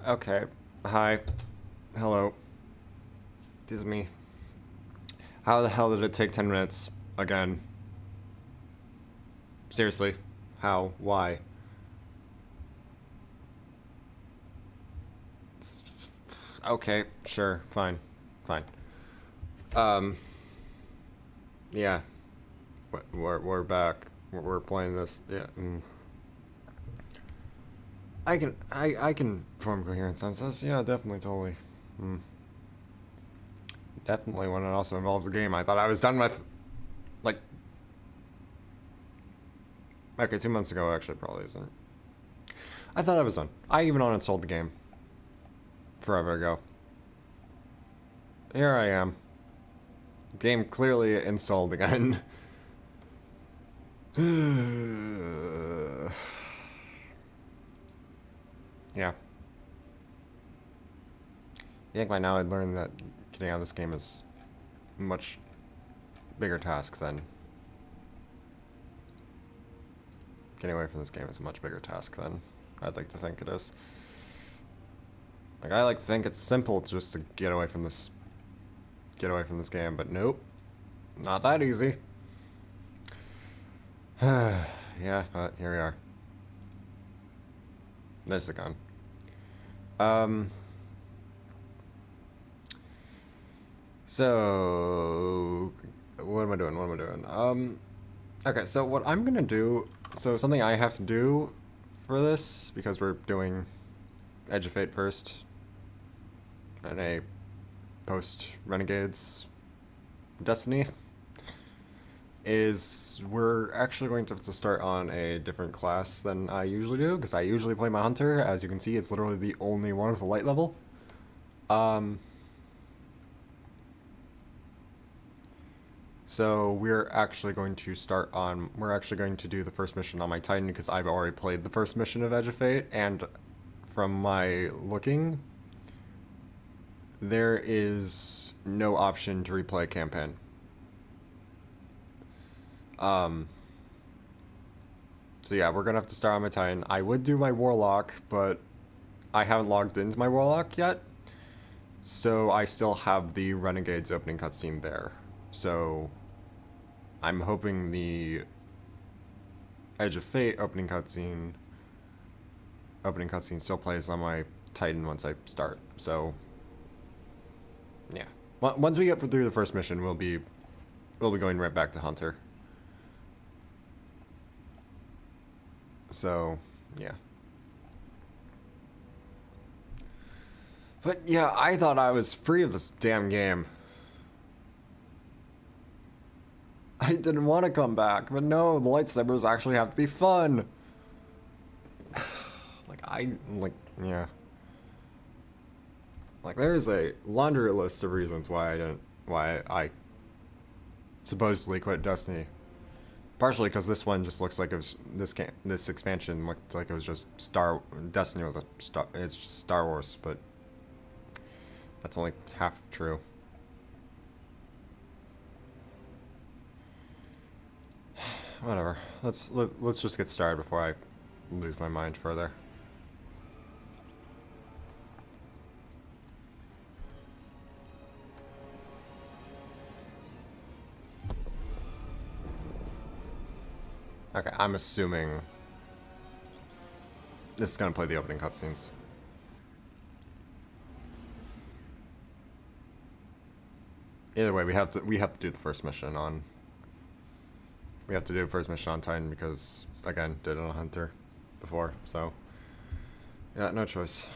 Okay. Hi. Hello. This is me. How the hell did it take 10 minutes again? Seriously. How? Why? Okay, sure, fine. Fine. Yeah. We're back. We're playing this. Yeah. I can form coherent sentences. Yeah, definitely, totally. Definitely when it also involves a game I thought I was done with, like, okay, 2 months ago actually probably isn't. I thought I was done. I even uninstalled the game forever ago. Here I am. Game clearly installed again. Yeah. I think by now I'd learned that getting out of this game is a much bigger task than... Getting away from this game is a much bigger task than I'd like to think it is. Like, I like to think it's simple just to get away from this game, but nope. Not that easy. Yeah, but here we are. There's the gun. So, what am I doing? Okay, so what I'm gonna do, so something I have to do for this, because we're doing Edge of Fate first, and a post-Renegades Destiny, is we're actually going to have to start on a different class than I usually do, because I usually play my Hunter. As you can see, it's literally the only one with a light level. So we're actually going to do the first mission on my Titan, because I've already played the first mission of Edge of Fate, and from my looking, there is no option to replay a campaign. So yeah, we're gonna have to start on my Titan. I would do my Warlock, but I haven't logged into my Warlock yet, so I still have the Renegades opening cutscene there. So I'm hoping the Edge of Fate opening cutscene still plays on my Titan once I start. So yeah, once we get through the first mission, we'll be going right back to Hunter. So yeah. But yeah, I thought I was free of this damn game. I didn't want to come back, but no, the lightsabers actually have to be fun. Yeah. Like, there's a laundry list of reasons why I supposedly quit Destiny. Partially because this one just looks like it was, this expansion looked like it was just Destiny with it's just Star Wars, but that's only half true. Whatever. Let's just get started before I lose my mind further. Okay, I'm assuming this is gonna play the opening cutscenes. Either way, we have to do the first mission on. We have to do the first mission on Titan because, again, did it on Hunter before, so yeah, no choice.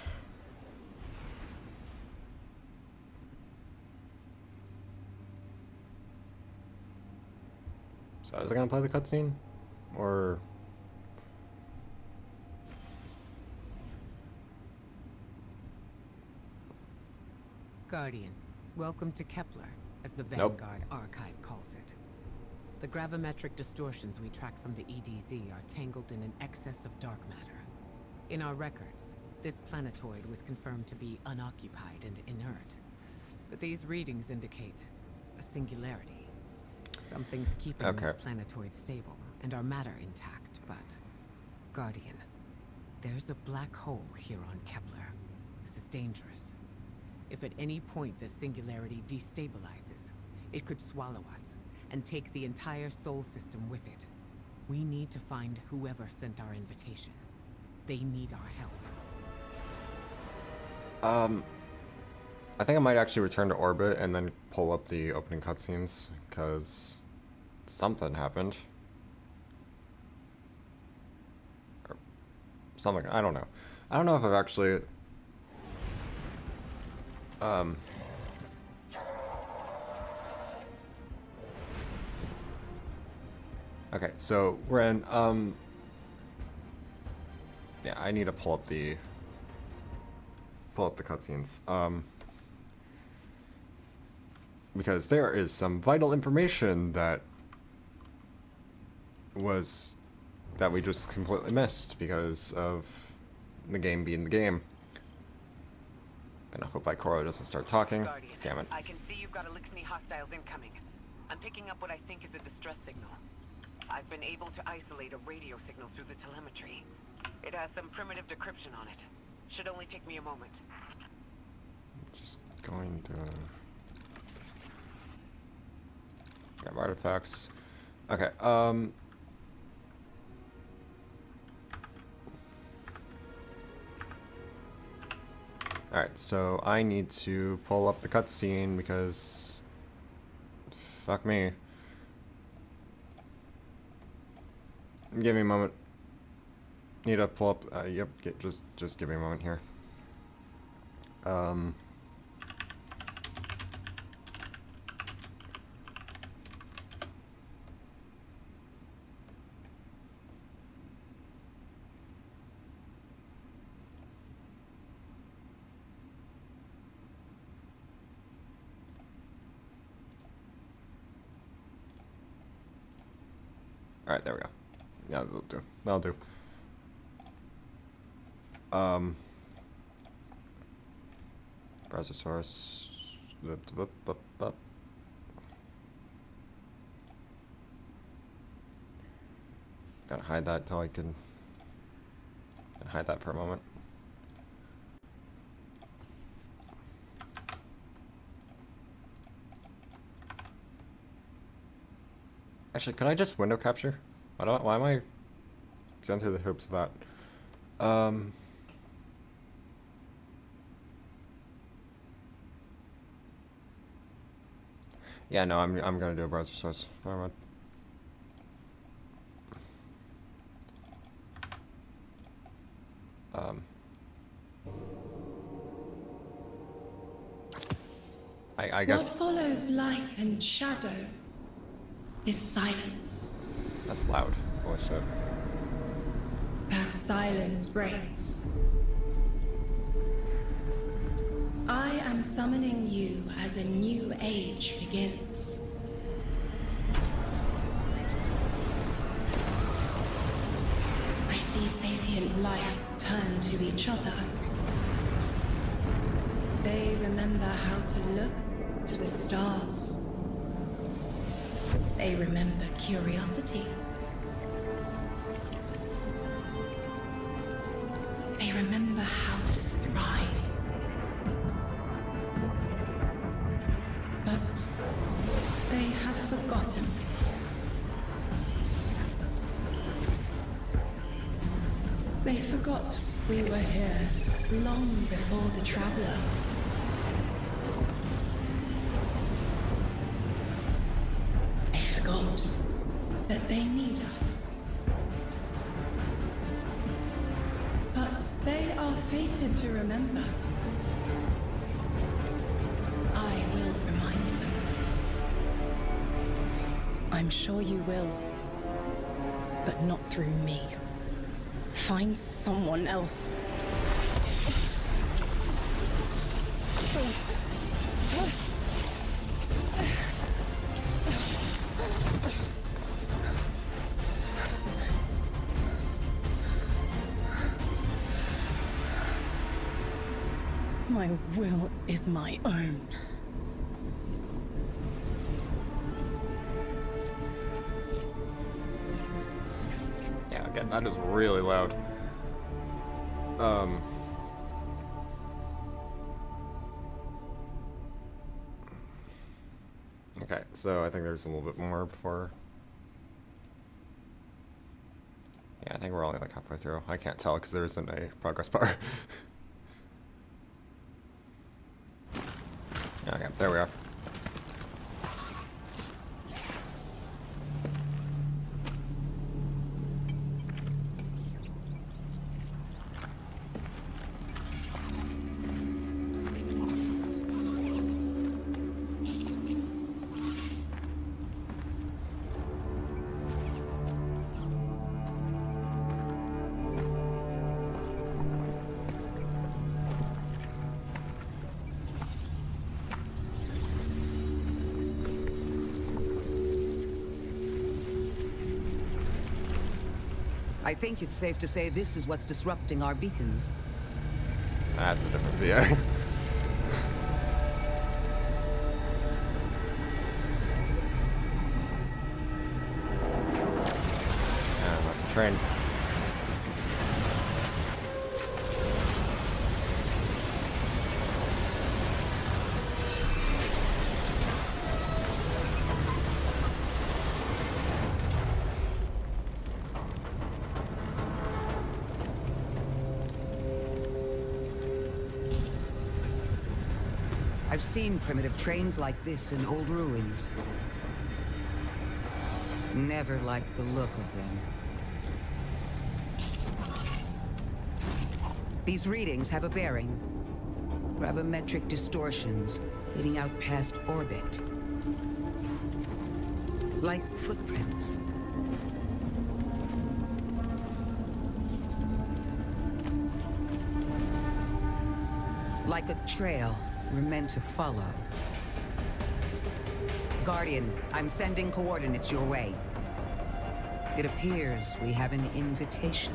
So is it gonna play the cutscene? Or... Guardian, welcome to Kepler, as the Nope. Vanguard Archive calls it. The gravimetric distortions we track from the EDZ are tangled in an excess of dark matter. In our records, this planetoid was confirmed to be unoccupied and inert. But these readings indicate a singularity. Something's keeping this planetoid stable and our matter intact, but... Guardian, there's a black hole here on Kepler. This is dangerous. If at any point this singularity destabilizes, it could swallow us and take the entire Sol system with it. We need to find whoever sent our invitation. They need our help. I think I might actually return to orbit and then pull up the opening cutscenes, because something happened. Or something, I don't know. I don't know if I've actually... Okay, so we're in, yeah, I need to pull up the cutscenes, because there is some vital information that we just completely missed because of the game being the game. And I hope Ikoro doesn't start talking. Guardian, Damn it. I can see you've got Elixni hostiles incoming. I'm picking up what I think is a distress signal. I've been able to isolate a radio signal through the telemetry. It has some primitive decryption on it. Should only take me a moment. Just going to... Grab artifacts. Okay, Alright, so I need to pull up the cutscene because... Fuck me. Give me a moment. Need to pull up... yep, just give me a moment here. Alright, there we go. Yeah, that'll do. That'll do. Browser source. Gotta hide that till I can hide that for a moment. Actually, can I just window capture? Why am I going through the hoops of that? Yeah, no, I'm gonna do a browser source. Never mind. I guess what follows light and shadow is silence. that's loud. Holy shit. That silence breaks. I am summoning you as a new age begins. I see sapient life turn to each other. They remember how to look to the stars. They remember curiosity. They remember how to thrive. But they have forgotten. They forgot we were here long before the Traveler. They forgot that they need us. But they are fated to remember. I will remind them. I I'm sure you will. But not through me. Find someone else. My will is my own. Yeah, again, that is really loud. Okay, so I think there's a little bit more before. Yeah, I think we're only like halfway through. I can't tell because there isn't a progress bar. Okay, there we are. I think it's safe to say this is what's disrupting our beacons. That's a different VA. And that's a train. I've seen primitive trains like this in old ruins. Never liked the look of them. These readings have a bearing. Gravimetric distortions leading out past orbit. Like footprints. Like a trail we're meant to follow. Guardian, I'm sending coordinates your way. It appears we have an invitation.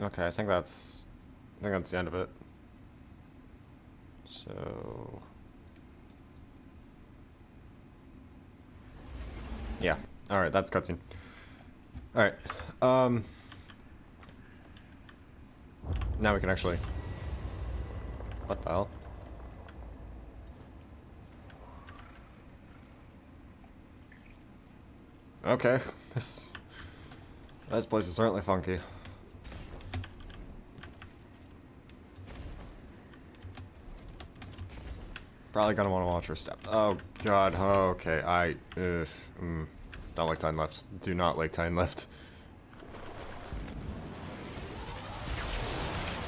Okay, I think that's the end of it. So yeah. Alright, that's cutscene. Alright. Now we can actually... What the hell? Okay. This place is certainly funky. Probably gonna want to watch her step. Oh god, okay, don't like time left. Do not like time left.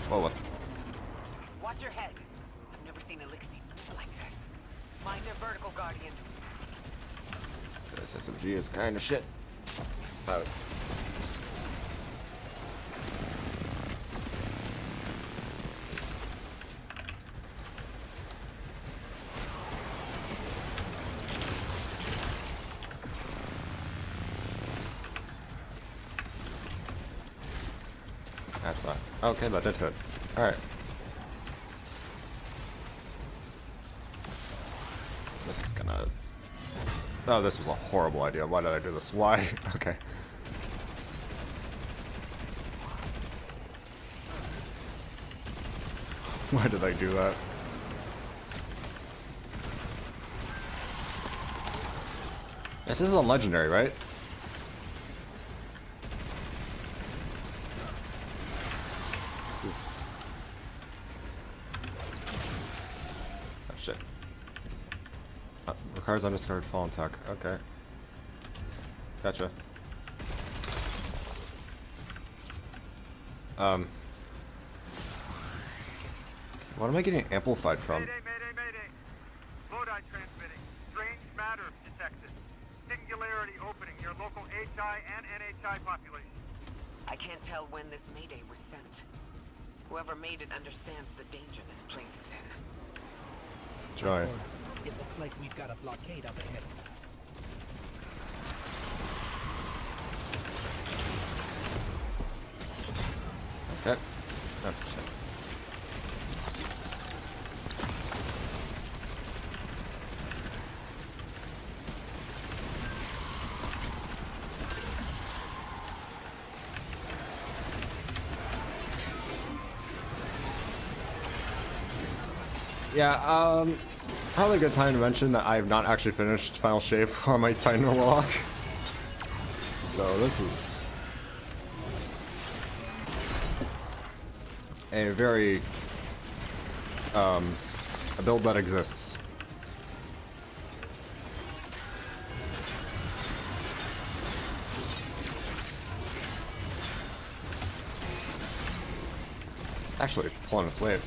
Whoa, what? Watch your head. I've never seen a Lixney like this. Mind their vertical, Guardian. This SMG is kind of shit. Oh. That's not... Okay, that did hit. Alright. This is gonna... Oh, this was a horrible idea. Why did I do this? Why? Okay. Why did I do that? This isn't legendary, right? This is... Oh, shit. Requires undiscarded fallen tuck. Okay. Gotcha. What am I getting amplified from? Mayday, mayday, mayday. Lodi transfer. local HI and NHI population. I can't tell when this mayday was sent. Whoever made it understands the danger this place is in. Joy. It looks like we've got a blockade up ahead. Okay. Oh, shit. Yeah, probably a good time to mention that I have not actually finished Final Shape on my Titan Warlock. So this is a very, a build that exists. It's actually pulling its weight.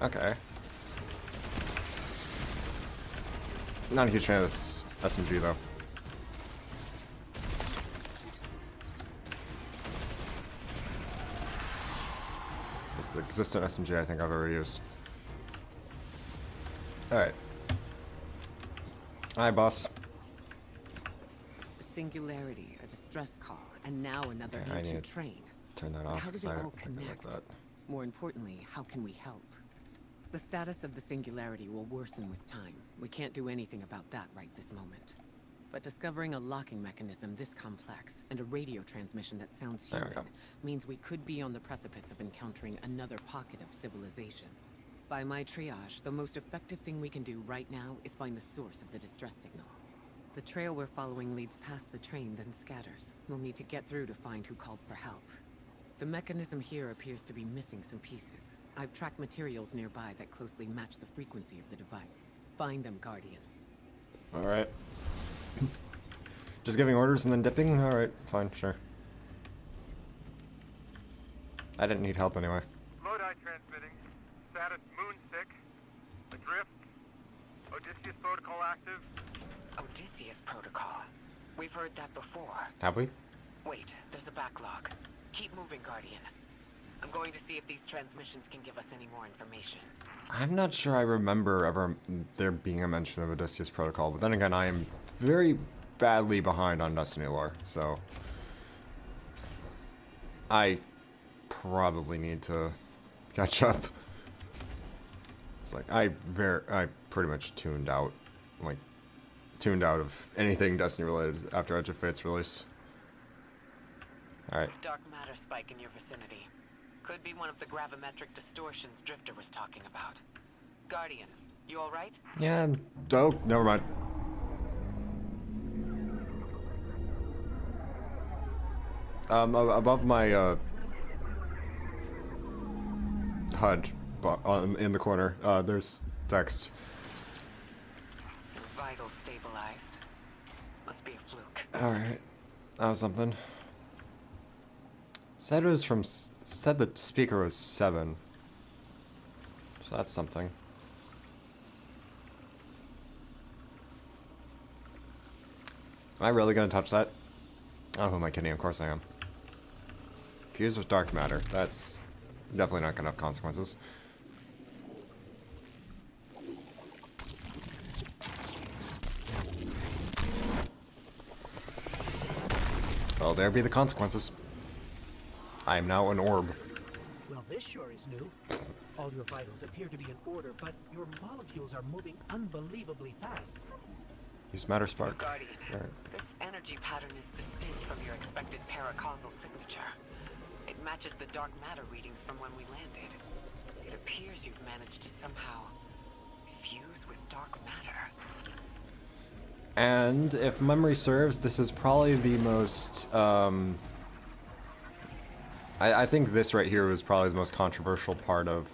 Okay. Not a huge fan of this SMG though. This is the existent SMG I think I've ever used. Alright. Hi, boss. Singularity, a distress call, and now another Okay, I ancient need to train. turn that off How does because it I all don't think I like connect? that. More importantly, how can we help? The status of the singularity will worsen with time. We can't do anything about that right this moment. But discovering a locking mechanism this complex and a radio transmission that sounds There we human go. means we could be on the precipice of encountering another pocket of civilization. By my triage, the most effective thing we can do right now is find the source of the distress signal. The trail we're following leads past the train, then scatters. We'll need to get through to find who called for help. The mechanism here appears to be missing some pieces. I've tracked materials nearby that closely match the frequency of the device. Find them, Guardian. Alright. Just giving orders and then dipping? Alright, fine, sure. I didn't need help anyway. Lodi transmitting. Status moon sick. Adrift. Odysseus protocol active. Odysseus protocol. We've heard that before. Have we? Wait, there's a backlog. Keep moving, Guardian. I'm going to see if these transmissions can give us any more information. I'm not sure I remember ever there being a mention of Odysseus Protocol, but then again, I am very badly behind on Destiny lore, so I probably need to catch up. It's like I pretty much tuned out of anything Destiny related after Edge of Fate's release. Alright. Dark matter spike in your vicinity. Could be one of the gravimetric distortions Drifter was talking about. Guardian, you alright? Yeah, oh, never mind. Above my HUD in the corner, there's text. Vital stabilized. Must be a fluke. Alright, that was something. Said the speaker was 7. So that's something. Am I really gonna touch that? Oh, who am I kidding? Of course I am. Fused with dark matter. That's definitely not gonna have consequences. Well, there be the consequences. I am now an orb. Well, this sure is new. All your vitals appear to be in order, but your molecules are moving unbelievably fast. Use matter spark. Guardian, Alright. this energy pattern is distinct from your expected paracausal signature. It matches the dark matter readings from when we landed. It appears you've managed to somehow fuse with dark matter. And if memory serves, this is probably the most, I think this right here was probably the most controversial part of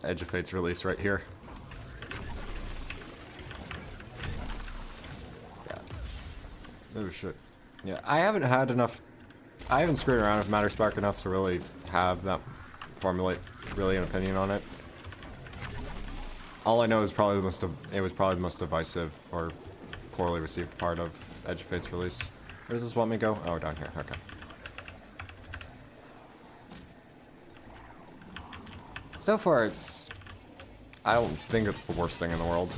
Edge of Fate's release right here. Yeah. Oh shit. Yeah, I haven't had enough I haven't screwed around with Matterspark enough to really formulate really an opinion on it. All I know is it was probably the most divisive or poorly received part of Edge of Fate's release. Where does this want me to go? Oh, down here. Okay. So far, I don't think it's the worst thing in the world.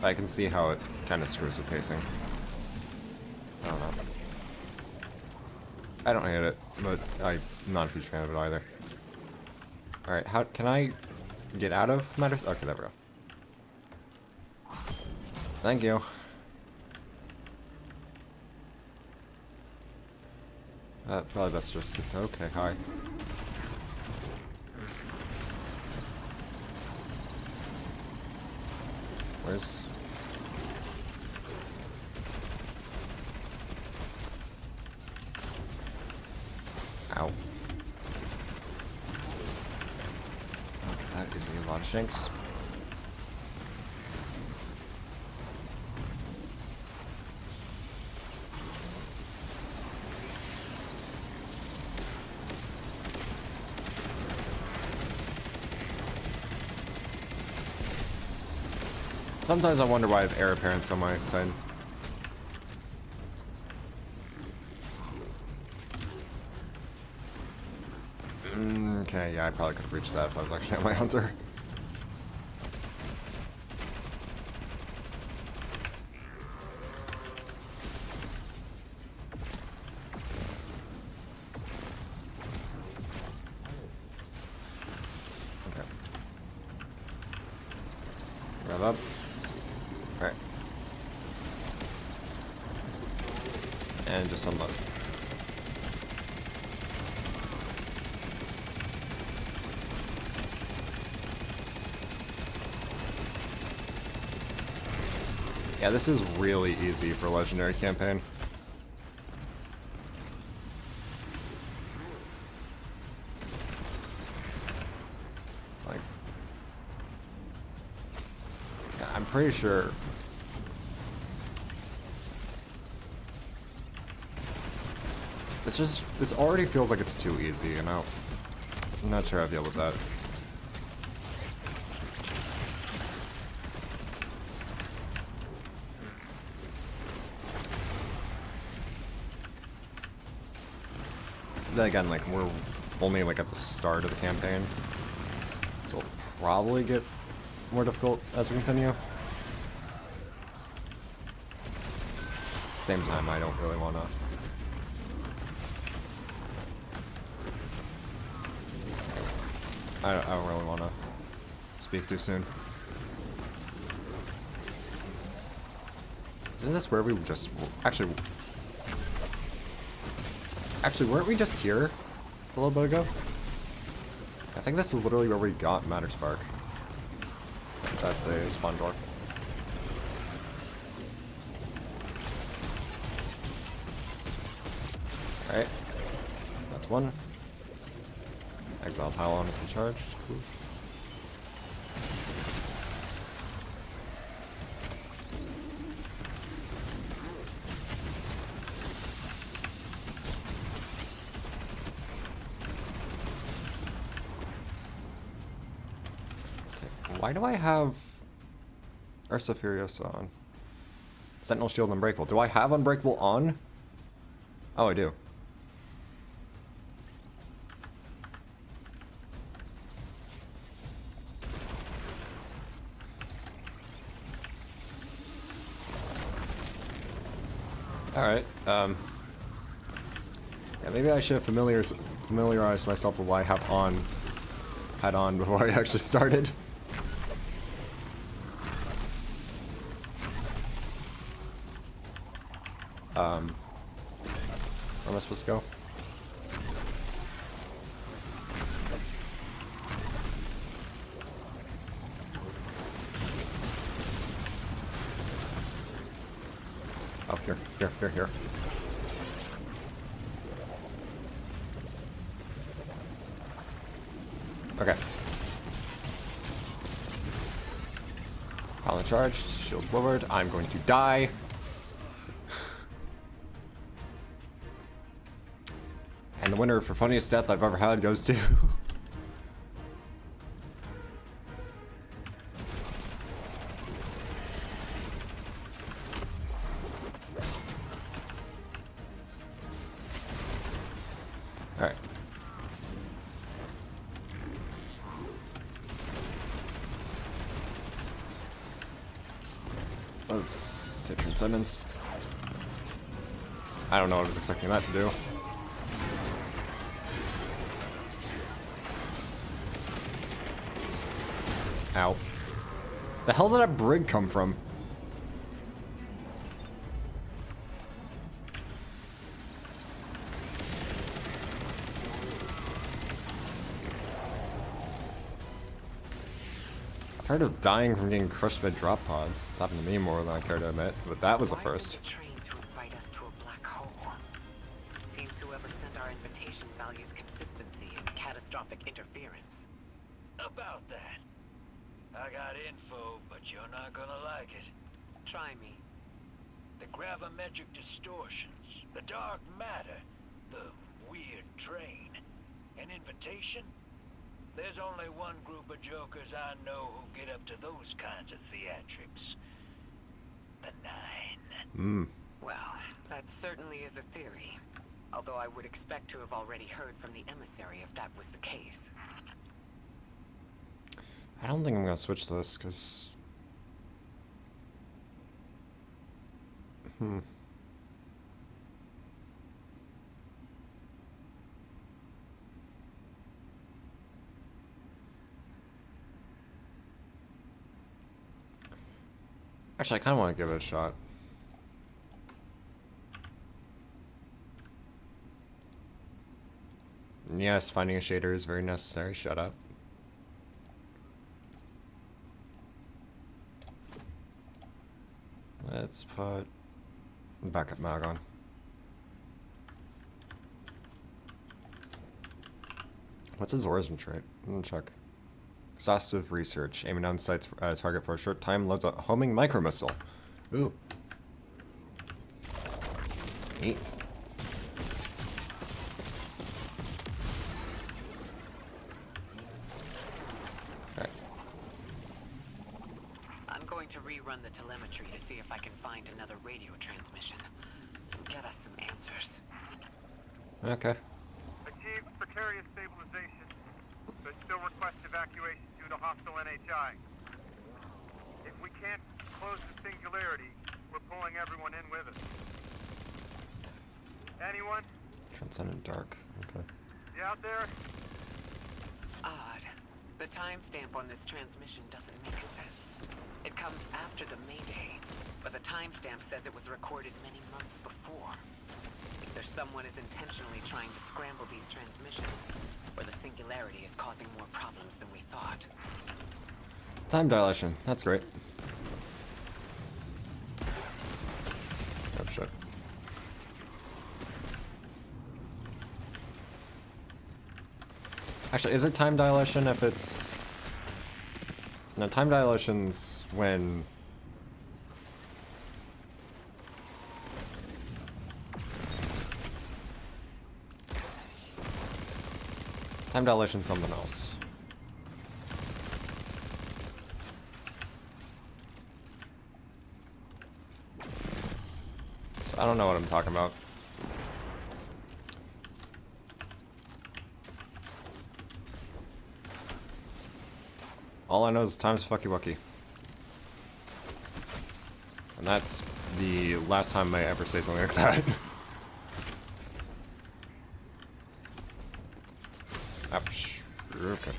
I can see how it kind of screws with pacing. I don't know. I don't hate it, but I'm not a huge fan of it either. Alright, how can I get out of Matters? Okay, there we go. Thank you. Probably best just... Okay, hi. Where's... Ow. Okay, that is a lot of shanks. Sometimes I wonder why I have heir apparents on my Titan. Okay, yeah, I probably could have reached that if I was actually on my hunter. Okay. Grab up. Alright. And just unload. Yeah, this is really easy for Legendary campaign. Like, yeah, I'm pretty sure. This already feels like it's too easy, you know? I'm not sure how to deal with that. Then again, like, we're only like at the start of the campaign, so it'll probably get more difficult as we continue. Same time, I don't really want to. I don't really want to speak too soon. Isn't this where we just Actually, weren't we just here a little bit ago? I think this is literally where we got Matterspark. That's a spawn door. Alright. That's one. Exile pylon has been charged. Cool. Why do I have Ursa Furiosa on? Sentinel Shield Unbreakable. Do I have Unbreakable on? Oh, I do. Alright, yeah, maybe I should have familiarized myself with what I had on before I actually started. Where am I supposed to go? Oh, here. Okay. Pylon charged, shields lowered. I'm going to die. And the winner for funniest death I've ever had goes to... Alright. Let's say Transcendence. I don't know what I was expecting that to do. Ow. The hell did that brig come from? I've heard of dying from getting crushed by drop pods. It's happened to me more than I care to admit, but that was a first. Why send a train to invite us to a black hole? Seems whoever sent our invitation values consistency and catastrophic interference. About that. I got info, but you're not gonna like it. Try me. The gravimetric distortions, the dark matter, the weird train, an invitation? There's only one group of jokers I know who get up to those kinds of theatrics. The Nine. Well, that certainly is a theory. Although I would expect to have already heard from the emissary if that was the case. I don't think I'm gonna switch this, because... Actually, I kind of want to give it a shot. And yes, finding a shader is very necessary. Shut up. Let's put backup mag on. What's his origin trait? I'm gonna check. Exhaustive research. Aiming down sights at a target for a short time loads a homing micro missile. Ooh. Neat. Alright. I'm going to rerun the telemetry to see if I can find another radio transmission. Get us some answers. Okay. Achieved precarious stabilization, but still request evacuation due to hostile NHI. If we can't close the singularity, we're pulling everyone in with us. Anyone? Transcendent dark. Okay. You out there? Odd. The timestamp on this transmission doesn't make sense. It comes after the Mayday, but the timestamp says it was recorded many months before. Either someone is intentionally trying to scramble these transmissions, or the singularity is causing more problems than we thought. Time dilation. That's great. Oh shit. Actually, is it time dilation if it's... No, time dilation's when... Time dilation's something else. So I don't know what I'm talking about. All I know is time's fucky wucky. And that's the last time I ever say something like that. Ouch. Okay.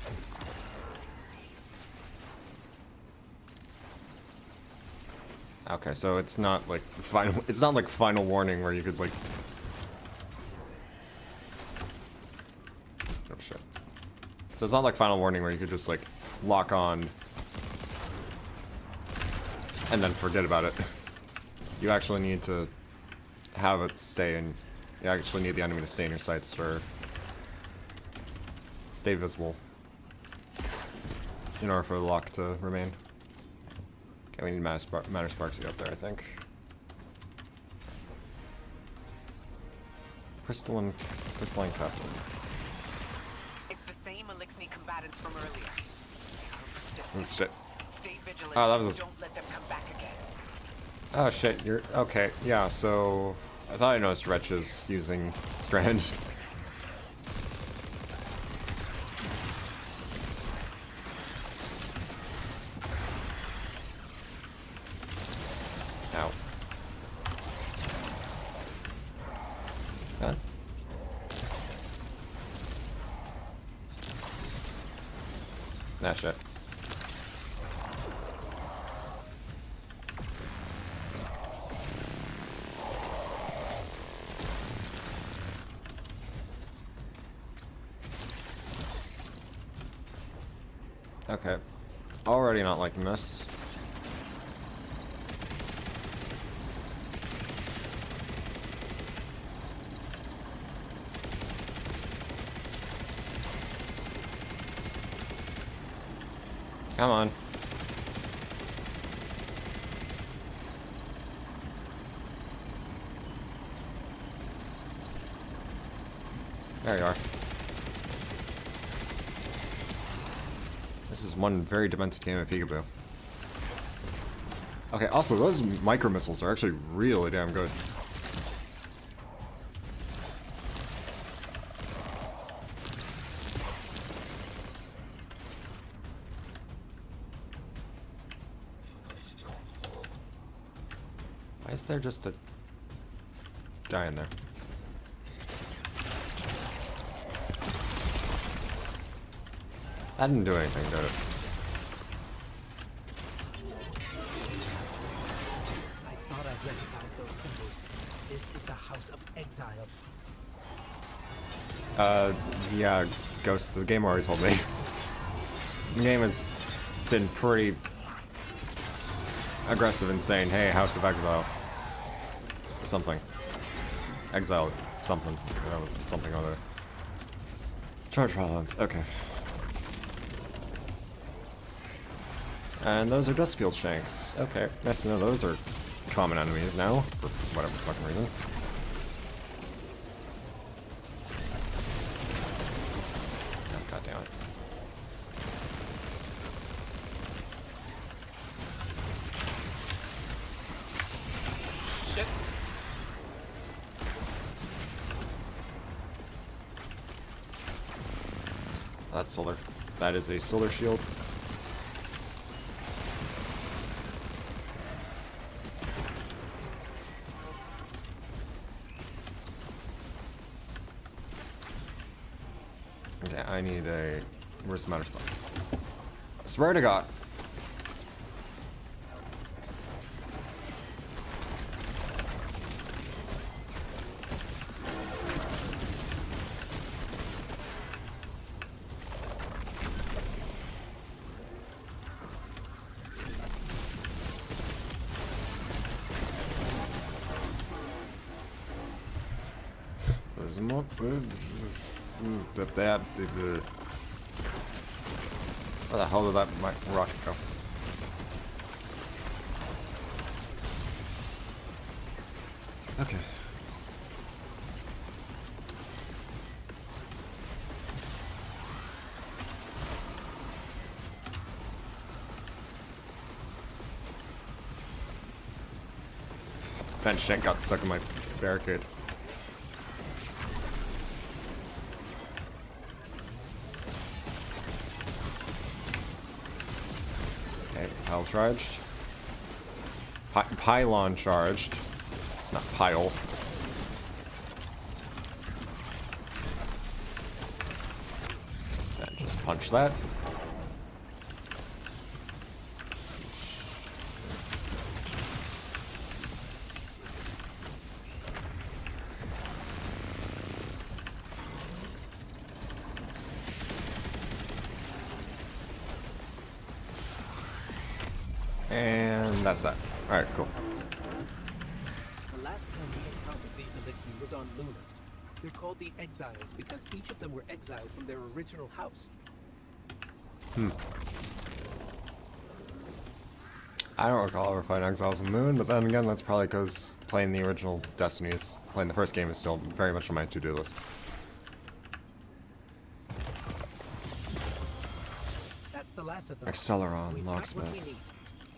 Okay, so it's not like final. It's not like final warning where you could like. Oh shit. So it's not like final warning where you could just like lock on and then forget about it. You actually need to have it stay in. You actually need the enemy to stay in your sights for. Stay visible in order for the lock to remain. Okay, we need matter sparks to get up there, I think. crystalline cup. It's the same Elixni combatants from earlier. They are persistent. Oh, shit. Stay vigilant. Oh, that was a... Don't let them come back again. Oh shit, you're... Okay, yeah, so... I thought I noticed Wretches using Strange. Ow. Huh? Nah, shit. Okay. Already not liking this. Come on. There you are. This is one very demented game of peekaboo. Okay, also those micro missiles are actually really damn good. Why is there just a guy in there? That didn't do anything, did it? I thought I recognized those symbols. This is the House of Exile. Yeah, Ghost, the game already told me. The game has been pretty aggressive in saying, hey, House of Exile. Or something. Exile, something. Something other. Charge violence, okay. And those are Dustfield Shanks. Okay, nice to know those are common enemies now, for whatever fucking reason. Oh, God damn it. Shit. That's solar. That is a solar shield. Okay, I need a... Where's the matter spot? Swear to God. There's more... Where the hell did that rocket go? Okay. That shank got stuck in my barricade. Pile charged. Pylon charged. Not pile. Then just punch that. And that's that. Alright, cool. The last time we encountered these Elixni was on Luna. They're called the Exiles because each of them were exiled from their original house. I don't recall ever fighting exiles on the moon, but then again, that's probably because playing the original Destinies, playing the first game is still very much on my to-do list. That's the last of them. Acceleron, We've got what we locksmith. need.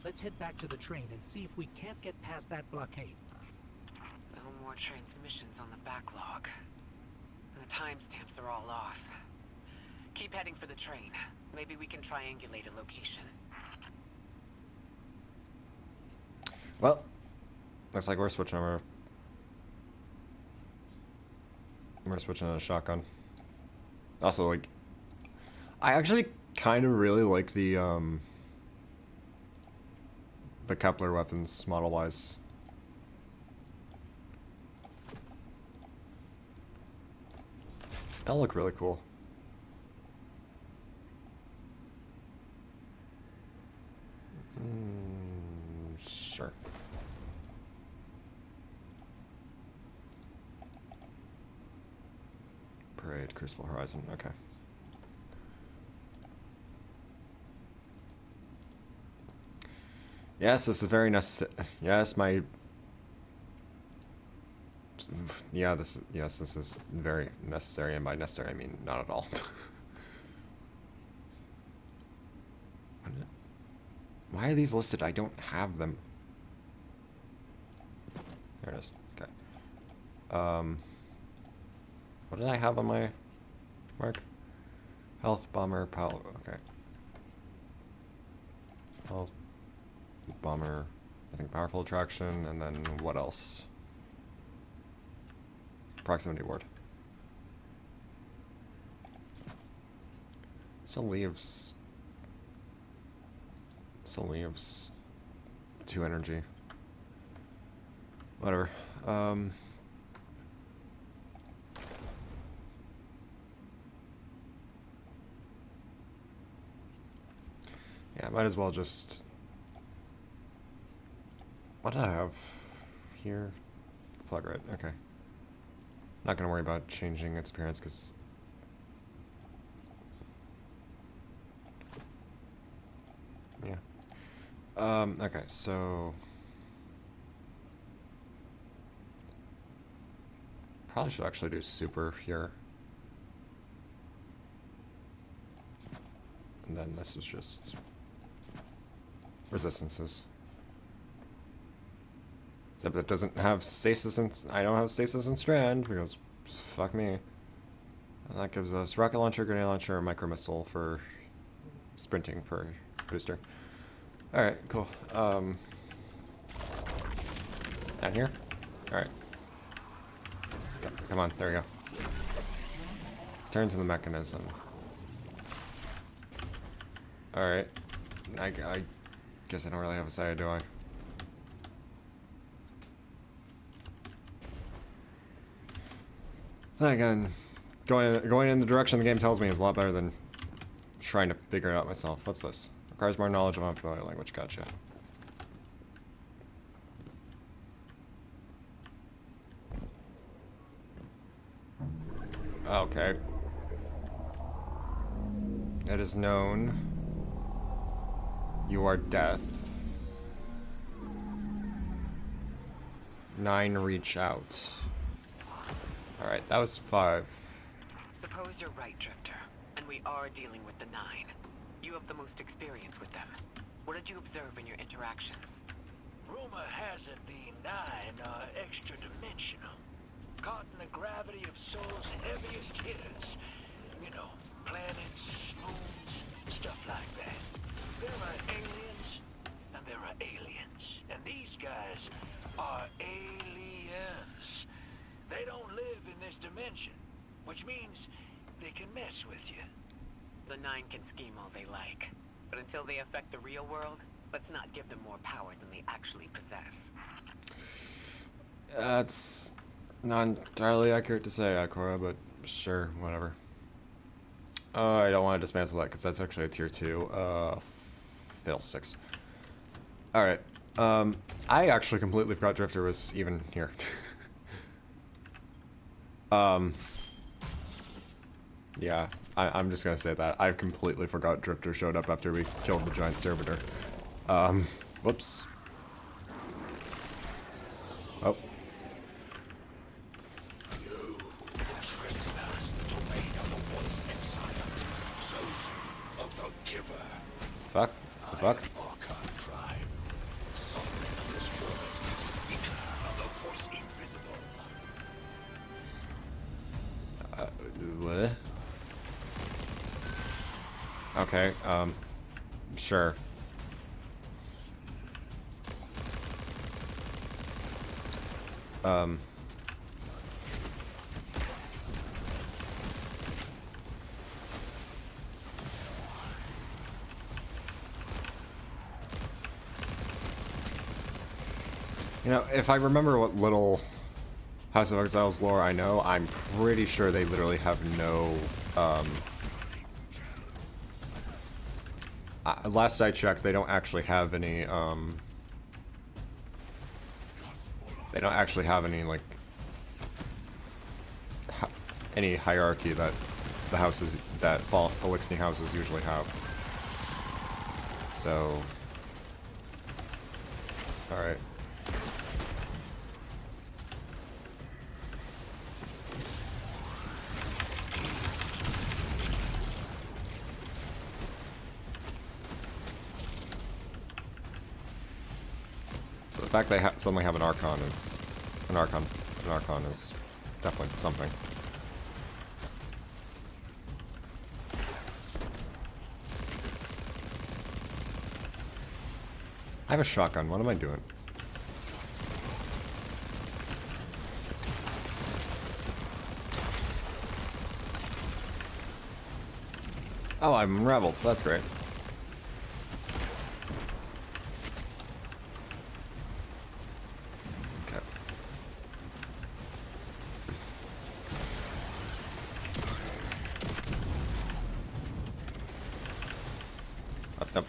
Let's head back to the train and see if we can't get past that blockade. No more transmissions on the backlog. And the timestamps are all off. Keep heading for the train. Maybe we can triangulate a location. Well, looks like we're switching over. We're switching to a shotgun. Also, like, I actually kind of really like the Kepler weapons model-wise. That'll look really cool. Sure. Parade, Crucible Horizon, okay. Yes, this is very necessary. Yes, my... Yeah, yes, this is very necessary, and by necessary I mean not at all. Why are these listed? I don't have them. There it is. Okay. What did I have on my mark? Health, bomber, power. Okay. Health, bomber. I think powerful attraction, and then what else? Proximity ward. Still leaves 2 energy. Whatever. Yeah, might as well just... What do I have here? Flag red, okay. Not gonna worry about changing its appearance because... Yeah. Okay, so... Probably should actually do super here. And then this is just... resistances. Except it doesn't have stasis and... I don't have stasis and strand because... fuck me. And that gives us rocket launcher, grenade launcher, micro missile for... sprinting for booster. Alright, cool. Down here? Alright. Come on, there we go. Turn to the mechanism. Alright. I guess I don't really have a say, do I? Then again, going in the direction the game tells me is a lot better than trying to figure it out myself. What's this? Requires more knowledge of unfamiliar language. Gotcha. Okay. It is known. You are death. 9 reach out. Alright, that was 5. Suppose you're right, Drifter, and we are dealing with the 9. You have the most experience with them. What did you observe in your interactions? Rumor has it the 9 are extra-dimensional. Caught in the gravity of Sol's heaviest hitters. You know, planets, moons, stuff like that. There are aliens, and there are aliens. And these guys are aliens. They don't live in this dimension, which means they can mess with you. The 9 can scheme all they like, but until they affect the real world, let's not give them more power than they actually possess. That's not entirely accurate to say, Akora, but sure, whatever. I don't want to dismantle that because that's actually a tier 2. Fail 6. Alright. I actually completely forgot Drifter was even here. Yeah, I'm just gonna say that. I completely forgot Drifter showed up after we killed the giant servitor. Whoops. Oh. You trespass the domain of the once exiled, chosen of the giver. Fuck. The fuck? Archon Prime, sovereign of this world, speaker of the voice invisible. What? Okay, sure. You know, if I remember what little House of Exiles lore I know, I'm pretty sure they literally have no, last I checked, they don't actually have any, they don't actually have any, like, any hierarchy that the houses, that Elixir houses usually have. So, alright. So the fact they suddenly have an Archon is an Archon is definitely something. I have a shotgun. What am I doing? Oh, I'm unraveled, so that's great. Okay. Up.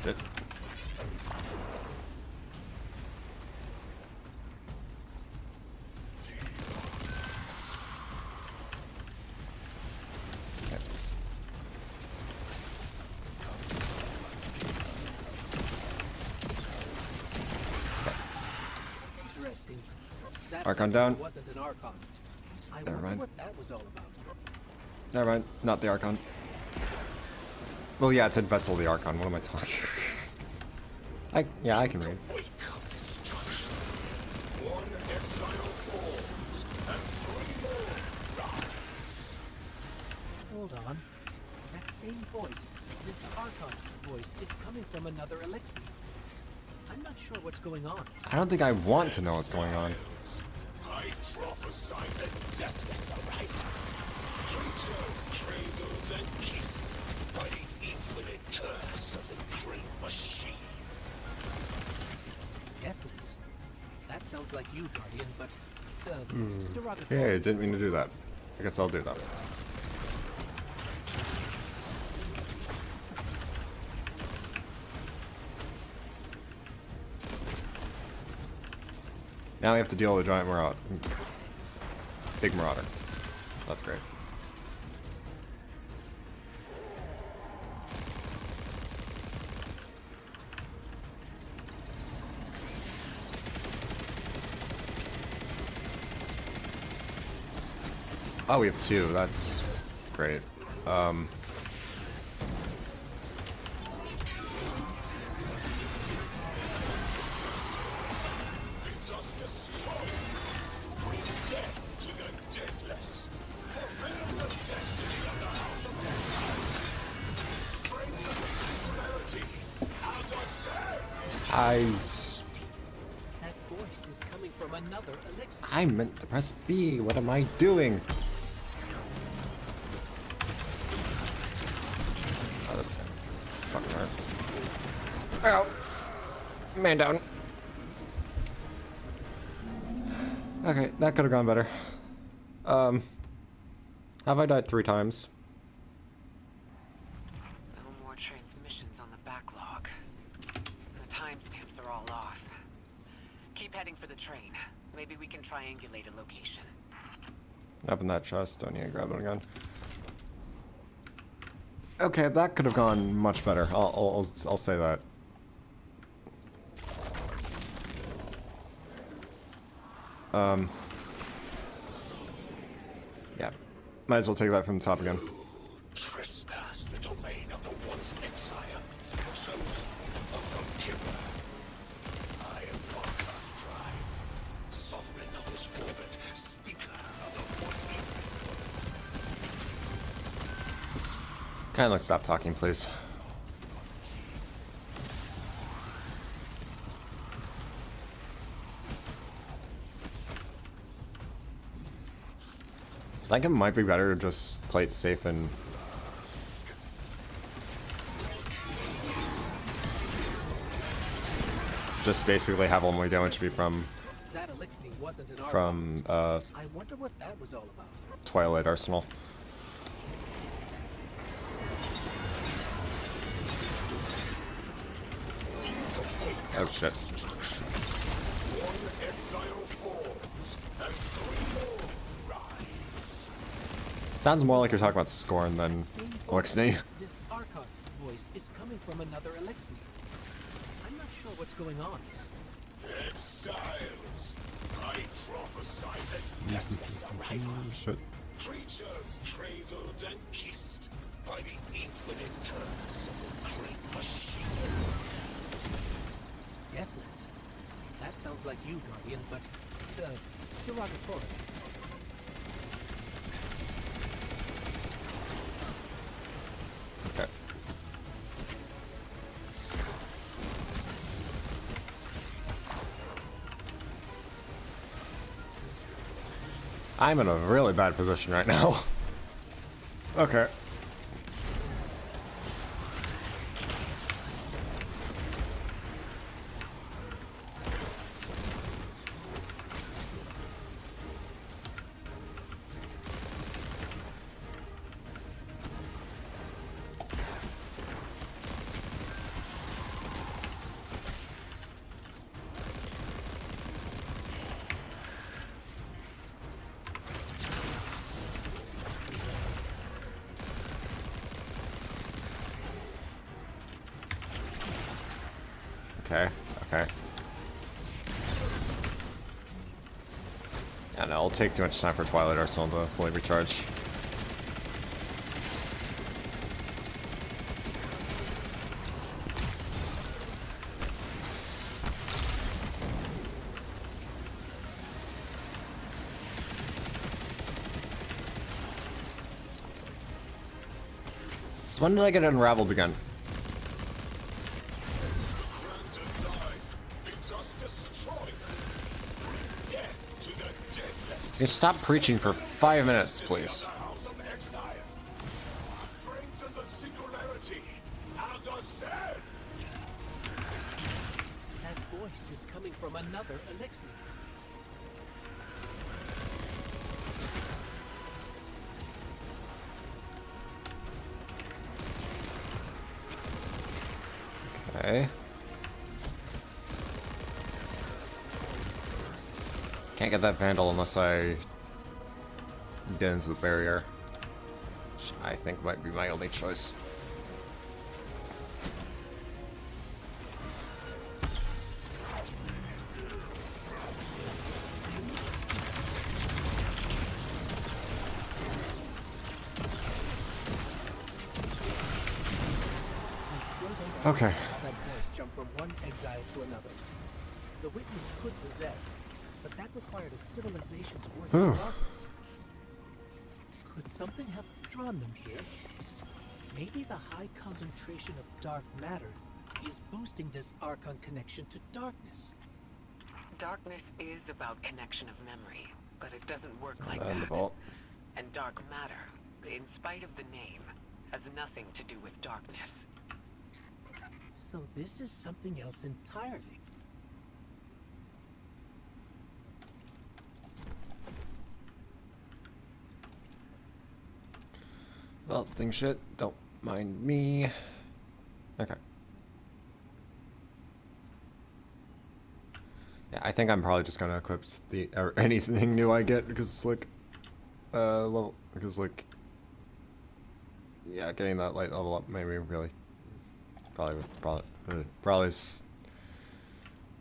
Shit. Interesting. That Archon down. wasn't an Archon. I Never wonder mind. what that was all about. Never mind. Not the Archon. Well, yeah, it said Vessel the Archon. What am I talking? Yeah, I can read. Wake of destruction. One exile falls, and three more rise. Hold on. That same voice, this Archon voice, is coming from another Elixir. I'm not sure what's going on. I don't think I want to know what's going on. I prophesy the deathless arrival. Creatures cradled and kissed by the infinite curse of the great machine. Deathless. That sounds like you, Guardian, but Okay, derogatory. didn't mean to do that. I guess I'll do that. Now we have to deal with a giant marauder. Big marauder. That's great. Oh, we have two. That's great. It's us destroyed. Bring death to the deathless. Fulfill the destiny of the House of Exile. Strengthen polarity and ascend. That voice is coming from another Elixir. I meant to press B. What am I doing? Oh, this fucking hurt. Ow. Man down. Okay, that could have gone better. Have I died 3 times? No more transmissions on the backlog. The timestamps are all off. Keep heading for the train. Maybe we can triangulate a location. Up in that chest. Don't need to grab it again. Okay, that could have gone much better. I'll say that. Yeah. Might as well take that from the top again. Trespass the domain of the once exile, chosen of the giver. I am Barkhan Prime, sovereign of this orbit, speaker of the force. Kindly stop talking, please. I think it might be better to just play it safe and just basically have only damage be from That elixir wasn't an artifact. I wonder what that was all about. Twilight Arsenal. Oh shit. One exile falls, and three more rise. Sounds more like you're talking about Scorn than Elixir. This Archon's voice is coming from another elixir. I'm not sure what's going on. Exiles, I prophesy the deathless arrival. Shit. Creatures cradled and kissed by the infinite curse of the great machine. Deathless. That sounds like you, Guardian, but derogatory. Okay. I'm in a really bad position right now. Okay. Okay, okay. Yeah, no, it'll take too much time for Twilight Arsenal to fully recharge. So when did I get unraveled again? You stop preaching for 5 minutes, please. That voice is coming from another elixir. Okay. Can't get that Vandal unless I get into the barrier, which I think might be my only choice. Okay. That voice jumped from one exile to another. The witness could possess, but that required a civilization's worth of darkness. Could something have drawn them here? Maybe the high concentration of dark matter is boosting this Archon connection to darkness. Darkness is about connection of memory, but it doesn't work like And the that. vault. And dark matter, in spite of the name, has nothing to do with darkness. So this is something else entirely. Vaulting shit, don't mind me. Okay. Yeah, I think I'm probably just gonna equip the or anything new I get because it's like level because like yeah, getting that light level up maybe really probably is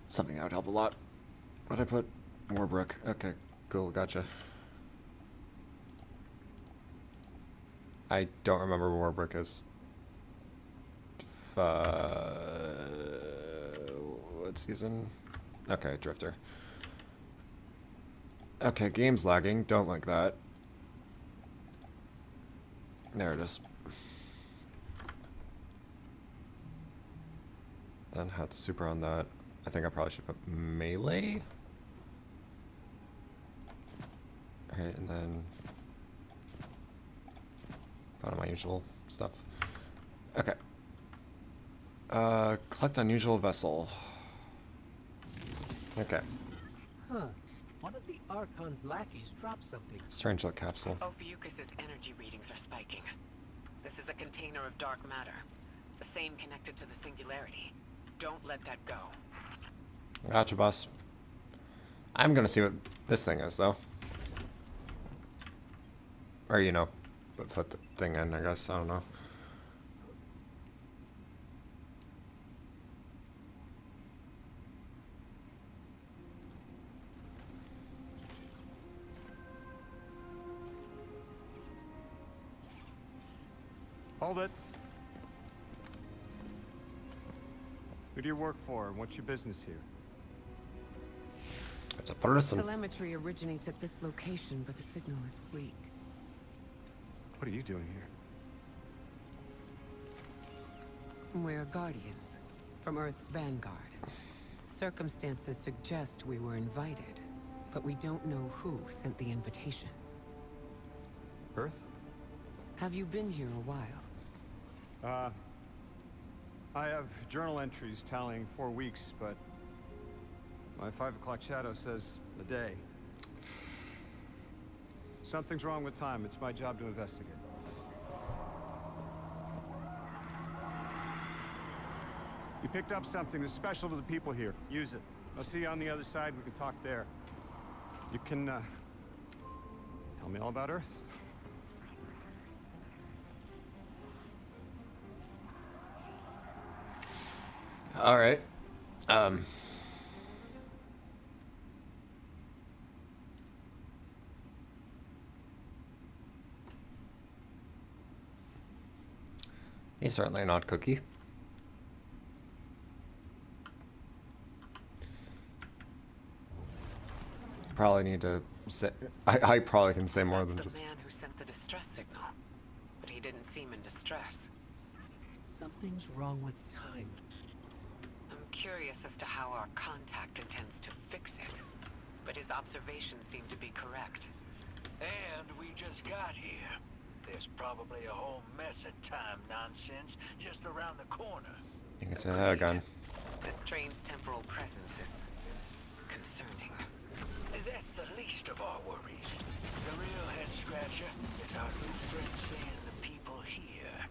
something that would help a lot. What'd I put? Warbrick. Okay, cool, gotcha. I don't remember what Warbrick is. What season? Okay, Drifter. Okay, game's lagging. Don't like that. There it is. Then had super on that. I think I probably should put melee. Alright, and then put on my usual stuff. Okay. Collect unusual vessel. Okay. Huh. One of the Archon's lackeys dropped something. Strange little capsule. Ophiuchus's energy readings are spiking. This is a container of dark matter. The same connected to the singularity. Don't let that go. Gotcha, boss. I'm gonna see what this thing is, though. Or, you know, put the thing in, I guess. I don't know. Hold it. Who do you work for, and what's your business here? It's a person. Telemetry originates at this location, but the signal is weak. What are you doing here? We're guardians from Earth's vanguard. Circumstances suggest we were invited, but we don't know who sent the invitation. Earth? Have you been here a while? I have journal entries tallying 4 weeks, but my 5 o'clock shadow says a day. Something's wrong with time. It's my job to investigate. You picked up something that's special to the people here. Use it. I'll see you on the other side. We can talk there. You can, tell me all about Earth. All right. He's certainly not Cookie. Probably need to say. I probably can say more That's than the just. man who sent the distress signal, but he didn't seem in distress. Something's wrong with time. I'm curious as to how our contact intends to fix it, but his observations seem to be correct. And we just got here. There's probably a whole mess of time nonsense just around the corner. You can say that again. This train's temporal presence is concerning. That's the least of our worries. The real head scratcher is our new friend seeing the people here.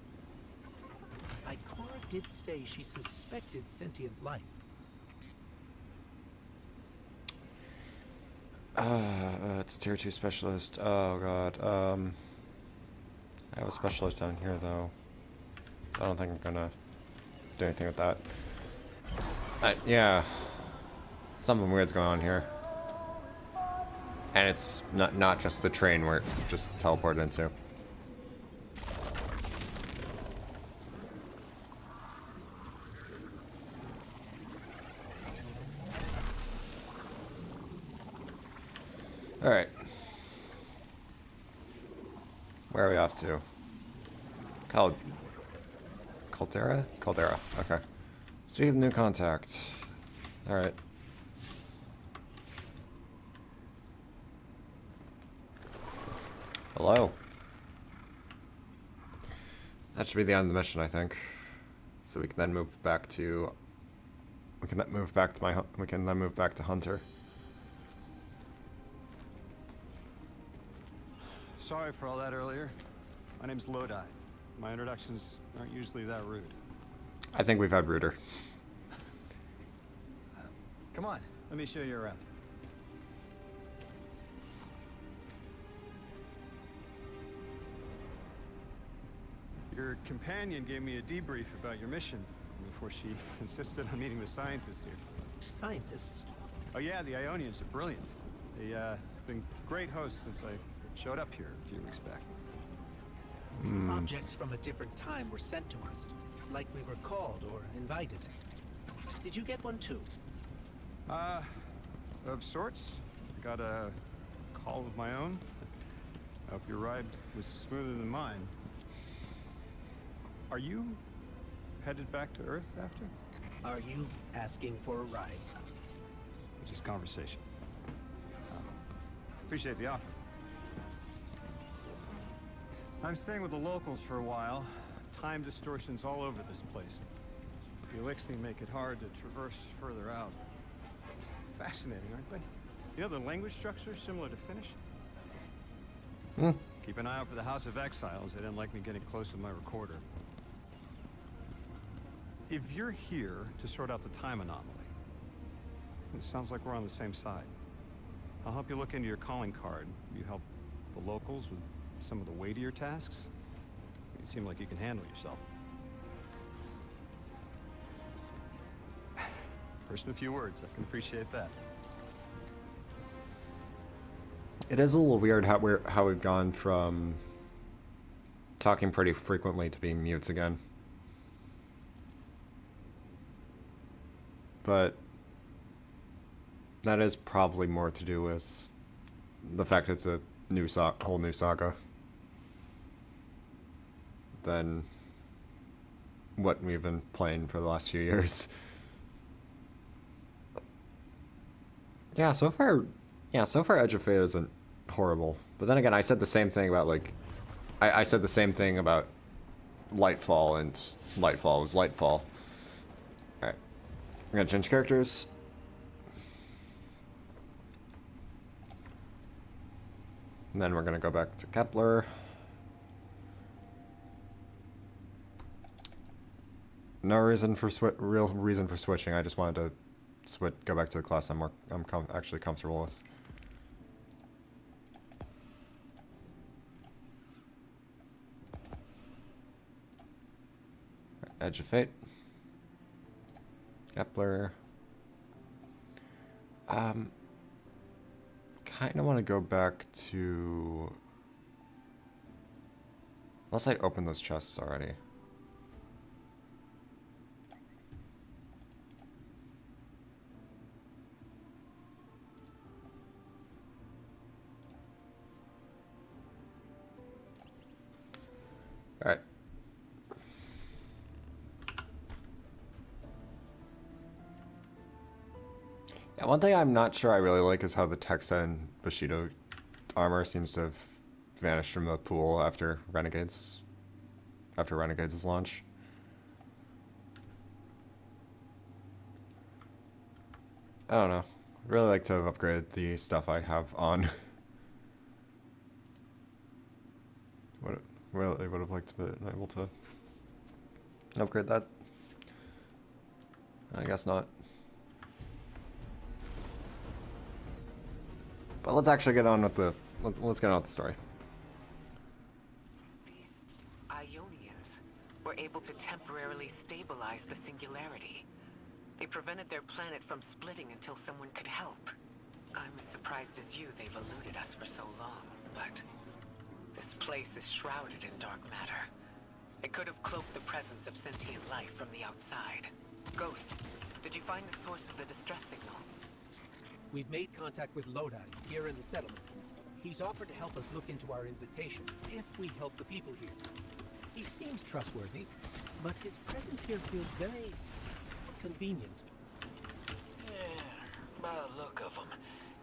Ikora did say she suspected sentient life. It's a tier 2 specialist. Oh god. I have a specialist down here though. So I don't think I'm gonna do anything with that. Yeah. Something weird's going on here. And it's not just the train where it just teleported into. Alright. Where are we off to? Caldera? Caldera, okay. Speak of new contact. Alright. Hello. That should be the end of the mission, I think. So we can then move back to... We can then move back to Hunter. Sorry for all that earlier. My name's Lodi. My introductions aren't usually that rude. I think we've had ruder. Come on, let me show you around. Your companion gave me a debrief about your mission before she insisted on meeting the scientists here. Scientists? Oh yeah, the Ionians are brilliant. They've been great hosts since I showed up here a few weeks back. Objects from a different time were sent to us, like we were called or invited. Did you get one too? Of sorts. Got a call of my own. I hope your ride was smoother than mine. Are you headed back to Earth after? Are you asking for a ride? Just conversation. Appreciate the offer. I'm staying with the locals for a while. Time distortions all over this place. The Elixni make it hard to traverse further out. Fascinating, aren't they? You know, the language structure is similar to Finnish. Keep an eye out for the House of Exiles. They didn't like me getting close with my recorder. If you're here to sort out the time anomaly, it sounds like we're on the same side. I'll help you look into your calling card. You help the locals with some of the weightier tasks. You seem like you can handle yourself. First in a few words, I can appreciate that. It is a little weird how we've gone from talking pretty frequently to being mutes again. But that is probably more to do with the fact it's a new whole new saga than what we've been playing for the last few years. Yeah, so far Edge of Fate isn't horrible. But then again, I said the same thing about, like, I said the same thing about Lightfall, and Lightfall was Lightfall. Alright. We're gonna change characters. And then we're gonna go back to Kepler. No reason for real reason for switching. I just wanted to go back to the class I'm actually comfortable with. Edge of Fate. Kepler. Kind of want to go back to... Unless I open those chests already. Alright. Yeah, one thing I'm not sure I really like is how the Texa and Bushido armor seems to have vanished from the pool after Renegades' launch. I don't know. I'd really like to have upgraded the stuff I have on. Really would have liked to be able to upgrade that. I guess not. But let's actually get on with the let's get on with the story. These Ionians were able to temporarily stabilize the singularity. They prevented their planet from splitting until someone could help. I'm as surprised as you they've eluded us for so long, but this place is shrouded in dark matter. It could have cloaked the presence of sentient life from the outside. Ghost, did you find the source of the distress signal? We've made contact with Lodi here in the settlement. He's offered to help us look into our invitation if we help the people here. He seems trustworthy, but his presence here feels very convenient. Yeah, by the look of him,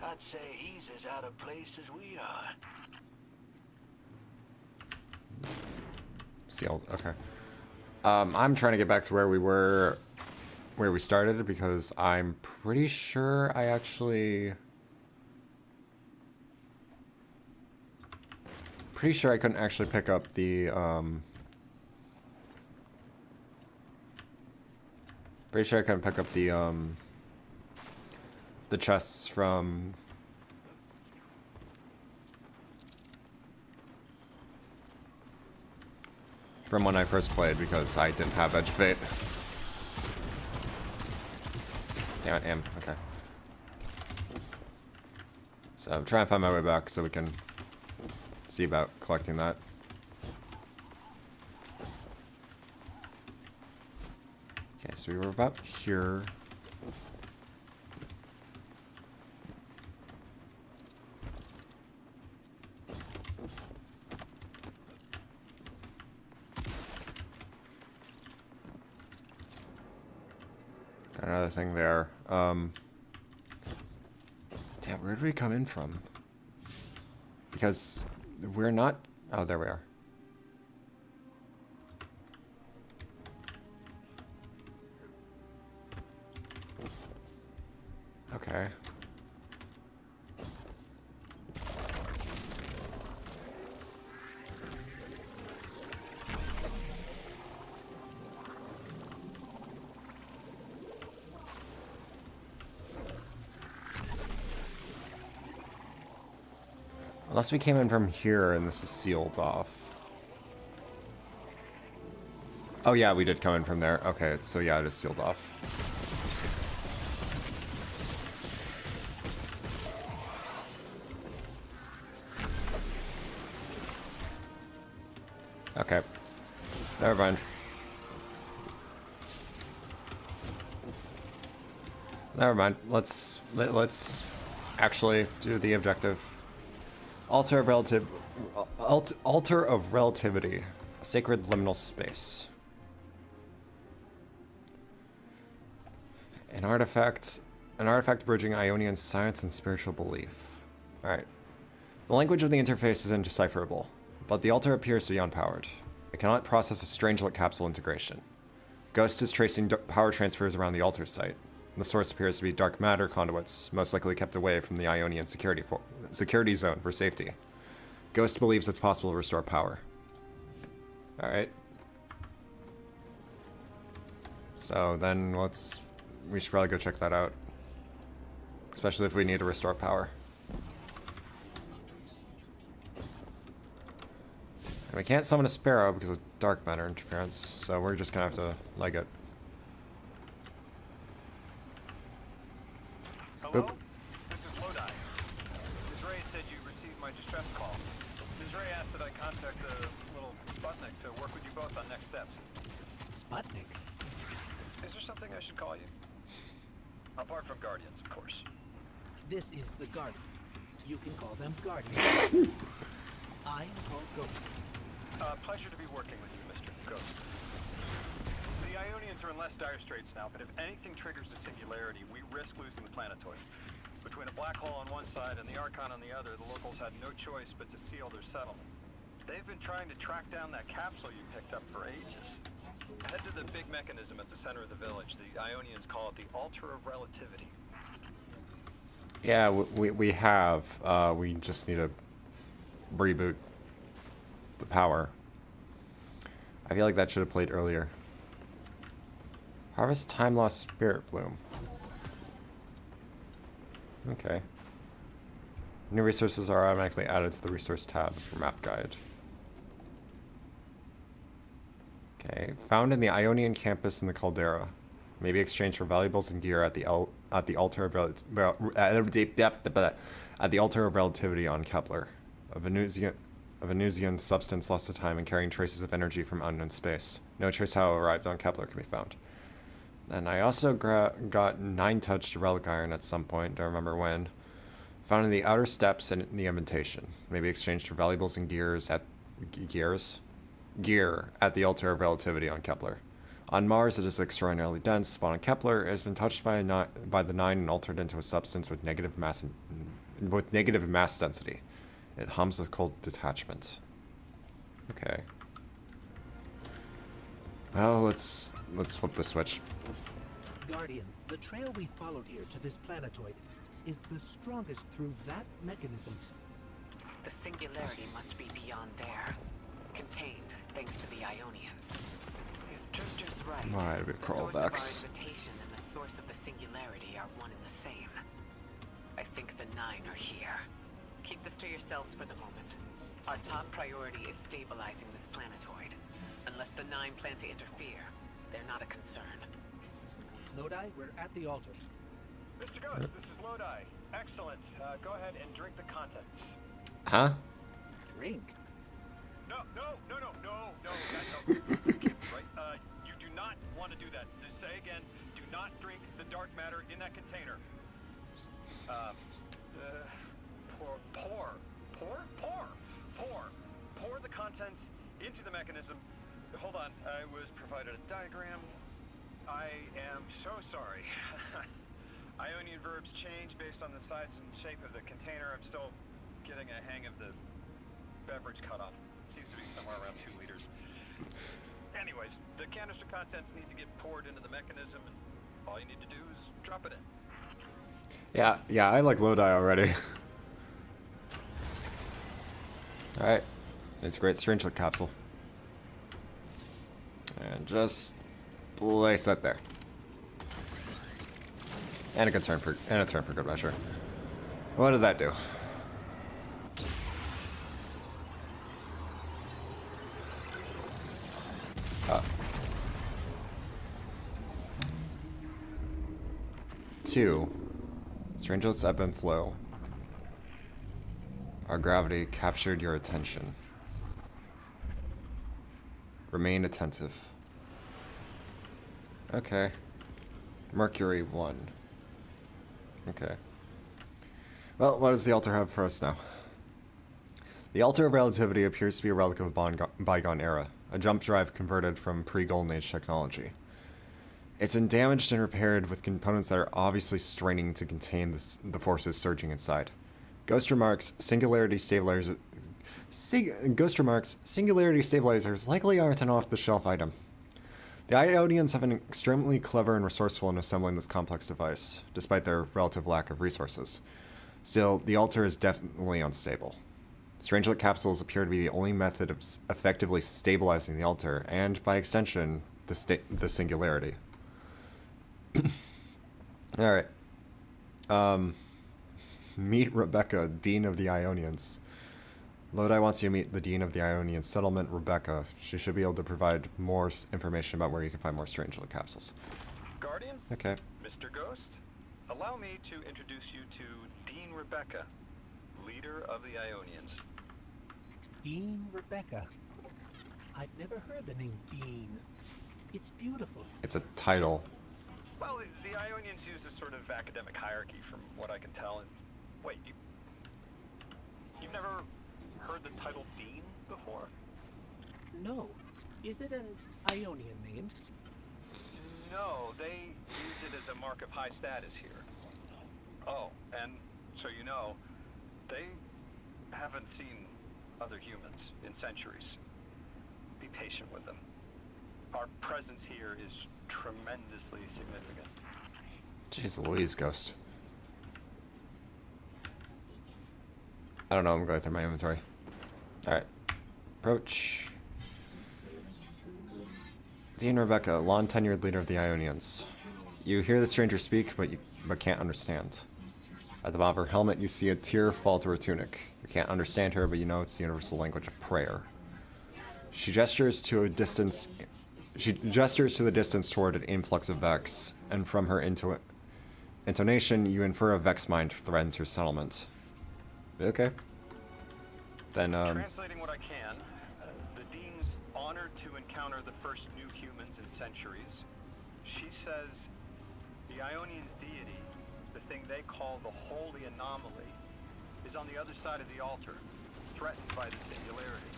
I'd say he's as out of place as we are. Sealed. Okay. I'm trying to get back to where we started, because I'm pretty sure I couldn't actually pick up the the chests from from when I first played because I didn't have Edge of Fate. Damn it, okay. So I'm trying to find my way back so we can see about collecting that. Okay, so we were about here. Got another thing there. Damn, where did we come in from? Because we're not... Oh, there we are. Okay. Unless we came in from here and this is sealed off. Oh yeah, we did come in from there. Okay, so yeah, it is sealed off. Okay. Never mind. Never mind. Let's actually do the objective. Altar of Relativity. Sacred liminal space. An artifact bridging Ionian science and spiritual belief. Alright. The language of the interface is indecipherable, but the altar appears to be unpowered. It cannot process a strangelet capsule integration. Ghost is tracing power transfers around the altar site. The source appears to be dark matter conduits, most likely kept away from the Ionian security zone for safety. Ghost believes it's possible to restore power. Alright. So then we should probably go check that out. Especially if we need to restore power. And we can't summon a sparrow because of dark matter interference, so we're just gonna have to leg it. Hello? Oop. This is Lodi. Ms. Ray said you received my distress call. Ms. Ray asked that I contact the little Sputnik to work with you both on next steps. Sputnik? Is there something I should call you? Apart from Guardians, of course. This is the Guardian. You can call them Guardians. I am called Ghost. Pleasure to be working with you, Mr. Ghost. The Ionians are in less dire straits now, but if anything triggers the singularity, we risk losing the planetoid. Between a black hole on one side and the Archon on the other, the locals had no choice but to seal their settlement. They've been trying to track down that capsule you picked up for ages. Head to the big mechanism at the center of the village. The Ionians call it the Altar of Relativity. Yeah, we have. We just need to reboot the power. I feel like that should have played earlier. Harvest Time Lost Spirit Bloom. Okay. New resources are automatically added to the resource tab for map guide. Okay, found in the Ionian campus in the Caldera. May be exchanged for valuables and gear at the altar of relativity on Kepler. A Venusian substance lost to time and carrying traces of energy from unknown space. No trace how it arrived on Kepler can be found. And I also got 9-touched relic iron at some point, don't remember when. Found in the outer steps and in the invitation. May be exchanged for valuables and gear at the altar of relativity on Kepler. On Mars, it is extraordinarily dense, but on Kepler, it has been touched by the 9 and altered into a substance with negative mass density. It hums with cold detachment. Okay. Well, let's flip the switch. Guardian, the trail we followed here to this planetoid is the strongest through that mechanism. The singularity must be beyond there. Contained, thanks to the Ionians. If Drifter's right, Why did we the crawl source of our backs? invitation and the source of the singularity are one and the same. I think the 9 are here. Keep this to yourselves for the moment. Our top priority is stabilizing this planetoid. unless the Nine plan to interfere. They're not a concern. Lodi, we're at the altar. Mr. Ghost, this is Lodi. Excellent. Go ahead and drink the contents. Huh? Drink? No. Right? You do not want to do that. Just say again, do not drink the dark matter in that container. Pour the contents into the mechanism. Hold on, I was provided a diagram. I am so sorry. Ionian verbs change based on the size and shape of the container. I'm still getting a hang of the beverage cutoff. Seems to be somewhere around 2 liters. Anyways, the canister contents need to get poured into the mechanism, and all you need to do is drop it in. Yeah, I like Lodi already. Alright. Integrate Strangelet capsule. And just place that there. And a turn for good measure. What did that do? Two. Strangelet's ebb and flow. Our gravity captured your attention. Remain attentive. Okay. Mercury 1. Okay. Well, what does the altar have for us now? The altar of relativity appears to be a relic of a bygone era, a jump drive converted from pre-Golden Age technology. It's been damaged and repaired with components that are obviously straining to contain the forces surging inside. Ghost remarks, singularity stabilizers likely aren't an off-the-shelf item. The Ionians have been extremely clever and resourceful in assembling this complex device, despite their relative lack of resources. Still, the altar is definitely unstable. Strangelet capsules appear to be the only method of effectively stabilizing the altar, and, by extension, the singularity. Alright. Meet Rebecca, Dean of the Ionians. Lodi wants you to meet the Dean of the Ionian settlement, Rebecca. She should be able to provide more information about where you can find more Strangelet capsules. Guardian? Okay. Mr. Ghost? Allow me to introduce you to Dean Rebecca, leader of the Ionians. Dean Rebecca. I've never heard the name Dean. It's beautiful. It's a title. Well, the Ionians use a sort of academic hierarchy from what I can tell. And wait, you've never heard the title Dean before? No. Is it an Ionian name? No, they use it as a mark of high status here. Oh, and so you know, they haven't seen other humans in centuries. Be patient with them. Our presence here is tremendously significant. Jeez Louise, Ghost. I don't know, I'm going through my inventory. Alright. Approach. Dean Rebecca, long-tenured leader of the Ionians. You hear the stranger speak, but can't understand. At the bottom of her helmet, you see a tear fall to her tunic. You can't understand her, but you know it's the universal language of prayer. She gestures to the distance toward an influx of Vex, and from her intonation, you infer a Vex mind threatens her settlement. Okay. Then, Translating what I can, the Dean's honored to encounter the first new humans in centuries. She says the Ionians' deity, the thing they call the holy anomaly, is on the other side of the altar, threatened by the singularity.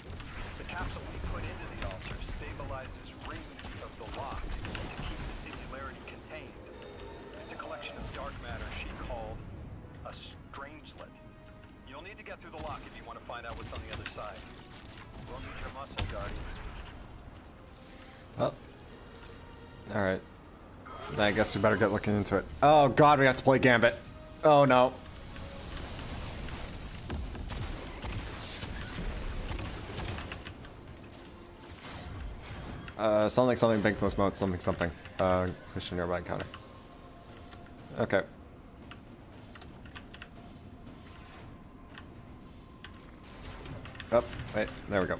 The capsule we put into the altar stabilizes rings of the lock to keep the singularity contained. It's a collection of dark matter she called a strangelet. You'll need to get through the lock if you want to find out what's on the other side. We'll need your muscle, Guardian. oh. Alright. I guess we better get looking into it. Oh god, we have to play Gambit. Oh no. Something, bank close mode, something. Christian nearby encounter. Okay. Oh, wait, there we go.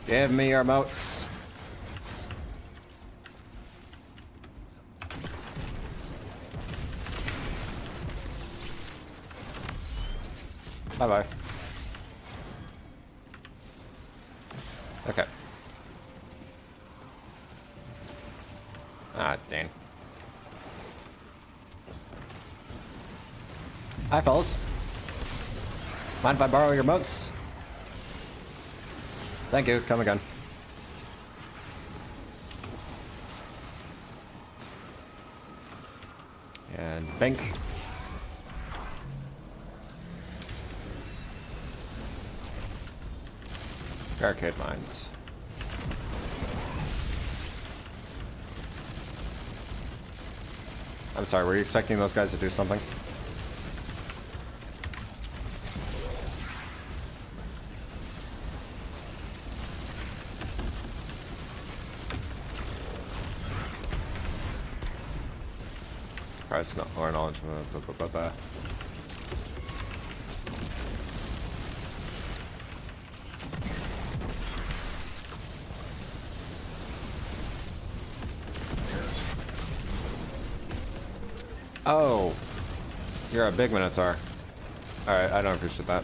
Give me your moats. Bye-bye. Okay. Ah, dang. Hi, fellas. Mind if I borrow your moats? Thank you. Come again. And bank. Barricade mines. I'm sorry, were you expecting those guys to do something? Price not or knowledge. Oh, you're a big Minotaur. Alright, I don't appreciate that.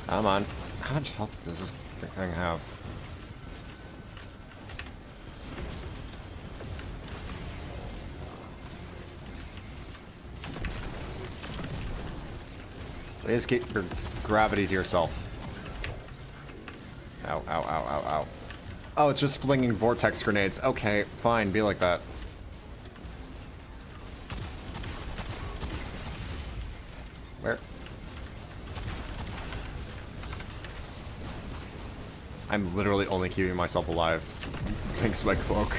Come on. How much health does this thing have? Please keep your gravity to yourself. Ow, ow, ow, ow, ow. Oh, it's just flinging vortex grenades. Okay, fine, be like that. Where? I'm literally only keeping myself alive thanks to my cloak.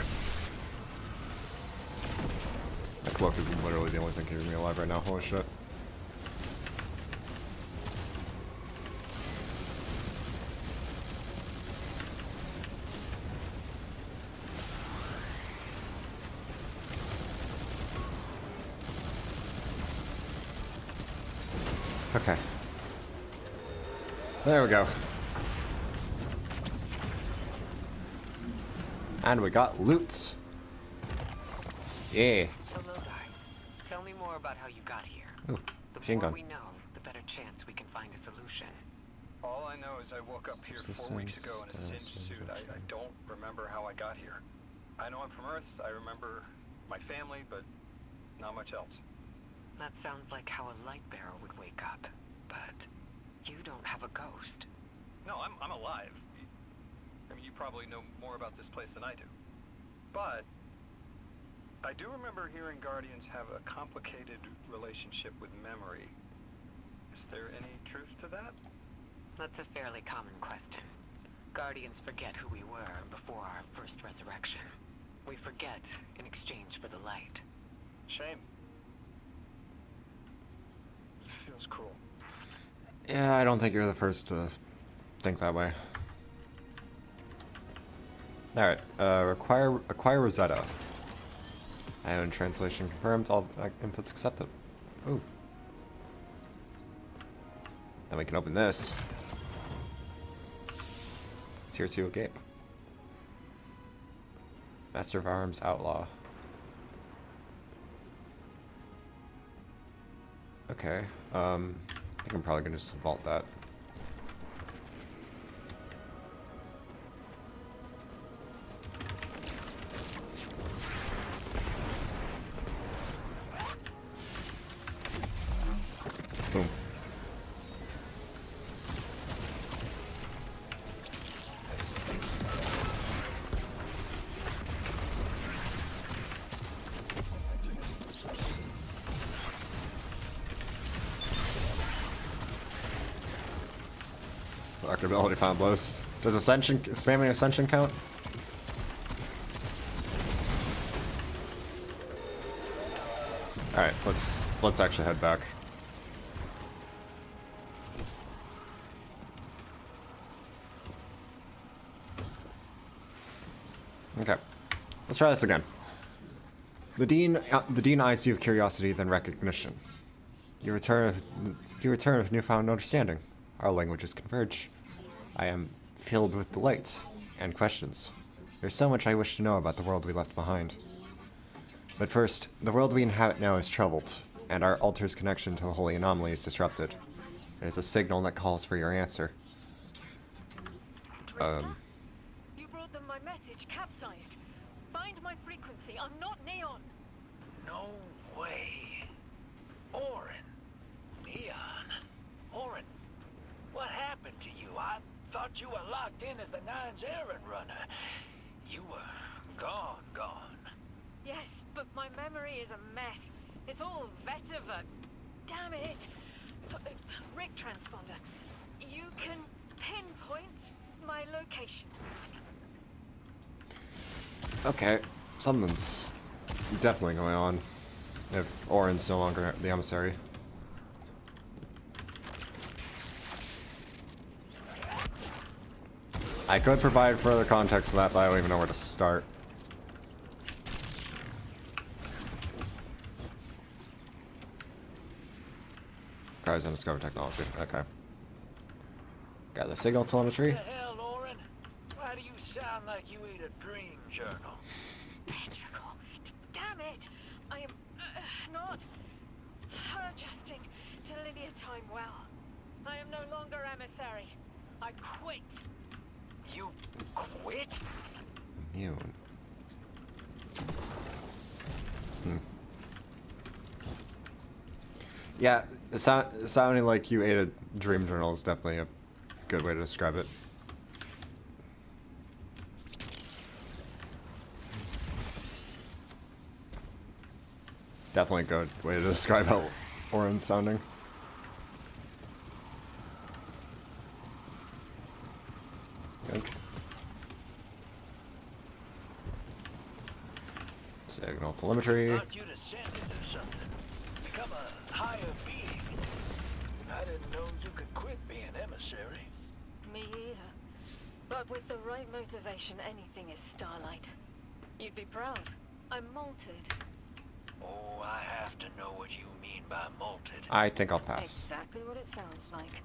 My cloak is literally the only thing keeping me alive right now. Holy shit. Okay. There we go. And we got loot. Yeah. So Lodi, tell me more about how you got here. Ooh, The machine more gun. we know, the better chance we can find a solution. All I know is I woke up here 4 weeks ago in a singed suit. I don't remember how I got here. I know I'm from Earth. I remember my family, but not much else. That sounds like how a light bearer would wake up. But you don't have a ghost. No, I'm alive. I mean, you probably know more about this place than I do. But I do remember hearing Guardians have a complicated relationship with memory. Is there any truth to that? That's a fairly common question. Guardians forget who we were before our first resurrection. We forget in exchange for the light. Shame. It feels cruel. Yeah, I don't think you're the first to think that way. Alright, acquire Rosetta. And translation confirmed, all inputs accepted. Ooh. Then we can open this. Tier 2 Gape. Master of Arms Outlaw. Okay, I think I'm probably gonna just vault that. Boom. Dark ability found blows. Does ascension spamming ascension count? Alright, let's actually head back. Okay. Let's try this again. The Dean eyes you with curiosity, then recognition. You return with newfound understanding. Our languages converge. I am filled with delight and questions. There's so much I wish to know about the world we left behind. But first, the world we inhabit now is troubled, and our altar's connection to the holy anomaly is disrupted. It is a signal that calls for your answer. You brought them my message, capsized. Find my frequency. I'm not Neon. No way. Orin. Neon. Orin, what happened to you? I thought you were locked in as the Nine's errand runner. You were gone. Yes, but my memory is a mess. It's all vtuber. Damn it. Rig transponder. You can pinpoint my location. Okay, something's definitely going on. If Orin's no longer the emissary. I could provide further context to that, but I don't even know where to start. Cars undiscovered technology. Okay. Got the signal telemetry. What the hell, Orin? Why do you sound like you ate a dream journal? Petrichor. Damn it. I am not adjusting to linear time well. I am no longer emissary. I quit. You quit? Immune. Yeah, sounding like you ate a dream journal is definitely a good way to describe it. Definitely a good way to describe how Orin's sounding. Good. Signal telemetry. Thought you'd ascend into something. Become a higher being. I didn't know you could quit being emissary. Me either. But with the right motivation, anything is Starlight. You'd be proud. I'm malted. Oh, I have to know what you mean by malted. I think I'll pass. Exactly what it sounds like.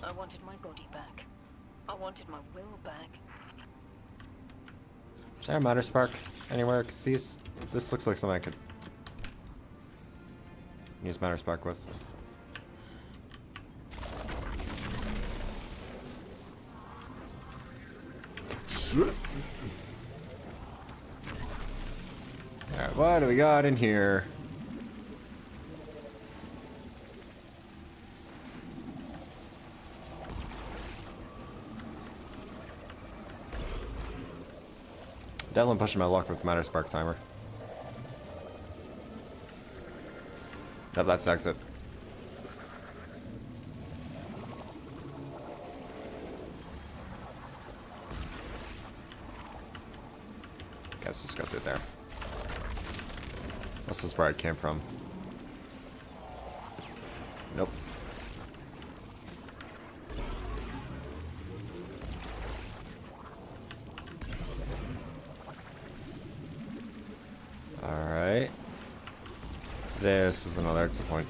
I wanted my body back. I wanted my will back. Is there a matter spark anywhere? Because this looks like something I could use matter spark with. Alright, what do we got in here? Definitely pushing my luck with the matter spark timer. Yep, that's exit. Okay, let's just go through there. This is where I came from. Nope. Alright. This is another exit point.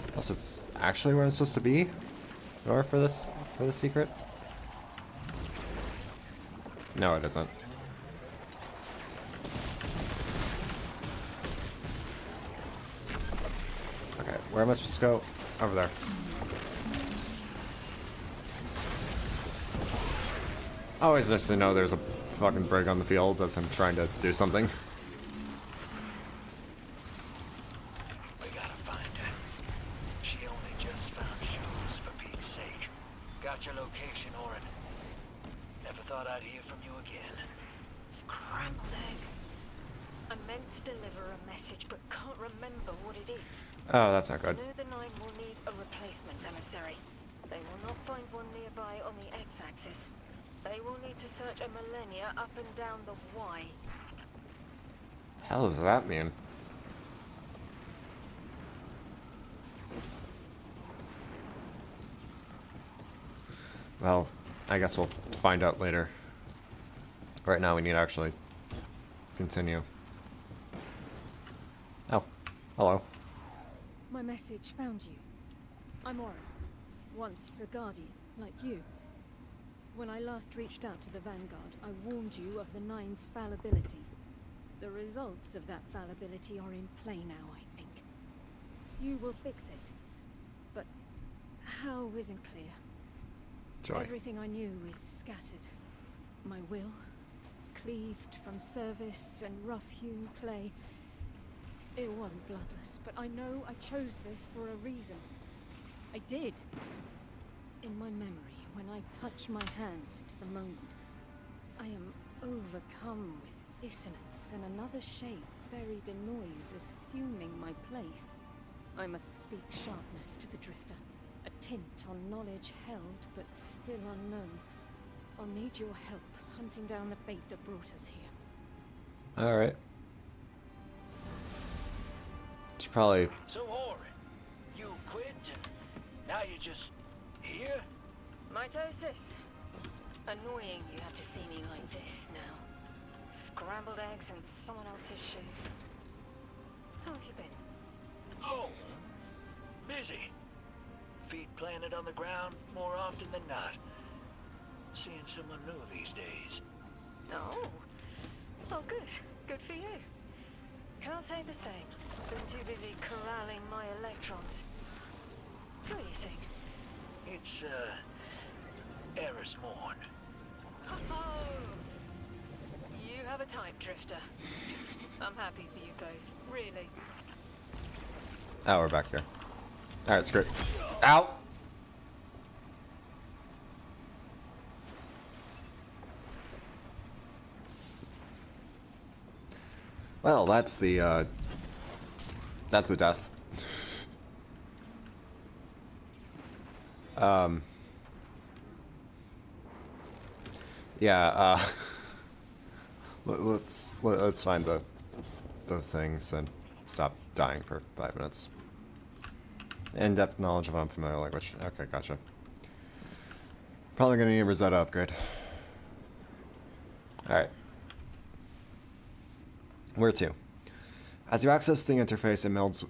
Unless it's actually where I'm supposed to be? In order for this secret? No, it isn't. Okay, where am I supposed to go? Over there. Always nice to know there's a fucking brig on the field as I'm trying to do something. We gotta find her. She only just found shoes, for Pete's sake. Got your location, Orin. Never thought I'd hear from you again. Scrambled eggs. I meant to deliver a message, but can't remember what it is. Oh, that's not good. I know the Nine will need a replacement emissary. They will not find one nearby on the X-axis. They will need to search a millennia up and down the Y. Hell does that mean? Well, I guess we'll find out later. Right now we need to actually continue. Oh, hello. My message found you. I'm Oren, once a guardian, like you. When I last reached out to the Vanguard, I warned you of the Nine's fallibility. The results of that fallibility are in play now, I think. You will fix it. But how isn't clear. Joy. Everything I knew is scattered. My will, cleaved from service and rough-hewn clay. It wasn't bloodless, but I know I chose this for a reason. I did. In my memory, when I touch my hand to the moment, I am overcome with dissonance and another shape buried in noise assuming my place. I must speak sharpness to the drifter, a tint on knowledge held but still unknown. I'll need your help hunting down the fate that brought us here. Alright. Should probably... So, Oren, you quit and now you're just here? Mitosis. Annoying you have to see me like this now. Scrambled eggs in someone else's shoes. How have you been? Oh, busy. Feet planted on the ground more often than not. Seeing someone new these days. Oh. Oh, good. Good for you. Can't say the same. Been too busy corralling my electrons. Who are you seeing? It's, Eris Morn. Oh! You have a type, Drifter. I'm happy for you both. Really. Oh, we're back here. Alright, screw it. Ow! Well, that's the, that's a death. Yeah, let's find the things and stop dying for 5 minutes. In-depth knowledge of unfamiliar language. Okay, gotcha. Probably gonna need a Rosetta upgrade. Alright. Where to? As you access the interface, it melds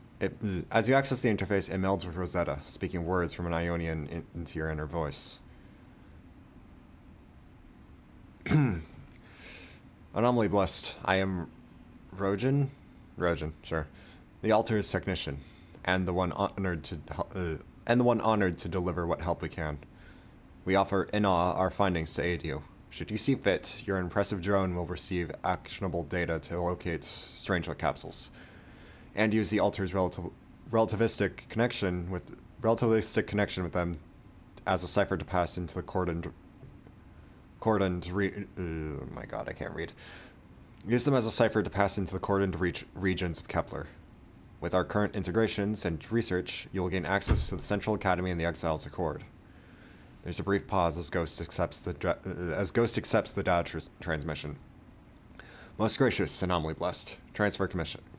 with Rosetta, speaking words from an Ionian into your inner voice. Anomaly blessed. I am Rojan, sure. The altar's technician, and the one honored to deliver what help we can. We offer in awe our findings to aid you. Should you see fit, your impressive drone will receive actionable data to locate strangelet capsules, and use the altar's relativistic connection with them as a cipher to pass into the cordoned oh my god, I can't read. Use them as a cipher to pass into the cordoned regions of Kepler. With our current integrations and research, you will gain access to the Central Academy and the Exiles Accord. There's a brief pause as Ghost accepts the data transmission. Most gracious, anomaly blessed. Transfer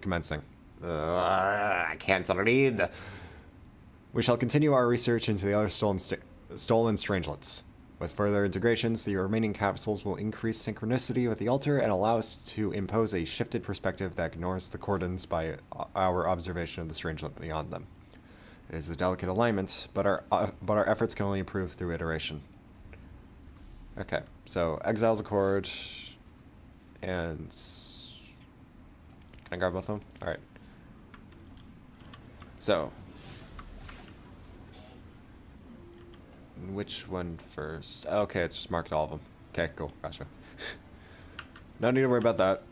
commencing. I can't read. We shall continue our research into the other stolen strangelets. With further integrations, the remaining capsules will increase synchronicity with the altar and allow us to impose a shifted perspective that ignores the cordons by our observation of the strangelet beyond them. It is a delicate alignment, but our efforts can only improve through iteration. Okay, so Exiles Accord, and can I grab both of them? All right. So, which one first? Okay, it's just marked all of them. Okay, cool, gotcha. No need to worry about that.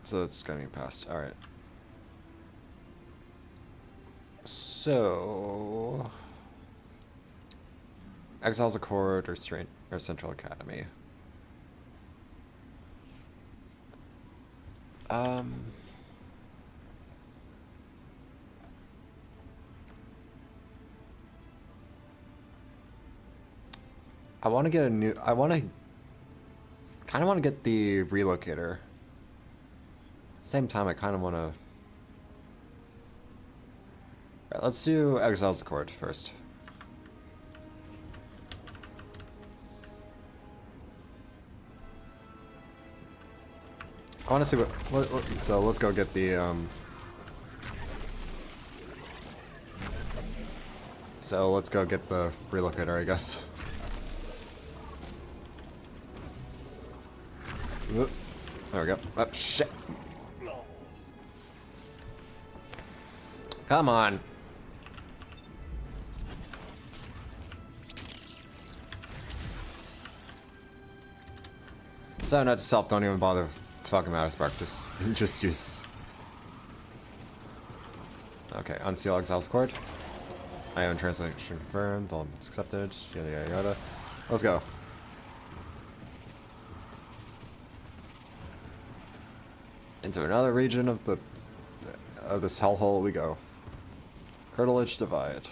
So that's gonna be passed. All right. So, Exiles Accord or Central Academy. I want to get a new. I want to. Kind of want to get the relocator. Same time, I kind of want to. Alright, let's do Exiles Accord first. I want to see what. So let's go get the. So let's go get the relocator, I guess. Oop. There we go. Oh shit! Come on. So note to self: don't even bother fucking Emberscorched. Just use. Okay, unseal Exile's cord. I own translation confirmed. All elements accepted. Yada yada yada. Let's go. Into another region of this hellhole we go. Curtilage divide.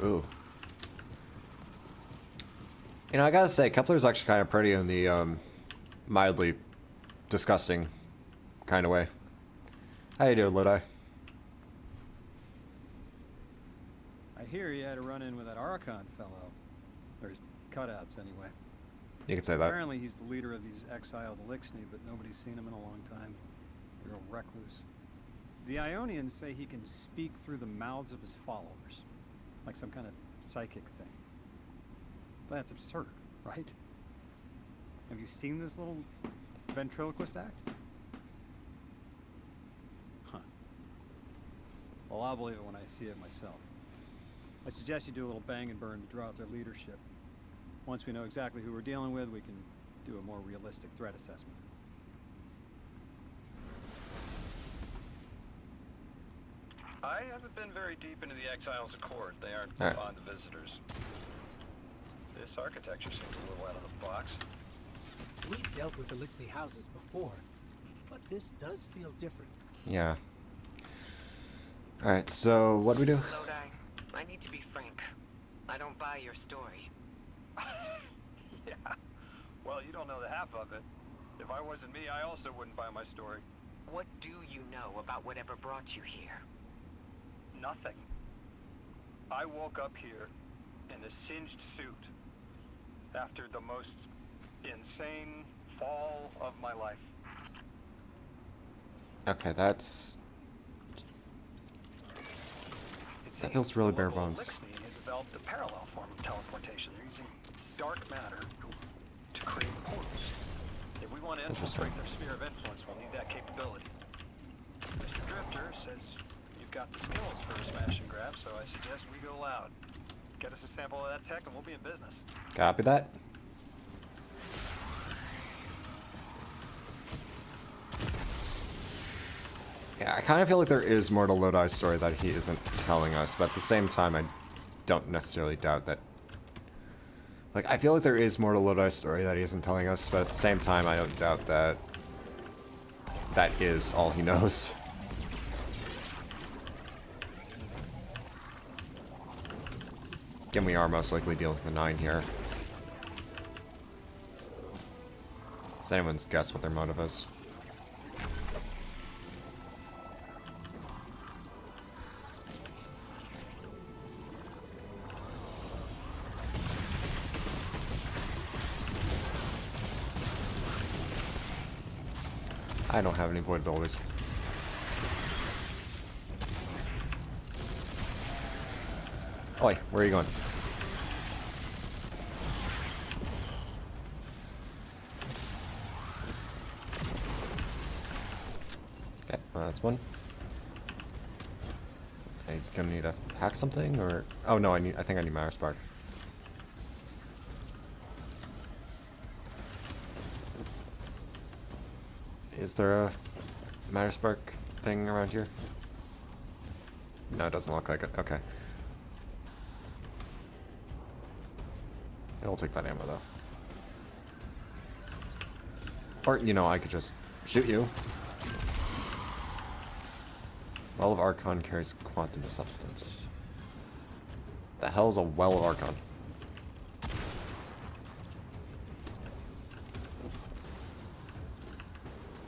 Ooh. You know, I gotta say, Kepler's actually kind of pretty in the mildly disgusting kind of way. How you doing, Lodi? I hear you had a run-in with that Archon fellow. Or his cutouts, anyway. You could say that. Apparently he's the leader of these exiled Elixni, but nobody's seen him in a long time. Real recluse. The Ionians say he can speak through the mouths of his followers. Like some kind of psychic thing. But that's absurd, right? Have you seen this little ventriloquist act? Huh. Well, I'll believe it when I see it myself. I suggest you do a little bang and burn to draw out their leadership. Once we know exactly who we're dealing with, we can do a more realistic threat assessment. I haven't been very deep into the Exiles Accord. They aren't All right. fond of visitors. This architecture seems a little out of the box. We've dealt with Elixni houses before, but this does feel different. Yeah. Alright, so what do we do? Lodi, I need to be frank. I don't buy your story. Yeah. Well, you don't know the half of it. If I wasn't me, I also wouldn't buy my story. What do you know about whatever brought you here? Nothing. I woke up here in a singed suit after the most insane fall of my life. Okay, that's... That feels really bare bones. Elixni has developed a parallel form of teleportation. They're using dark matter to create portals. If we want to infiltrate their sphere of influence, we'll need that capability. Mr. Drifter says you've got the skills for a smash and grab, so I suggest we go loud. Get us a sample of that tech and we'll be in business. Copy that. Yeah, I kind of feel like there is more to Lodi's story that he isn't telling us, but at the same time, I don't necessarily doubt that. Like, I feel like there is more to Lodi's story that he isn't telling us, but at the same time, I don't doubt that that is all he knows. Again, we are most likely dealing with the 9 here. It's anyone's guess what their motive is. I don't have any void abilities. Oi, where are you going? Okay, well, that's one. I'm gonna need to hack something, or oh no, I think I need Emberscorched. Is there a Emberscorched thing around here? No, it doesn't look like it. Okay. I'll take that ammo though. Or, you know, I could just shoot you. Well of Archon carries quantum substance. The hell's a well of Archon?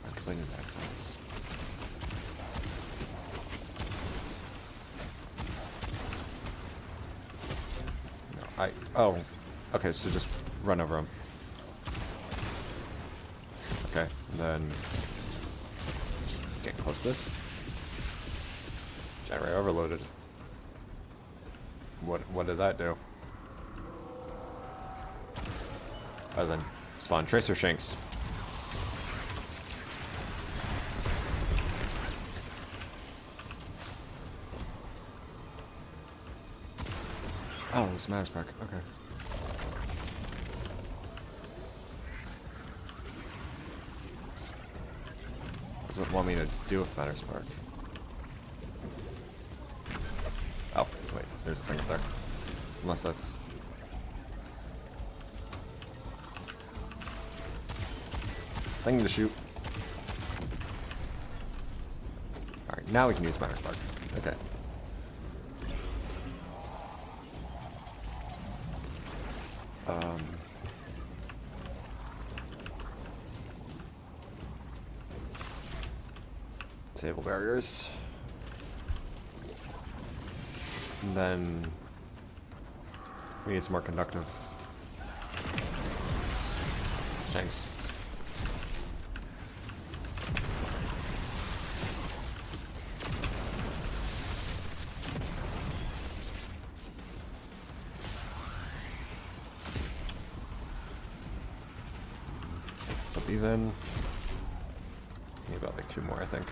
Activating access. No, oh. Okay, so just run over him. Okay. And then just get close to this. Generator overloaded. What did that do? Other than spawn tracer shanks. Oh, it's Matter Spark. Okay. That's what want me to do with Matter Spark. Oh, wait, there's a thing up there. Unless that's... It's a thing to shoot. Alright, now we can use Matter Spark. Okay. Disable barriers. And then we need some more conductive shanks. Put these in. Need about like 2 more, I think.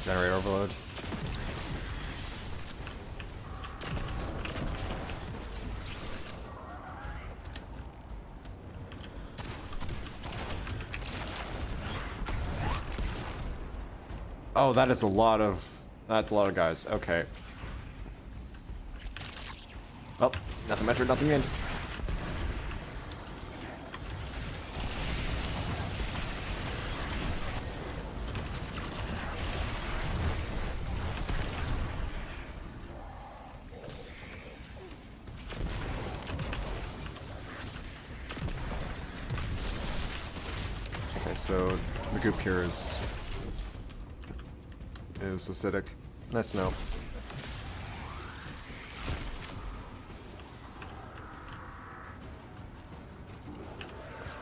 Generator overload. Oh, that's a lot of guys. Okay. Well, nothing measured, nothing gained. Okay, so the goop here is acidic. Nice to know.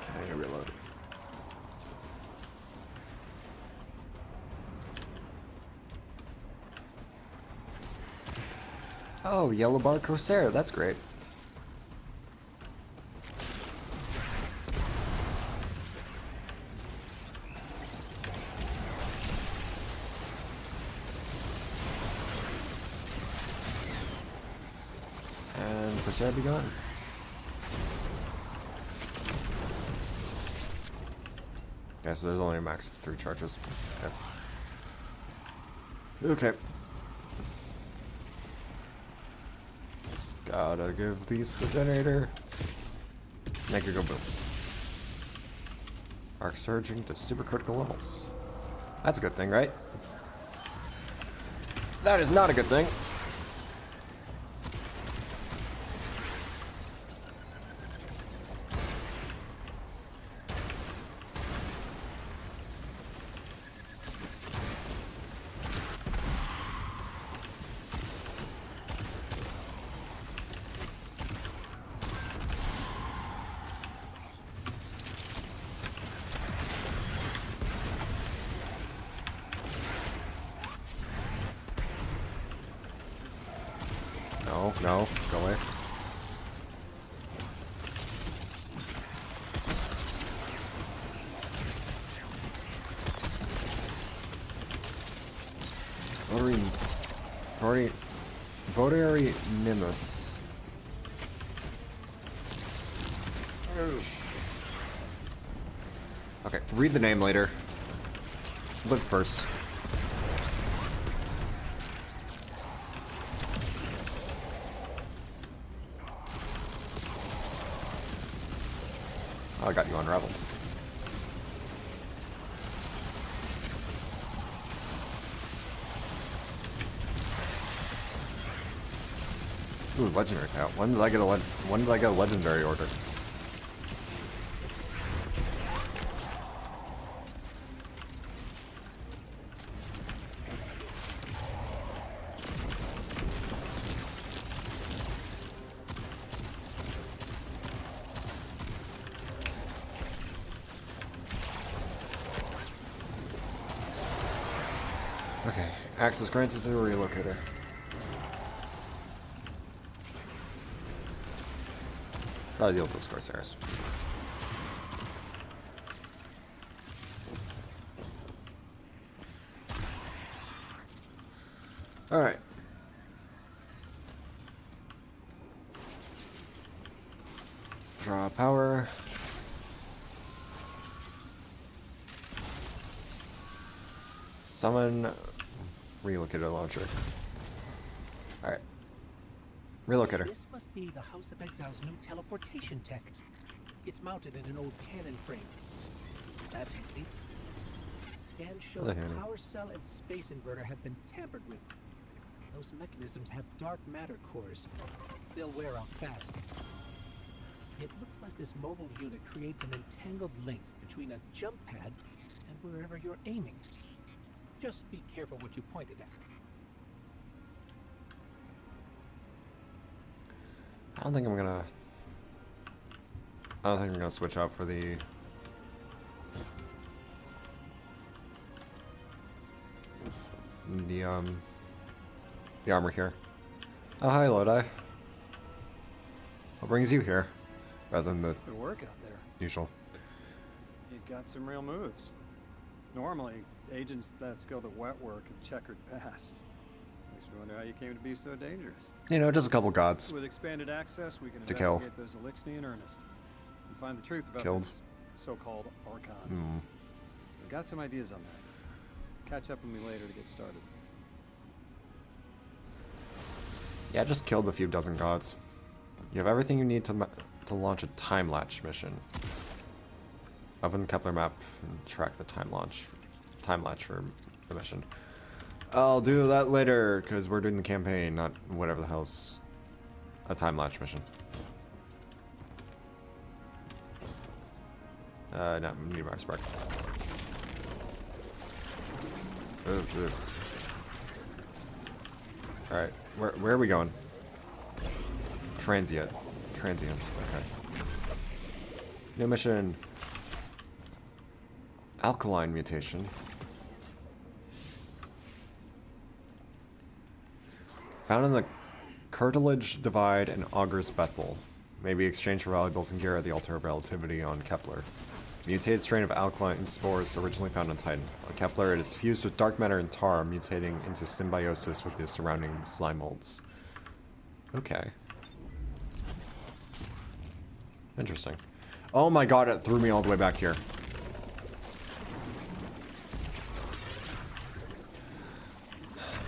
Okay, reload. Oh, yellow bar Corsair, that's great. Corsair be gone. Yeah, so there's only a max of 3 charges. Okay. Okay. Just gotta give these to the generator. Make it go boom. Arc surging to super critical levels. That's a good thing, right? That is not a good thing. No, go away. Votary Nimbus. Okay, read the name later. Live first. Oh, I got you unraveled. Ooh, legendary now. When did I get a legendary order? Okay, access granted to the relocator. Gotta deal with those Corsairs. Alright. Draw power. Summon relocator launcher. Alright. Relocator. This must be the House of Exile's new teleportation tech. It's mounted in an old cannon frame. That's handy. Scans show the handy. power cell and space inverter have been tampered with. Those mechanisms have dark matter cores. They'll wear out fast. It looks like this mobile unit creates an entangled link between a jump pad and wherever you're aiming. Just be careful what you pointed at. I don't think I'm gonna switch out for the armor here. Oh, hi, Lodi. What brings you here, rather than the Good work out there. usual? You got some real moves. Normally, agents that skilled at wet work have checkered past. Makes me wonder how you came to be so dangerous. You know, just a couple gods. With expanded access, we can To kill. investigate those Elixni in earnest and find the truth about Killed. this so-called Archon. Hmm. I've got some ideas on that. Catch up with me later to get started. Yeah, I just killed a few dozen gods. You have everything you need to launch a time latch mission. Open the Kepler map and track the time latch for the mission. I'll do that later because we're doing the campaign, not whatever the hell's a time latch mission. No, Meteor Spark. Ooh. Alright, where are we going? Transient. Okay. New mission. Alkaline mutation. Found in the Curtilage Divide and Augur's Bethel. May be exchanged for valuables and gear at the Altar of Relativity on Kepler. Mutated strain of alkaline spores originally found on Titan. On Kepler, it is fused with dark matter and tar, mutating into symbiosis with the surrounding slime molds. Okay. Interesting. Oh my god, it threw me all the way back here.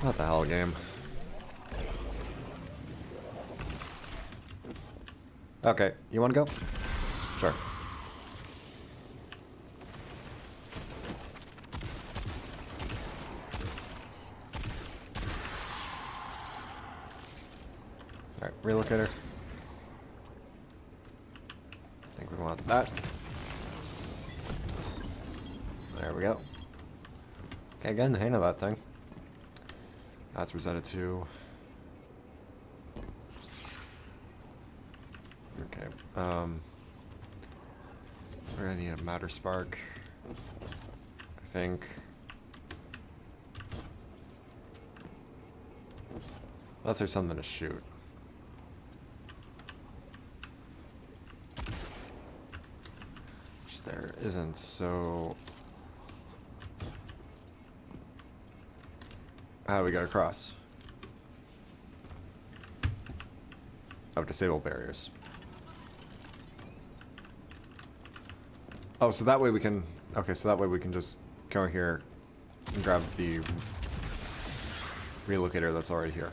What the hell, game? Okay, you wanna go? Sure. Alright, relocator. I think we want that. There we go. Okay, getting the hang of that thing. That's Rosetta 2. Okay, we're gonna need a matter spark, I think. Unless there's something to shoot. Which there isn't, so... How do we get across? Oh, disable barriers. Oh, so that way we can... Okay, so that way we can just go here and grab the relocator that's already here.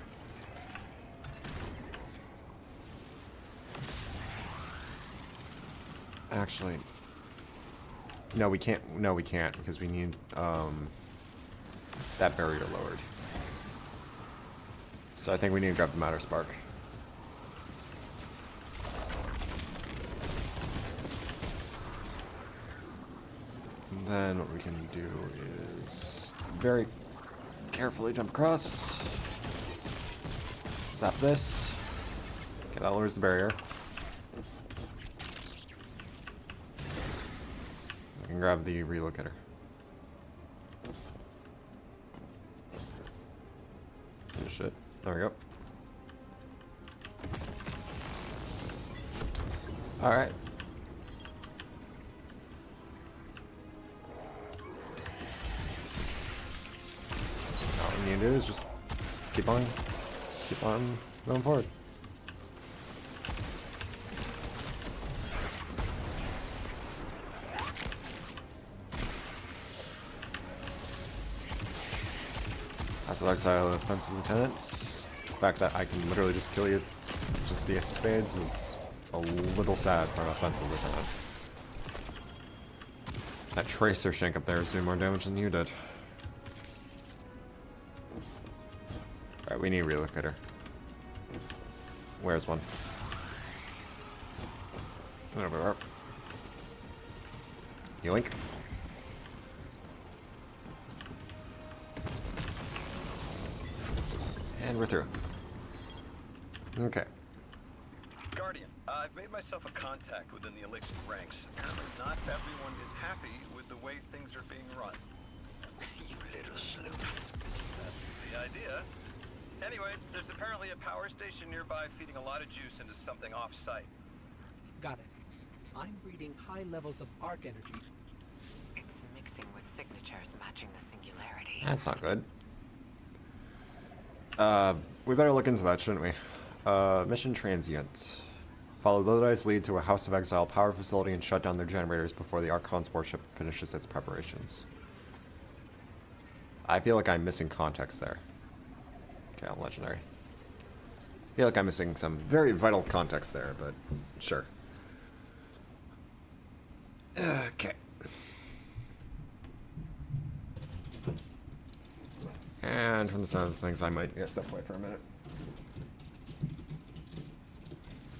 Actually... No, we can't. No, we can't, because we need, that barrier lowered. So I think we need to grab the matter spark. And then what we can do is very carefully jump across. Zap this. Okay, that lowers the barrier. I can grab the relocator. Oh shit. There we go. Alright. All we need to do is just keep on going forward. Passive exile offensive lieutenants. The fact that I can literally just kill you just the ace of spades is a little sad for an offensive lieutenant. That tracer shank up there is doing more damage than you did. Alright, we need a relocator. Where's one? There we are. Yoink. And we're through. Okay. Guardian, I've made myself a contact within the Elixir ranks. Not everyone is happy with the way things are being run. You little sleuth. That's the idea. Anyway, there's apparently a power station nearby feeding a lot of juice into something off-site. Got it. I'm reading high levels of arc energy. It's mixing with signatures matching the singularity. That's not good. We better look into that, shouldn't we? Mission transient. Follow Lodi's lead to a House of Exile power facility and shut down their generators before the Archon's warship finishes its preparations. I feel like I'm missing context there. Okay, I'm legendary. I feel like I'm missing some very vital context there, but sure. Okay. And from the sounds of things, I might get step away for a minute.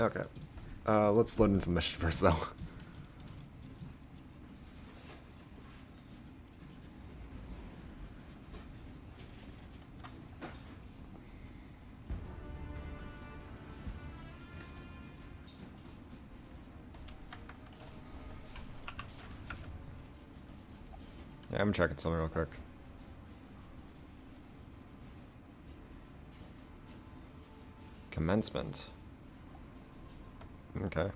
Okay. Let's load into the mission first, though. Yeah, I'm checking something real quick. Commencement. Okay.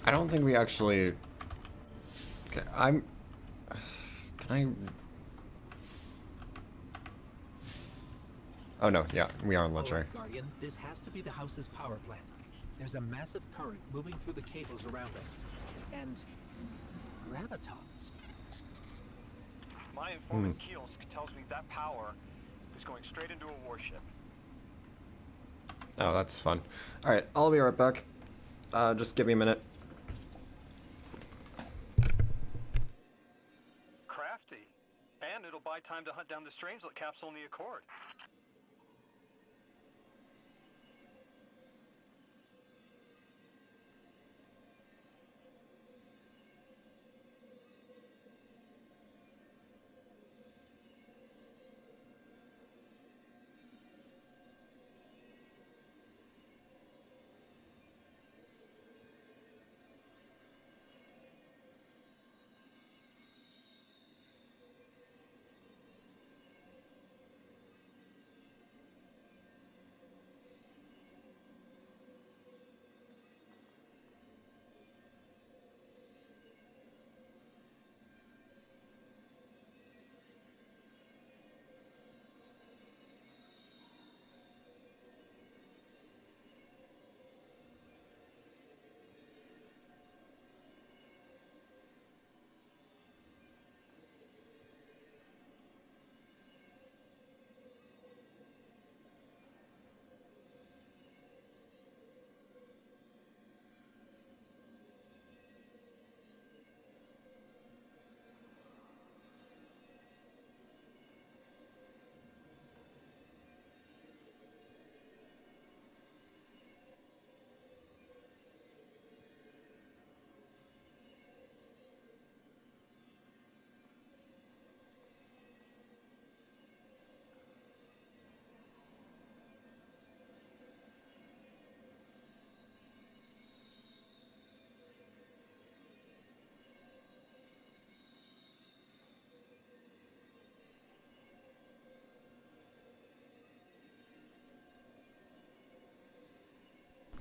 I don't think we actually... Okay, Can I... Oh no, yeah, we are on legendary. Alright, Guardian, this has to be the house's power plant. There's a massive current moving through the cables around us. And... gravitons. My informant Kielsk tells me that power is going straight into a warship. Oh, that's fun. Alright, I'll be right back. Just give me a minute. Crafty. And it'll buy time to hunt down the Strangelet capsule in the Accord.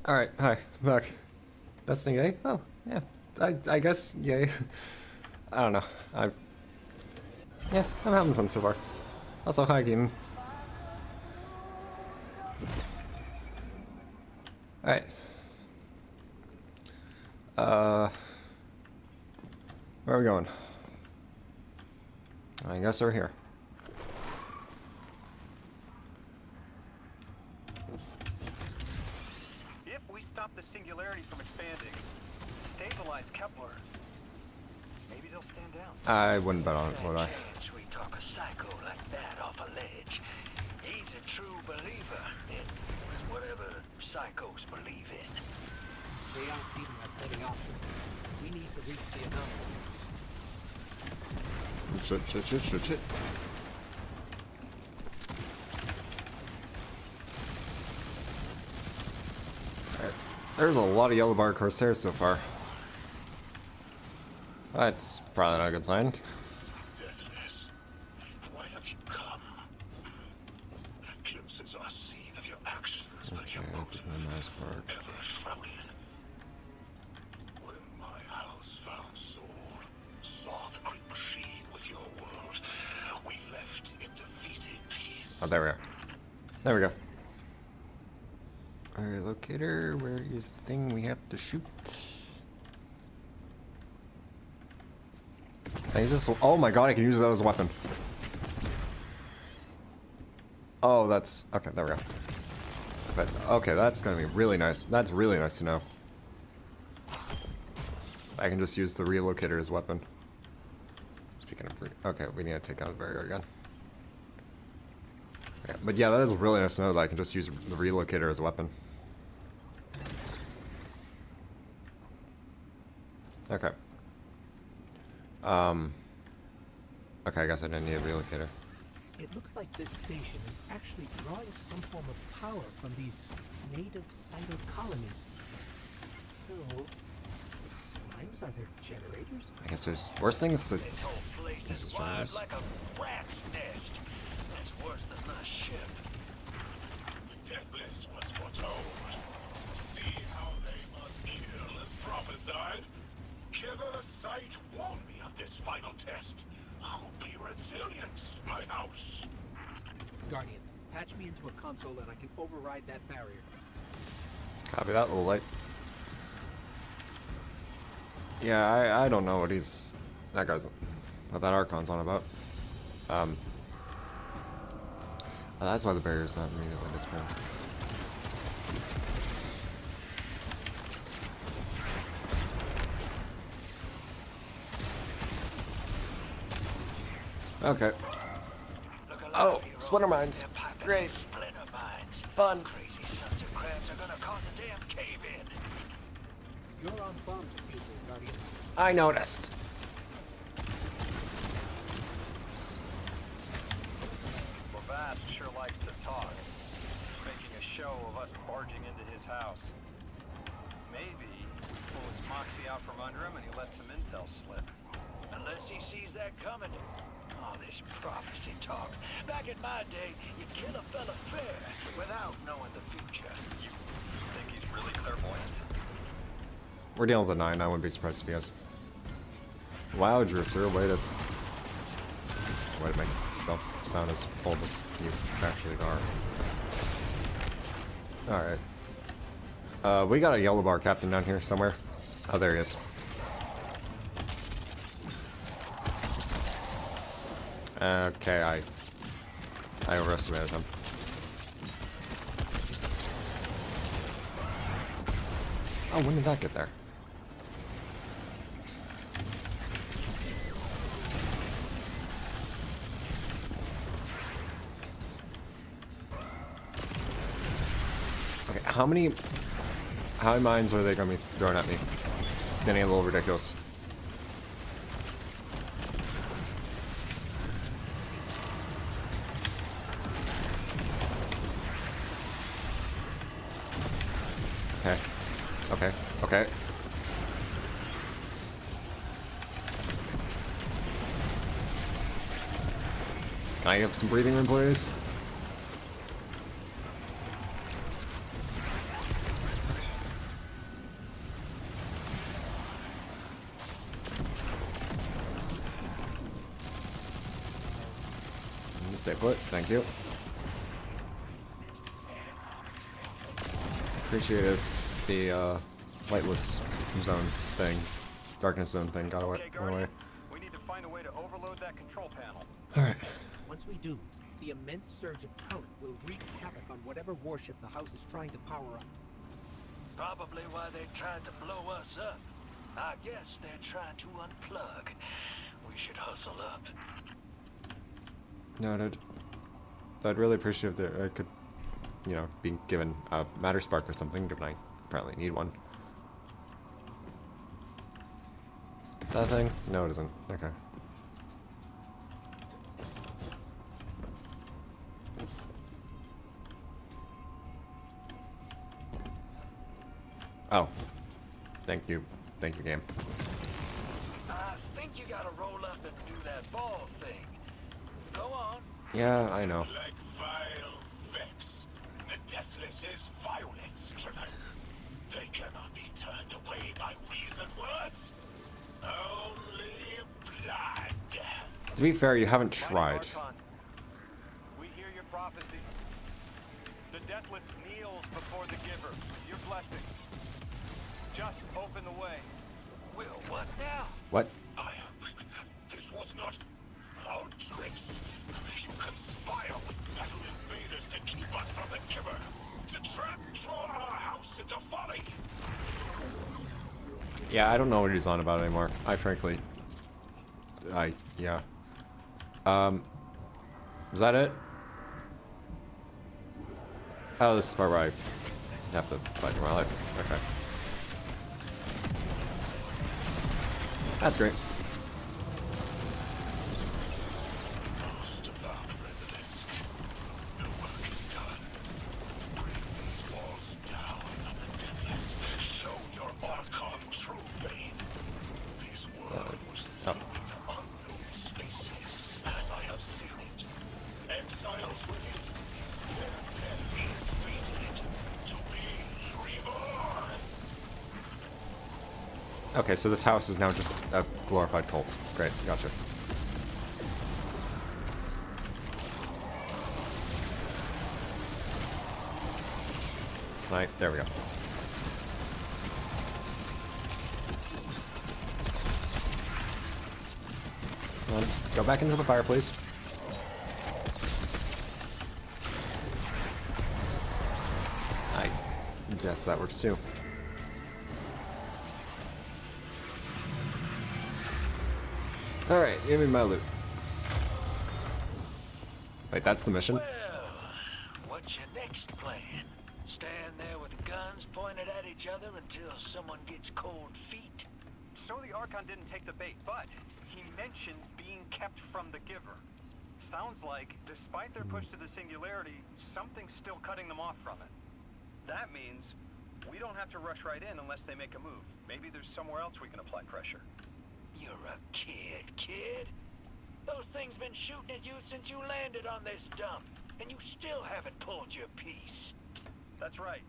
Alright, hi, back. Destiny yay? Oh, yeah. I guess yay. I don't know. Yeah, I'm having fun so far. Also, hi, Keenan. Alright. Where are we going? I guess we're here. If we stop the singularity from expanding, stabilize Kepler, maybe they'll stand down. I wouldn't bet on it, would I? Chance we talk a psycho like that off a ledge. He's a true believer in whatever psychos believe in. They aren't giving us many options. We need to reach the anomaly. Shit. Alright. There's a lot of yellow bar Corsairs so far. That's probably not a good sign. Deathless, why have you come? Glimpses are seen of your actions, but your motive ever shrouded. When my house found Soul, saw the great machine with your world, we left in defeated peace. Oh, there we are. There we go. Alright, locator, where is the thing we have to shoot? Can I use this? Oh my god, I can use that as a weapon. Oh, that's... Okay, there we go. But, okay, that's gonna be really nice. That's really nice to know. I can just use the relocator as a weapon. Speaking of... Okay, we need to take out the barrier again. Okay, but yeah, that is really nice to know that I can just use the relocator as a weapon. Okay. Okay, I guess I didn't need a relocator. It looks like this station is actually drawing some form of power from these native cyto colonies. So, the slimes are their generators? I guess there's worse things to... This whole place This is is wired generators. like a rat's nest. It's worse than my ship. The Deathless was foretold. See how they must kill as prophesied. Killer Sight warned me of this final test. I'll be resilient, my house. Guardian, patch me into a console and I can override that barrier. Copy that, little light. Yeah, I don't know what he's... That guy's... What that Archon's on about. Oh, that's why the barrier's not immediately disappearing. Okay. Oh, splinter mines. Great. Splinter mines. Fun. Crazy sons of crabs are gonna cause a damn cave-in. You're on bomb diffuser, Guardian. I noticed. Levat sure likes to talk. Making a show of us barging into his house. Maybe he pull his moxie out from under him and he lets some intel slip. Unless he sees that coming. All this prophecy talk. Back in my day, you kill a fella fair without knowing the future. You think he's really clairvoyant? We're dealing with a 9. I wouldn't be surprised if he has. Wow, Drifter, way to make yourself sound as bold as you actually are. Alright. We got a yellow bar captain down here somewhere. Oh, there he is. Okay, I overestimated him. Oh, when did that get there? Okay, how many mines are they gonna be throwing at me? It's getting a little ridiculous. Okay. Can I have some breathing room, please? stay put. Thank you. Appreciate it. The lightless zone thing, darkness zone thing got away. Went away. We need to find a way to overload that control panel. All right. Once we do, the immense surge of current will wreak havoc on whatever warship the house is trying to power up. Probably why they tried to blow us up. I guess they're trying to unplug. We should hustle up. Noted. I'd really appreciate if I could, you know, be given a matter spark or something, given I apparently need one. Is that a thing? No, it isn't. Okay. Oh. Thank you. Thank you, game. I think you gotta roll up and do that ball thing. Go on. Yeah, I know. Like vile Vex, the Deathless is violence-driven. They cannot be turned away by reasoned words. Only blood. To be fair, you haven't tried. We hear your prophecy. The Deathless kneels before the Giver. Your blessing. Just open the way. Will, what now? What? This was not our tricks. You conspire with battle invaders to keep us from the Giver. To draw our house into folly. Yeah, I don't know what he's on about anymore. I frankly... yeah. Was that it? Oh, this is the part where I have to fight for my life. Okay. That's great. Most of the Basilisk. The work is done. Bring these walls down on the Deathless. Show your Archon true faith. This world was sunk into unknown spaces, as I have seen it. Exiles with it. Their death is fated to be reborn. Okay, so this house is now just a glorified cult. Great, gotcha. Right, there we go. Come on, go back into the fire, please. I guess that works too. Alright, give me my loot. Wait, that's the mission? Well, what's your next plan? Stand there with guns pointed at each other until someone gets cold feet? So the Archon didn't take the bait, but he mentioned being kept from the Giver. Sounds like, despite their push to the Singularity, something's still cutting them off from it. That means we don't have to rush right in unless they make a move. Maybe there's somewhere else we can apply pressure. You're a kid. Those things been shooting at you since you landed on this dump, and you still haven't pulled your piece. That's right.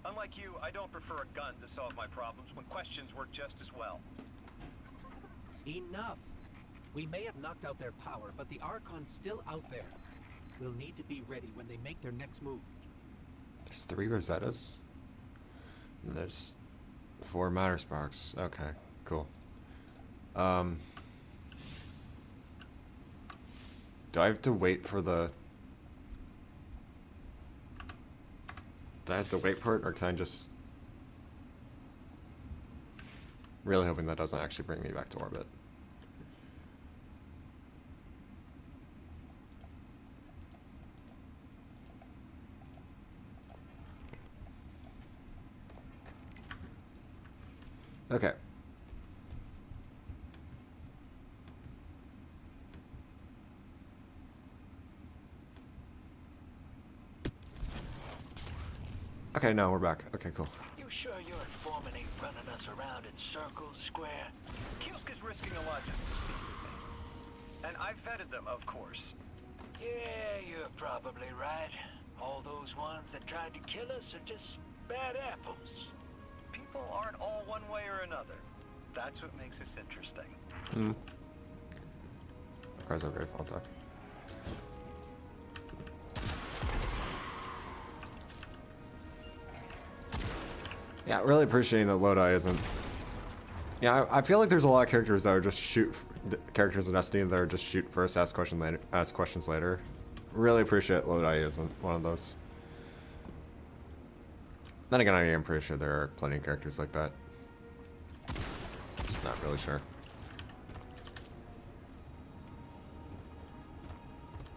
Unlike you, I don't prefer a gun to solve my problems when questions work just as well. Enough. We may have knocked out their power, but the Archon's still out there. We'll need to be ready when they make their next move. There's 3 Rosettas. And there's 4 matter sparks. Okay, cool. Do I have to wait for the... Do I have to wait for it, or can I just... Really hoping that doesn't actually bring me back to orbit. Okay. Okay, no, we're back. Okay, cool. You sure your informant ain't running us around in circles, Square? Kiosk is risking a lot just to speak with me. And I've vetted them, of course. Yeah, you're probably right. All those ones that tried to kill us are just bad apples. People aren't all one way or another. That's what makes us interesting. Hmm. Cars are very fun talk. Yeah, really appreciating that Lodi isn't. Yeah, I feel like there's a lot of characters that are just characters in Destiny that are just shoot first, ask questions later. Really appreciate Lodi isn't one of those. Then again, I am pretty sure there are plenty of characters like that. Just not really sure.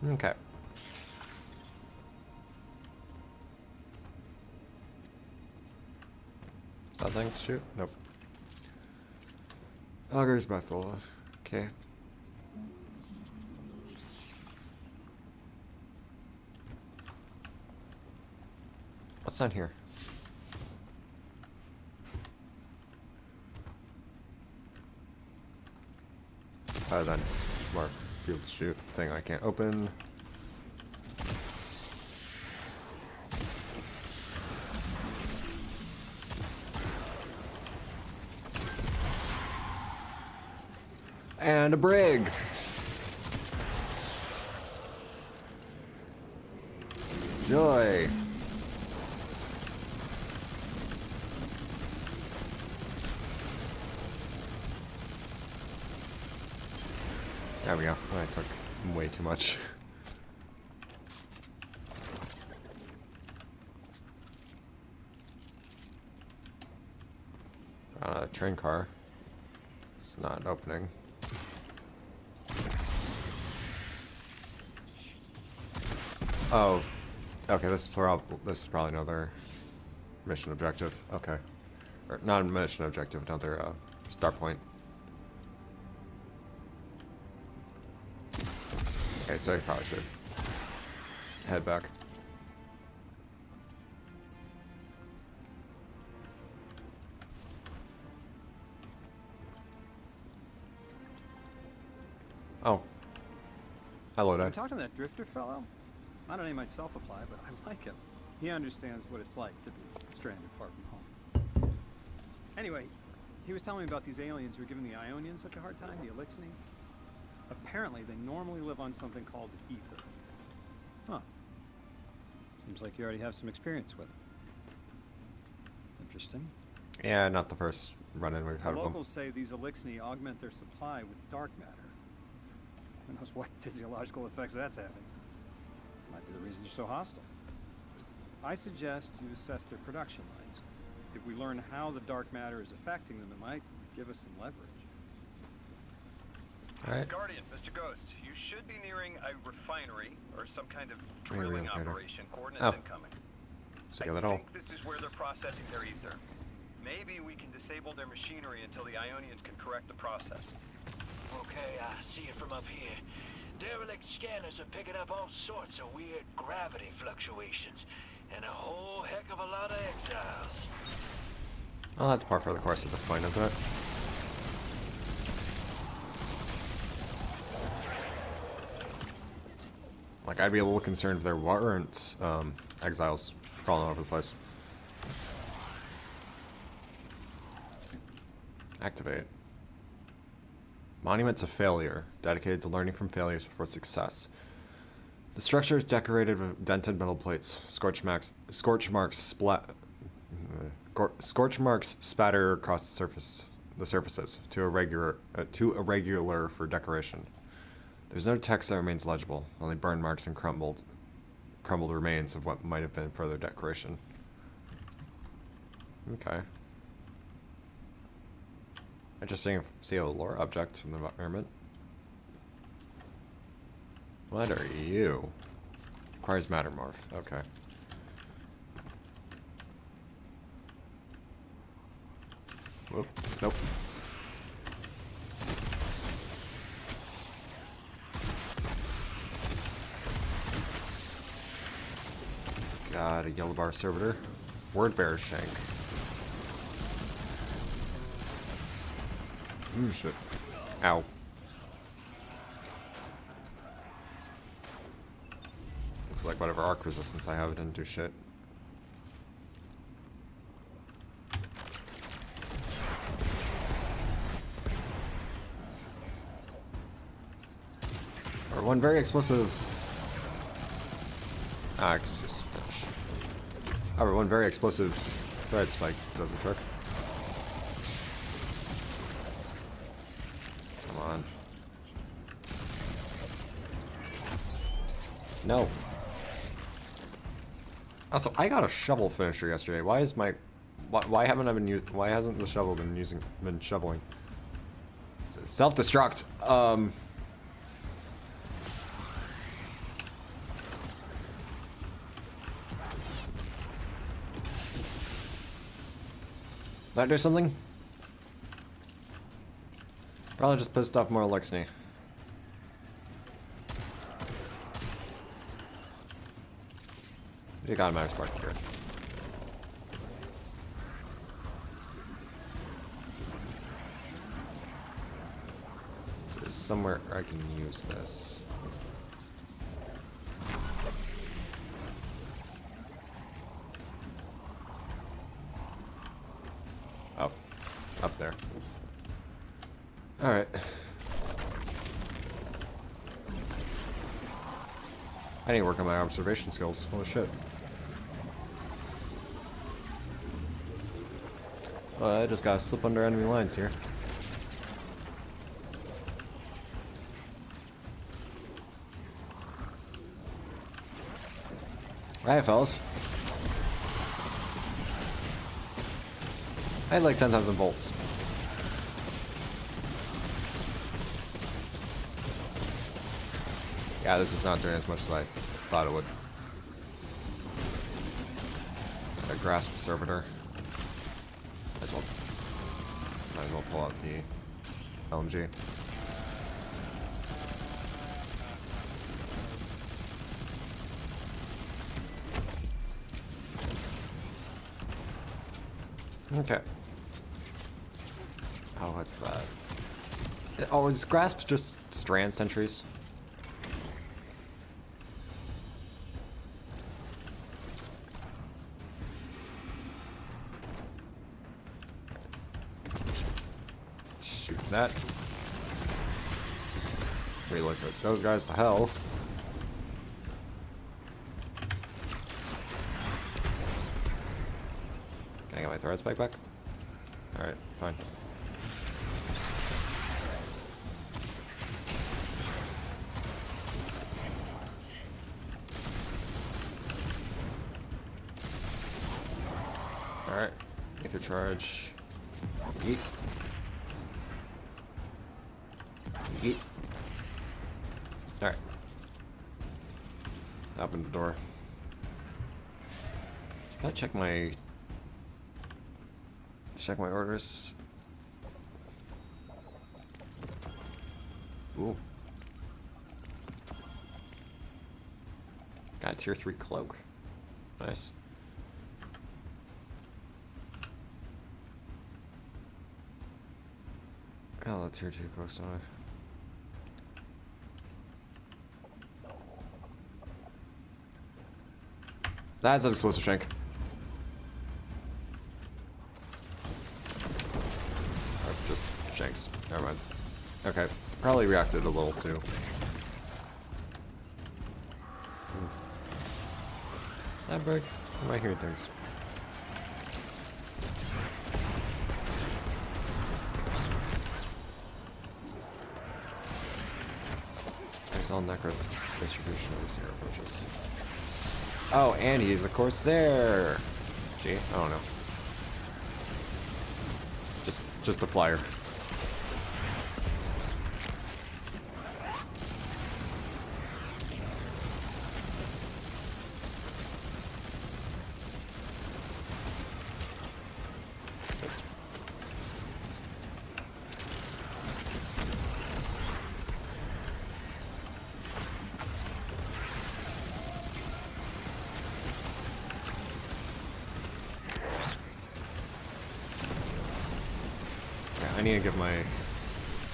Okay. Is that thing? Shoot? Nope. Augur's Bethel. Okay. What's on here? Then more people to shoot. Thing I can't open. And a brig. Joy. There we go. I took way too much. A train car. It's not opening. Oh, okay. This is probably another mission objective. Okay, or not a mission objective. Another start point. Okay, so you probably should head back. Oh. Hello, I'm Dad. talking to that drifter fellow. Not a name I'd self-apply, but I like him. He understands what it's like to be stranded far from home. Anyway, he was telling me about these aliens who are giving the Ionians such a hard time, the Elixni. Apparently, they normally live on something called ether. Huh. Seems like you already have some experience with it. Interesting. Yeah, not the first run-in we've had The with them. locals say these Elixni augment their supply with dark matter. Who knows what physiological effects that's having. Might be the reason they're so hostile. I suggest you assess their production lines. If we learn how the dark matter is affecting them, it might give us some leverage. Alright. Guardian, Mr. Ghost, you should be nearing a refinery or some kind of Maybe drilling later. operation. Coordinates Oh. incoming. So I yeah, that'll. think this is where they're processing their ether. Maybe we can disable their machinery until the Ionians can correct the process. Okay, I see it from up here. Derelict scanners are picking up all sorts of weird gravity fluctuations, and a whole heck of a lot of exiles. Well, that's par for the course at this point, isn't it? Like, I'd be a little concerned if there weren't exiles crawling all over the place. Activate. Monument to Failure, dedicated to learning from failures before success. The structure is decorated with dented metal plates. Scorch marks spatter across the surfaces, too irregular for decoration. There's no text that remains legible, only burn marks and crumbled remains of what might have been further decoration. Okay. Interesting to see a lore object in the environment. What are you? Requires matter morph. Okay. Whoop. Nope. Got a yellow bar servitor. Word bearer shank. Ooh, shit. Ow. Looks like whatever arc resistance I have didn't do shit. Or one very explosive... I could just finish. However, one very explosive Thread spike does the trick. Come on. No. Also, I got a shovel finisher yesterday. Why is my... Why haven't I been using... Why hasn't the shovel been shoveling? Self-destruct. That do something? Probably just pissed off more Alexney. You got him out of spark here. So there's somewhere I can use this. Oh, up there. Alright. I need to work on my observation skills. Holy shit. I just gotta slip under enemy lines here. Alright, fellas. I had like 10,000 volts. Yeah, this is not doing as much as I thought it would. A grasp servitor. Might as well pull out the LMG. Okay. Oh, what's that? Oh, is grasp just strand sentries? Shoot that. Reload those guys to hell. Can I get my thread spike back? Alright, fine. Alright, ether charge. Yeet. Yeet. Alright. Open the door. Should I check my orders? Ooh. Got a tier 3 cloak. Nice. Oh, the tier 2 cloak's on. That's an explosive shank. Or just shanks. Never mind. Okay. Probably reacted a little too. That big? Am I hearing things? I saw Necros distribution of this here approaches. Oh, and he's a Corsair. Gee, I don't know. Just a flyer. I need to give my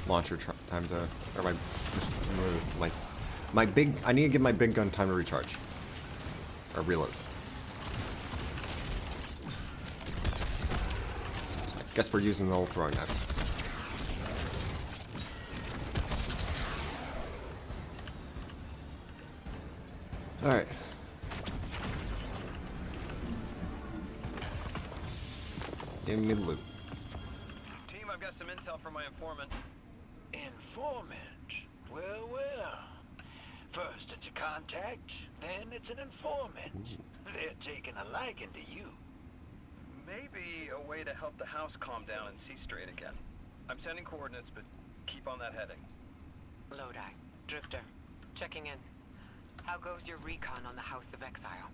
launcher time to, or my big. I need to give my big gun time to recharge or reload. I guess we're using the old throwing knife. All right. Give me the loot. Team, I've got some intel from my informant. Informant? Well, well. First it's a contact, then it's an informant. They're taking a liking to you. Maybe a way to help the house calm down and see straight again. I'm sending coordinates, but keep on that heading. Lodi, Drifter, checking in. How goes your recon on the House of Exile?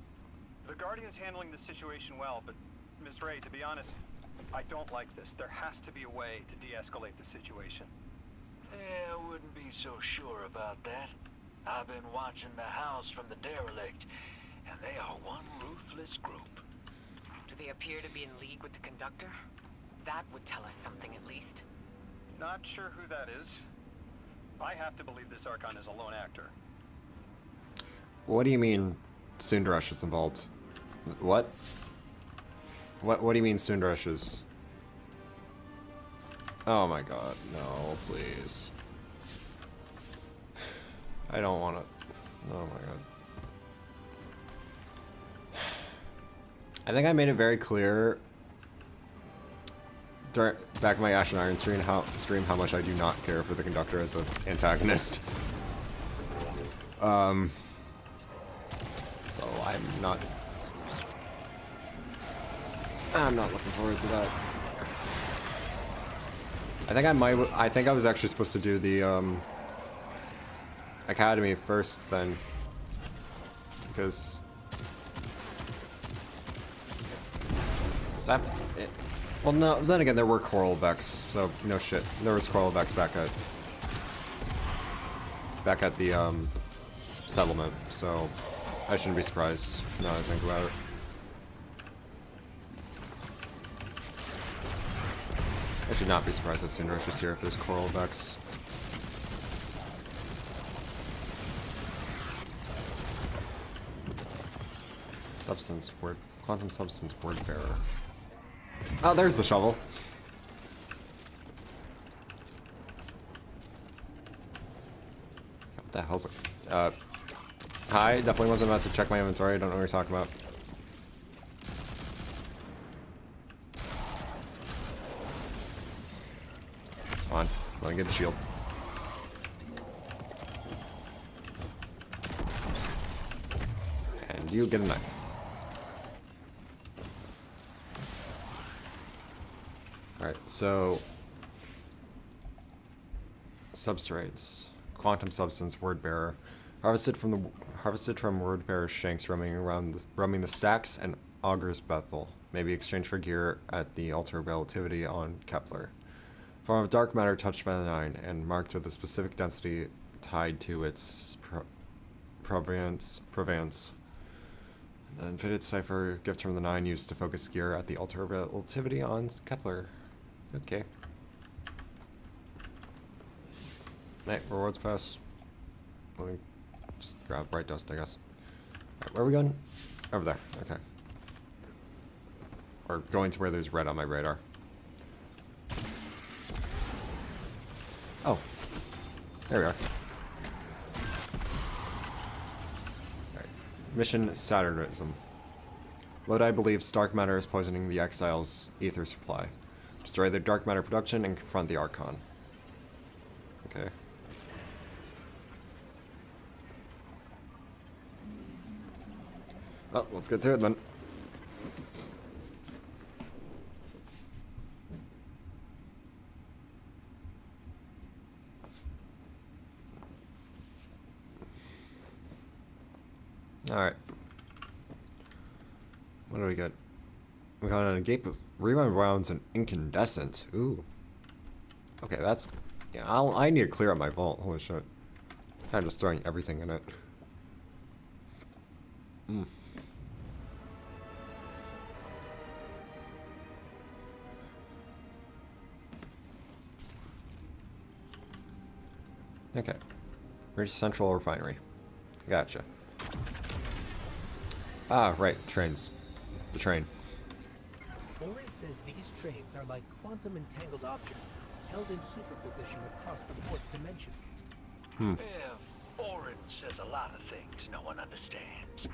The Guardian's handling the situation well, but Miss Ray, to be honest, I don't like this. There has to be a way to de-escalate the situation. I wouldn't be so sure about that. I've been watching the house from the derelict, and they are one ruthless group. Do they appear to be in league with the Conductor? That would tell us something at least. Not sure who that is. I have to believe this Archon is a lone actor. What do you mean Sundaresh is involved? What? What do you mean Sundaresh is... Oh my god, no, please. I don't want to... Oh my god. I think I made it very clear back in my Ash and Iron stream how much I do not care for the Conductor as an antagonist. So I'm not looking forward to that. I think I was actually supposed to do the Academy first then, because that it, well, no, then again there were Coral Vex, so no shit, there was Coral Vex back at the settlement, so I shouldn't be surprised now that I think about it. I should not be surprised that Sundaresh is here if there's Coral Vex. Substance word, quantum substance word bearer. Oh, there's the shovel. What the hell's it? Hi, definitely wasn't about to check my inventory. I don't know what you're talking about. Come on, let me get the shield. And you get a knife. Alright, so substrates. Quantum substance word bearer. Harvested from word bearer shanks roaming the stacks and augurs Bethel. May be exchanged for gear at the altar of relativity on Kepler. Form of dark matter touched by the Nine and marked with a specific density tied to its provenance. The infinited cipher gift from the Nine used to focus gear at the altar of relativity on Kepler. Okay. Right, rewards pass. Let me just grab bright dust, I guess. Right, where are we going? Over there. Okay. Or going to where there's red on my radar. Oh. There we are. Alright. Mission Saturnism. Lodi believes dark matter is poisoning the Exiles' ether supply. Destroy their dark matter production and confront the Archon. Okay. Well, let's get to it then. Alright. What do we get? We got a gate with rewind rounds and incandescent. Ooh. Okay, that's... Yeah, I need to clear up my vault. Holy shit. I'm just throwing everything in it. Okay. Reach Central Refinery. Gotcha. Ah, right. Trains. The train. Orin says these trains are like quantum entangled objects, held in superposition across the fourth dimension. Yeah, Orin says a lot of things no one understands.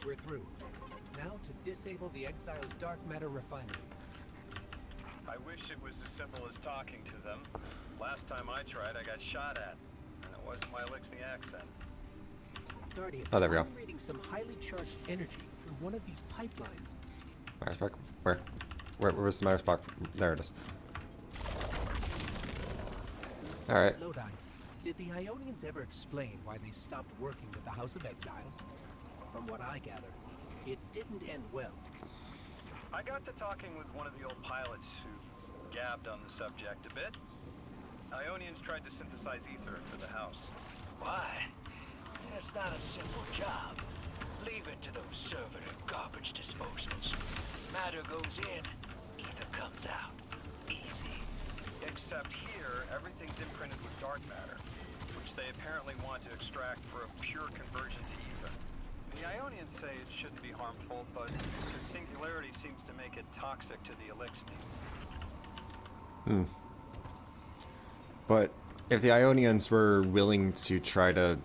We're through. Now to disable the Exile's dark matter refinery. wish it was as simple as talking to them. Last time I tried, I got shot at. And it wasn't my Elixni accent. Guardian, Oh, there we go. I'm reading some highly charged energy through one of these pipelines. Matter spark? Where was the matter spark? There it is. Alright. Lodi, did the Ionians ever explain why they stopped working with the House of Exile? From what I gather, it didn't end well. I got to talking with one of the old pilots who gabbed on the subject a bit. Ionians tried to synthesize ether for the house. Why? It's not a simple job. Leave it to those servitor garbage disposals. Matter goes in, ether comes out. Easy. Except here, everything's imprinted with dark matter, which they apparently want to extract for a pure conversion to ether. The Ionians say it shouldn't be harmful, but the singularity seems to make it toxic to the Elixni. But if the Ionians were willing to try to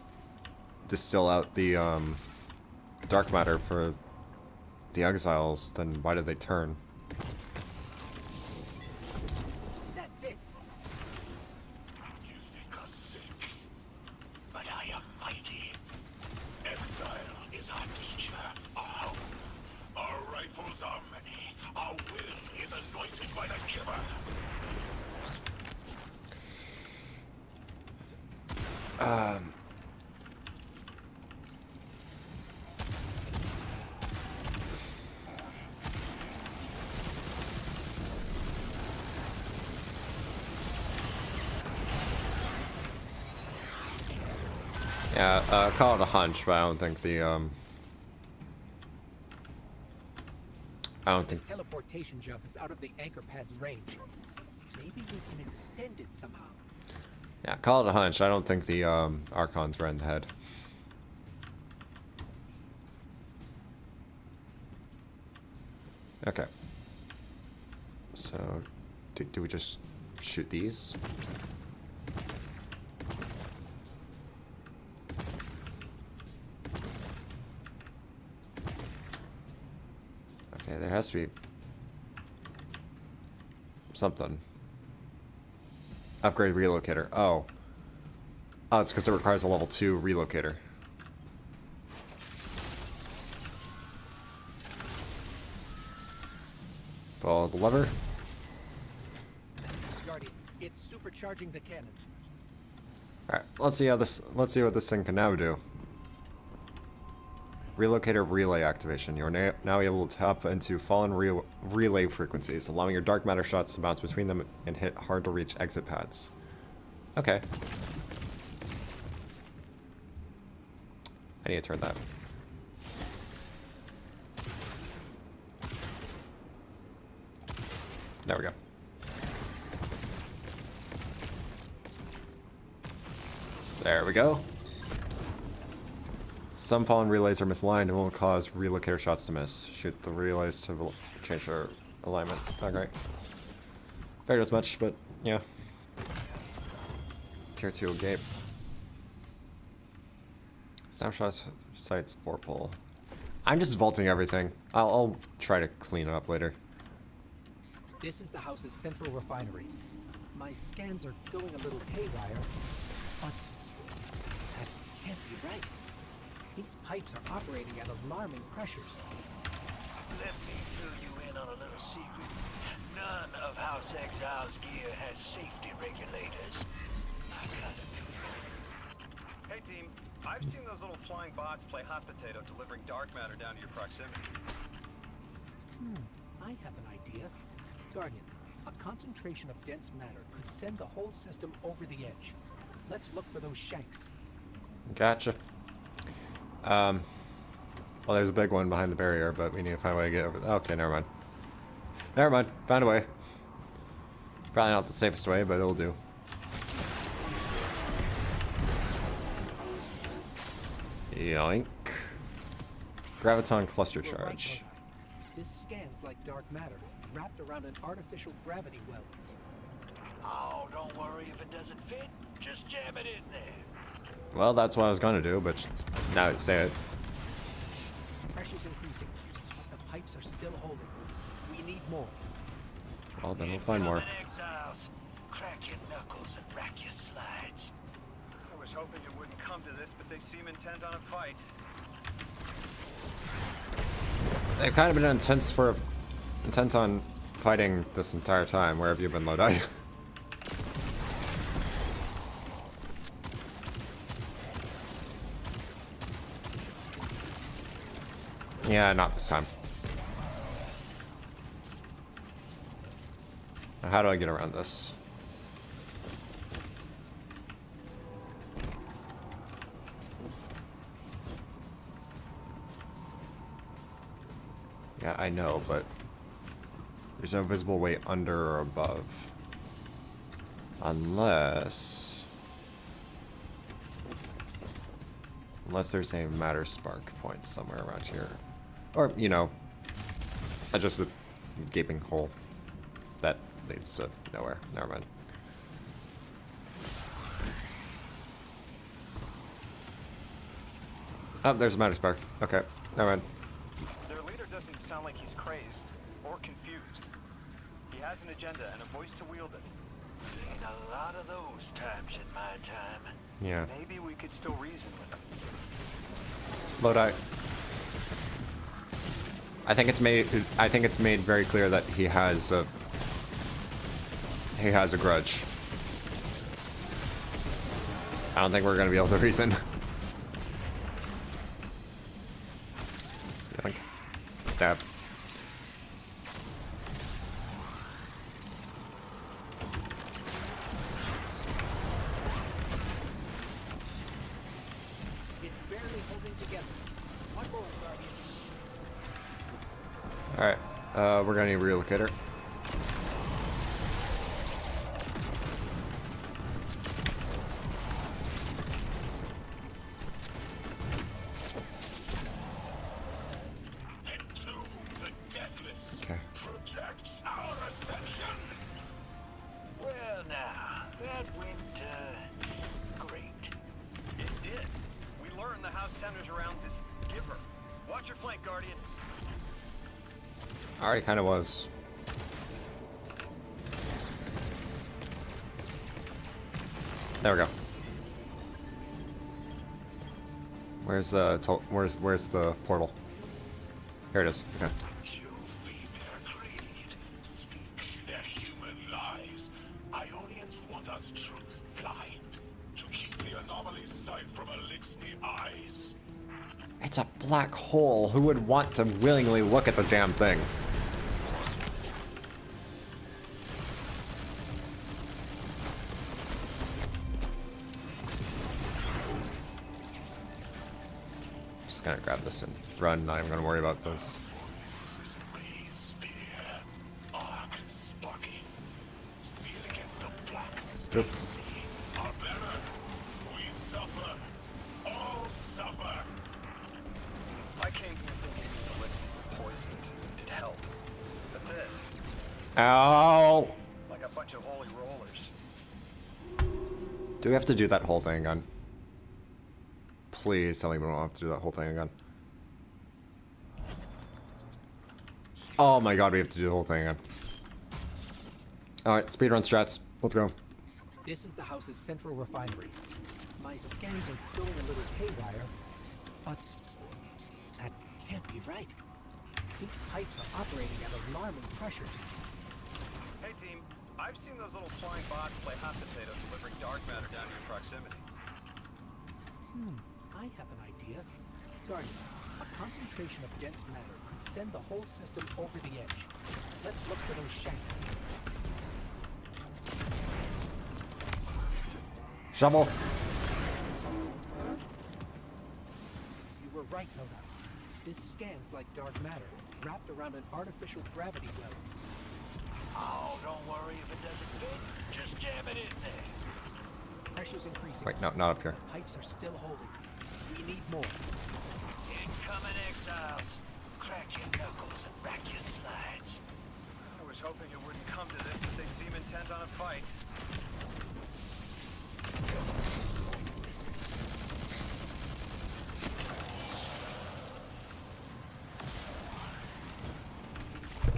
distill out the dark matter for the exiles, then why did they turn? That's it. You think us sick, but I am mighty. Exile is our teacher, our hope. Our rifles are many. Our will is anointed by the giver. Yeah, call it a hunch, but I don't think the I don't think This teleportation jump is out of the anchor pad's range. Maybe we can extend it somehow. yeah, call it a hunch. I don't think the Archons were in the head. Okay. So, do we just shoot these? Okay, there has to be something. Upgrade relocator. Oh. Oh, it's because it requires a level 2 relocator. Follow the lever. Guardian, it's supercharging the cannon. Alright, let's see what this thing can now do. Relocator relay activation. You are now able to tap into fallen relay frequencies, allowing your dark matter shots to bounce between them and hit hard to reach exit pads. Okay. I need to turn that. There we go. There we go. Some fallen relays are misaligned and will cause relocator shots to miss. Shoot the relays to change their alignment. Not great. Figured as much, but yeah. Tier 2 gate. Snapshot sites 4 pull. I'm just vaulting everything. I'll try to clean it up later. This is the house's central refinery. My scans are going a little haywire, but that can't be right. These pipes are operating at alarming pressures. Let me fill you in on a little secret. None of House Exile's gear has safety regulators. I gotta do that. Hey team, I've seen those little flying bots play hot potato delivering dark matter down to your proximity. I have an idea. Guardian, a concentration of dense matter could send the whole system over the edge. Let's look for those shanks. Gotcha. Well, there's a big one behind the barrier, but we need to find a way to get over. Okay, never mind. Never mind. Found a way. Probably not the safest way, but it'll do. Yoink. Graviton cluster You're right, charge. Lodi. This scans like dark matter, wrapped around an artificial gravity well. Oh, don't worry if it doesn't fit. Just jam it in there. Well, that's what I was gonna do, but now that you say it. Pressure's increasing, but the pipes are still holding. We need more. Well, then we'll find more. Exiles, crack your knuckles and rack your slides. I was hoping it wouldn't come to this, but they seem intent on a fight. They've kind of been intent on fighting this entire time. Where have you been, Lodi? Yeah, not this time. Now, how do I get around this? Yeah, I know, but there's no visible way under or above. Unless there's a matter spark point somewhere around here. Or, you know, just a gaping hole that leads to nowhere. Never mind. Oh, there's a matter spark. Okay, never mind. Their leader doesn't sound like he's crazed or confused. He has an agenda and a voice to wield it. Seen a lot of those times in my time. Yeah. Maybe we could still reason with him. Lodi. I think it's made very clear that he has a grudge. I don't think we're gonna be able to reason. Yoink. Stab. It's barely holding together. One more, Guardian. Alright, we're gonna need a relocator. Into the deathless. Okay. Protect our ascension. Well now, that went, great. It did. We learned the house centers around this giver. Watch your flank, Guardian. Already kind of was. There we go. Where's the portal? Here it is. Okay. You feed their greed, speak their human lies. Ionians want us truth blind, to keep the anomaly's sight from Elixni eyes. It's a black hole. Who would want to willingly look at the damn thing? Just gonna grab this and run. Not even gonna worry about this. Ray spear, arc sparking, seal against the black Oop. space. Our banner, we suffer, all suffer. I came here thinking these elixirs were poisoned. It helped. But this, Ow! like a bunch of holy rollers. Do we have to do that whole thing again? Please tell me we don't have to do that whole thing again. Oh my god, we have to do the whole thing again. Alright, speedrun strats. Let's go. This is the house's central refinery. My scans are showing a little haywire, but that can't be right. These pipes are operating at alarming pressures. Hey team, I've seen those little flying bots play hot potato delivering dark matter down to your proximity. I have an idea. Guardian, a concentration of dense matter could send the whole system over the edge. Let's look for those shanks. Shovel. You were right, Nona. This scans like dark matter, wrapped around an artificial gravity well. Oh, don't worry if it doesn't fit. Just jam it in there. Pressure's increasing. Wait, no, not up here. The pipes are still holding. We need more. Incoming exiles. Crack your knuckles and rack your slides. I was hoping it wouldn't come to this, but they seem intent on a fight.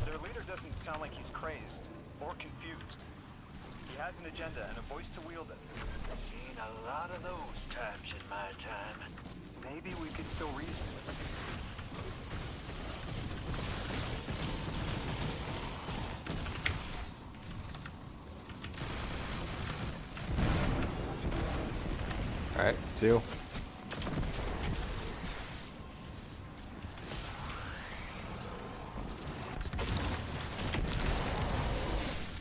Their leader doesn't sound like he's crazed has an agenda and a voice to wield it. Seen a lot of those types in my time. Maybe we could still reason with him. Alright, 2.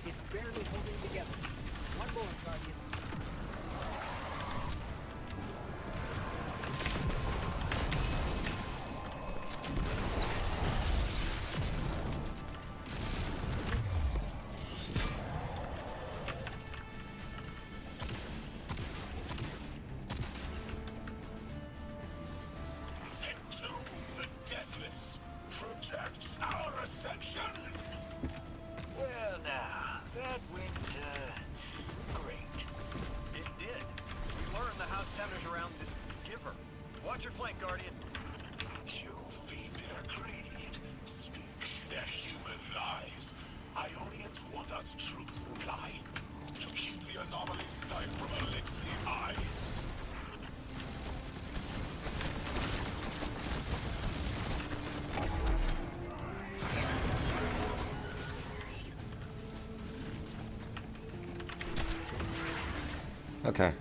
It's barely holding together. One more, Guardian. Entomb the deathless. Protect our ascension. Well now, that went, great. It did. We learned the house centers around this giver. Watch your flank, Guardian. You feed their greed, speak their human lies. Ionians want us truth blind, to keep the anomaly sight from Elixir's eyes. Okay.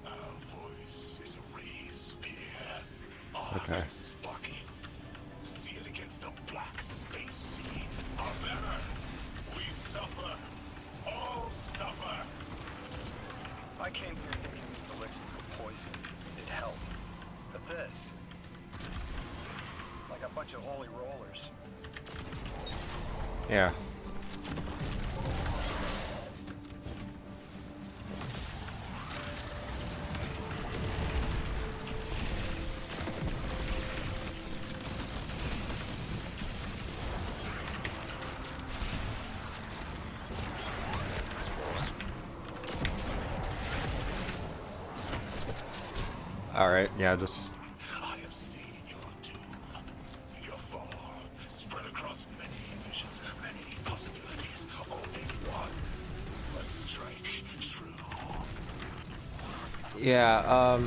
Our voice is a raised spear. Okay. Sparking. See it against the black space sea. Our banner. We suffer. All suffer. I came here thinking these elixirs were poison. It helped. But this... like a bunch of holy rollers. Yeah. Alright, yeah, just... I have seen your doom. Your fall. Spread across many visions, many possibilities. Only one. A strike true. Yeah,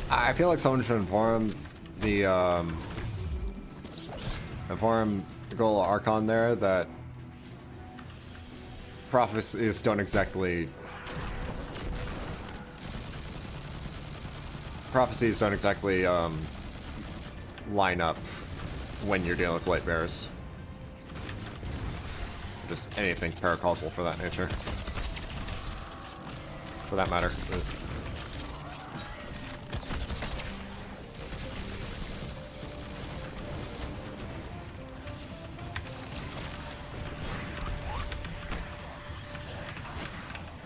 I feel like someone should inform the, inform Gola Archon there that prophecies don't exactly line up when you're dealing with light bearers. Just anything paracausal for that nature. For that matter.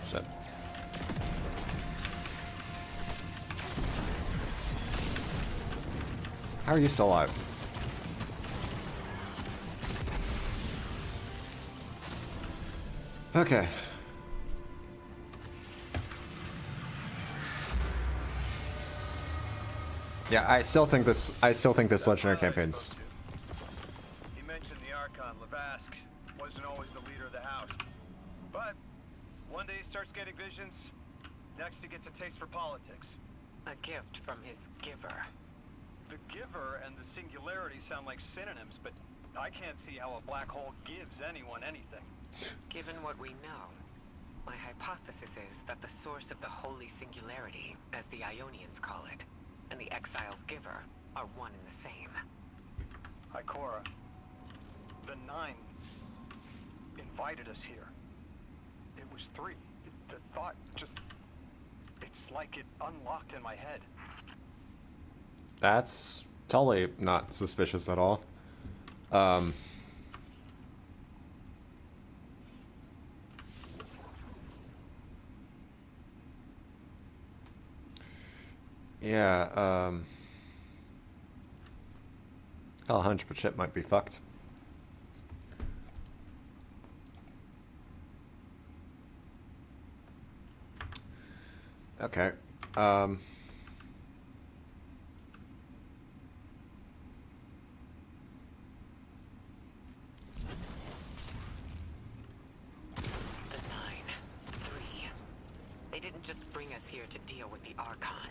Shit. How are you still alive? Okay. Yeah, I still think this legendary campaign's... He mentioned the Archon, Lavask, wasn't always the leader of the house. But one day he starts getting visions, next he gets a taste for politics. A gift from his giver. The giver and the singularity sound like synonyms, but I can't see how a black hole gives anyone anything. Given what we know, my hypothesis is that the source of the holy singularity, as the Ionians call it, and the exile's giver are one and the same. Ikora, the Nine invited us here. It was 3. The thought just... it's like it unlocked in my head. That's totally not suspicious at all. Yeah, I'll hunch, but shit might be fucked. Okay, to deal with the Archon.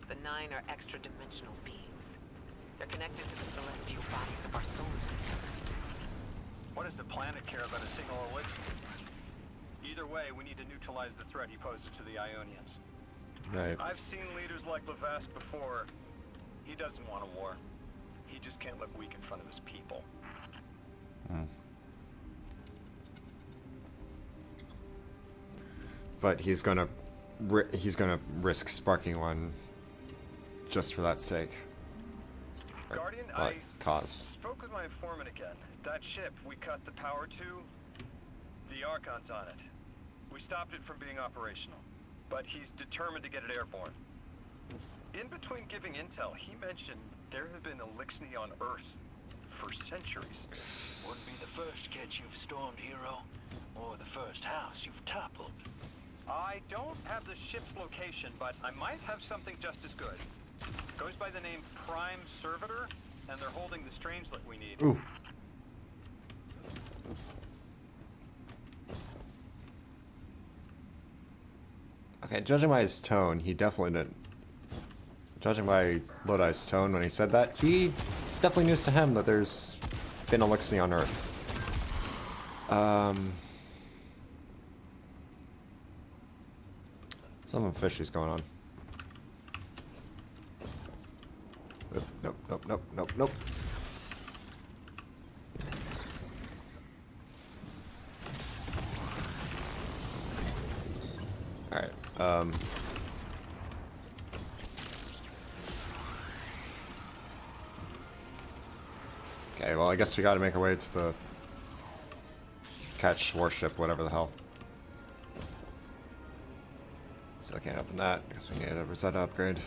The 9 are extra-dimensional beings. They're connected to the celestial bodies of our solar system. What does the planet care about a single elixir? Either way, we need to neutralize the threat he poses to the Ionians. Right. I've seen leaders like Levesque before. He doesn't want a war. He just can't look weak in front of his people. But he's gonna risk sparking one just for that sake. Guardian, What I cause? spoke with my informant again. That ship we cut the power to, the Archon's on it. We stopped it from being operational, but he's determined to get it airborne. In between giving intel, he mentioned there have been Elixni on Earth for centuries. Wouldn't be the first catch you've stormed, hero, or the first house you've toppled. I don't have the ship's location, but I might have something just as good. Goes by the name Prime Servitor, and they're holding the strangelet we need. Ooh. Okay, judging by his tone, he definitely didn't. Judging by Lodi's tone when he said that, it's definitely news to him that there's been Elixni on Earth. Something fishy's going on. Nope, nope, nope, nope, nope. Alright, okay, well, I guess we gotta make our way to the catch warship, whatever the hell. So I can't open that. I guess we need a Rosetta upgrade.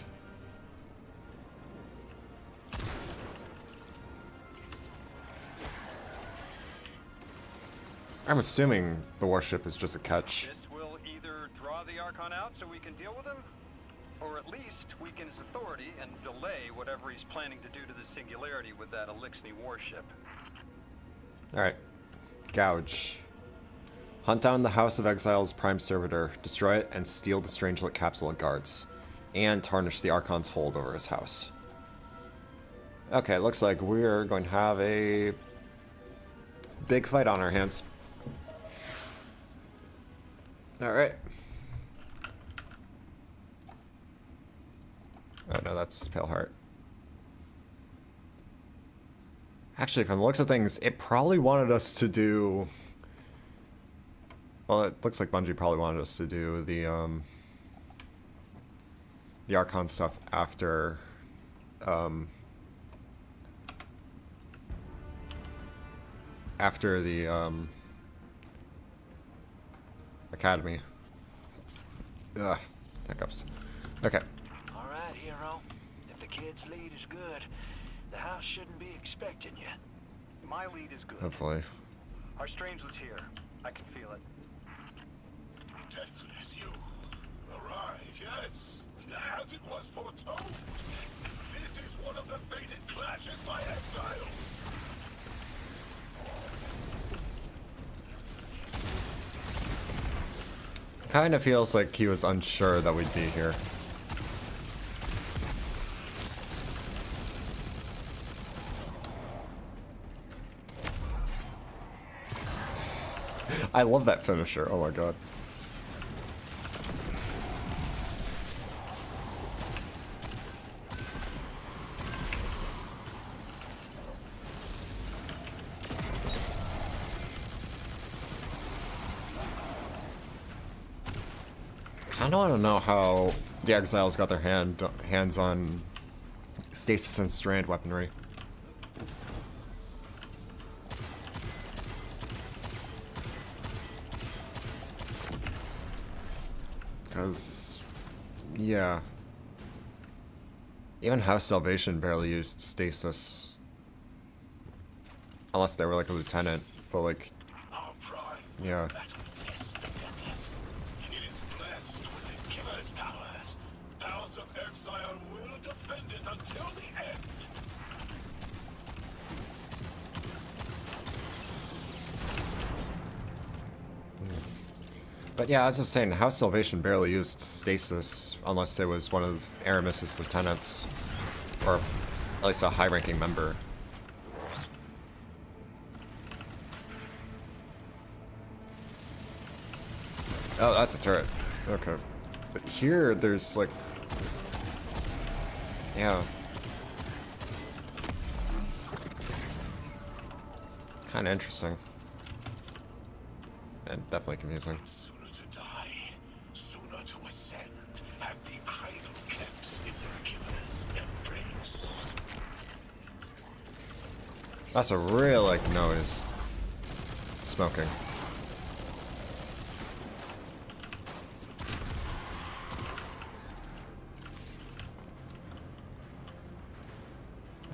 I'm assuming the warship is just a catch. This will either draw the Archon out so we can deal with him, or at least weaken his authority and delay whatever he's planning to do to the Singularity with that Elixni warship. Alright. Gouge. Hunt down the House of Exile's Prime Servitor, destroy it, and steal the Strangelet capsule it guards. And tarnish the Archon's hold over his house. Okay, looks like we're going to have a big fight on our hands. Alright. Oh no, that's Pale Heart. Actually, from the looks of things, it probably wanted us to do... Well, it looks like Bungie probably wanted us to do the Archon stuff after, after the, Academy. Ugh, hiccups. Okay. All right, hero. If the kid's lead is good, the house shouldn't be expecting you. My lead is good. Hopefully. Our strangelet's here. I can feel it. Deathless, you arrived, yes, as it was foretold. This is one of the fated clashes by exiles. Kind of feels like he was unsure that we'd be here. I love that finisher. Oh my god. I don't want to know how the Exiles got their hands on stasis and strand weaponry. Because, yeah. Even House Salvation barely used stasis. Unless they were like a lieutenant, but like, yeah. But yeah, as I was saying, House Salvation barely used stasis unless it was one of Aramis's lieutenants, or at least a high-ranking member. Oh, that's a turret. Okay. But here, there's like... Yeah. Kinda interesting. And definitely confusing. Sooner to die, sooner to ascend, and be cradle kept in the giver's embrace. That's a real, like, noise. Smoking.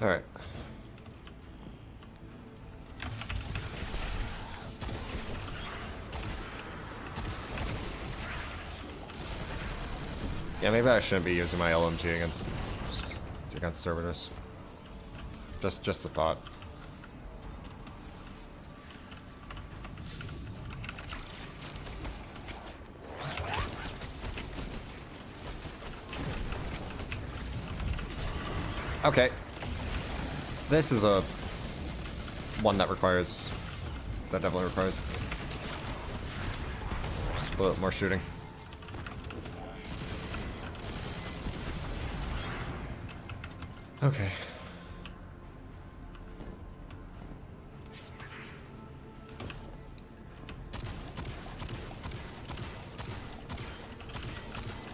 Alright. Yeah, maybe I shouldn't be using my LMG against servitors. Just a thought. Okay. This is a one that definitely requires a little more shooting. Okay.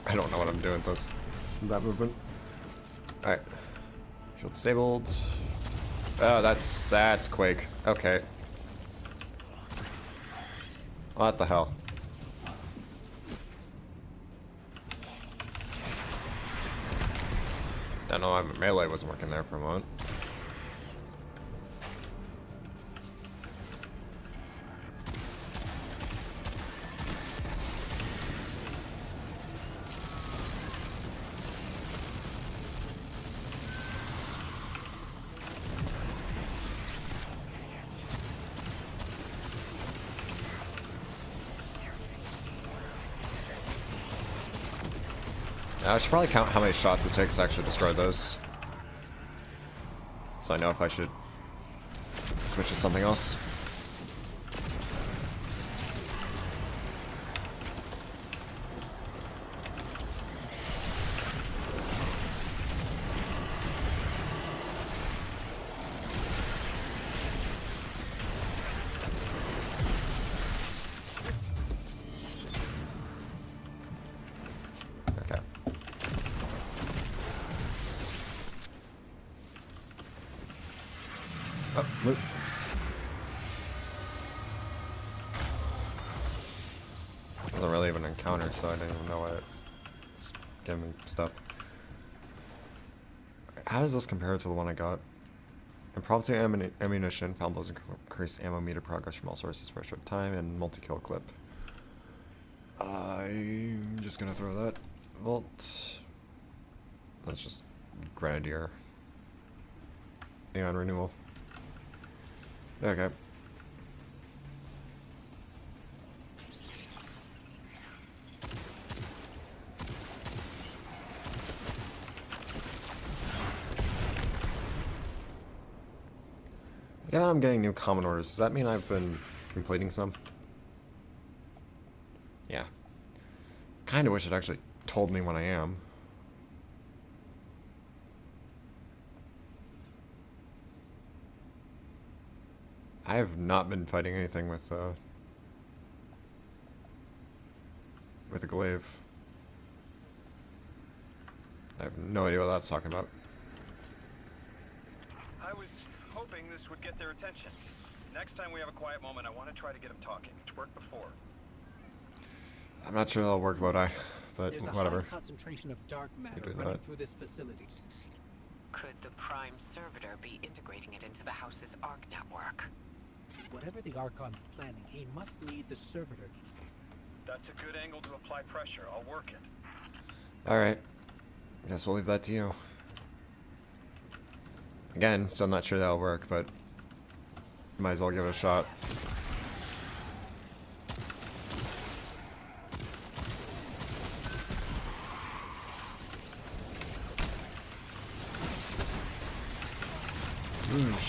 I don't know what I'm doing with that movement. Alright. Shield disabled. Oh, that's Quake. Okay. What the hell? Don't know why my melee wasn't working there for a moment. I should probably count how many shots it takes to actually destroy those, so I know if I should switch to something else. Loot. Wasn't really even an encounter, so I didn't even know what it's giving me stuff. How does this compare to the one I got? Impromptu ammunition, found blows increase ammo meter progress from all sources for a short time, and multi-kill clip. I'm just gonna throw that. Vault. That's just Grenadier. Neon renewal. Okay. Yeah, I'm getting new common orders. Does that mean I've been completing some? Yeah. Kinda wish it actually told me when I am. I have not been fighting anything with a glaive. I have no idea what that's talking about. I was hoping this would get their attention. Next time we have a quiet moment, I want to try to get them talking. It's worked before. I'm not sure that'll work, Lodi, but There's whatever. a high concentration of dark matter running through this facility. Could the Prime Servitor be integrating it into the House's ARC network? Whatever the Archon's planning, he must need the servitor. That's a good angle to apply pressure. I'll work it. Alright. Guess we'll leave that to you. Again, still not sure that'll work, but might as well give it a shot.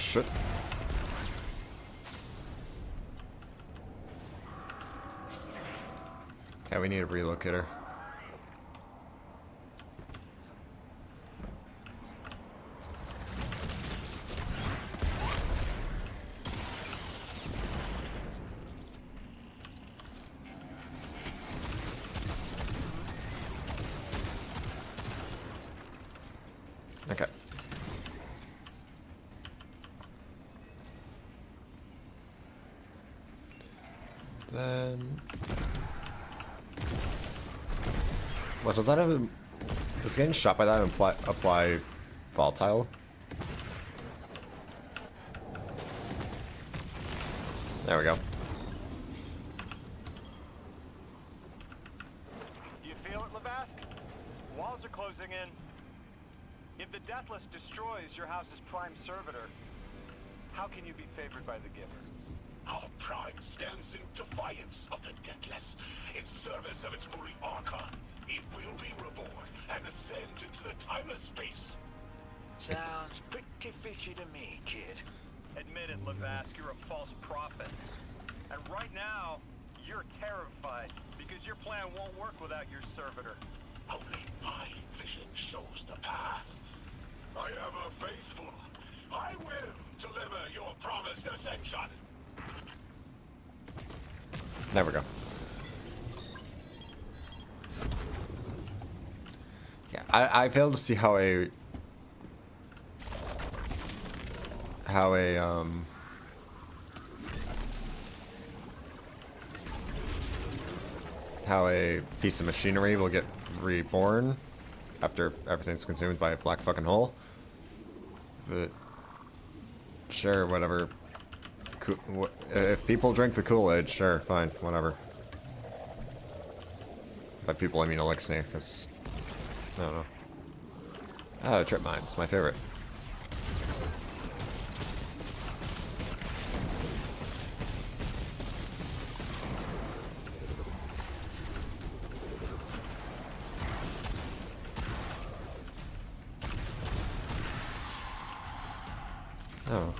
shit. Okay, we need a relocator. Okay. Then... What, does that have... Does getting shot by that apply volatile? There we go. Do you feel it, Lavask? Walls are closing in. If the Deathless destroys your house's prime servitor, how can you be favored by the Giver? Our prime stands in defiance of the Deathless, in service of its holy archon. It will be reborn and ascend into the timeless space. Sounds pretty fishy to me, kid. Admit it, Lavask, you're a false prophet. And right now, you're terrified, because your plan won't work without your servitor. Only my vision shows the path. I am a faithful. I will deliver your promised ascension. There we go. Yeah, I fail to see how a piece of machinery will get reborn after everything's consumed by a black fucking hole. But sure, whatever. If people drink the Kool-Aid, sure, fine, whatever. By people, I mean Elixir, because I don't know. Ah, trip mine. It's my favorite. Oh.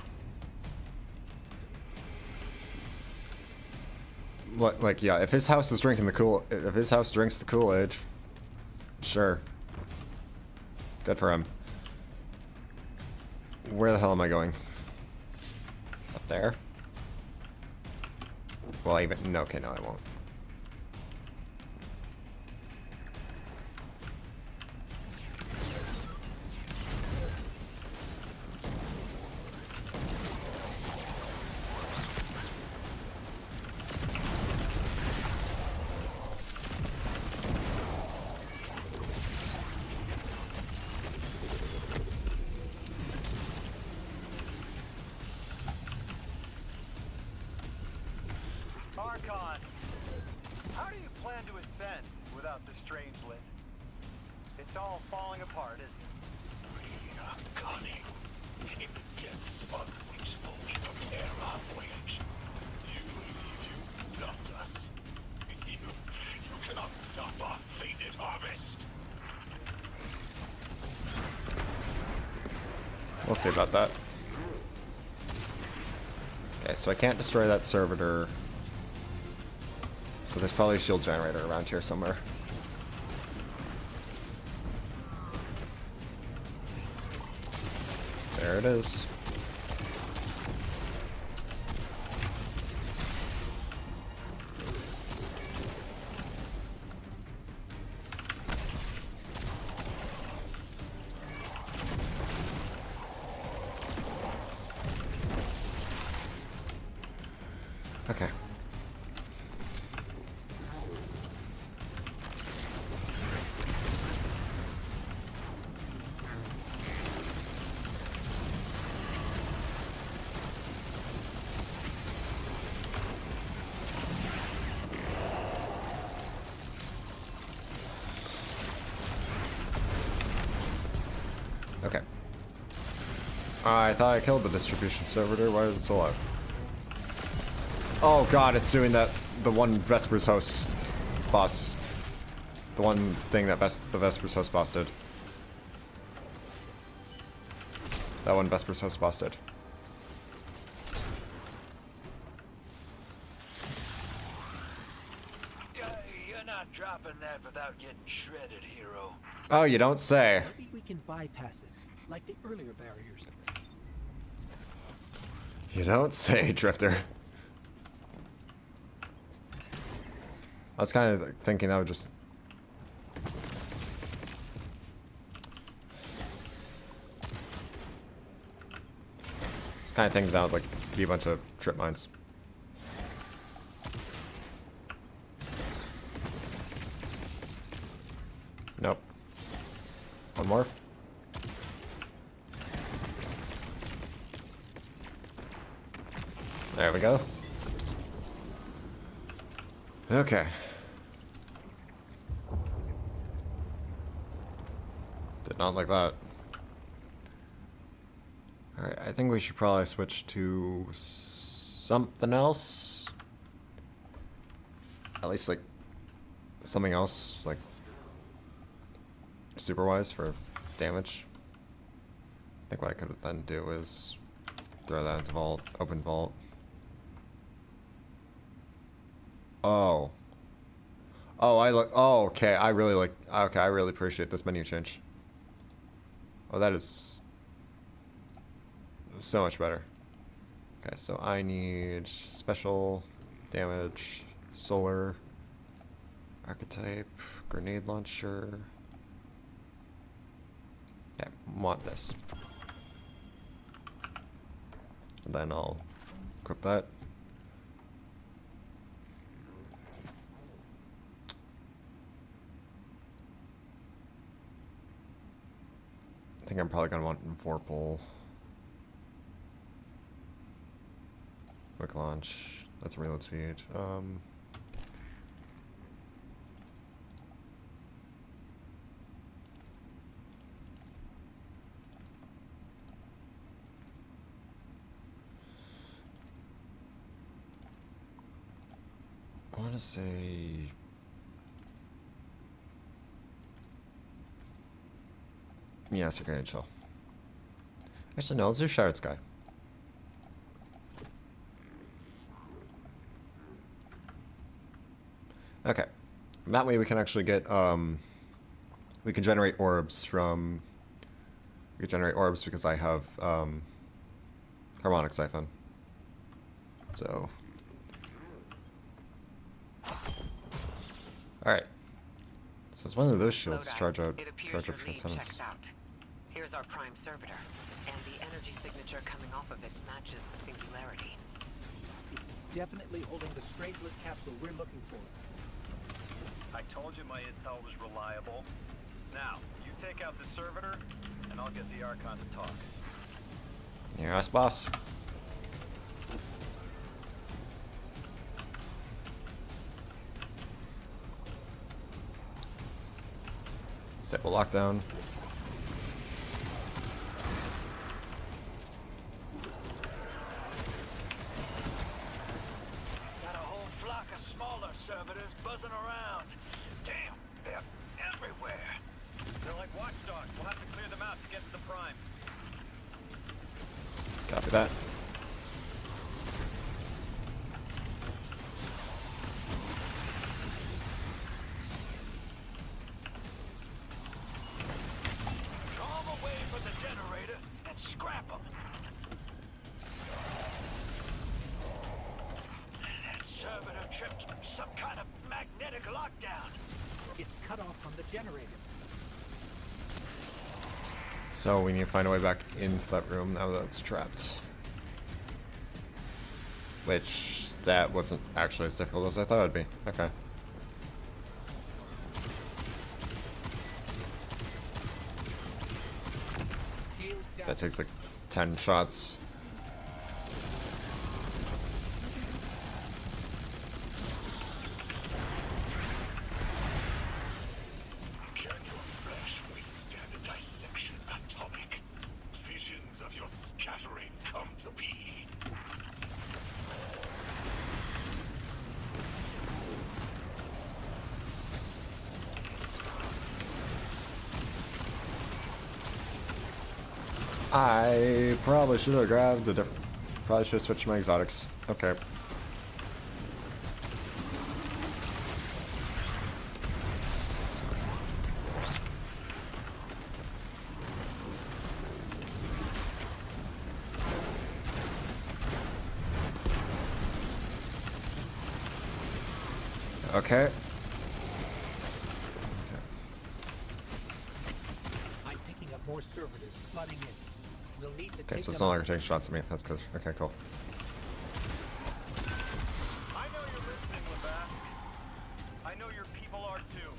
Like, yeah, if his house is drinking the if his house drinks the Kool-Aid, sure. Good for him. Where the hell am I going? Up there? Well, even... No, okay, no, I won't. Archon, how do you plan to ascend without the Strangelet? It's all falling apart, isn't it? We are cunning. In the depths of which we prepare our voyage. You believe you stopped us. You cannot stop our fated harvest. We'll see about that. Okay, so I can't destroy that servitor. So there's probably a shield generator around here somewhere. There it is. Okay. Okay. I thought I killed the distribution servitor. Why is it still alive? Oh god, it's doing that. The one Vesper's host boss. The one thing that the Vesper's host boss did. That one Vesper's host boss did. You're not dropping that without getting shredded, hero. Oh, you don't say. Maybe we can bypass it, like the earlier barriers. You don't say, Drifter. I was kind of thinking that would just... kind of thinking that would, like, be a bunch of trip mines. Nope. One more. There we go. Okay. Did not like that. Alright, I think we should probably switch to something else. At least, like, something else, like, super-wise for damage. I think what I could then do is throw that into vault, open vault. Oh. Oh, oh, okay, I really appreciate this menu change. Oh, that is so much better. Okay, so I need special, damage, solar, archetype, grenade launcher. Yeah, want this. And then I'll equip that. I think I'm probably gonna want Vorpal. Quick launch. That's reload speed. I want to say... Yes, you're gonna chill. Actually, no, let's do Shattered Sky. Okay. That way we can actually get, we can generate orbs from... We can generate orbs because I have, Harmonic Siphon. So... Alright. So it's one of those shields charge up transcendence. Here's our prime servitor, and the energy signature coming off of it matches the singularity. It's definitely holding the strangelet capsule we're looking for. I told you my intel was reliable. Now, you take out the servitor, and I'll get the Archon to talk. You're us, boss. Disable lockdown. Got a whole flock of smaller servitors buzzing around. Damn, they're everywhere. They're like watchdogs. We'll have to clear them out to get to the prime. Copy that. So we need to find a way back into that room now that it's trapped. Which, that wasn't actually as difficult as I thought it would be. Okay. That takes like 10 shots. I probably should have grabbed a different. Probably should have switched my exotics. Okay. Okay. I'm picking up more servitors flooding in. We'll need to Okay, take so it's them no out. longer taking shots at me. That's good. Okay, cool. I know you're listening, Levask. I know your people are too.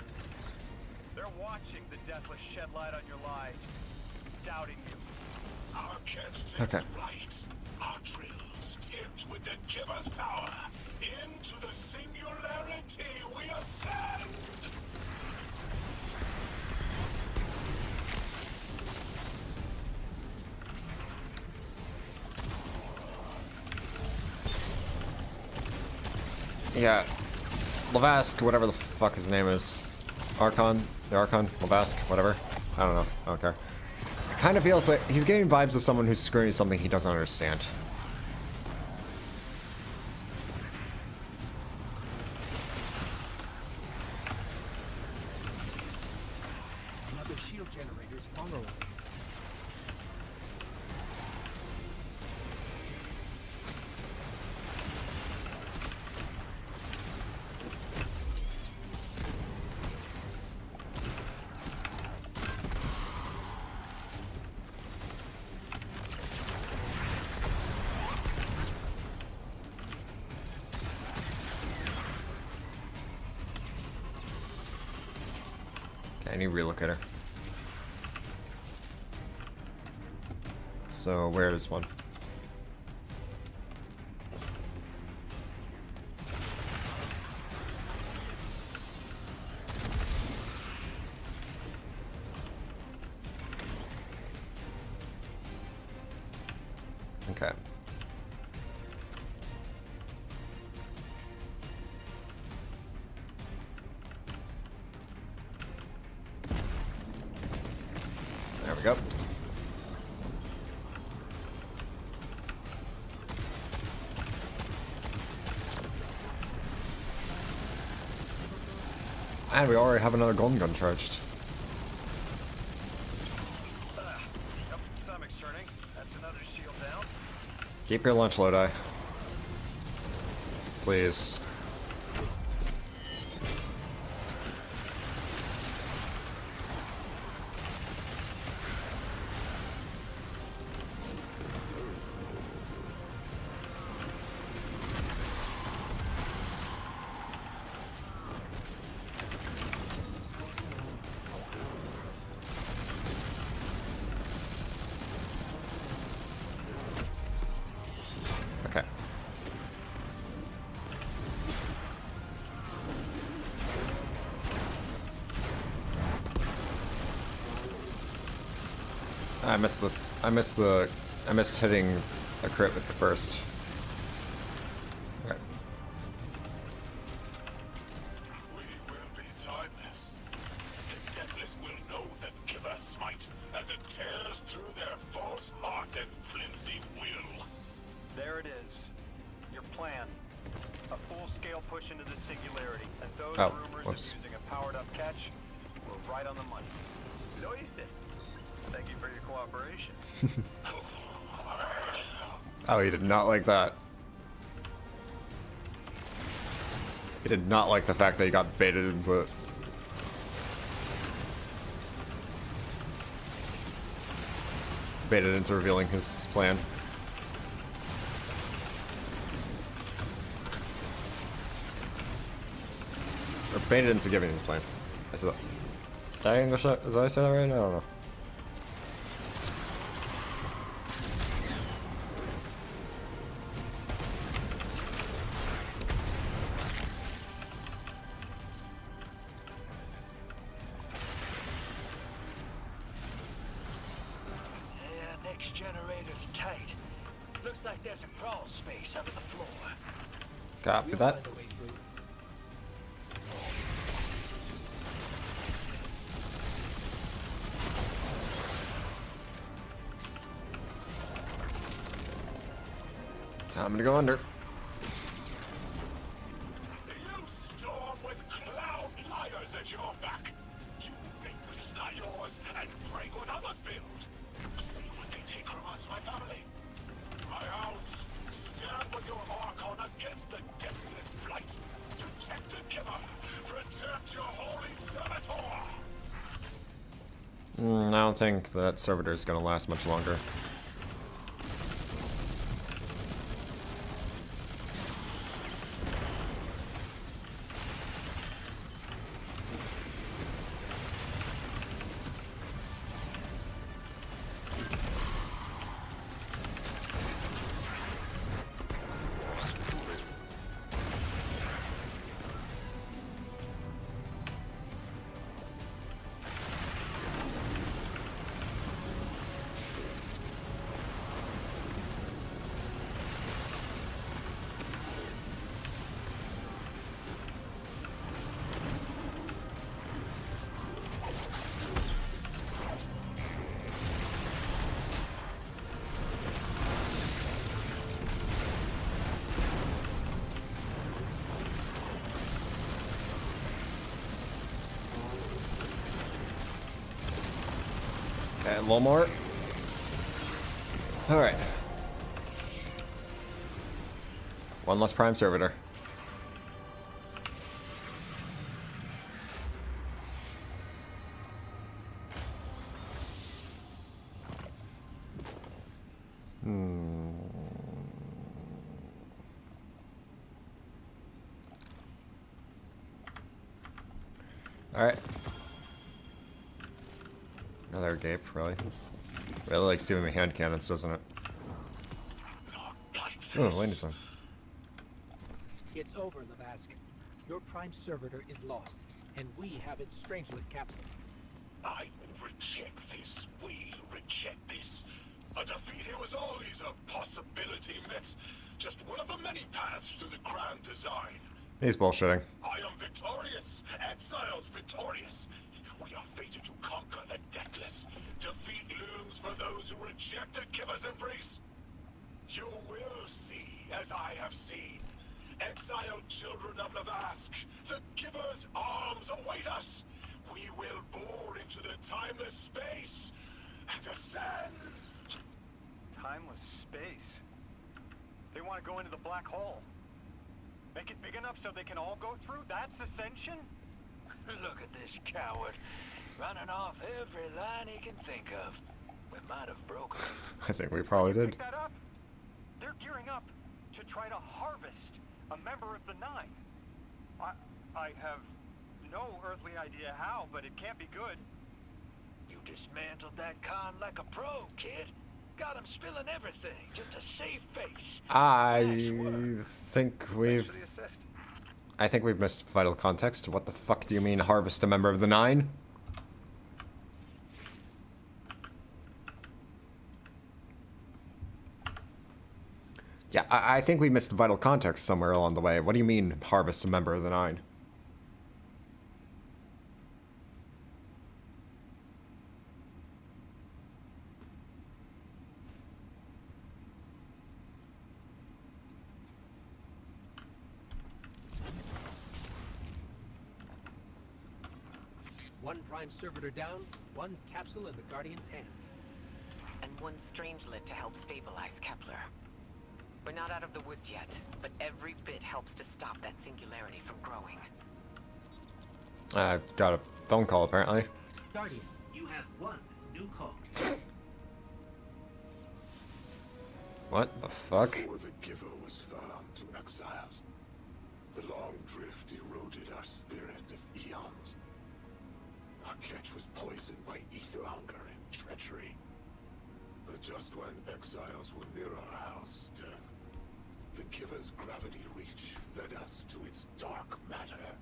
They're watching the Deathless shed light on your lives, doubting you. Our catch takes flight. Our drills tipped with the giver's power. Into the singularity we ascend! Yeah. Levask, whatever the fuck his name is. Archon? The Archon? Levask? Whatever. I don't know. I don't care. It kind of feels like he's getting vibes of someone who's screwing something he doesn't understand. Another shield generator's vulnerable. Okay, I need relocator. So where is one? Okay. There we go. And we already have another golden gun charged. Yep, stomach's turning. That's another shield down. Keep your lunch, Lodi. Please. Okay. I missed hitting a crit with the first. Okay. We will be timeless. The Deathless will know that giver smite as it tears through their false heart and flimsy will. There it is. Your plan. A full-scale push into the singularity, and those Oh, rumors whoops. of using a powered-up catch were right on the money. Loise. Thank you for your cooperation. Oh, he did not like that. He did not like the fact that he got baited into it. Baited into revealing his plan. Or baited into giving his plan. I said that. Did I English that? Did I say that right? I don't know. Yeah, next generator's tight. Looks like there's a crawl space under the floor. Copy that. Time to go under. You storm with cloud liars at your back. You think what is not yours and break what others build. See what they take from us, my family. My house, stand with your Archon against the deathless flight. Protect the giver. I don't think that servitor is gonna last much longer. Okay, a little more. Alright. One less prime servitor. Alright. Another gape, really. Really likes doing my hand cannons, doesn't it? Oh, landing zone. It's over, Lavask. Your prime servitor is lost, and we have its Strangelet capsule. I reject this. We reject this. A defeat here was always a possibility, Met. Just one of the many paths to the grand design. He's bullshitting. I am victorious. Exiles victorious. We are fated to conquer the deathless. Defeat looms for those who reject the Giver's embrace. You will see, as I have seen. Exiled children of Lavask, the Giver's arms await us. We will bore into the timeless space and ascend. Timeless space? They want to go into the black hole. Make it big enough so they can all go through? That's ascension? Look at this coward, running off every line he can think of. We might have broken him. I think we probably did. Pick that up. They're gearing up to try to harvest a member of the Nine. I have no earthly idea how, but it can't be good. You dismantled that con like a pro, kid. Got him spilling everything, just to save face. I think we've... The assist. I think we've missed vital context. What the fuck do you mean, harvest a member of the Nine? Yeah, I think we missed vital context somewhere along the way. What do you mean, harvest a member of the Nine? One prime servitor down, one capsule in the Guardian's hand. And one Strangelet to help stabilize Kepler. We're not out of the woods yet, but every bit helps to stop that singularity from growing. I got a phone call, apparently. Guardian, you have one new call. What the fuck? Before the Giver was found to exiles, the long drift eroded our spirit of eons. Our catch was poisoned by ether hunger and treachery. But just when exiles were near our house, death, the Giver's gravity reach led us to its dark matter.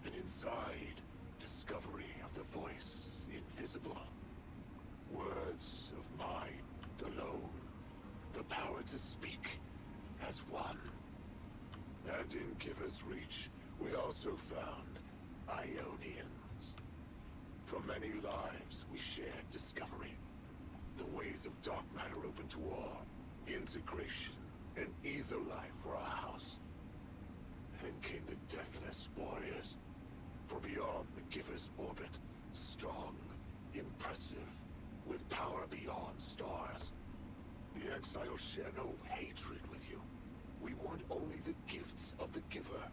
And inside, discovery of the voice invisible. Words of mind alone. The power to speak as one. And in Giver's reach, we also found Ionians. For many lives, we shared discovery. The ways of dark matter open to all. Integration and ether life for our house. Then came the deathless warriors. From beyond the Giver's orbit. Strong, impressive, with power beyond stars. The exiles share no hatred with you. We want only the gifts of the Giver.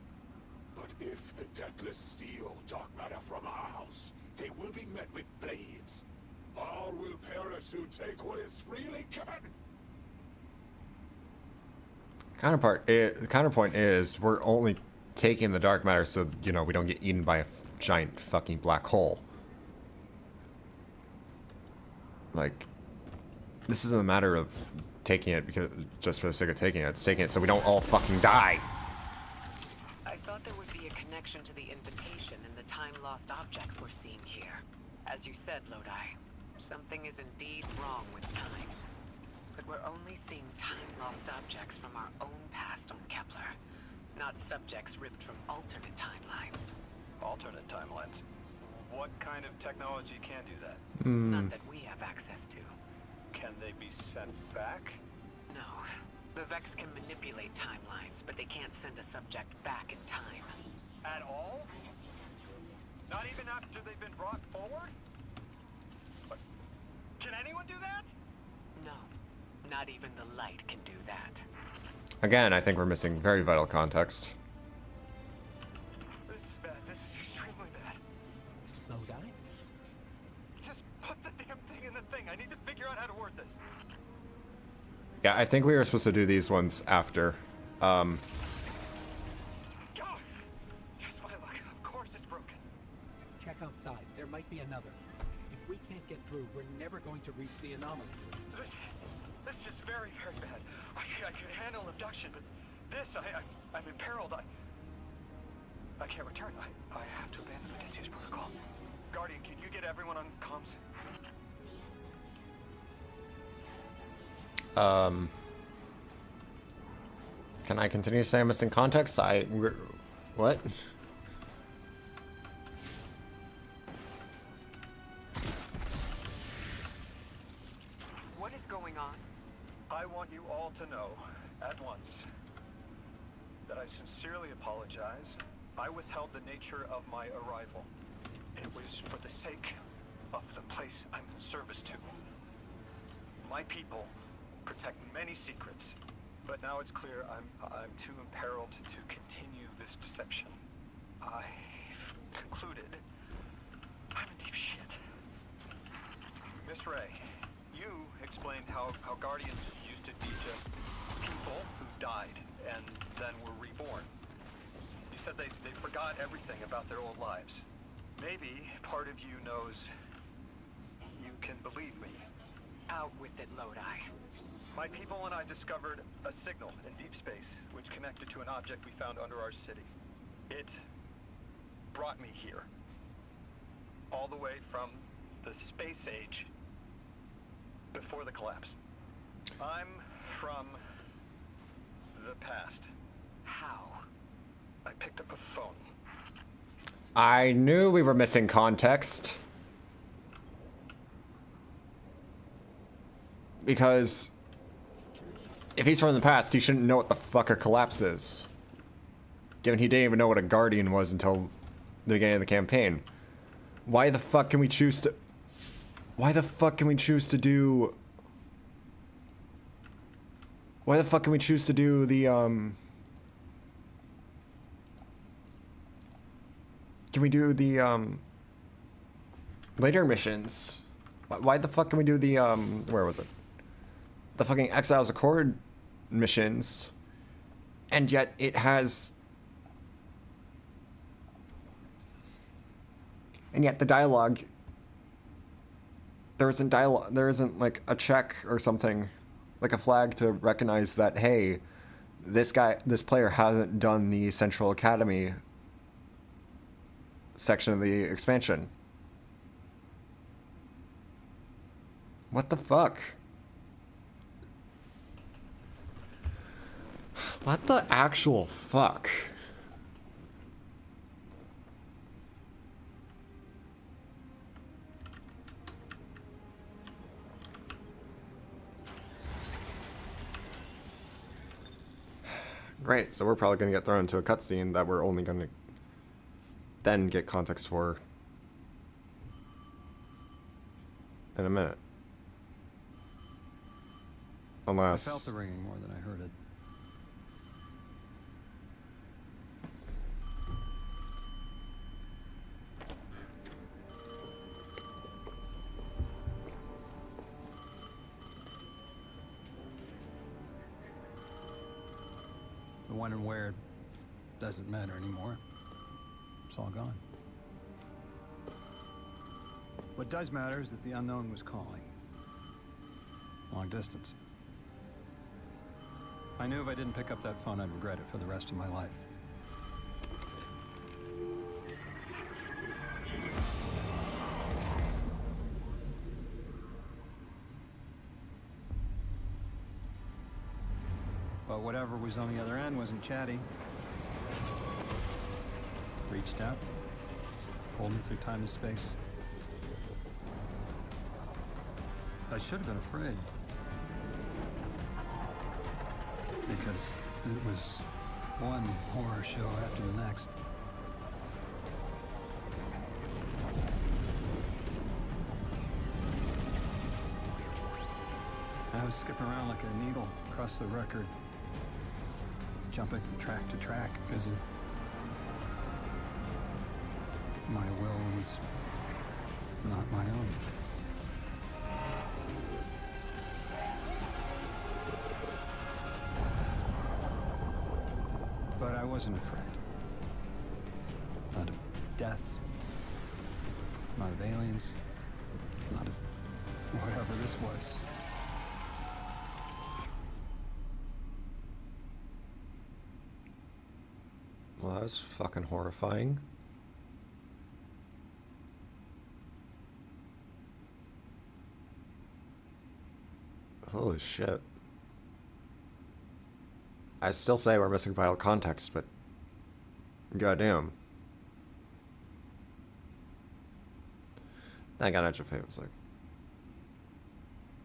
But if the deathless steal dark matter from our house, they will be met with blades. All will perish who take what is freely given. The counterpoint is we're only taking the dark matter so, you know, we don't get eaten by a giant fucking black hole. Like, this isn't a matter of taking it because just for the sake of taking it. It's taking it so we don't all fucking die. I thought there would be a connection to the invitation and the time-lost objects we're seeing here. As you said, Lodi, something is indeed wrong with time. But we're only seeing time-lost objects from our own past on Kepler, not subjects ripped from alternate timelines. Alternate timelines? What kind of technology can do that? None that we have access to. Can they be sent back? No. The Vex can manipulate timelines, but they can't send a subject back in time. At all? Not even after they've been brought forward? But can anyone do that? No. Not even the light can do that. Again, I think we're missing very vital context. This is bad. This is extremely bad. Lodi? Just put the damn thing in the thing. I need to figure out how to word this. Yeah, I think we were supposed to do these ones after. God! Just my luck. Of course it's broken. Check outside. There might be another. If we can't get through, we're never going to reach the anomaly. This is very, very bad. I could handle abduction, but this, I'm imperiled. I can't return. I have to abandon Odysseus protocol. Guardian, can you get everyone on comms? Can I continue to say I'm missing context? What? What is going on? I want you all to know, at once, that I sincerely apologize. I withheld the nature of my arrival. It was for the sake of the place I'm in service to. My people protect many secrets, but now it's clear I'm too imperiled to continue this deception. I've concluded I'm in deep shit. Miss Ray, you explained how Guardians used to be just people who died and then were reborn. You said they forgot everything about their old lives. Maybe part of you knows you can believe me. Out with it, Lodi. My people and I discovered a signal in deep space which connected to an object we found under our city. It brought me here. All the way from the space age before the collapse. I'm from the past. How? I picked up a phone. I knew we were missing context. Because if he's from the past, he shouldn't know what the fuck a collapse is. Given he didn't even know what a Guardian was until the beginning of the campaign. Why the fuck can we choose to... Why the fuck can we choose to do... Why the fuck can we choose to do the, Can we do the, later missions? Why the fuck can we do the, where was it? The fucking Exiles Accord missions, and yet it has... And yet the dialogue... There isn't like a check or something, like a flag to recognize that, hey, this player hasn't done the Central Academy section of the expansion. What the fuck? What the actual fuck? Great, so we're probably going to get thrown into a cutscene that we're only going to then get context for in a minute. Unless... I felt the ringing more than I heard it. when and where doesn't matter anymore. It's all gone. What does matter is that the unknown was calling. Long distance. I knew if I didn't pick up that phone, I'd regret it for the rest of my life. But whatever was on the other end wasn't chatty. Reached out, pulled me through time and space. I should have been afraid. Because it was one horror show after the next. I was skipping around like a needle across the record, jumping from track to track because of my will was not my own. But I wasn't afraid. Not of death, not of aliens, not of whatever this was. Well, that was fucking horrifying. Holy shit. I still say we're missing vital context, but goddamn. That got Edge of Fate was like,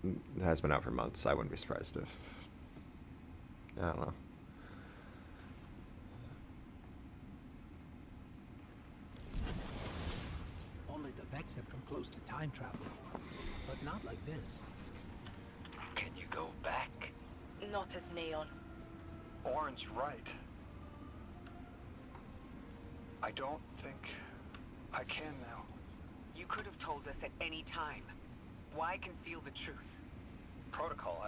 it has been out for months. I wouldn't be surprised if, I don't know. Only the Vex have come close to time travel, but not like this. Can you go back? Not as Neon. Orin's right. I don't think I can now. You could have told us at any time. Why conceal the truth? Protocol,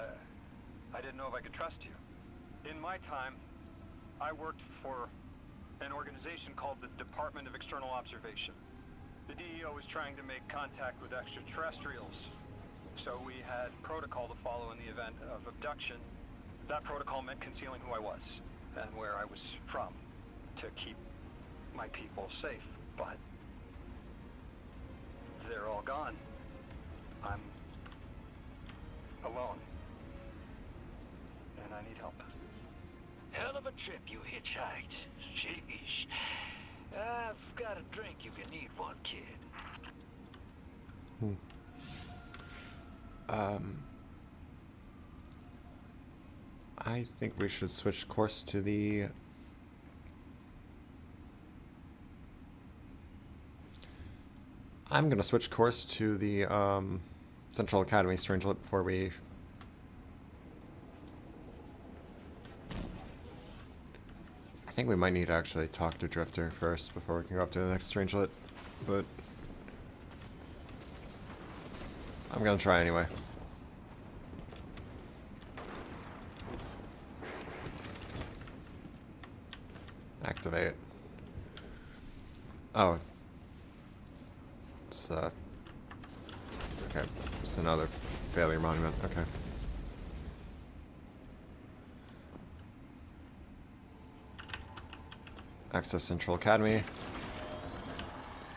I didn't know if I could trust you. In my time, I worked for an organization called the Department of External Observation. The DEO was trying to make contact with extraterrestrials, so we had protocol to follow in the event of abduction. That protocol meant concealing who I was and where I was from to keep my people safe, but they're all gone. I'm alone, and I need help. Hell of a trip you hitchhiked. Sheesh. I've got a drink if you need one, kid. I think we should switch course to the... I'm gonna switch course to the Central Academy Strangelet before we... I think we might need to actually talk to Drifter first before we can go up to the next Strangelet, but... I'm gonna try anyway. Activate. Oh. It's, okay. It's another failure monument. Okay. Access Central Academy.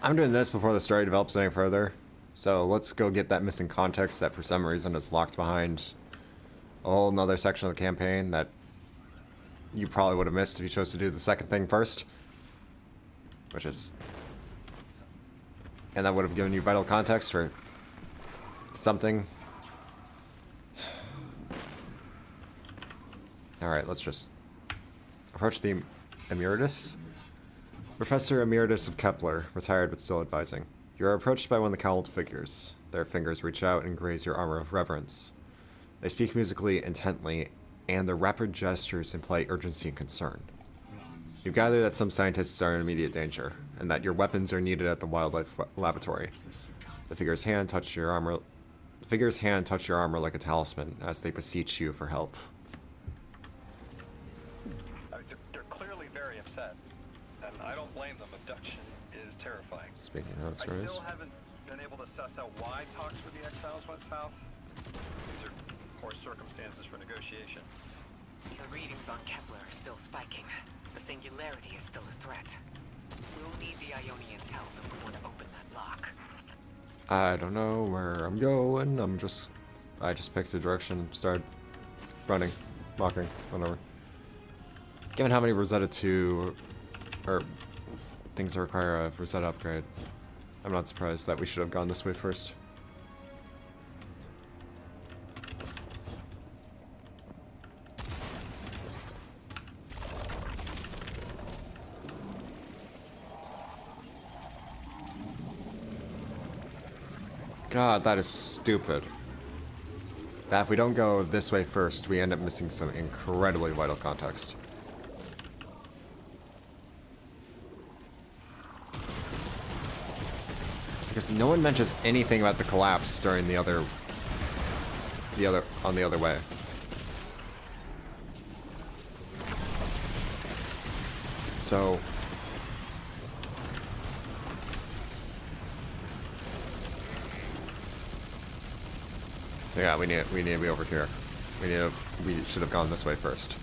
I'm doing this before the story develops any further. So let's go get that missing context that for some reason is locked behind a whole nother section of the campaign that you probably would have missed if you chose to do the second thing first. Which is... And that would have given you vital context or something. Alright, let's just approach the Emeritus. Professor Emeritus of Kepler, retired but still advising. You are approached by one of the cowled figures. Their fingers reach out and graze your armor of reverence. They speak musically intently, and their rapid gestures imply urgency and concern. You gather that some scientists are in immediate danger, and that your weapons are needed at the wildlife laboratory. The figure's hand touch your armor. The figure's hand touch your armor like a talisman as they beseech you for help. don't blame them. Abduction is terrifying. Speaking of I stories. still haven't been able to suss out why talks with the exiles went south. These are poor circumstances for negotiation. The readings on Kepler are still spiking. The singularity is still a threat. We'll need the Ionians' help if we want to open that lock. I don't know where I'm going. I just picked a direction, started running, walking, whatever. Given how many Rosetta 2 or things that require a Rosetta upgrade, I'm not surprised that we should have gone this way first. God, that is stupid. That if we don't go this way first, we end up missing some incredibly vital context. Because no one mentions anything about the collapse during on the other way. So yeah, we need to be over here. We should have gone this way first.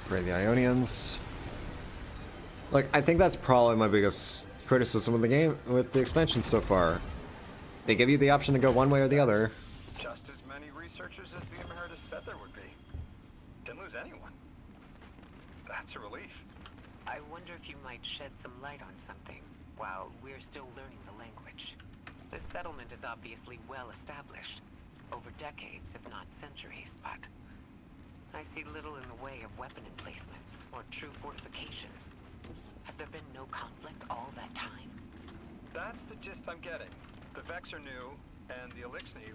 For the Ionians. Like, I think that's probably my biggest criticism of the game, with the expansion so far. They give you the option to go one way or the other. Just as many researchers as the Emeritus said there would be. Didn't lose anyone. That's a relief. I wonder if you might shed some light on something while we're still learning the language. This settlement is obviously well established, over decades, if not centuries, but I see little in the way of weapon emplacements or true fortifications. Has there been no conflict all that time? That's the gist I'm getting. The Vex are new, and the Elixni,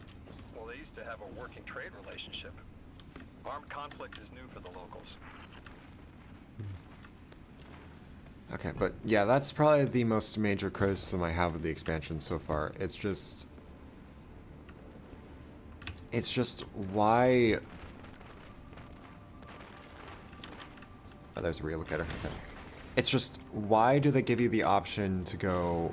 well, they used to have a working trade relationship. Armed conflict is new for the locals. Okay, but yeah, that's probably the most major criticism I have of the expansion so far. It's just why... Oh, there's a relocator. Okay. It's just, why do they give you the option to go...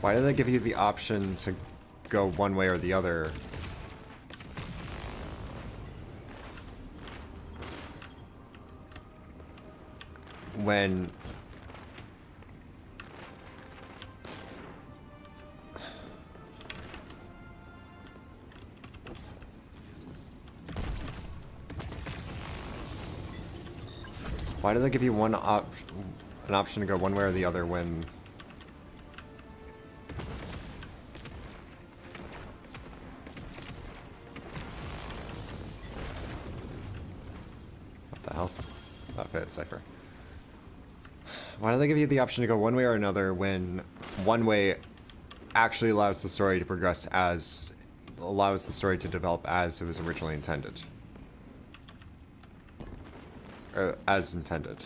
Why do they give you the option to go one way or the other? When... Why do they give you an option to go one way or the other when... What the hell? Okay, it's Cypher. Why do they give you the option to go one way or another when one way actually allows the story to progress as... allows the story to develop as it was originally intended? Or as intended.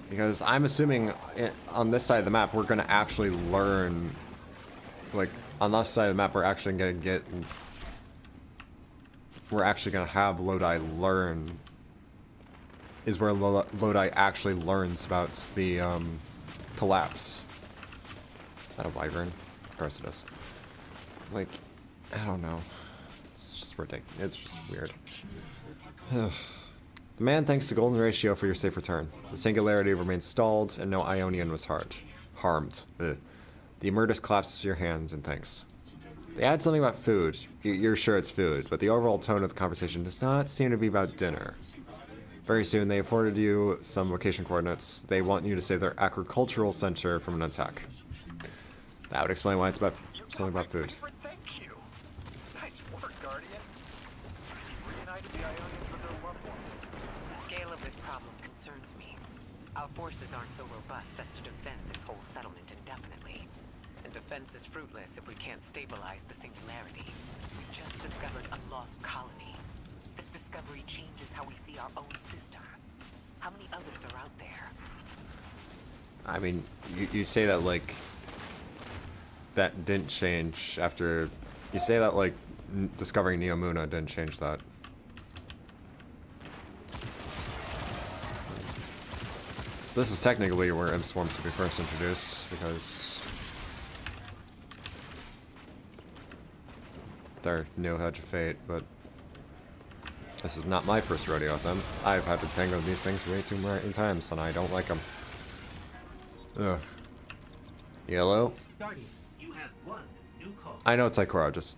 Because I'm assuming on this side of the map, we're going to actually learn... Like, on this side of the map, we're actually going to get... We're actually going to have Lodi learn... Is where Lodi actually learns about the, collapse. Is that a wyvern? Of course it is. Like, I don't know. It's just ridiculous. It's just weird. The man thanks the golden ratio for your safe return. The singularity remains stalled, and no Ionian was harmed. Ugh. The Emertus claps your hands in thanks. They add something about food. You're sure it's food, but the overall tone of the conversation does not seem to be about dinner. Very soon, they afforded you some location coordinates. They want you to save their agricultural center from an attack. That would explain why it's about something about food. Thank you. Nice work, Guardian. You reunited the Ionians with their loved ones. The scale of this problem concerns me. Our forces aren't so robust as to defend this whole settlement indefinitely. And defense is fruitless if we can't stabilize the singularity. We just discovered a lost colony. This discovery changes how we see our own system. How many others are out there? I mean, you say that like... That didn't change after... You say that like discovering Neomuna didn't change that. So this is technically where imp swarms would be first introduced, because... They're no Hedge of Fate, but... This is not my first rodeo with them. I've had to tango these things way too many times, and I don't like them. Ugh. Yellow? Guardian, you have one new call. I know it's Ikora, just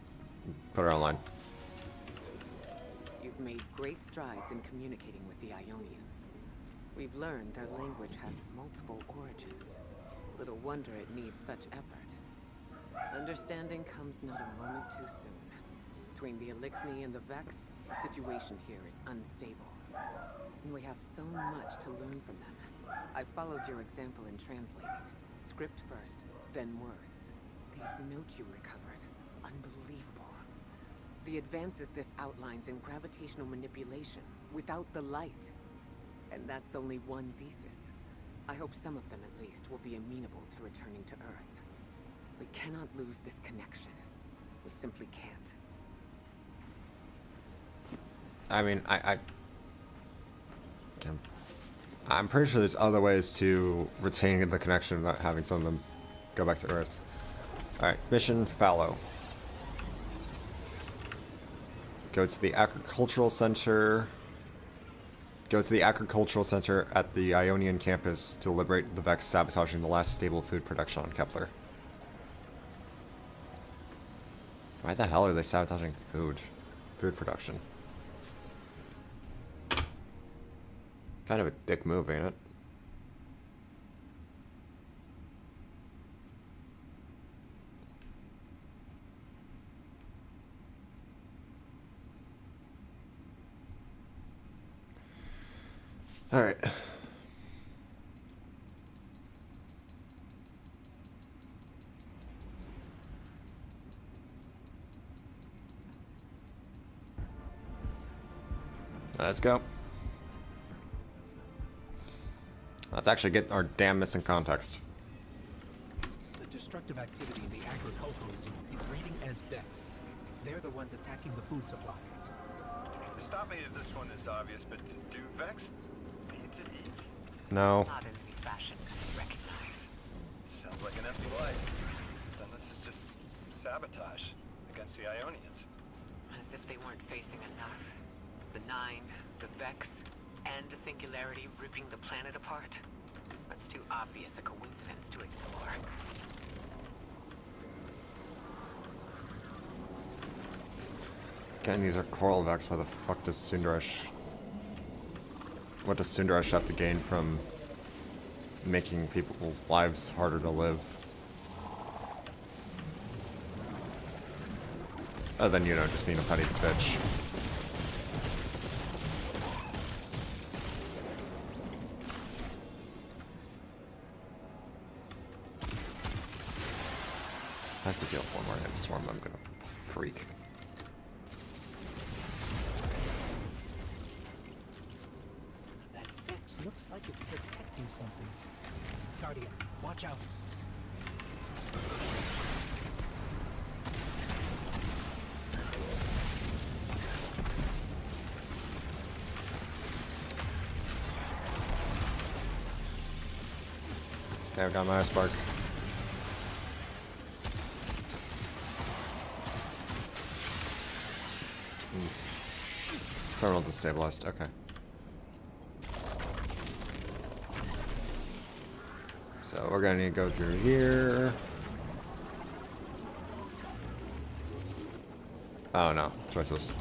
put her online. You've made great strides in communicating with the Ionians. We've learned their language has multiple origins. Little wonder it needs such effort. Understanding comes not a moment too soon. Between the Elixni and the Vex, the situation here is unstable. And we have so much to learn from them. I followed your example in translating. Script first, then words. These notes you recovered, unbelievable. The advances this outlines in gravitational manipulation, without the light. And that's only one thesis. I hope some of them at least will be amenable to returning to Earth. We cannot lose this connection. We simply can't. I mean, I'm pretty sure there's other ways to retain the connection without having some of them go back to Earth. Alright, mission fallow. Go to the agricultural center. Go to the agricultural center at the Ionian campus to liberate the Vex sabotaging the last stable food production on Kepler. Why the hell are they sabotaging food production? Kind of a dick move, ain't it? All right. Let's go. Let's actually get our damn missing context. The destructive activity in the agricultural zone is reading as Vex. They're the ones attacking the food supply. Stop me if this one is obvious, but do Vex need to eat? No. Not in any fashion can we recognize. Sounds like an empty life. Then this is just sabotage against the Ionians. As if they weren't facing enough. The Nine, the Vex, and a singularity ripping the planet apart. That's too obvious a coincidence to ignore. Again, these are coral Vex. Why the fuck does Sundaresh... What does Sundaresh have to gain from making people's lives harder to live? Other than, you know, just being a petty bitch. I have to deal with one more imp swarm, I'm gonna freak. That Vex looks Looks like it's protecting something. Guardian, watch out. Okay, I've got my spark. Terminal destabilized, okay. So we're gonna need to go through here. Oh no, choices.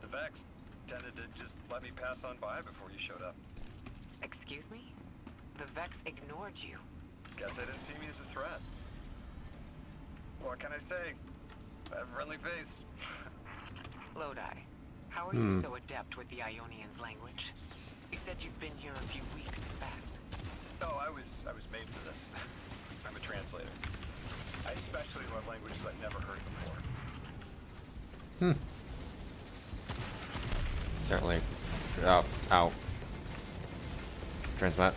The Vex tended to just let me pass on by before you showed up. Excuse me? The Vex ignored you. Guess they didn't see me as a threat. What can I say? I have a friendly face. Lodi, how are you so adept with the Ionian's language? You said you've been here a few weeks at best. Oh, I was made for this. I'm a translator. I especially love languages I've never heard before. Certainly. Oh, ow. Transmat.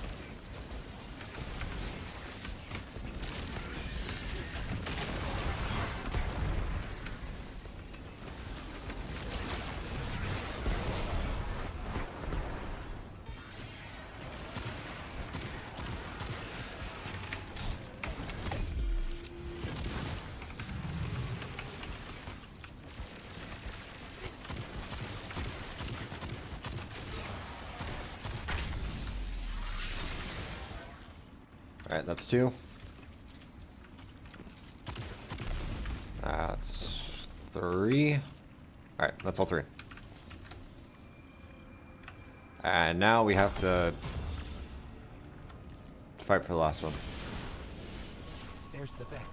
Alright, that's 2. That's 3. Alright, that's all 3. And now we have to fight for the last one. There's the Vex.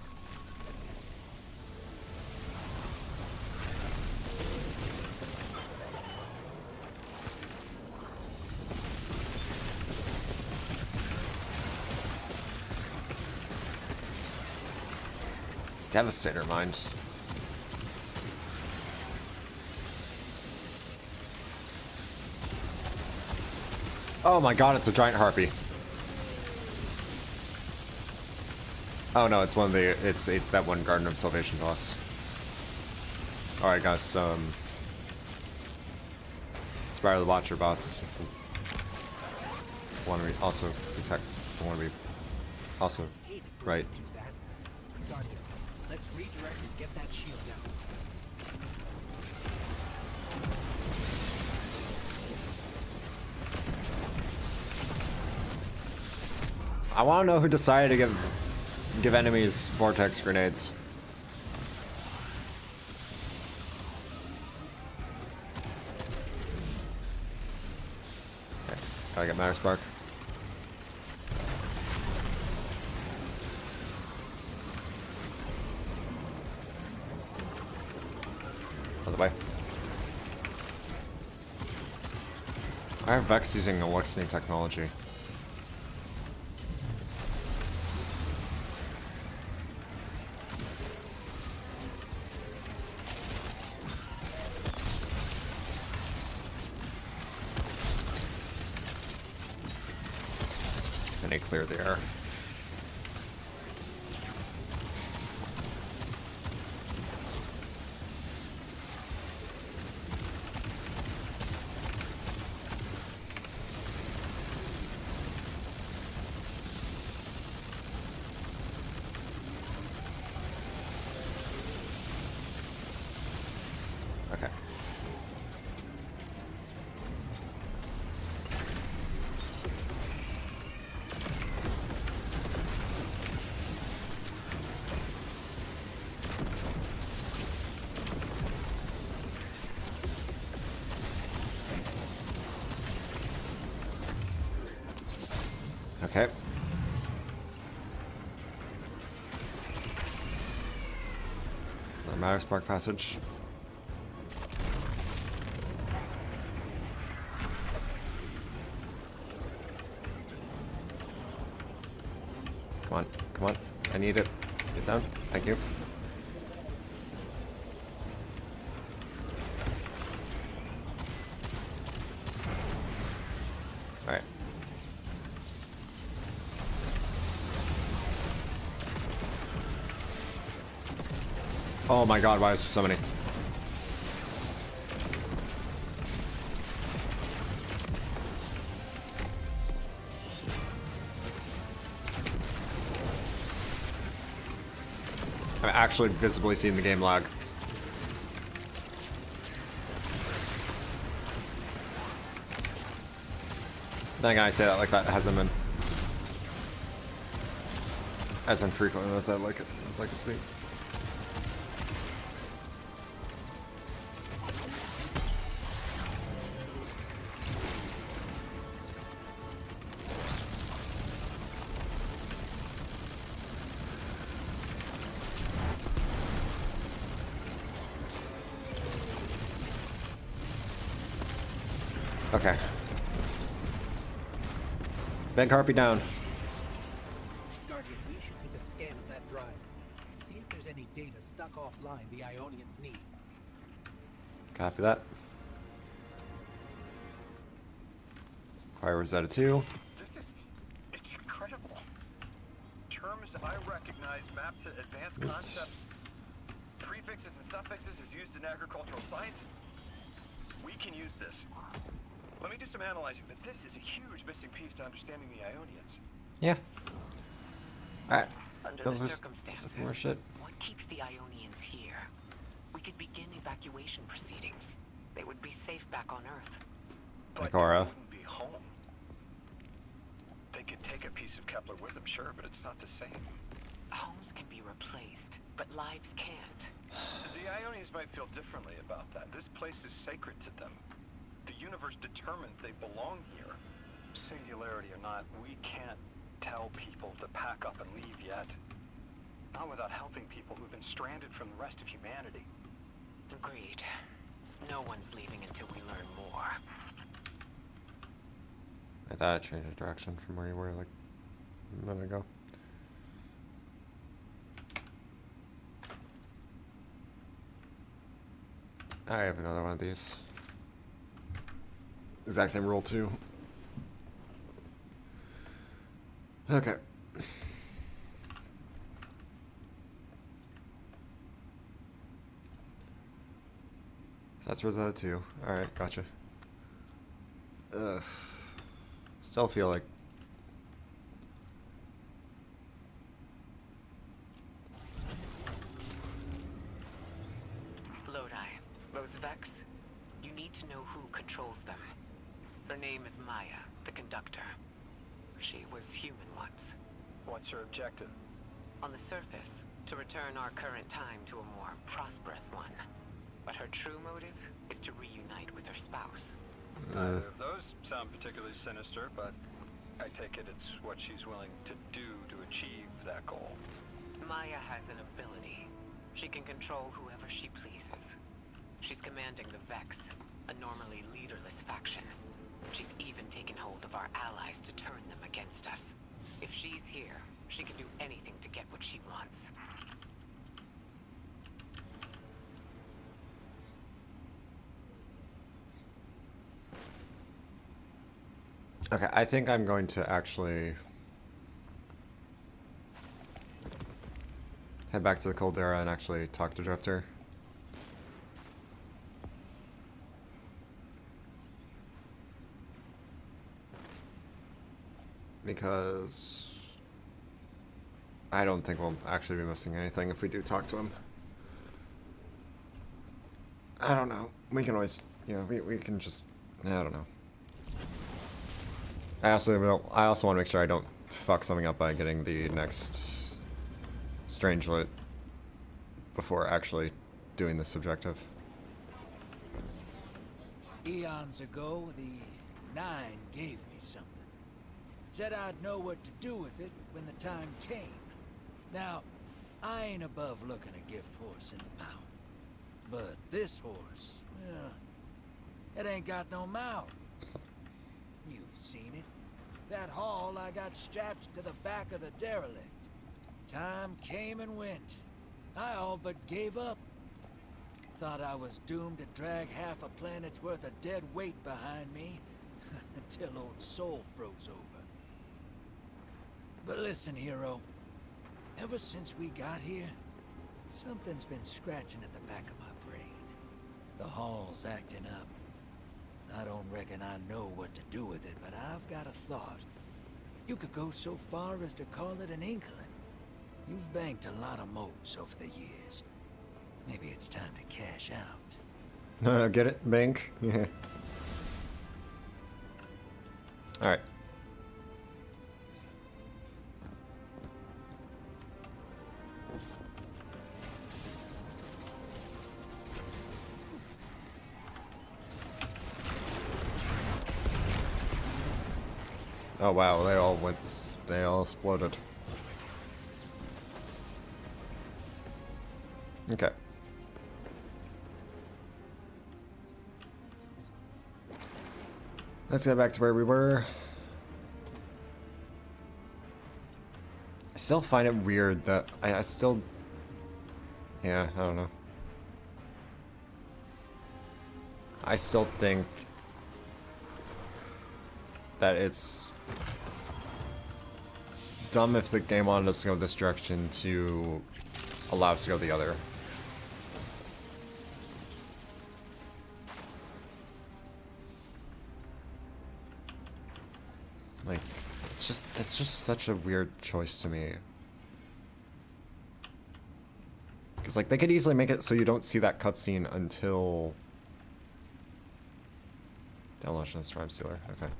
Devastator mind. Oh my god, it's a giant harpy. Oh no, it's one of the it's that one Garden of Salvation boss. Alright guys, Spire the Watcher boss. Wanna be also protect wanna be also right. Guardian, let's redirect and get that shield down. I wanna know who decided to give enemies vortex grenades. Okay, gotta get Matter Spark. Other way. I have Vex using Awakening technology. And they clear the air. Okay. Okay. The Matter Spark passage. Come on, come on. I need it. Get down. Thank you. Alright. Oh my god, why is there so many? I'm actually visibly seeing the game lag. Then again, I say that like that hasn't been as infrequent as I'd like it to be. Okay. Big harpy down. Guardian, we should take a scan of that drive. See if there's any data stuck offline the Ionians need. Copy that. Fire Rosetta 2. It's incredible. Terms I recognize mapped to advanced concepts, prefixes and suffixes as used in agricultural science. We can use this. Let me do some analyzing, but this is a huge missing piece to understanding the Ionians. Yeah. Alright. Under the circumstances, more shit. what keeps the Ionians here? We could begin evacuation proceedings. They would be safe back on Earth. Like Aura. Wouldn't be home. They could take a piece of Kepler with them, sure, but it's not the same. Homes can be replaced, but lives can't. The Ionians might feel differently about that. This place is sacred to them. The universe determined they belong here. Singularity or not, we can't tell people to pack up and leave yet. Not without helping people who've been stranded from the rest of humanity. Agreed. No one's leaving until we learn more. I thought I changed the direction from where you were like a minute ago. I have another one of these. Exact same rule too. Okay. So that's Rosetta 2. Alright, gotcha. Ugh. Still feel like Lodi, those Vex, you need to know who controls them. Her name is Maya, the conductor. She was human once. What's her objective? On the surface, to return our current time to a more prosperous one. But her true motive is to reunite with her spouse. Neither of those sound particularly sinister, but I take it it's what she's willing to do to achieve that goal. Maya has an ability. She can control whoever she pleases. She's commanding the Vex, a normally leaderless faction. She's even taken hold of our allies to turn them against us. If she's here, she can do anything to get what she wants. okay, I think I'm going to actually head back to the Caldera and actually talk to Drifter. Because I don't think we'll actually be missing anything if we do talk to him. I don't know. We can always, you know, we can just, I don't know. I also want to make sure I don't fuck something up by getting the next Strangelet before actually doing this objective. Eons ago, the Nine gave me something. Said I'd know what to do with it when the time came. Now, I ain't above looking a gift horse in the mouth. But this horse, well, it ain't got no mouth. You've seen it. That haul I got strapped to the back of the derelict. Time came and went. I all but gave up. Thought I was doomed to drag half a planet's worth of dead weight behind me. until old soul froze over. But listen, hero. Ever since we got here, something's been scratching at the back of my brain. The hall's acting up. I don't reckon I know what to do with it, but I've got a thought. You could go so far as to call it an inkling. You've banked a lot of moats over the years. Maybe it's time to cash out. Get it? Bank? Yeah. Alright. Oh wow, they all exploded. Okay. Let's get back to where we were. I still find it weird that I still... Yeah, I don't know. I still think that it's dumb if the game wanted us to go this direction to allow us to go the other. Like, it's just such a weird choice to me. Because, like, they could easily make it so you don't see that cutscene until... Download this Rhyme Stealer, okay.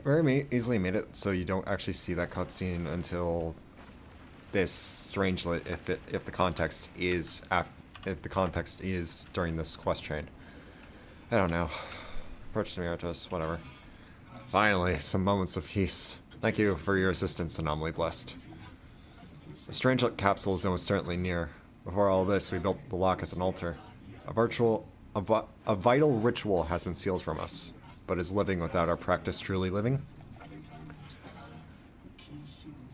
Very easily made it so you don't actually see that cutscene until this strangely, if the context is during this quest chain. I don't know. Approach the Miratus, whatever. Finally, some moments of peace. Thank you for your assistance, Anomaly Blessed. The strange capsule is almost certainly near. Before all this, we built the lock as an altar. A vital ritual has been sealed from us, but is living without our practice truly living?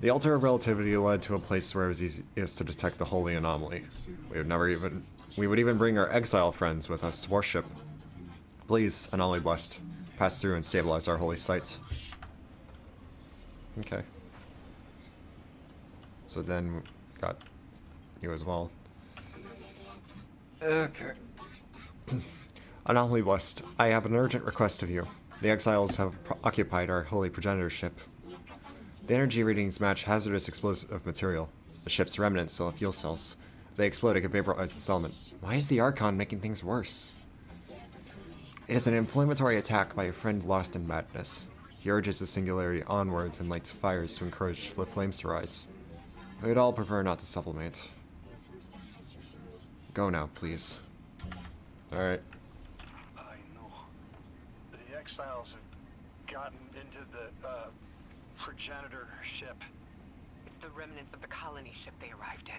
The altar of relativity led to a place where it was easiest to detect the holy anomaly. We would even bring our exile friends with us to worship. Please, Anomaly Blessed, pass through and stabilize our holy sites. Okay. So then we got you as well. Okay. Anomaly Blessed, I have an urgent request of you. The exiles have occupied our holy progenitorship. The energy readings match hazardous explosive material. The ship's remnants still have fuel cells. If they explode, it could vaporize the element. Why is the Archon making things worse? It is an inflammatory attack by a friend lost in madness. He urges the singularity onwards and lights fires to encourage the flames to rise. We would all prefer not to sublimate. Go now, please. Alright. I know. The exiles have gotten into the, progenitor ship. It's the remnants of the colony ship they arrived in.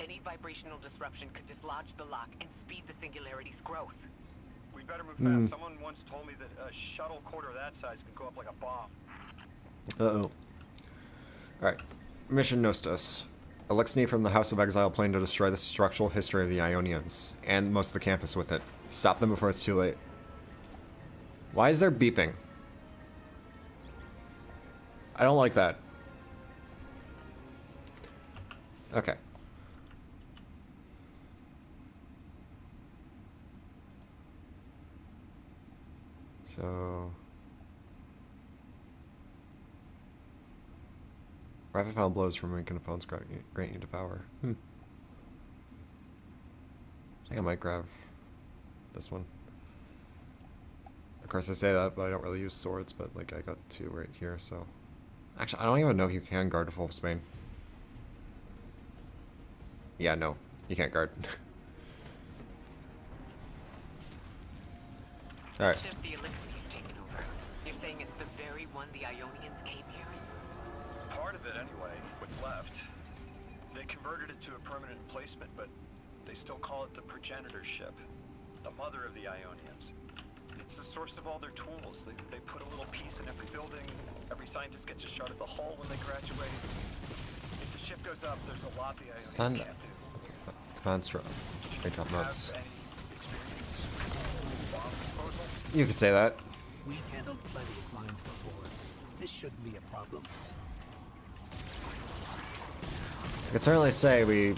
Any vibrational disruption could dislodge the lock and speed the singularity's growth. We better move fast. Someone once told me that a shuttle quarter that size can go up like a bomb. Uh-oh. Alright. Mission Nostos. Elixni from the House of Exile plan to destroy the structural history of the Ionians, and most of the campus with it. Stop them before it's too late. Why is there beeping? I don't like that. Okay. So... Rapid final blows from weakened opponents grant you devour. I think I might grab this one. Of course I say that, but I don't really use swords, but like I got two right here, so... Actually, I don't even know if you can guard a full Spain. Yeah, no. You can't guard. Alright. Ship the Elixir you've taken over. You're saying it's the very one the Ionians came here in? Part of it, anyway. What's left. They converted it to a permanent emplacement, but they still call it the progenitor ship. The mother of the Ionians. It's the source of all their tools. They put a little piece in every building. Every scientist gets a shot at the hull when they graduate. If the ship goes up, there's a lot the Ionians can't do. Command drop. Drop notes. Have any experience with bomb disposal? You could say that. We've handled plenty of mines before. This shouldn't be a problem. I could certainly say we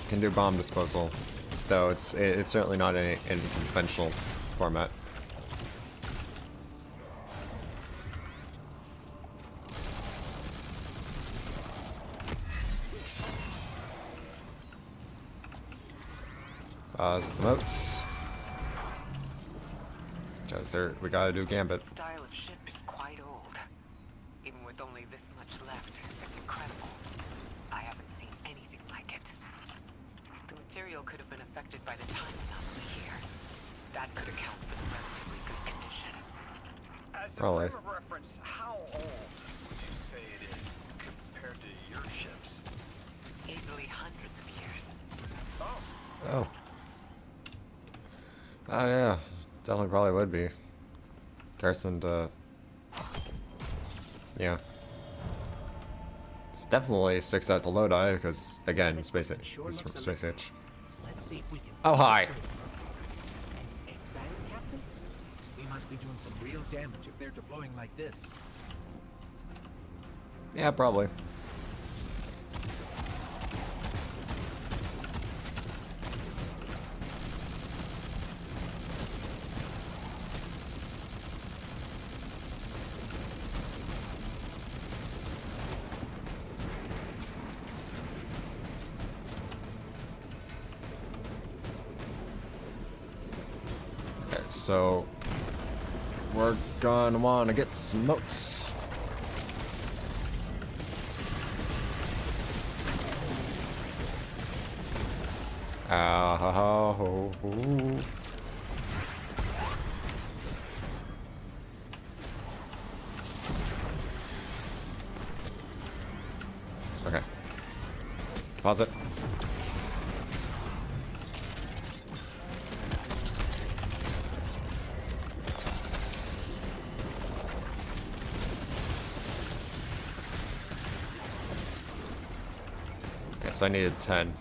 can do bomb disposal, though it's certainly not in conventional format. The moats. Because we gotta do Gambit. This style of ship is quite old. Even with only this much left, it's incredible. I haven't seen anything like it. The material could have been affected by the time anomaly here. That could account for the relatively good condition. As a Probably. frame of reference, how old would you say it is compared to your ships? Easily hundreds of years. Oh. Oh yeah, definitely probably would be. Comparison to, yeah. It's definitely sticks out to Lodi because again, Space Age. It's from Space Age. Let's see if we can. Oh hi. Exile, Captain? We must be doing some real damage if they're deploying like this. Yeah, probably. Okay, so we're gonna wanna get some moats. Oh. Okay. Pause it. Okay, so I needed 10.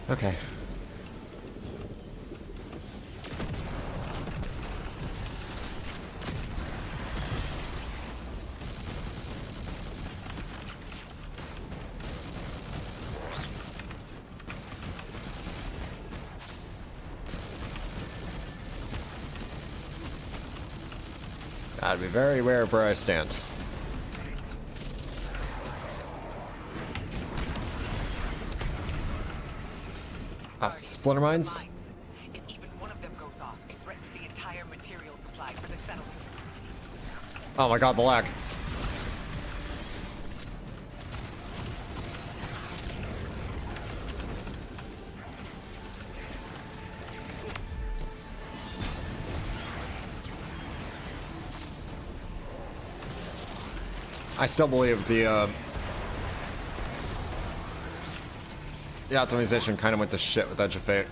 Okay. Gotta be very aware of where I stand. Splinter mines? If even one of them goes off, it threatens the entire material supply for the settlement. Oh my god, the lag. I still believe the optimization kind of went to shit with Edge of Fate.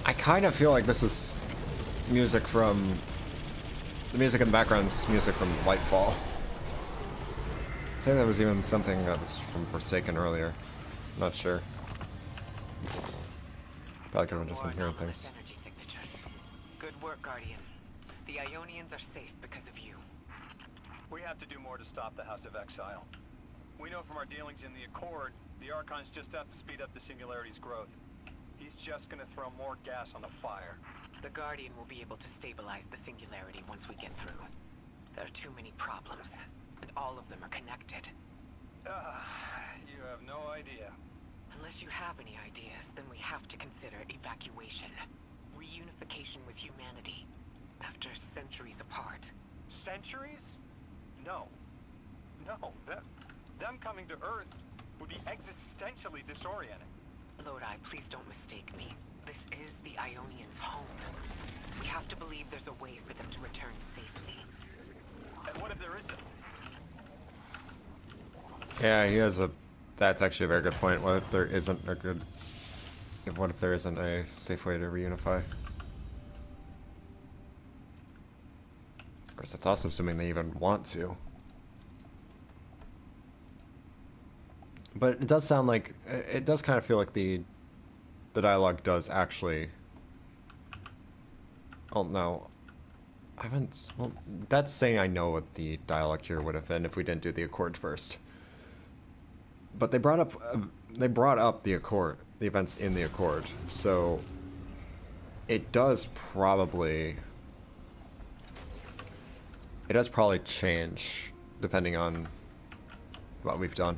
I kind of feel like this is music from... The music in the background is music from Lightfall. I think that was even something that was from Forsaken earlier. I'm not sure. Probably could have just been hearing things. Energy signatures. Good work, Guardian. The Ionians are safe because of you. We have to do more to stop the House of Exile. We know from our dealings in the Accord, the Archon's just out to speed up the Singularity's growth. He's just gonna throw more gas on the fire. The Guardian will be able to stabilize the Singularity once we get through. There are too many problems, and all of them are connected. You have no idea. Unless you have any ideas, then we have to consider evacuation. Reunification with humanity. centuries? No. No, them coming to Earth would be existentially disorienting. Lodi, please don't mistake me. This is the Ionians' home. We have to believe there's a way for them to return safely. And what if there isn't? Yeah, he has a... That's actually a very good point. What if there isn't a good... What if there isn't a safe way to reunify? Of course, that's also assuming they even want to. But it does sound like... It does kind of feel like the dialogue does actually... Oh, no. I haven't... Well, that's saying I know what the dialogue here would have been if we didn't do the Accord first. But they brought up the Accord, the events in the Accord, so it does probably change depending on what we've done.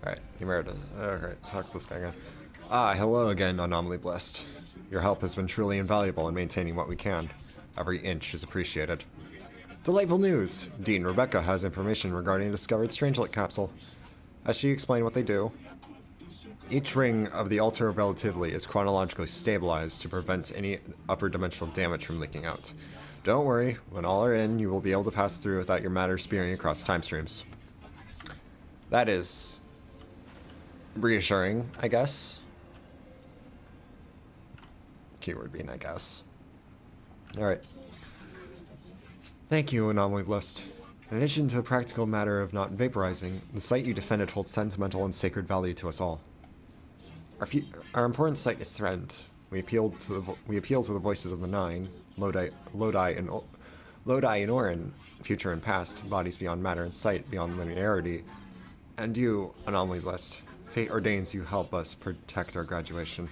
Alright, Emerita. Alright, talk to this guy again. Ah, hello again, Anomaly Blessed. Your help has been truly invaluable in maintaining what we can. Every inch is appreciated. Delightful news! Dean Rebecca has information regarding a discovered Strangelet capsule. As she explained what they do, each ring of the Altar of Relativity is chronologically stabilized to prevent any upper dimensional damage from leaking out. Don't worry, when all are in, you will be able to pass through without your matter spearing across time streams. That is reassuring, I guess. Keyword being, I guess. Alright. Thank you, Anomaly Blessed. In addition to the practical matter of not vaporizing, the site you defended holds sentimental and sacred value to us all. Our important site is threatened. We appeal to the voices of the Nine, Lodi and Orin, future and past, bodies beyond matter and sight beyond linearity, and you, Anomaly Blessed. Fate ordains you help us protect our graduation.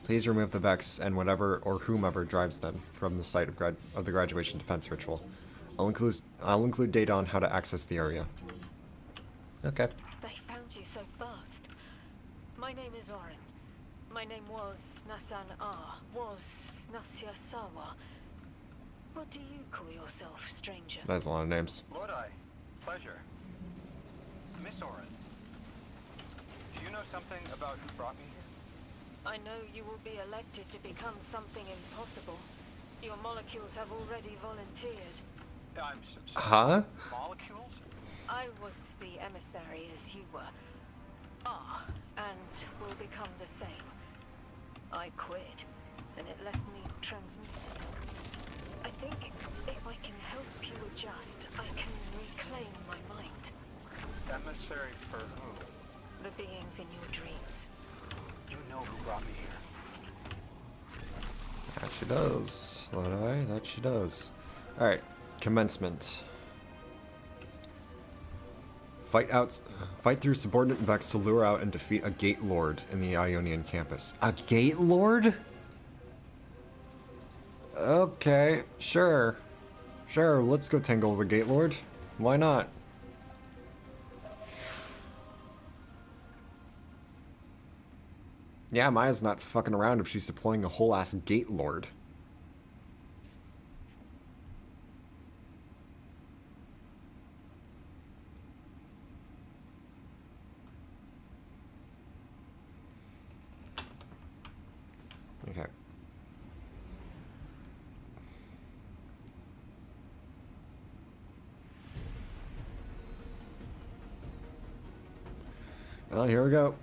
Please remove the Vex and whatever or whomever drives them from the site of the graduation defense ritual. I'll include data on how to access the area. Okay. They found you so fast. My name is Orin. My name was Nasan R. Was Nasya Sawa. What do you call yourself, stranger? That's a lot of names. Lodi, pleasure. Miss Orin, do you know something about who brought me here? I know you will be elected to become something impossible. Your molecules have already volunteered. I'm so Huh? Molecules? I was the emissary as you were. And will become the same. I quit, and it left me transmuted. I think if I can help you adjust, I can reclaim my mind. Emissary for who? The beings in your dreams. You know who brought me here. That she does, Lodi. That she does. Alright, commencement. Fight through subordinate Vex to lure out and defeat a Gate Lord in the Ionian campus. A Gate Lord? Okay, sure. Sure, let's go tangle the Gate Lord. Why not? Yeah, Maya's not fucking around if she's deploying a whole ass Gate Lord. Okay. Well, here we go.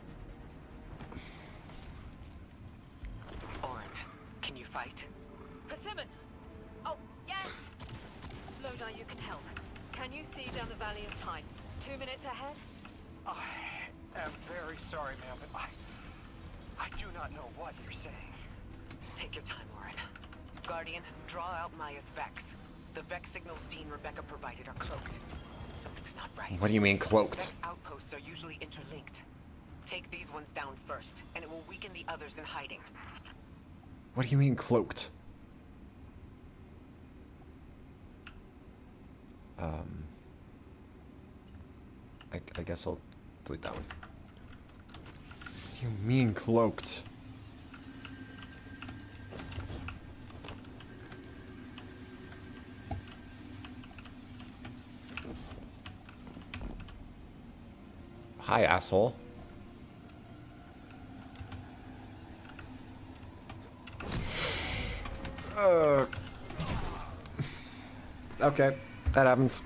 Orin, can you fight? Persimmon! Oh, yes! Lodi, you can help. Can you see down the Valley of Time? 2 minutes ahead? I am very sorry, ma'am, but I do not know what you're saying. Take your time, Orin. Guardian, draw out Maya's Vex. The Vex signals Dean Rebecca provided are cloaked. Something's not right. What do you mean cloaked? Vex outposts are usually interlinked. Take these ones down first, and it will weaken the others in hiding. What do you mean cloaked? I guess I'll delete that one. What do you mean cloaked? Hi, asshole. Okay, that happens.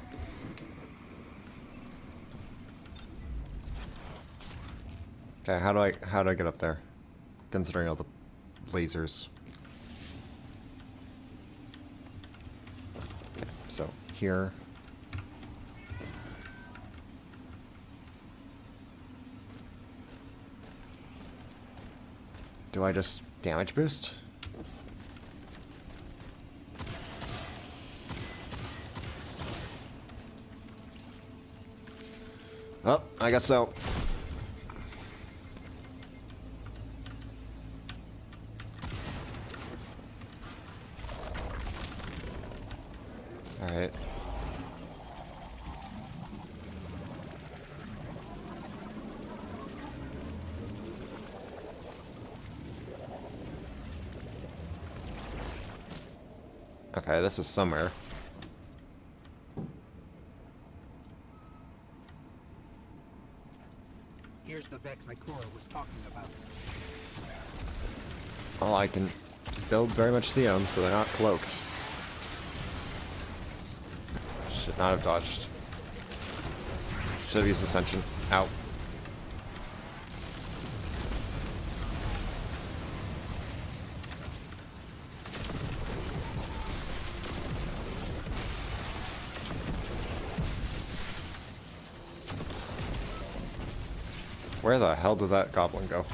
Okay, how do I get up there? Considering all the lasers. Okay, so here. Do I just damage boost? Oh, I guess so. All right. Okay, this is somewhere. Here's the Vex Ikora was talking about. Well, I can still very much see them, so they're not cloaked. Should not have dodged. Should have used Ascension. Ow. Where the hell did that goblin go?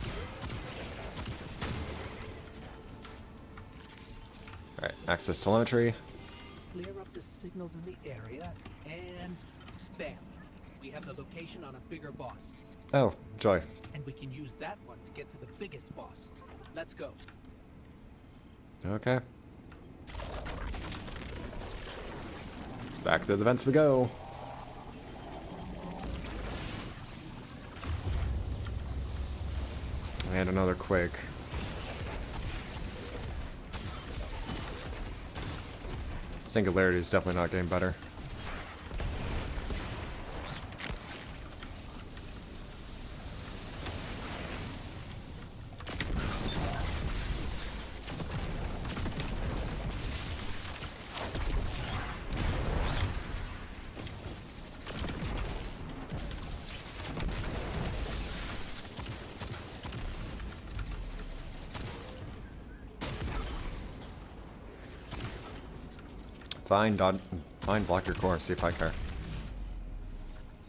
Alright, access telemetry. Clear up the signals in the area, and bam. We have the location on a bigger boss. Oh, joy. And we can use that one to get to the biggest boss. Let's go. Okay. Back to the vents we go. And another quake. Singularity is definitely not getting better. Fine, block your core, see if I care.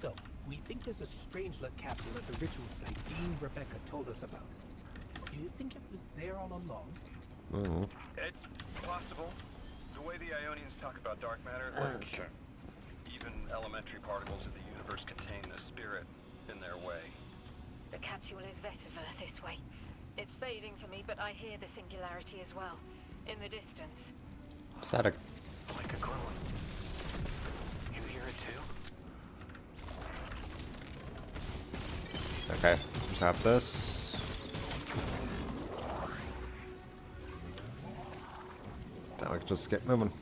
So, we think there's a Strangelet capsule at the ritual site Dean Rebecca told us about. Do you think it was there all along? Mm-hmm. It's possible. The way the Ionians talk about dark matter, like even elementary particles of the universe contain a spirit in their way. The capsule is vtuber this way. It's fading for me, but I hear the singularity as well. In the distance. Is that a... Like a growing. You hear it too? Okay, let's have this. Now we can just get moving.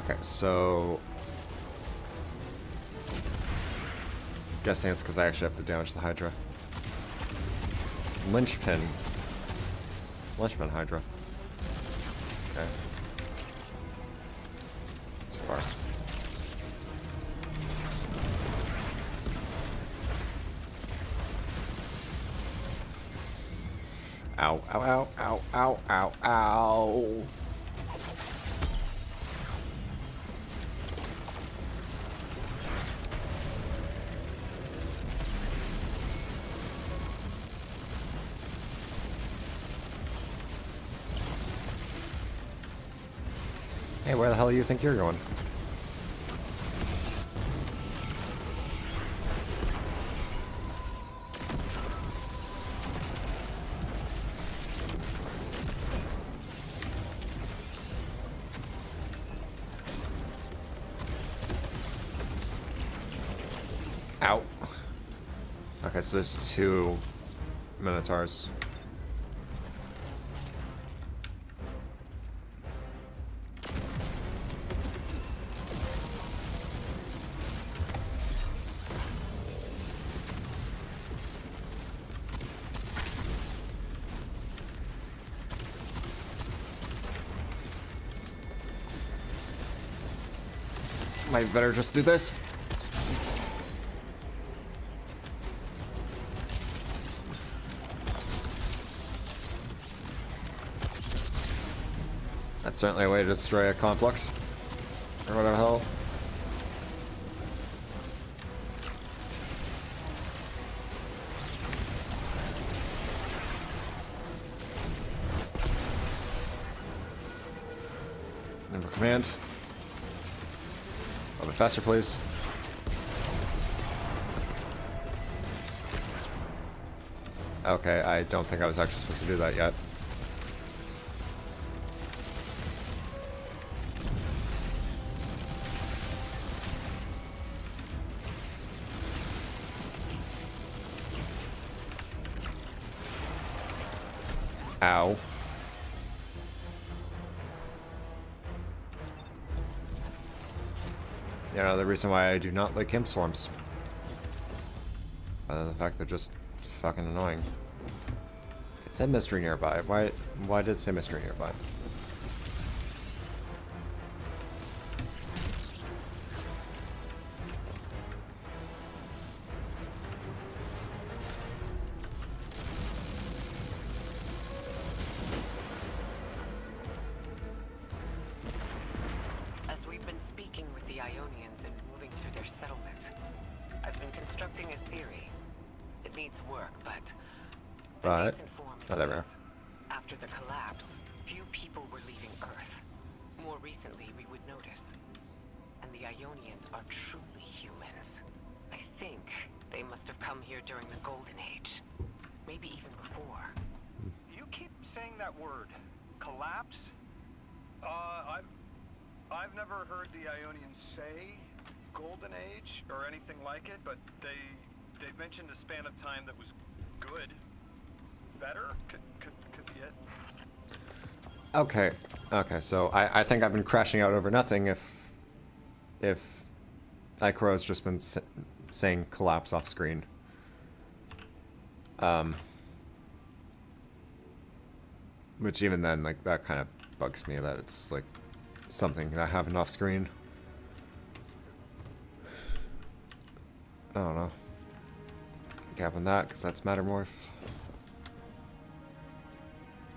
Okay, so guessing it's because I actually have to damage the Hydra. Linchpin Hydra. Okay. Too far. Ow, ow, ow, ow, ow, ow, ow. Hey, where the hell do you think you're going? Ow. Okay, so there's 2 Minotaurs. Might better just do this. That's certainly a way to destroy a complex. Or whatever the hell. Number command. A little bit faster, please. Okay, I don't think I was actually supposed to do that yet. Ow. You know, the reason why I do not like imp swarms. Other than the fact they're just fucking annoying. It said mystery nearby. Why did it say mystery nearby? As we've been speaking with the Ionians and moving through their settlement, I've been constructing a theory. It needs work, but recent form is whatever. this. After the collapse, few people were leaving Earth. More recently, we would notice. And the Ionians are truly humans. I think they must have come here during the Golden Age. Maybe even before. You keep saying that word, collapse? I've never heard the Ionians say Golden Age or anything like it, but they've mentioned a span of time that was good. Better? Could be it. Okay, so I think I've been crashing out over nothing if Ikero's just been saying collapse off screen. Which even then, like, that kind of bugs me that it's like something that happened off screen. I don't know. Gap on that, because that's Mattermorph.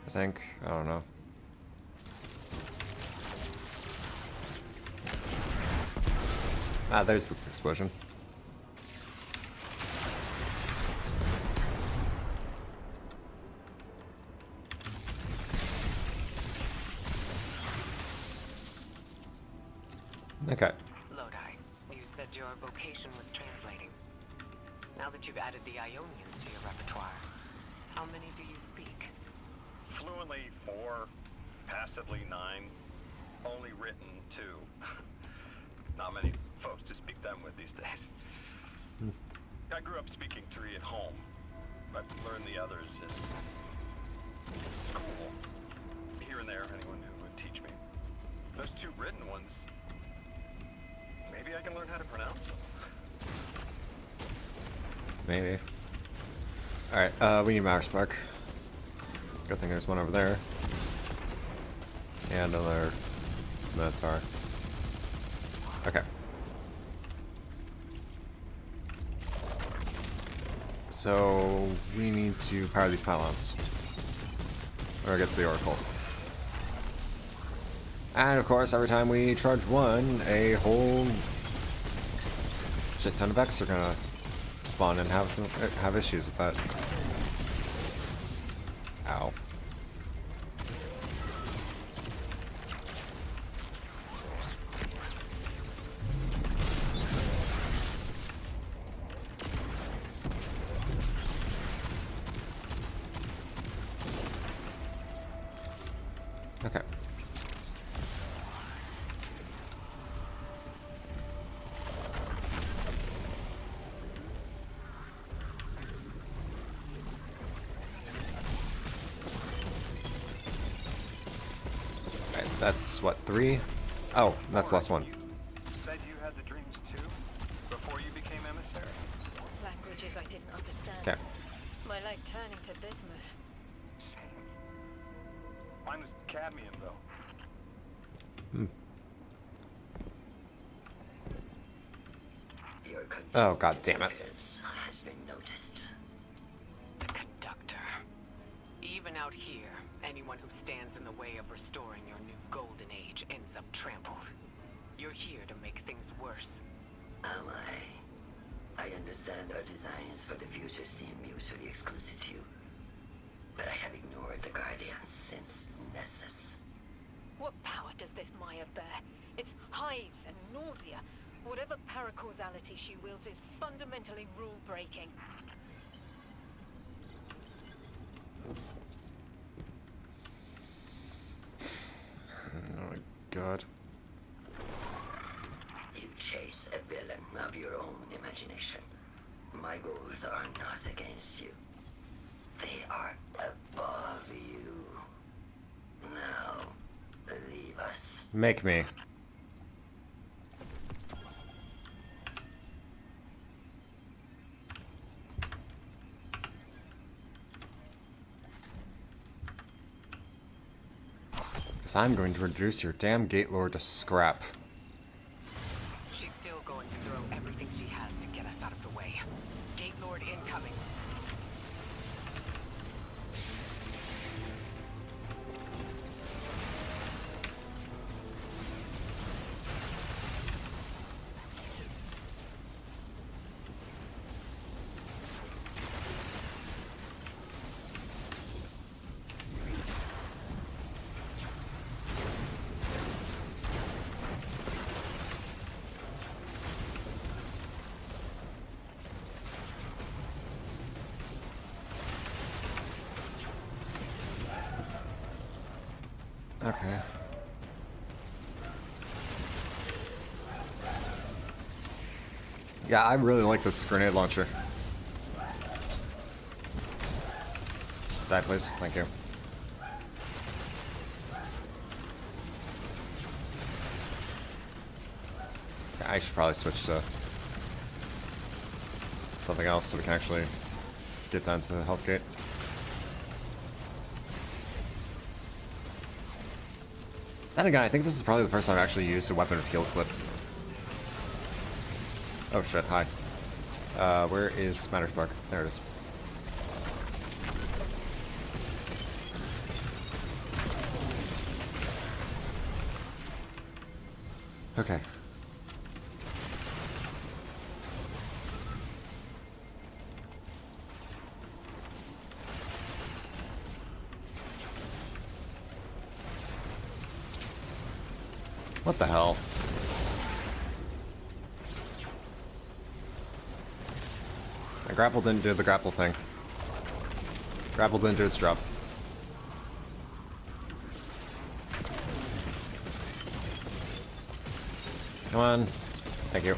I think. I don't know. Ah, there's the explosion. Okay. Lodi, you said your vocation was translating. Now that you've added the Ionians to your repertoire, how many do you speak? Fluently 4, passively 9, only written 2. Not many folks to speak them with these days. I grew up speaking 3 at home. I've learned the others in school. Here and there, anyone who would teach me. Those 2 written ones, maybe I can learn how to pronounce them. Maybe. Alright, we need Matterspark. Good thing there's one over there. And another Minotaur. Okay. So we need to power these pylons. Or it gets the Oracle. And of course, every time we charge one, a whole shit ton of Vex are gonna spawn and have issues with that. Ow. Okay. That's what, 3? Oh, that's the last one. You said you had the dreams too before you became emissary? Languages I didn't understand. Okay. My like turning to bismuth. Same. Mine was cadmium though. Oh, god damn it. Has been noticed. The conductor. Even out here, anyone who stands in the way of restoring your new golden age ends up trampled. You're here to make things worse. Am I understand our designs for the future seem mutually exclusive to you. But I have ignored the Guardians since Nessus. What power does this Maya bear? It's hives and nausea. Whatever paracausality she wields is fundamentally rule-breaking. Oh my god. You chase a villain of your own imagination. My goals are not against you. They are above you. Now, leave us. Make me. Because I'm going to reduce your damn gate lord to scrap. She's still going to throw everything she has to get us out of the way. Gate Lord incoming. Okay. Yeah, I really like this grenade launcher. Die, please. Thank you. Yeah, I should probably switch to something else so we can actually get down to the health gate. Then again, I think this is probably the first time I've actually used a weapon with heal clip. Oh shit, hi. Where is Emberscorched? There it is. Okay. What the hell? My grapple didn't do the grapple thing. Grapple didn't do its job. Come on. Thank you.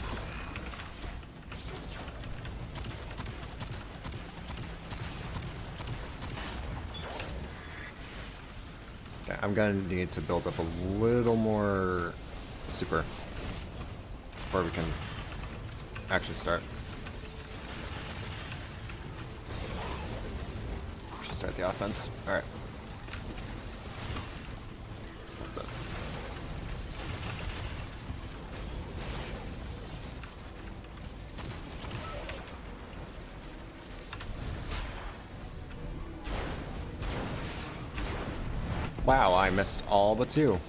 Okay, I'm gonna need to build up a little more super before we can actually start. Should start the offense. Alright. Wow, I missed all but 2.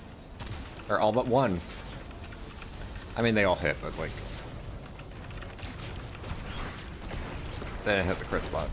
Or all but 1. I mean, they all hit, but like... they didn't hit the crit spot.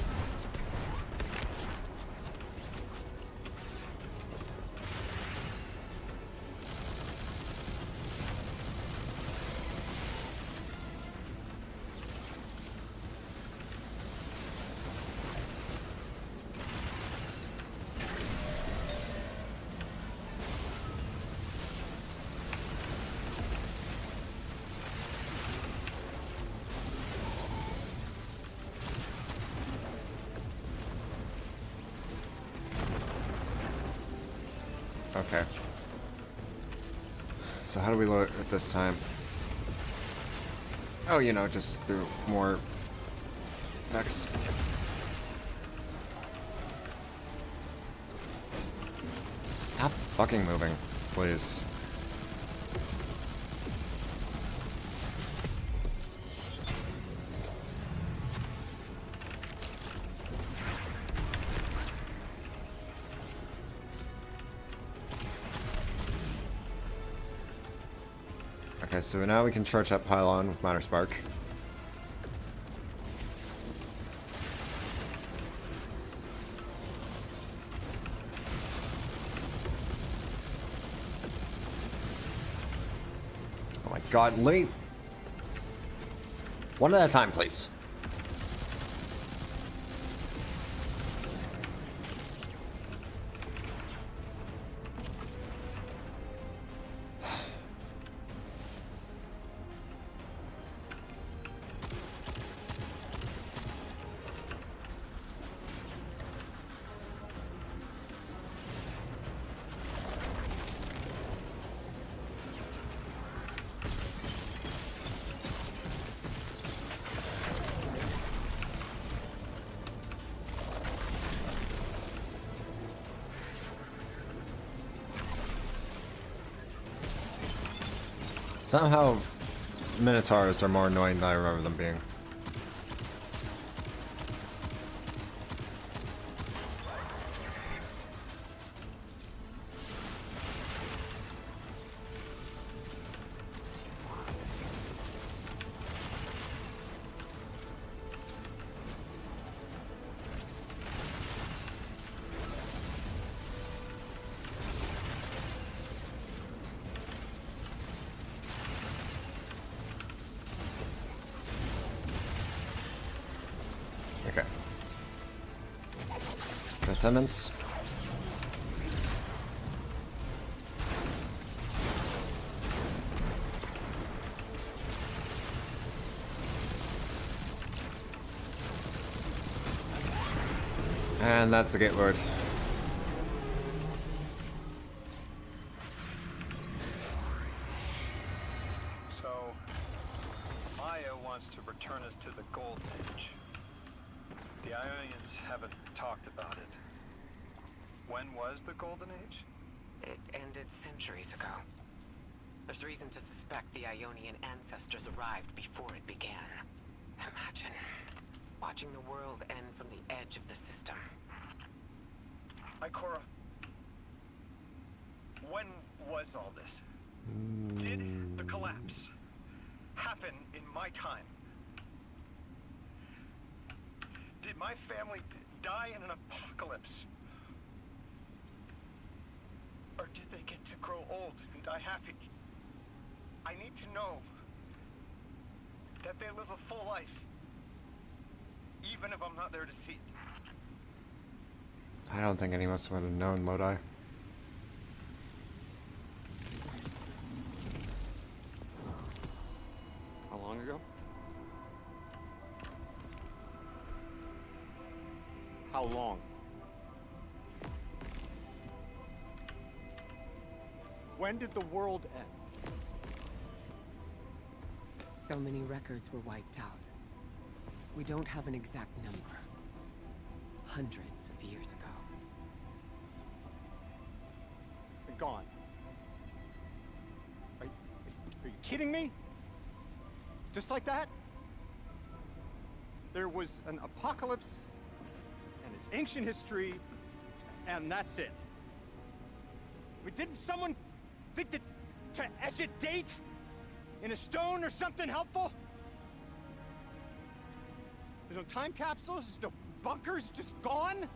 Okay. So how do we load it this time? Oh, you know, just through more X. Stop fucking moving, please. Okay, so now we can charge that pylon with Matter Spark. Oh my god, late. One at a time, please. Somehow, Minotaurs are more annoying than I remember them being. Okay. Transcendence. And that's the Gate Lord. So, Maya wants to return us to the Golden Age. The Ionians haven't talked about it. When was the Golden Age? It ended centuries ago. There's reason to suspect the Ionian ancestors arrived before it began. Imagine watching the world end from the edge of the system. Ikora, when was all this? Did the collapse happen in my time? Did my family die in an apocalypse? Or did they get to grow old and die happy? I need to know that they live a full life, even if I'm not there to see it. I don't think any of us would have known Lodi. How long ago? How long? When did the world end? So many records were wiped out. We don't have an exact number. Hundreds of years ago. They're gone. Are you kidding me? Just like that? There was an apocalypse, and it's ancient history, and that's it. Didn't someone think that to etch a date in a stone or something helpful? There's no time capsules, there's no bunkers, just gone?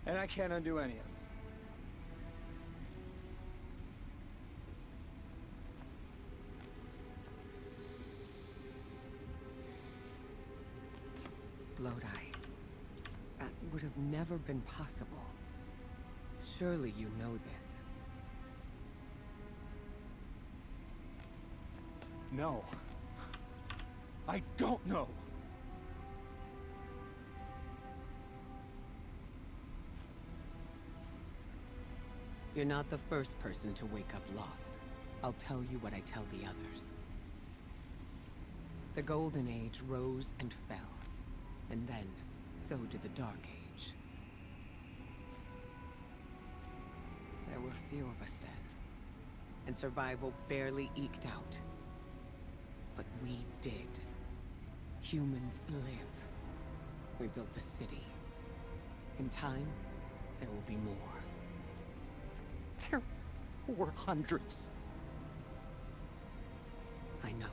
And I can't undo any of it. Lodi. That would have never been possible. Surely you know this. No. I don't know. You're not the first person to wake up lost. I'll tell you what I tell the others. The Golden Age rose and fell. And then, so did the Dark Age. There were few of us then. And survival barely eked out. But we did. Humans live. We built the city. In time, there will be more. There were hundreds. I know.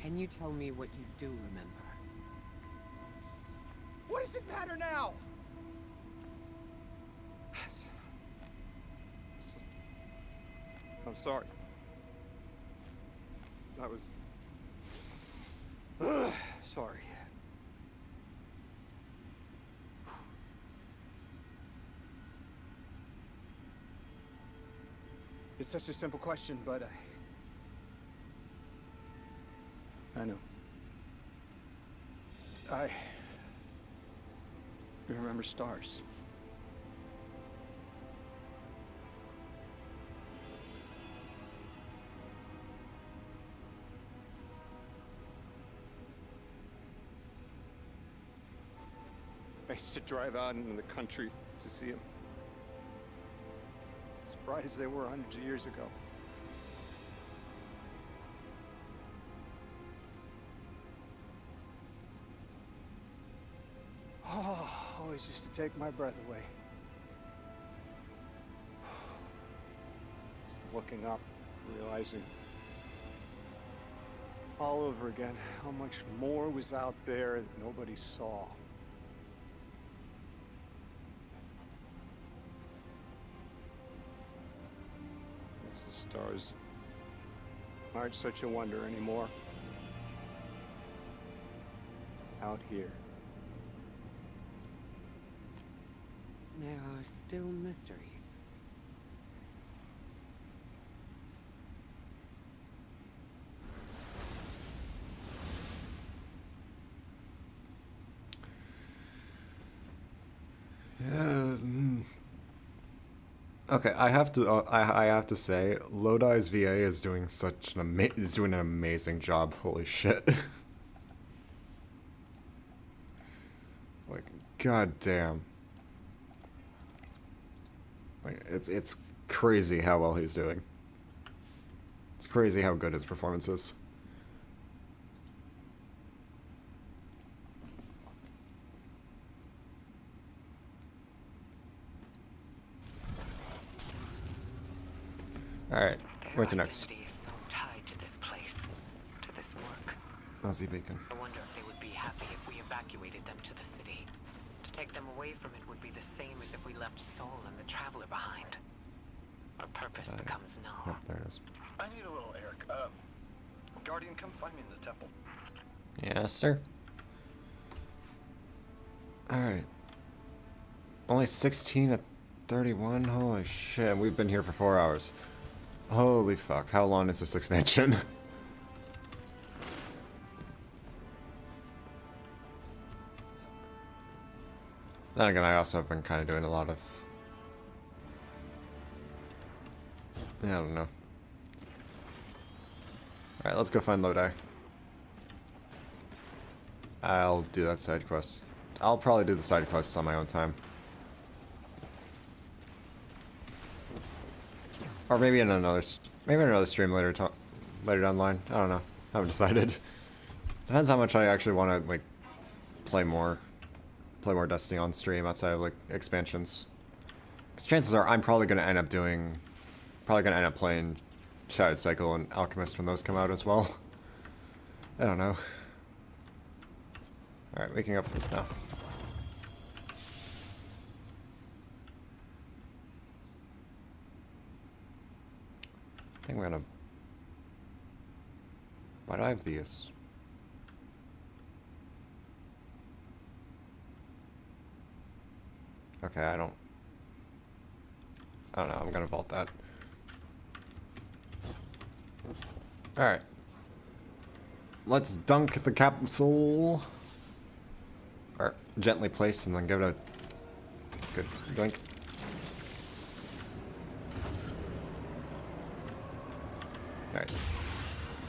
Can you tell me what you do remember? What does it matter now? I'm sorry. I was... sorry. It's such a simple question, but I know. I remember stars. I used to drive out into the country to see them. As bright as they were hundreds of years ago. Oh, always used to take my breath away. Just looking up, realizing all over again how much more was out there that nobody saw. The stars aren't such a wonder anymore. Out here. There are still mysteries. Yeah. Okay, I have to say, Lodi's VA is doing an amazing job. Holy shit! Like, goddamn. Like, it's crazy how well he's doing. It's crazy how good his performance is. Alright, where to next? Their identity is so tied to this place, to this work. Nazi Beacon. I wonder if they would be happy if we evacuated them to the city. To take them away from it would be the same as if we left Soul and the Traveler behind. Our purpose becomes null. Yep, there it is. I need a little Eric. Guardian, come find me in the temple. Yes, sir. Alright. Only 16 at 31? Holy shit, we've been here for 4 hours. Holy fuck, how long is this expansion? Then again, I also have been kind of doing a lot of... yeah, I don't know. Alright, let's go find Lodi. I'll do that side quest. I'll probably do the side quests on my own time. Or maybe in another stream later down the line. I don't know. I haven't decided. Depends how much I actually want to like play more Destiny on stream outside of like expansions. Because chances are I'm probably gonna end up playing Shattered Cycle and Alchemist when those come out as well. I don't know. Alright, waking up with this now. I think we're gonna... why do I have these? Okay, I don't know, I'm gonna vault that. Alright. Let's dunk the capsule. Or gently place and then give it Good. Doink. Alright.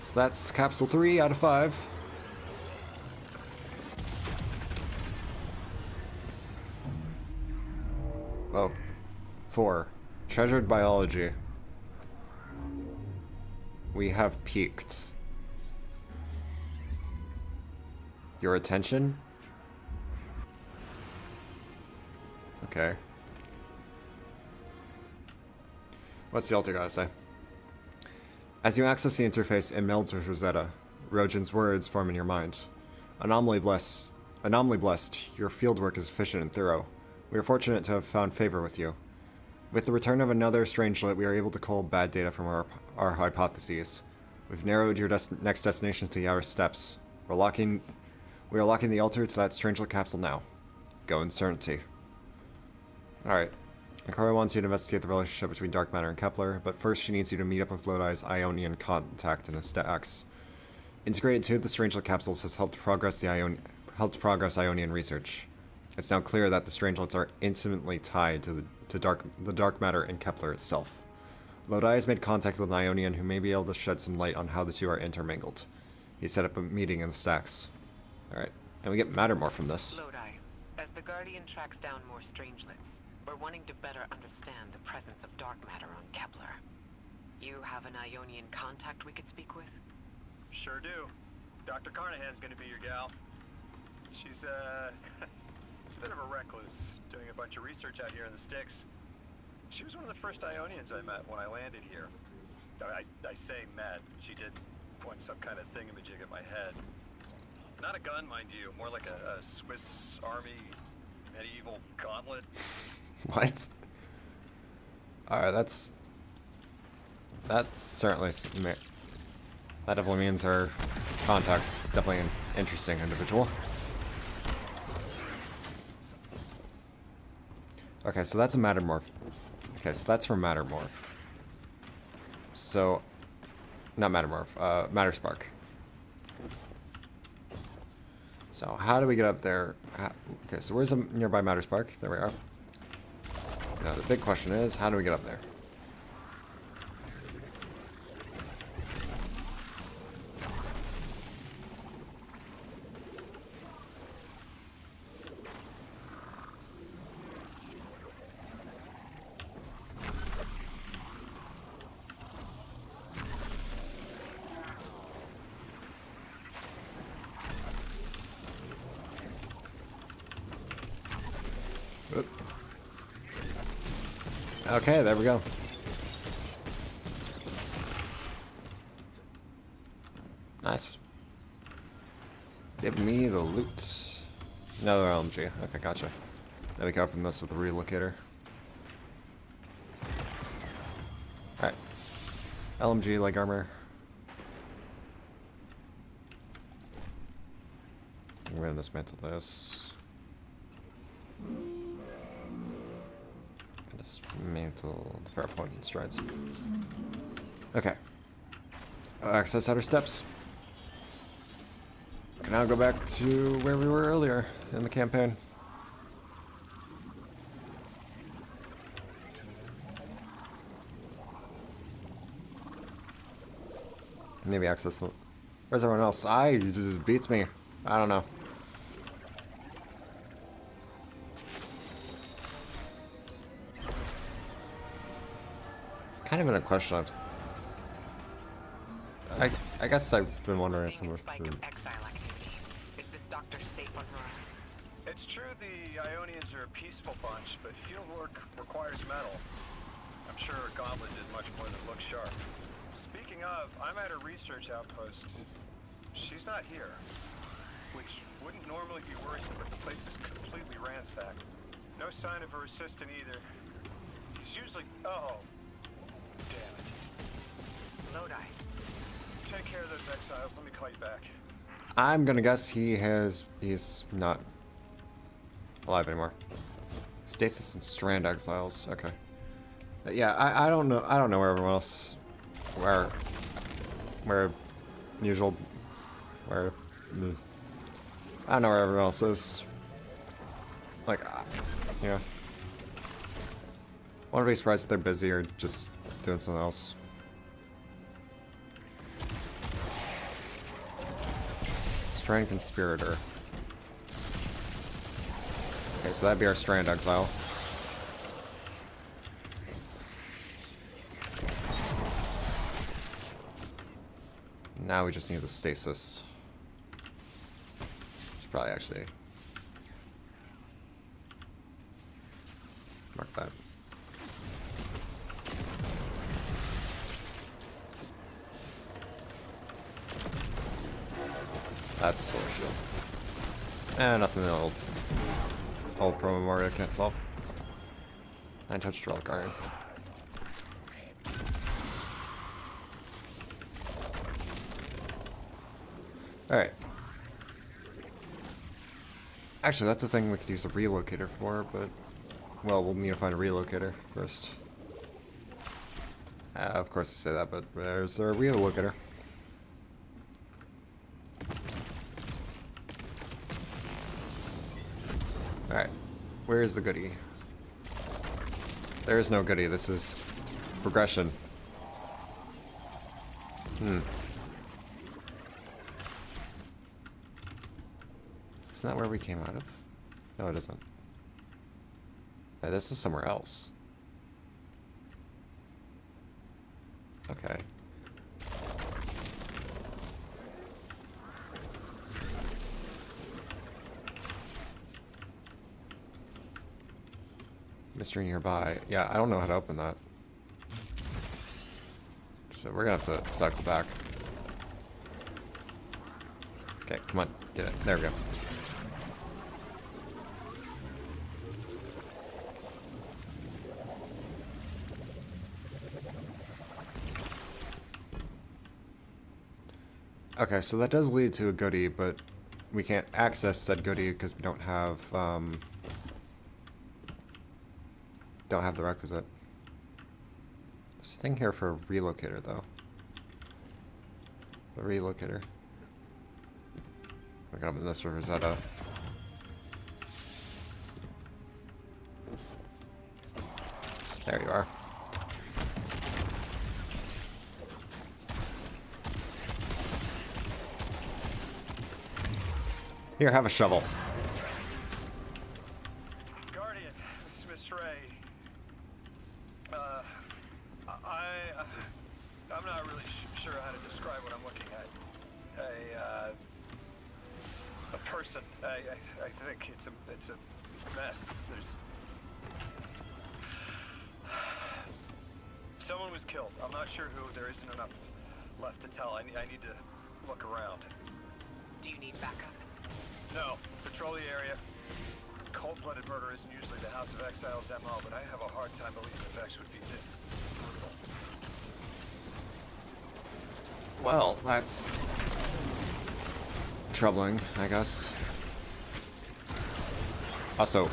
So that's capsule 3 out of 5. Oh. 4. Treasured biology. We have peaked. Your attention? Okay. What's the altar gotta say? As you access the interface, it melds with Rosetta. Rojan's words form in your mind. Anomaly blessed, your fieldwork is efficient and thorough. We are fortunate to have found favor with you. With the return of another strangelet, we are able to cull bad data from our hypotheses. We've narrowed your next destination to the outer steppes. We are locking the altar to that strangelet capsule now. Go in certainty. Alright. Ikora wants you to investigate the relationship between dark matter and Kepler, but first she needs you to meet up with Lodi's Ionian contact in the stacks. Integrated two of the strangelet capsules has helped progress Ionian research. It's now clear that the strangelets are intimately tied to the dark matter in Kepler itself. Lodi has made contact with an Ionian who may be able to shed some light on how the two are intermingled. He set up a meeting in the stacks. Alright, and we get Mattermore from this. Lodi, as the Guardian tracks down more strangelets, we're wanting to better understand the presence of dark matter on Kepler. You have an Ionian contact we could speak with? Sure do. Dr. Carnahan's gonna be your gal. She's, a bit of a recluse, doing a bunch of research out here in the sticks. She was one of the first Ionians I met when I landed here. I say met. She did point some kind of thingamajig at my head. Not a gun, mind you, more like a Swiss Army medieval gauntlet. What? Alright, that's certainly... That definitely means our contact's definitely an interesting individual. Okay, so that's a Mattermorph. Okay, so that's from Mattermorph. So... Not Mattermorph, Matterspark. So, how do we get up there? Okay, so where's a nearby Matterspark? There we are. Now, the big question is, how do we get up there? Okay, there we go. Nice. Give me the loot. Another LMG. Okay, gotcha. Now we can open this with the relocator. Alright. LMG, leg armor. I'm gonna dismantle this. Dismantle the fair point and strides. Okay. Access outer steps. Can now go back to where we were earlier in the campaign. Maybe access. Where's everyone else? It just beats me. I don't know. Kind of been a question I've... I guess I've been wondering some of Spike of exile activity. Is this doctor safe on her own? It's true the Ionians are a peaceful bunch, but fieldwork requires metal. I'm sure her gauntlet did much more than look sharp. Speaking of, I'm at a research outpost. She's not here, which wouldn't normally be worrisome, but the place is completely ransacked. No sign of her assistant either. He's usually... Oh. Damn it. Lodi. Take care of those exiles. Let me call you back. I'm gonna guess he's not alive anymore. Stasis and Strand exiles. Okay. Yeah, I don't know. I don't know where everyone else, where usual, where. I don't know where everyone else is. Like, yeah. Wouldn't be surprised if they're busy or just doing something else. Strand Conspirator. Okay, so that'd be our Strand Exile. Now we just need the Stasis. Should probably actually mark that. That's a Solar Shield. And nothing the old Pro Memoria can't solve. 9-touch Relic Iron. Alright. Actually, that's a thing we could use a relocator for, but... Well, we'll need to find a relocator first. Of course I say that, but there's a relocator. Alright. Where is the goodie? There is no goodie. This is progression. Isn't that where we came out of? No, it isn't. Yeah, this is somewhere else. Okay. Mystery nearby. Yeah, I don't know how to open that. So we're gonna have to cycle back. Okay, come on, get it. There we go. Okay, so that does lead to a goodie, but we can't access said goodie because we don't have the requisite. There's a thing here for a relocator, though. The relocator. We're gonna open this for Rosetta. There you are. Here, have a shovel. Guardian, it's Miss Ray. I'm not really sure how to describe what I'm looking at. A person. I think it's a mess. There's someone was killed. I'm not sure who. There isn't enough left to tell. I need to look around. Do you need backup? No. Patrol the area. Cold-blooded murder isn't usually the House of Exile's MO, but I have a hard time believing the Vex would be this brutal. Well, that's troubling, I guess. Also,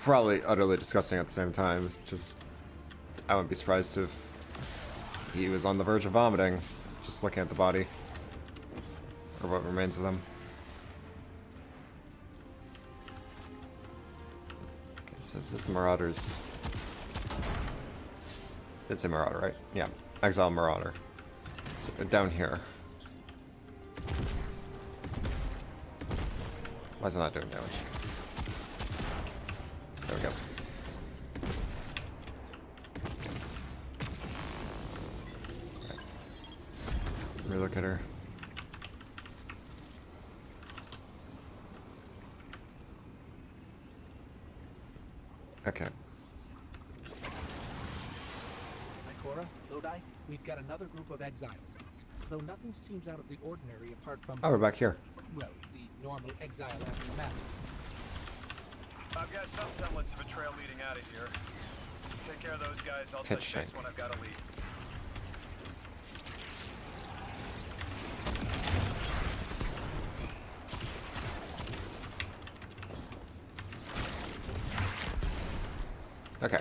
probably utterly disgusting at the same time. Just, I wouldn't be surprised if he was on the verge of vomiting, just looking at the body. Or what remains of them. Okay, so is this the Marauders? It's a Marauder, right? Yeah, Exile Marauder. So down here. Why is it not doing damage? There we go. Right. Relook at her. Okay. Ikora, Lodi, we've got another group of exiles. Though nothing seems out of the ordinary apart from... Oh, we're back here. Well, the normal exile aftermath. I've got some semblance of a trail leading out of here. Take care of those guys. I'll Pitch touch base when I've got a lead. Okay.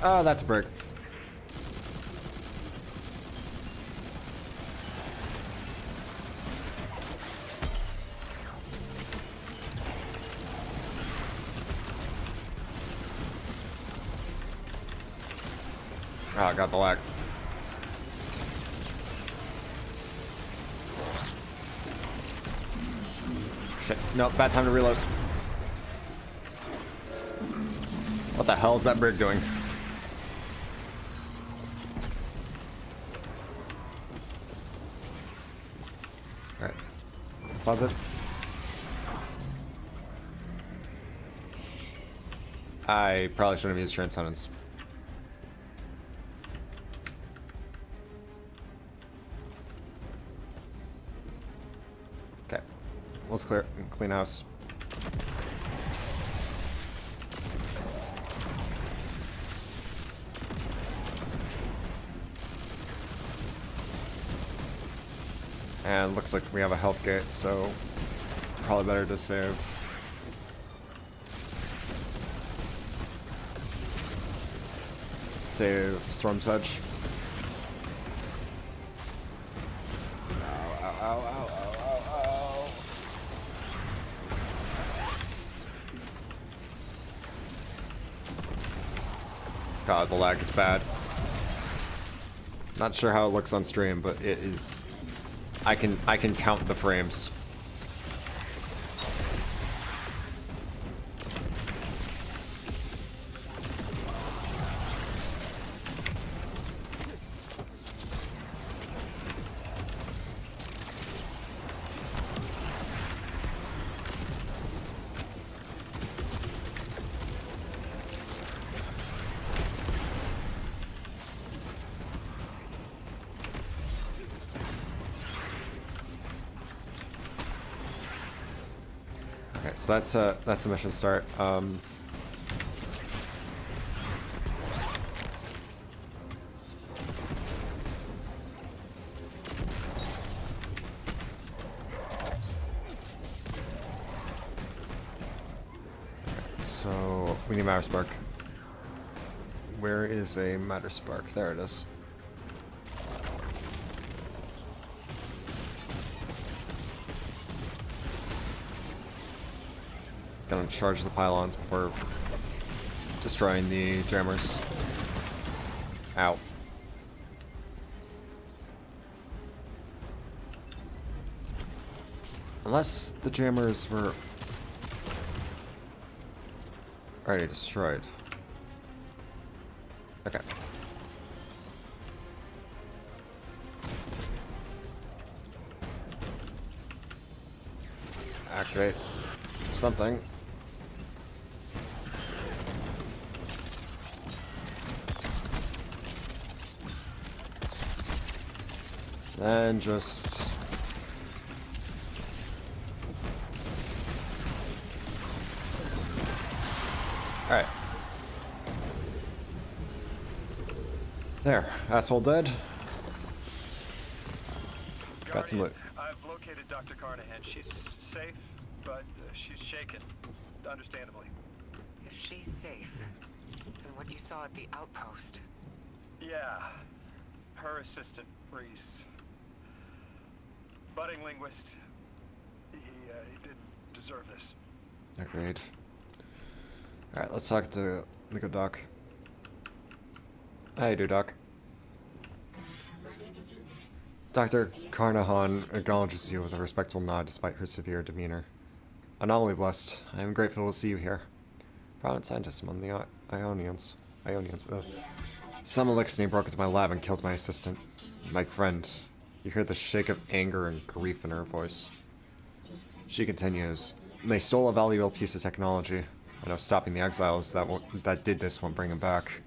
Oh, that's a brick. Ah, got the lag. Shit. No, bad time to reload. What the hell is that brig doing? Alright. Pause it. I probably shouldn't have used transcendence. Okay. Let's clean house. And looks like we have a health gate, so probably better to save. Save Storm Sedge. Ow, ow, ow, ow, ow, ow, ow. God, the lag is bad. Not sure how it looks on stream, but it is. I can count the frames. So that's a mission start. So we need Matter Spark. Where is a Matter Spark? There it is. Gonna charge the pylons before destroying the jammers. Ow. Unless the jammers were already destroyed. Okay. Activate something. And just alright. There, asshole dead. Got some loot. I've located Dr. Carnahan. She's safe, but she's shaken, understandably. If she's safe, then what you saw at the outpost. Yeah, her assistant, Reese. Budding linguist. He didn't deserve this. Agreed. Alright, let's talk to the good doc. How you do, Doc? Dr. Carnahan acknowledges you with a respectful nod despite her severe demeanor. Anomaly blessed, I am grateful to see you here. Prominent scientist among the Ionians. Some Elixir broke into my lab and killed my assistant. My friend. You hear the shake of anger and grief in her voice. She continues. They stole a valuable piece of technology. I know stopping the exiles that did this won't bring him back.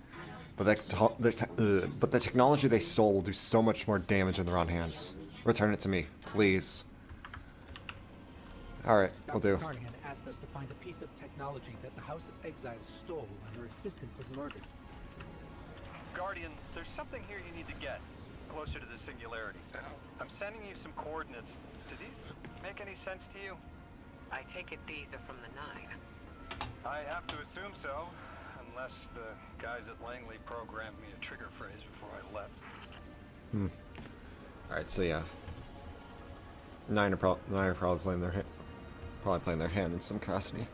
But the technology they stole will do so much more damage in their own hands. Return it to me, please. Alright, we'll do. Dr. Carnahan asked us to find a piece of technology that the House of Exiles stole when her assistant was murdered. Guardian, there's something here you need to get. Closer to the singularity. I'm sending you some coordinates. Do these make any sense to you? I take it these are from the 9. I have to assume so, unless the guys at Langley programmed me a trigger phrase before I left. Alright, so yeah. 9 are probably playing their hand in some capacity.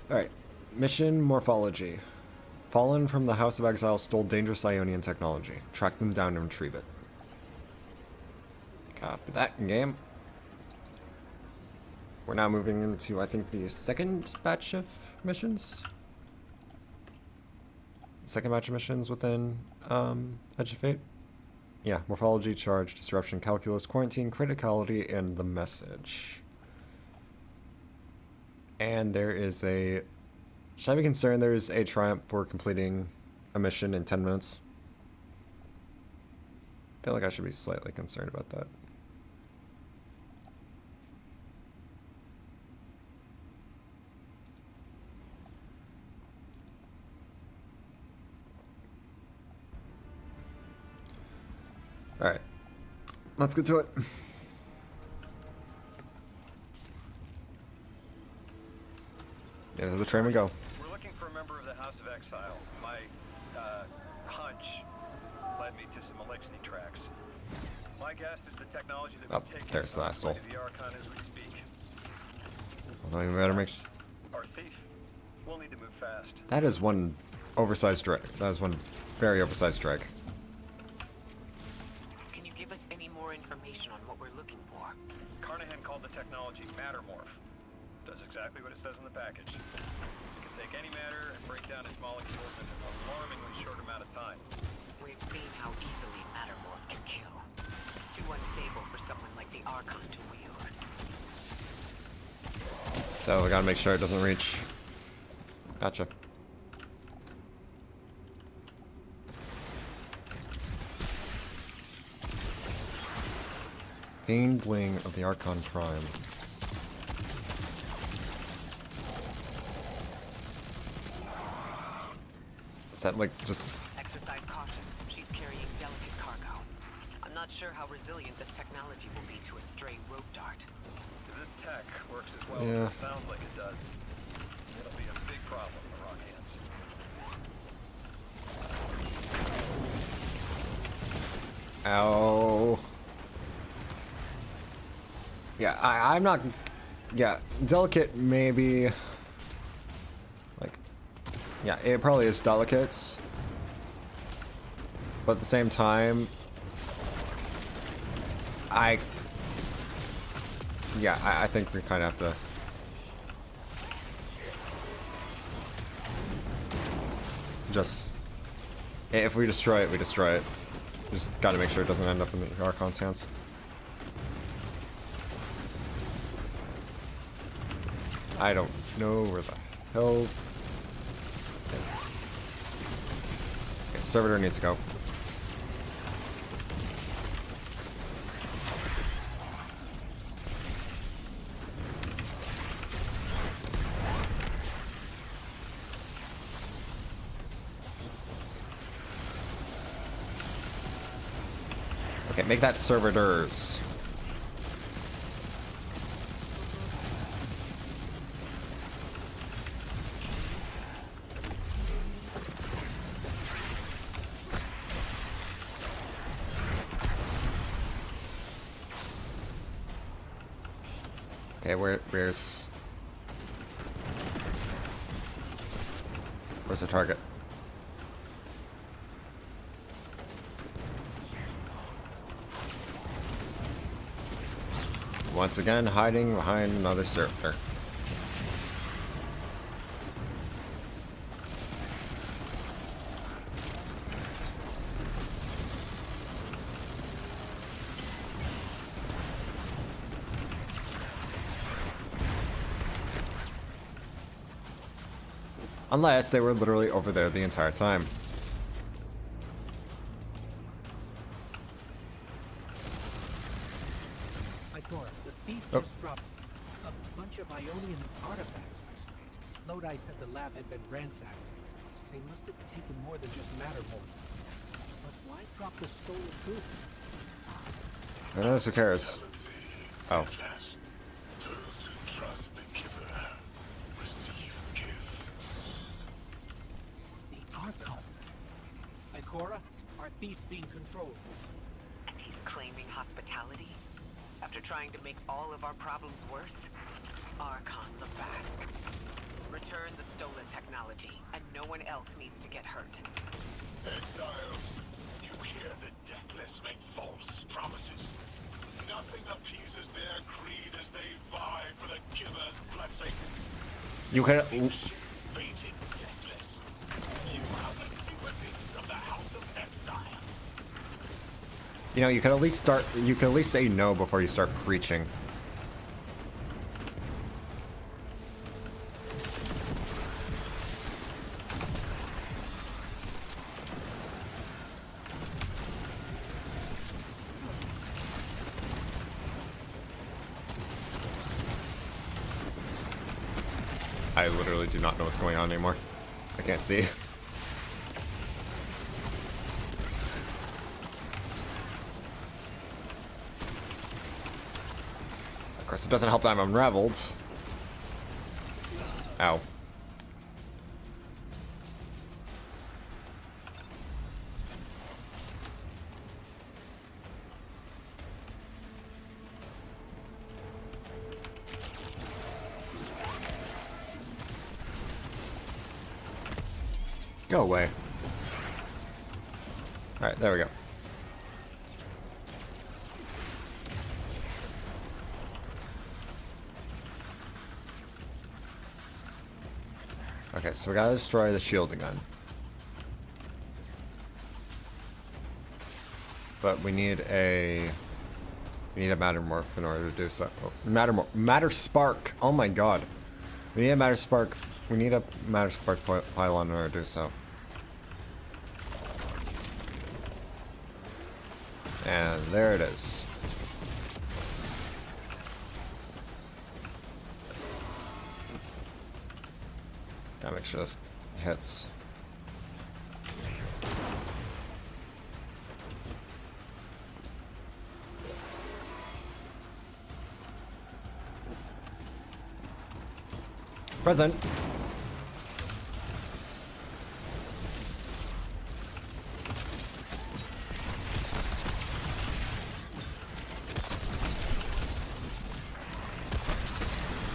Alright. Mission morphology. Fallen from the House of Exile stole dangerous Ionian technology. Track them down and retrieve it. Copy that in game. We're now moving into, I think, the second batch of missions. Second batch of missions within Edge of Fate. Yeah, morphology, charge, disruption, calculus, quarantine, criticality, and the message. And there is a... Should I be concerned there is a triumph for completing a mission in 10 minutes? I feel like I should be slightly concerned about that. Alright, let's get to it. Yeah, to the train we go. We're looking for a member of the House of Exile. My hunch led me to some Elixni tracks. My guess is the technology that was taken there's the asshole. the Archon as we speak. Well, you better make... Our thief. We'll need to move fast. That is one oversized drag. That is one very oversized drag. Can you give us any more information on what we're looking for? Carnahan called the technology Mattermorph. Does exactly what it says in the package. It can take any matter and break down its molecules in an alarmingly short amount of time. We've seen how easily Mattermorph can kill. It's too unstable for someone like the Archon to wield. So we gotta make sure it doesn't reach. Gotcha. Fiendling of the Archon Prime. Is that like just... Exercise caution. She's carrying delicate cargo. I'm not sure how resilient this technology will be to a stray rope dart. If this tech works as well Yeah. as it sounds like it does, it'll be a big problem in the Rock Hands. Ow. Yeah, I'm not... Yeah, delicate maybe... Like... Yeah, it probably is delicate. But at the same time... I think we kind of have to... Just... If we destroy it, we destroy it. Just gotta make sure it doesn't end up in the Archon's hands. I don't know where the hell... Okay, servitor needs to go. Okay, make that servitors. Okay, where's the target? Once again, hiding behind another servitor. Unless they were literally over there the entire time. The thief just dropped a bunch of Ionian artifacts. Lodi said the lab had been ransacked. They must have taken more than just Mattermorph. But why drop the soul of truth? I know who cares. Oh. Those who trust the giver receive gifts. The Archon. Ikora, our thief's being controlled. And he's claiming hospitality? After trying to make all of our problems worse? Archon the Basque. return the stolen technology, and no one else needs to get hurt. Exiles, you hear the deathless make false promises. Nothing appeases their greed as they vie for the giver's blessing. You can. Fated deathless, you have the sympathies of the House of Exile. You know, you could at least start. You could at least say no before you start preaching. I literally do not know what's going on anymore. I can't see. Of course, it doesn't help that I'm unraveled. Ow. Go away. Alright, there we go. Okay, so we gotta destroy the shielding gun. But we need a matter morph in order to do so. Oh, matter spark. Oh my god. We need a matter spark. We need a matter spark pylon in order to do so. And there it is. Gotta make sure this hits. Present.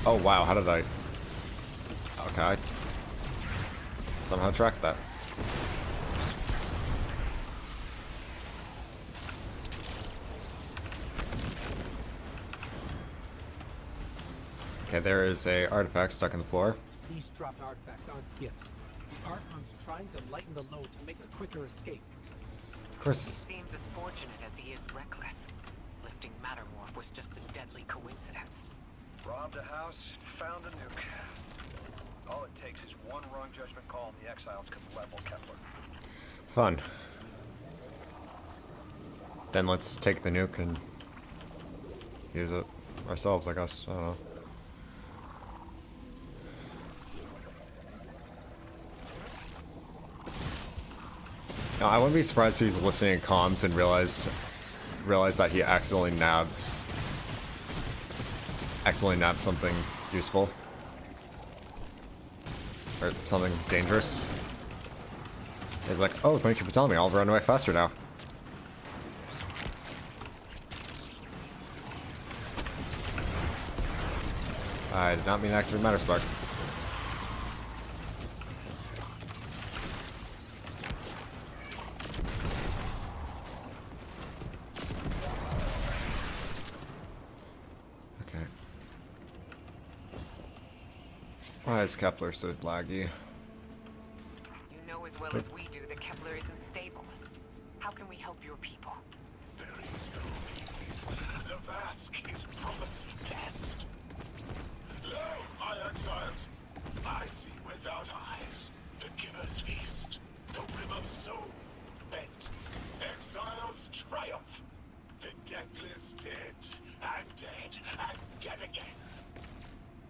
Oh wow, how did I... Okay, I somehow tracked that. Okay, there is a artifact stuck in the floor. These dropped artifacts aren't gifts. The Archon's trying to lighten the load to make a quicker escape. Of course. He seems as fortunate as he is reckless. Lifting Mattermorph was just a deadly coincidence. Robbed a house, found a nuke. All it takes is one wrong judgment call and the Exiles could level Kepler. Fun. Then let's take the nuke and use it ourselves, I guess. I don't know. No, I wouldn't be surprised if he's listening to comms and realized that he accidentally nabbed something useful. Or something dangerous. He's like, oh, thank you for telling me, I'll run away faster now. I did not mean to activate Matter Spark. Okay. Why is Kepler so laggy? You know as well as we do that Kepler isn't stable. How can we help your people? There is no need. The Vask is promised best. Lo, my exiles, I see without eyes. The giver's feast. The rim of soul bent. Exiles triumph. The deathless dead, and dead, and dead again.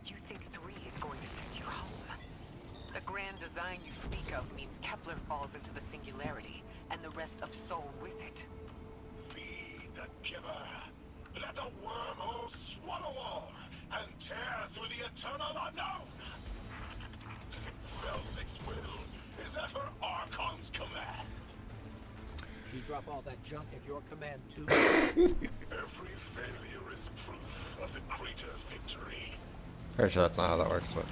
You think 3 is going to send you home? The grand design you speak of means Kepler falls into the singularity, and the rest of Soul with it. Feed the giver. Let the wormhole swallow all, and tear through the eternal unknown. Felsik's will is at her Archon's command. She drop all that junk at your command too? Every failure is proof of the greater victory. Pretty sure that's not how that works, but...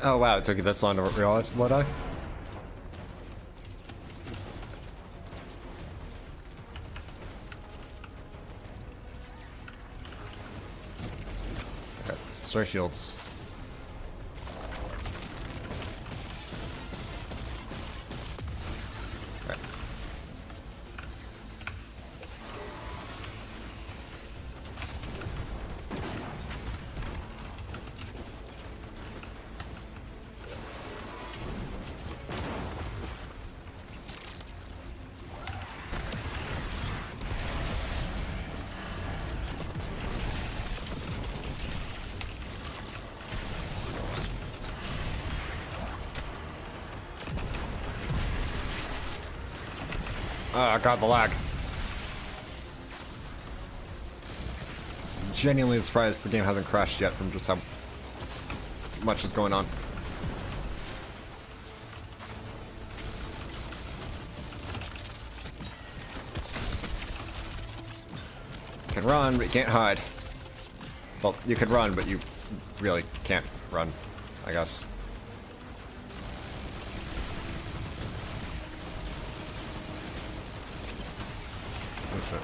Oh wow, it took you this long to realize what I? Okay, Star Shields. Okay. Oh god, the lag. Genuinely surprised the game hasn't crashed yet from just how much is going on. You can run, but you can't hide. Well, you can run, but you really can't run, I guess. Oh shit.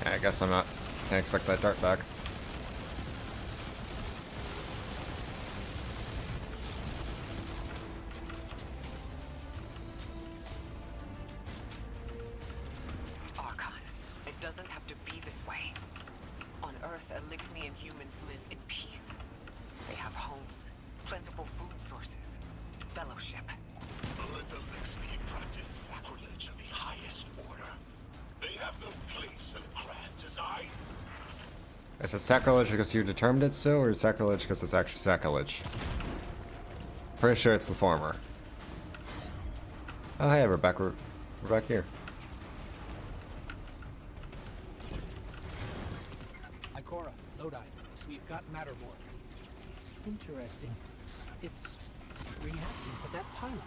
I guess I'm not. Can't expect that dart back. Archon, it doesn't have to be this way. On Earth, Elixni and humans live in peace. They have homes, plentiful food sources, fellowship. Let the Elixni practice sacrilege of the highest order. They have no place in a grand design. Is it sacrilege because you determined it so, or is sacrilege because it's actually sacrilege? Pretty sure it's the former. Oh hey, we're back here. Ikora, Lodi, we've got Mattermore. Interesting. It's reacting to that pylon.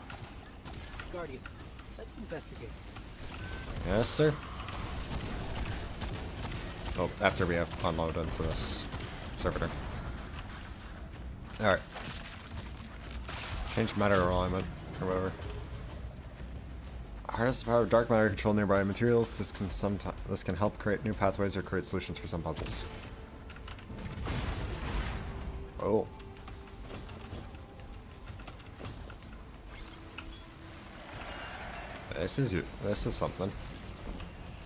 Guardian, let's investigate. Yes, sir. Well, after we have unloaded into this servitor. Alright. Change matter alignment, or whatever. Harness the power of dark matter to control nearby materials. This can help create new pathways or create solutions for some puzzles. Oh. This is something.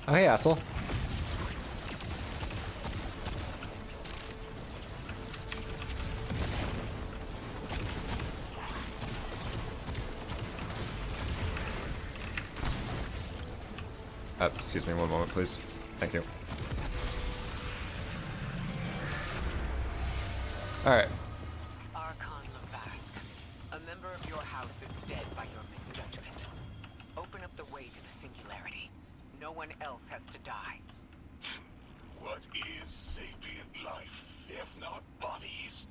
Oh hey, asshole. Excuse me one moment, please. Thank you. Alright. Archon Lavask, a member of your house is dead by your misjudgment. Open up the way to the singularity. No one else has to die. What is sapient life, if not bodies?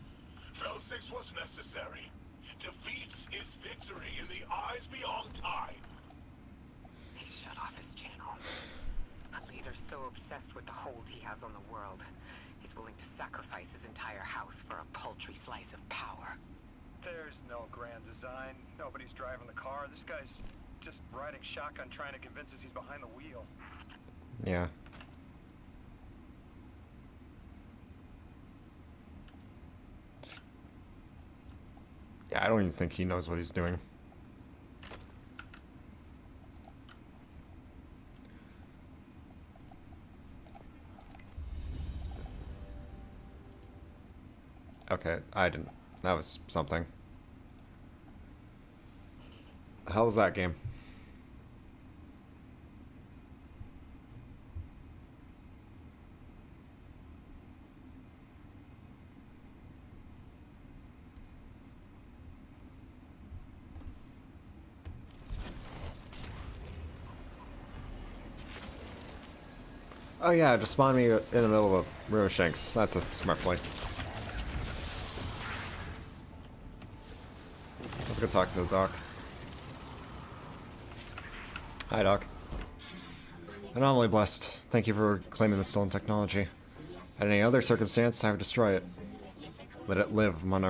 Fel 6 was necessary. Defeat is victory in the eyes beyond time. He shut off his channel. A leader so obsessed with the hold he has on the world, he's willing to sacrifice his entire house for a paltry slice of power. There's no grand design. Nobody's driving the car. This guy's just riding shotgun trying to convince us he's behind the wheel. Yeah. Yeah, I don't even think he knows what he's doing. Okay, I didn't. That was something. How was that game? Oh yeah, just spawn me in the middle of a row of shanks. That's a smart play. Let's go talk to the doc. Hi, Doc. Anomaly blessed. Thank you for claiming the stolen technology. At any other circumstance, I would destroy it. Let it live among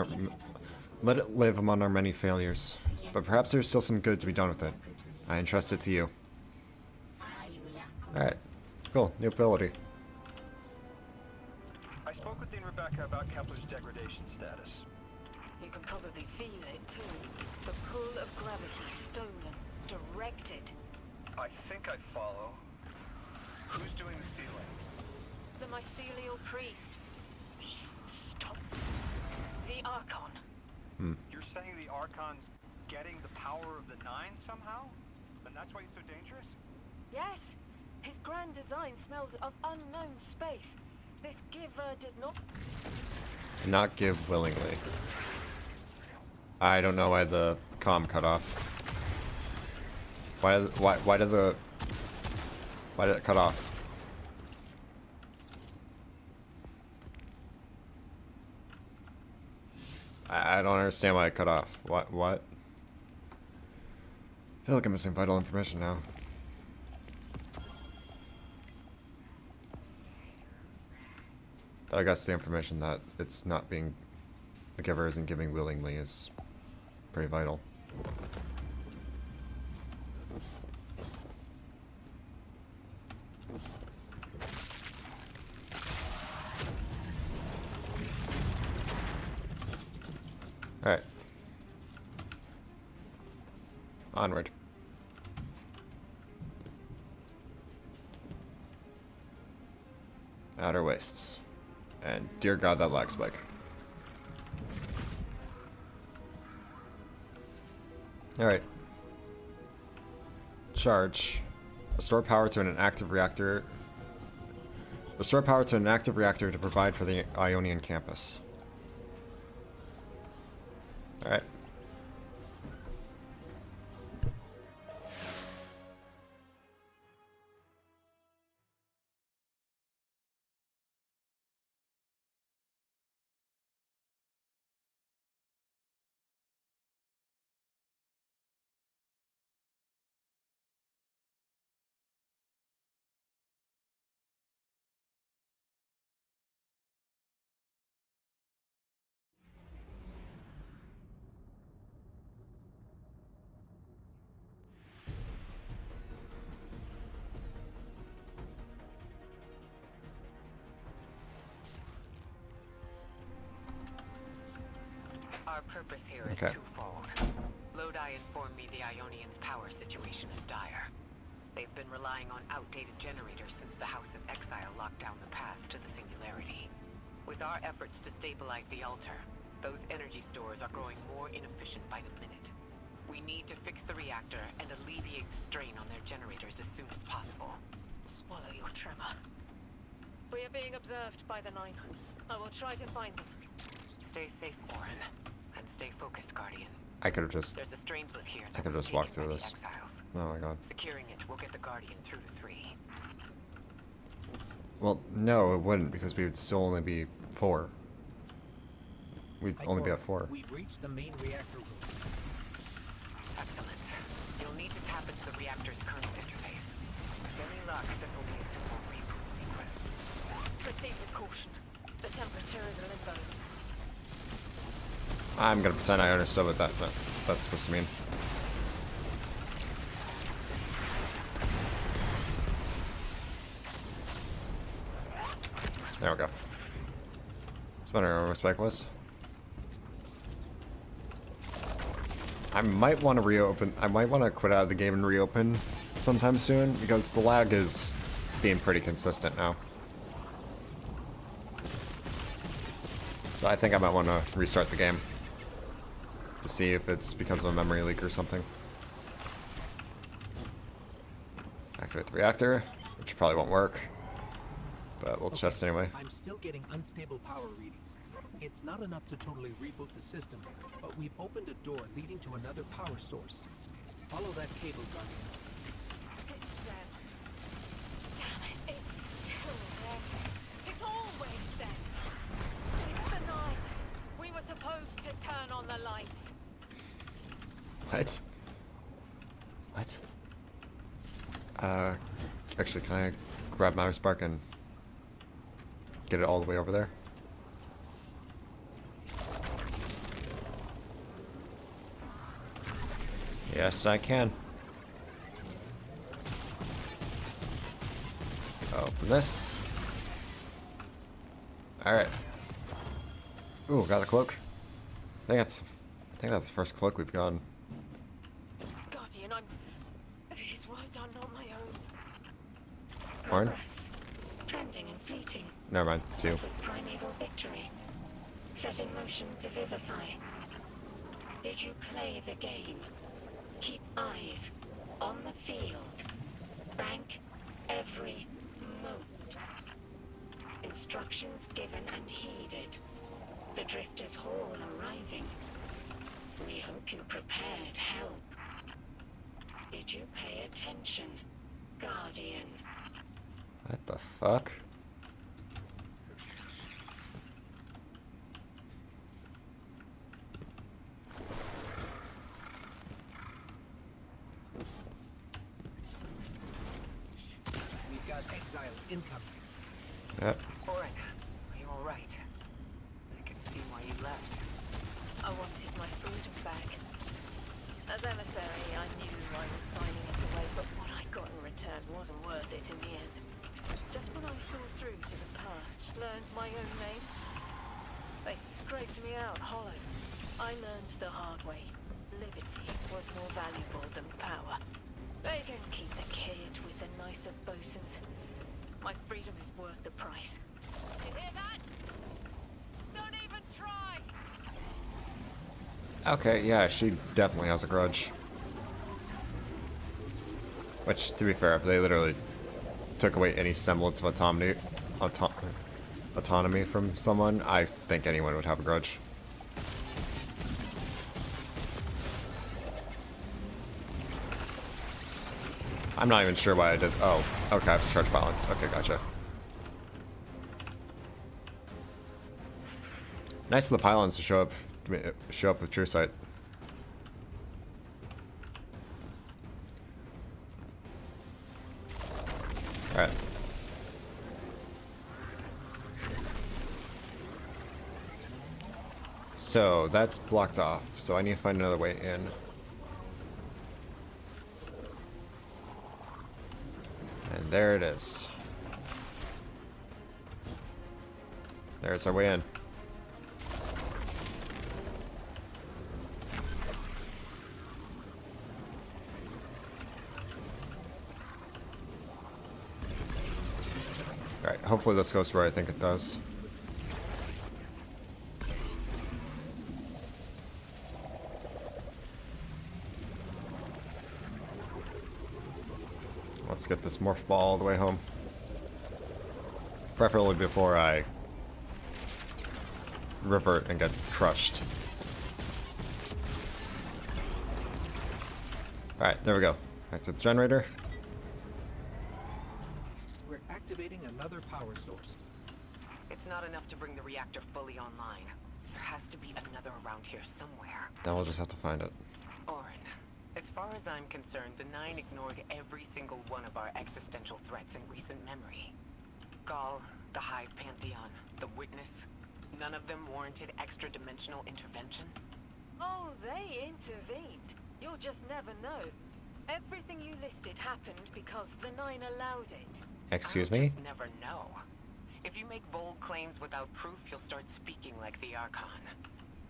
our many failures. But perhaps there's still some good to be done with it. I entrust it to you. Alright. Cool. New ability. I spoke with Dean Rebecca about Kepler's degradation status. You can probably feel it too. The pull of gravity stolen, directed. I think I follow. Who's doing the stealing? The mycelial priest. Stop. The Archon. You're saying the Archon's getting the power of the Nine somehow? And that's why he's so dangerous? Yes. His grand design smells of unknown space. This giver did not... Did not give willingly. I don't know why the comm cut off. Why did it cut off? I don't understand why it cut off. What? I feel like I'm missing vital information now. I guess the information that it's not being... the giver isn't giving willingly is pretty vital. Alright. Onward. Outer Wastes. And dear God, that lag spike. Alright. Charge. Restore power to an active reactor. Restore power to an active reactor to provide for the Ionian campus. Alright. Our purpose here is Okay. twofold. Lodi informed me the Ionians' power situation is dire. They've been relying on outdated generators since the House of Exile locked down the path to the Singularity. With our efforts to stabilize the altar, those energy stores are growing more inefficient by the minute. We need to fix the reactor and alleviate the strain on their generators as soon as possible. Swallow your tremor. We are being observed by the Nine. I will try to find them. Stay safe, Warren. And stay focused, Guardian. I could have just... There's a strangelet here I that could have was just walked taken through by the this. Exiles. Oh my god. Securing it will get the Guardian through to 3. Well, no, it wouldn't, because we would still only be 4. We'd only be at 4. We've reached the main reactor room. Excellent. You'll need to tap into the reactor's kernel interface. With any luck, this will be a simple reboot sequence. Proceed with caution. The temperature is a limbo. I'm gonna pretend I understood what that's supposed to mean. There we go. Just wondering where my spike was. I might want to reopen. I might want to quit out of the game and reopen sometime soon because the lag is being pretty consistent now. So I think I might want to restart the game to see if it's because of a memory leak or something. Activate the reactor, which probably won't work, but we'll test anyway. I'm still getting unstable power readings. It's not enough to totally reboot the system, but we've opened a door leading to another power source. Follow that cable, Guardian. It's them. Damn it, it's still them. It's always them. It's the Nine. We were supposed to turn on the lights. What? What? Actually, can I grab Matter Spark and get it all the way over there? Yes, I can. Open this. Alright. Ooh, got a cloak. I think that's the first cloak we've gotten. Guardian, these words are not my own. Orin? Trending and fleeting. Never mind. 2. Primeval victory. Set in motion to vivify. Did you play the game? Keep eyes on the field. Bank every mote. Instructions given and heeded. The Drifter's Hall arriving. We hope you prepared help. Did you pay attention, Guardian? What the fuck? We've got exiles incoming. Yep. Orin, are you alright? I can see why you left. I wanted my freedom back. As emissary, I knew I was signing it away, but what I got in return wasn't worth it in the end. Just when I saw through to the past, learned my own name, they scraped me out hollow. I learned the hard way. Liberty was more valuable than power. They can keep the kid with the nicer bosuns. My freedom is worth the price. You hear that? Don't even try! Okay, yeah, she definitely has a grudge. Which, to be fair, if they literally took away any semblance of autonomy from someone, I think anyone would have a grudge. I'm not even sure why I did. Oh, okay, I have to charge balance. Okay, gotcha. Nice of the pylons to show up with True Sight. Alright. So that's blocked off, so I need to find another way in. And there it is. There's our way in. Alright, hopefully this goes where I think it does. Let's get this morph ball all the way home. Preferably before I revert and get crushed. Alright, there we go. Back to the generator. We're activating another power source. It's not enough to bring the reactor fully online. There has to be another around here somewhere. Then we'll just have to find it. Orin, as far as I'm concerned, the Nine ignored every single one of our existential threats in recent memory. Gaul, the Hive Pantheon, the Witness, none of them warranted extra-dimensional intervention? Oh, they intervened. You'll just never know. Everything you listed happened because the Nine allowed it. Excuse I'll me? just never know. If you make bold claims without proof, you'll start speaking like the Archon.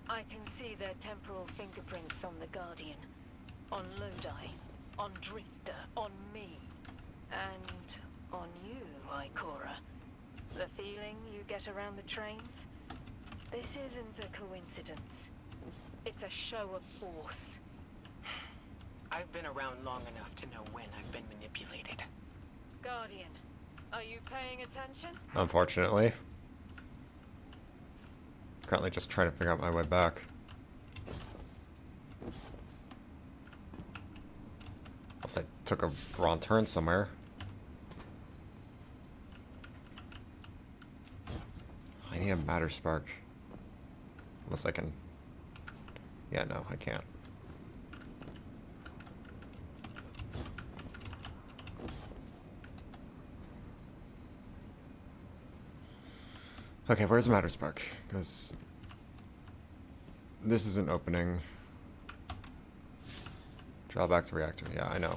I can see their temporal fingerprints on the Guardian. On Lodi. On Drifter. On me. And on you, Ikora. The feeling you get around the trains? This isn't a coincidence. It's a show of force. I've been around long enough to know when I've been manipulated. Guardian, are you paying attention? Unfortunately. Currently just trying to figure out my way back. Unless I took a wrong turn somewhere. I need a matter spark. Unless I can... Yeah, no, I can't. Okay, where's the matter spark? Because this isn't opening. Draw back to reactor. Yeah, I know.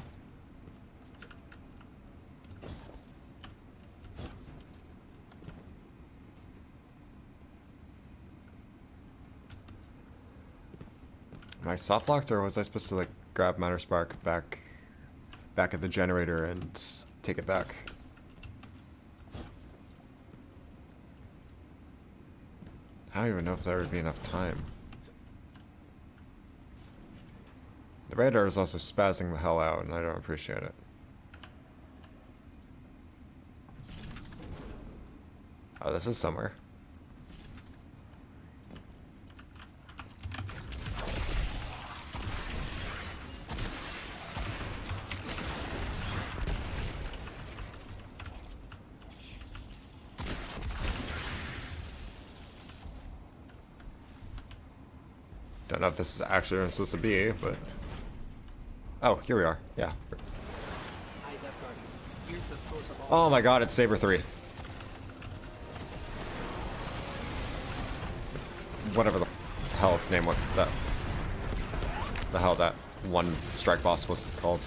Am I soft locked, or was I supposed to like grab matter spark back at the generator and take it back? I don't even know if there would be enough time. The radar is also spazzing the hell out, and I don't appreciate it. Oh, this is somewhere. Don't know if this is actually where I'm supposed to be, but... Oh, here we are. Yeah. Eyes up, Guardian. Here's the source of all. Oh my god, it's Saber 3. Whatever the hell its name was. The hell that one strike boss was called.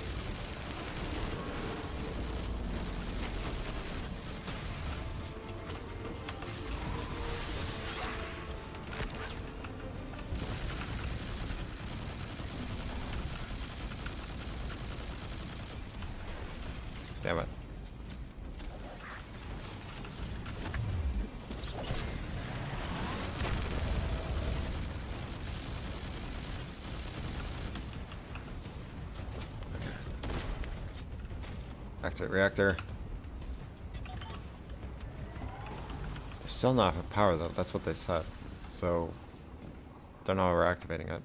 Damn it. Activate reactor. There's still not enough power though, that's what they said. So, don't know how we're activating it.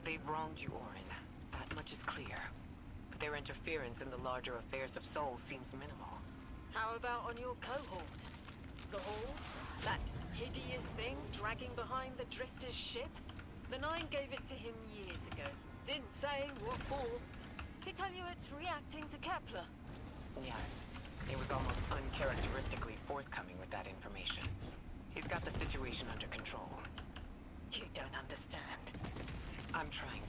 They've wronged you, Orin. That much is clear. But their interference in the larger affairs of Sol seems minimal. How about on your cohort? The Hall? That hideous thing dragging behind the Drifter's ship? The Nine gave it to him years ago. Didn't say what for. He tell you it's reacting to Kepler. Yes. He was almost uncharacteristically forthcoming with that information. He's got the situation under control. You don't understand. I'm trying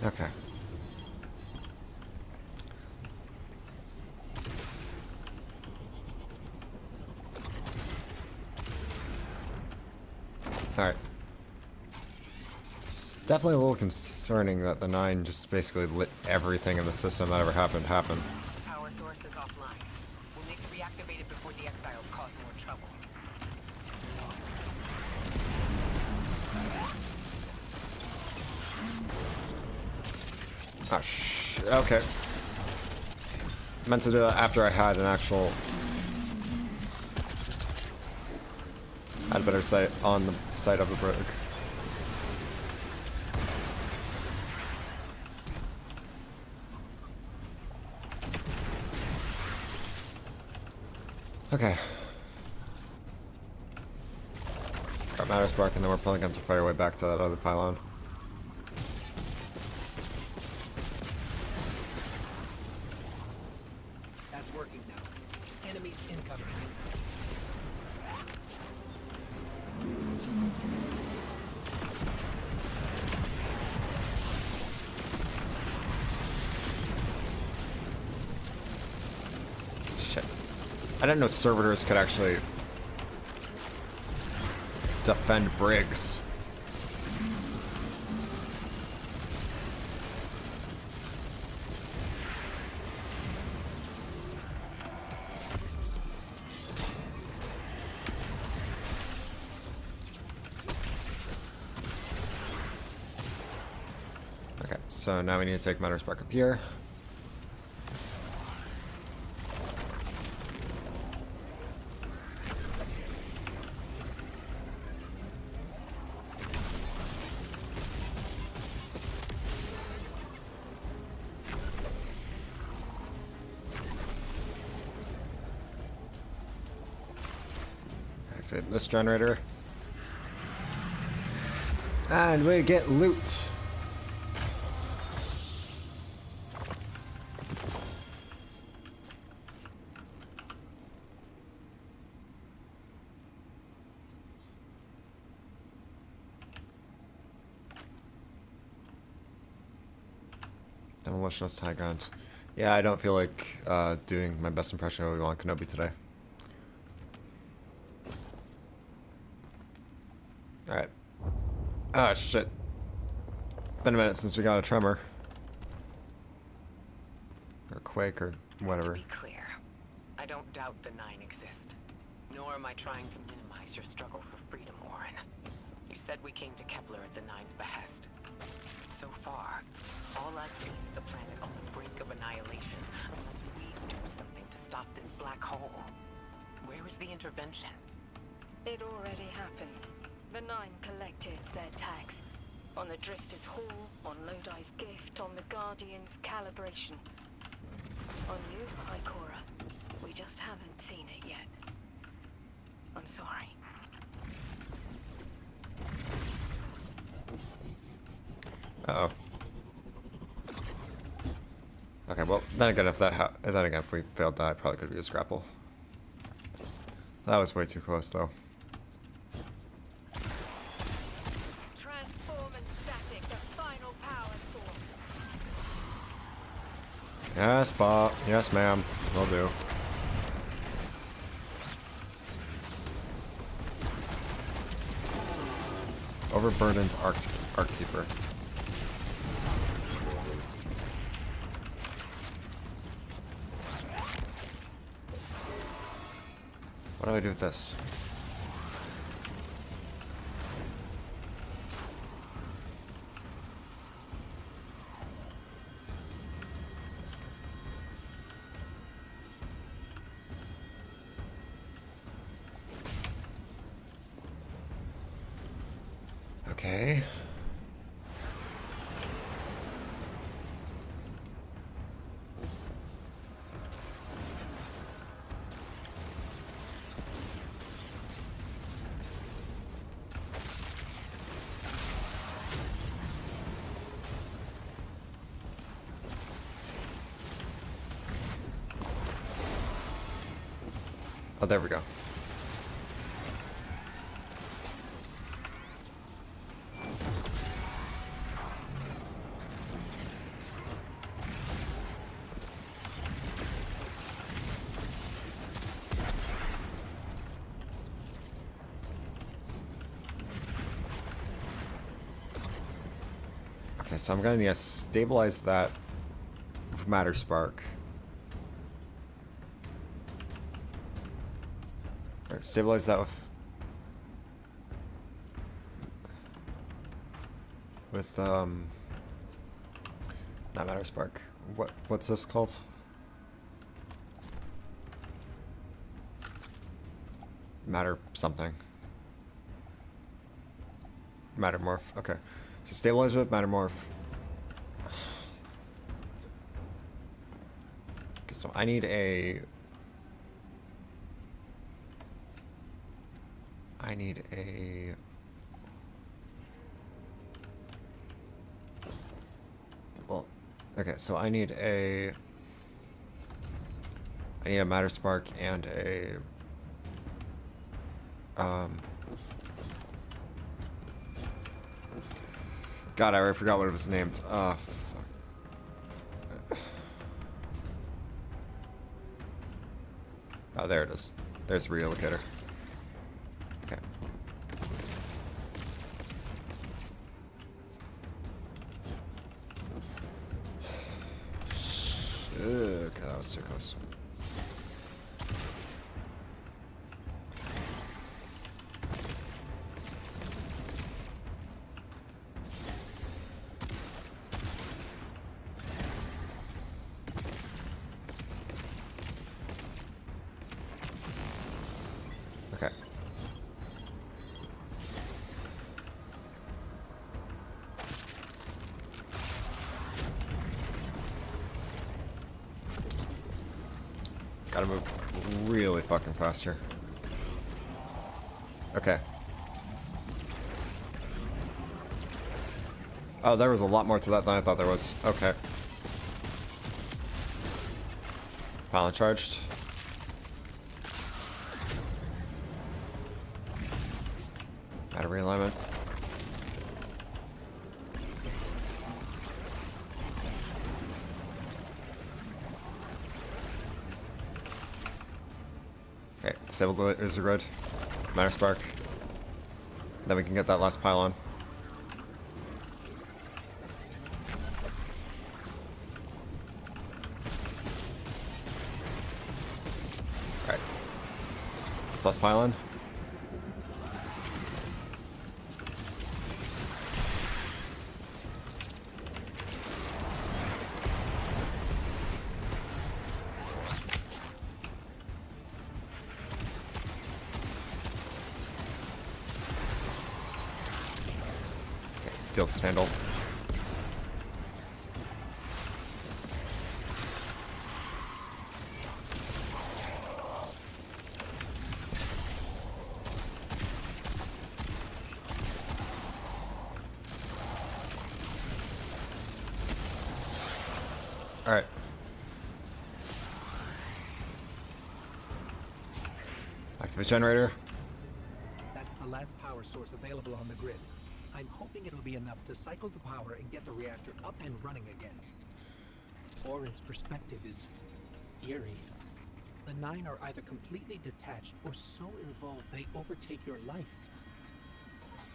to. Okay. Alright. It's definitely a little concerning that the Nine just basically lit everything in the system that ever happened happen. Power source is offline. We'll need to reactivate it before the exiles cause more trouble. Oh, okay. Meant to do that after I had an actual... had a better sight on the side of the brig. Okay. Got matter spark, and then we're probably going to fire our way back to that other pylon. That's working now. Enemies incoming. Shit. I didn't know servitors could actually defend brigs. Okay, so now we need to take matter spark up here. Activate this generator. And we get loot. Demolitionist high ground. Yeah, I don't feel like doing my best impression of Obi-Wan Kenobi today. Alright. Ah, shit. Been a minute since we got a tremor. Or quake, or whatever. To be clear, I don't doubt the Nine exist. Nor am I trying to minimize your struggle for freedom, Warren. You said we came to Kepler at the Nine's behest. So far, all I've seen is a planet on the brink of annihilation unless we do something to stop this black hole. Where is the intervention? It already happened. The Nine collected their tags. On the Drifter's Hall, on Lodi's gift, on the Guardian's calibration. On you, Ikora. We just haven't seen it yet. I'm sorry. Uh-oh. Okay, well, then again, if we failed that, I probably could have used grapple. That was way too close, though. Transform and static, the final power source. Yes, Bob. Yes, ma'am. Will do. Overburdened Arckeeper. What do I do with this? Okay. Oh, there we go. Okay, so I'm gonna need to stabilize that with Matter Spark. Alright, stabilize that with not Matter Spark. What's this called? Matter something. Mattermorph. Okay. So stabilize it with Mattermorph. Okay, so I need a well, okay, so I need a Matter Spark and a God, I already forgot what it was named. Fuck. Oh, there it is. There's the relocator. Okay. Okay, that was too close. Okay. Gotta move really fucking fast here. Okay. Oh, there was a lot more to that than I thought there was. Okay. Pylon charged. Out of realignment. Disable the laser grid. Matter spark. Then we can get that last pylon. Alright. This last pylon. Deal with this handle. All right. Activate generator. That's the last power source available on the grid. I'm hoping it'll be enough to cycle the power and get the reactor up and running again. Orin's perspective is eerie. The Nine are either completely detached or so involved they overtake your life.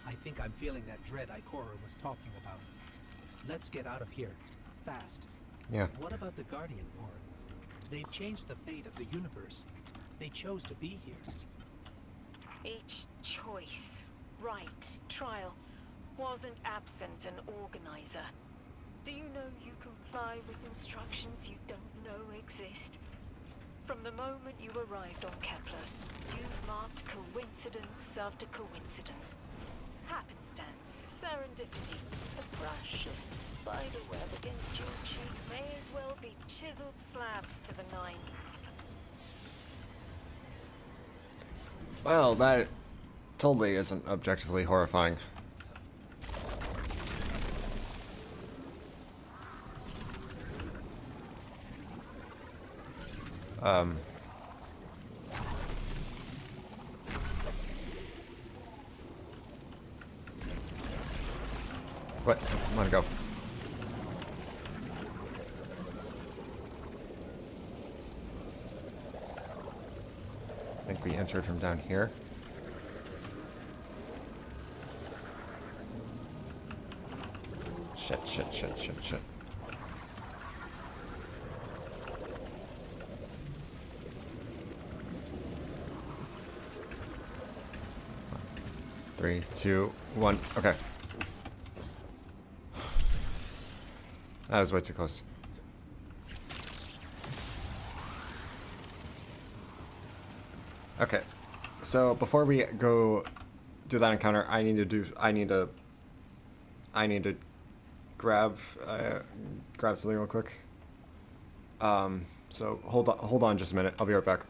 I think I'm feeling that dread Ikora was talking about. Let's get out of here. Fast. Yeah. What about the Guardian, Orin? They've changed the fate of the universe. They chose to be here. Each choice, right, trial, wasn't absent an organizer. Do you know you comply with instructions you don't know exist? From the moment you arrived on Kepler, you've marked coincidence after coincidence. Happenstance, serendipity, a brush of spiderweb against your cheek may as well be chiseled slabs to the Nine. Well, that totally isn't objectively horrifying. What? I want to go. I think we entered from down here. Shit, shit, shit, shit, shit. Three, two, one. Okay. That was way too close. Okay. So before we go do that encounter, I need to grab something real quick. So hold on just a minute. I'll be right back.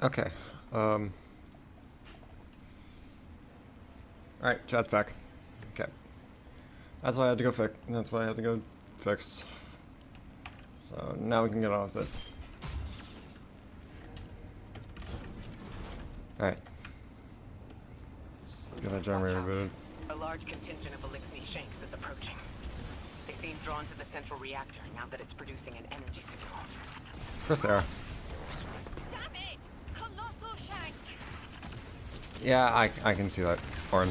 Okay. Alright, chat's back. Okay. That's why I had to go fix. That's why I had to go fix. So now we can get on with it. Alright. Just get that generator booted. A large contingent of Elixni Shanks is approaching. They seem drawn to the central reactor now that it's producing an energy signal. Of course they are. Damn it! Colossal Shank! Yeah, I can see that, Orin.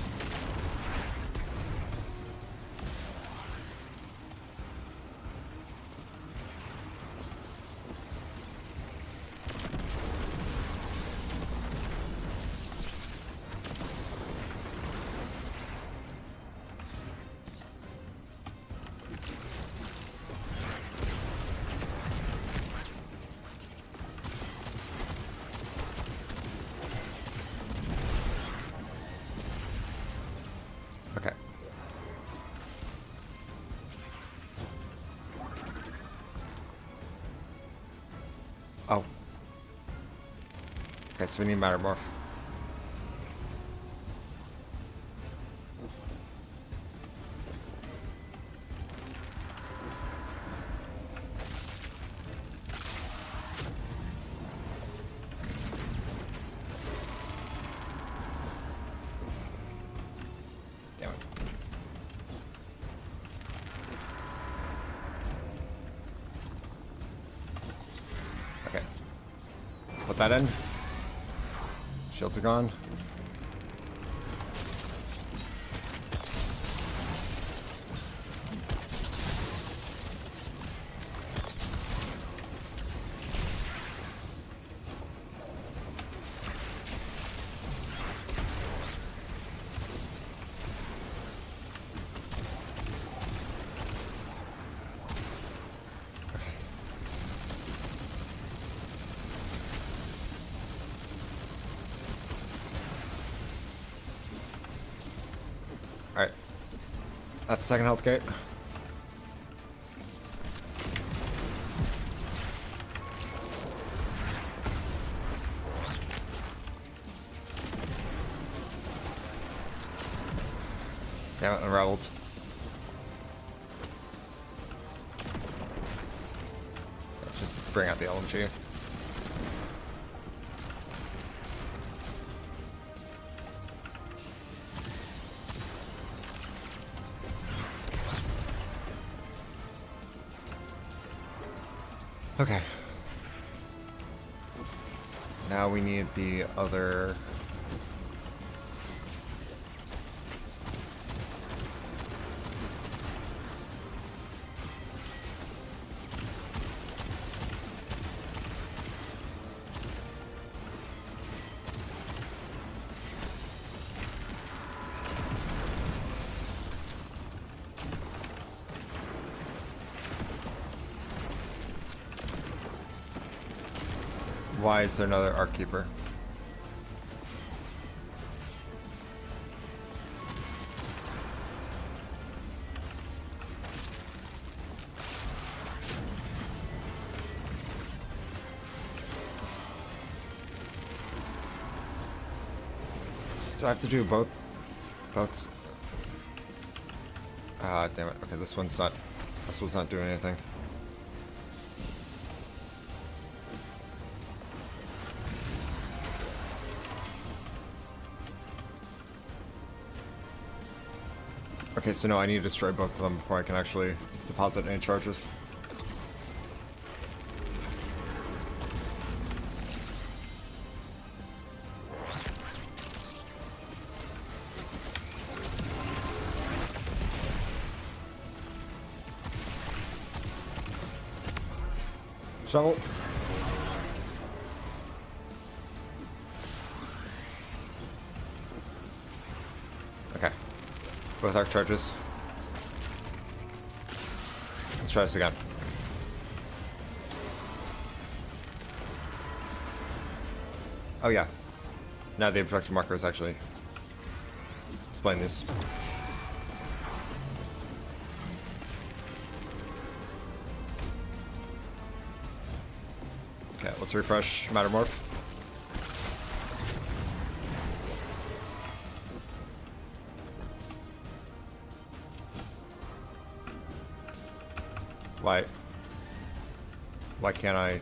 Okay. Oh. Okay, so we need matter morph. Damn it. Okay. Put that in. Shields are gone. Alright. That's the second health gate. Damn it, unraveled. Let's just bring out the LMG. Okay. Now we need the other... Why is there another Arc Keeper? So I have to do both. Ah, damn it. Okay, this one's not doing anything. Okay, so no, I need to destroy both of them before I can actually deposit any charges. Shovel. Okay. Both arc charges. Let's try this again. Oh yeah. Now the objective marker is actually displaying these. Okay, let's refresh Mattermorph. Why can't I?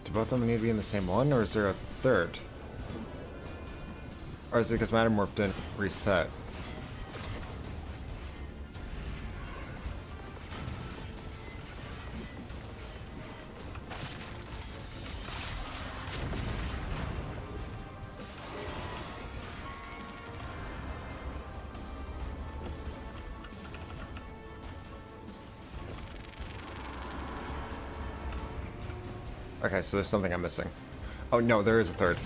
Do both of them need to be in the same one, or is there a third? Or is it because Mattermorph didn't reset? Okay, so there's something I'm missing. Oh no, there is a third.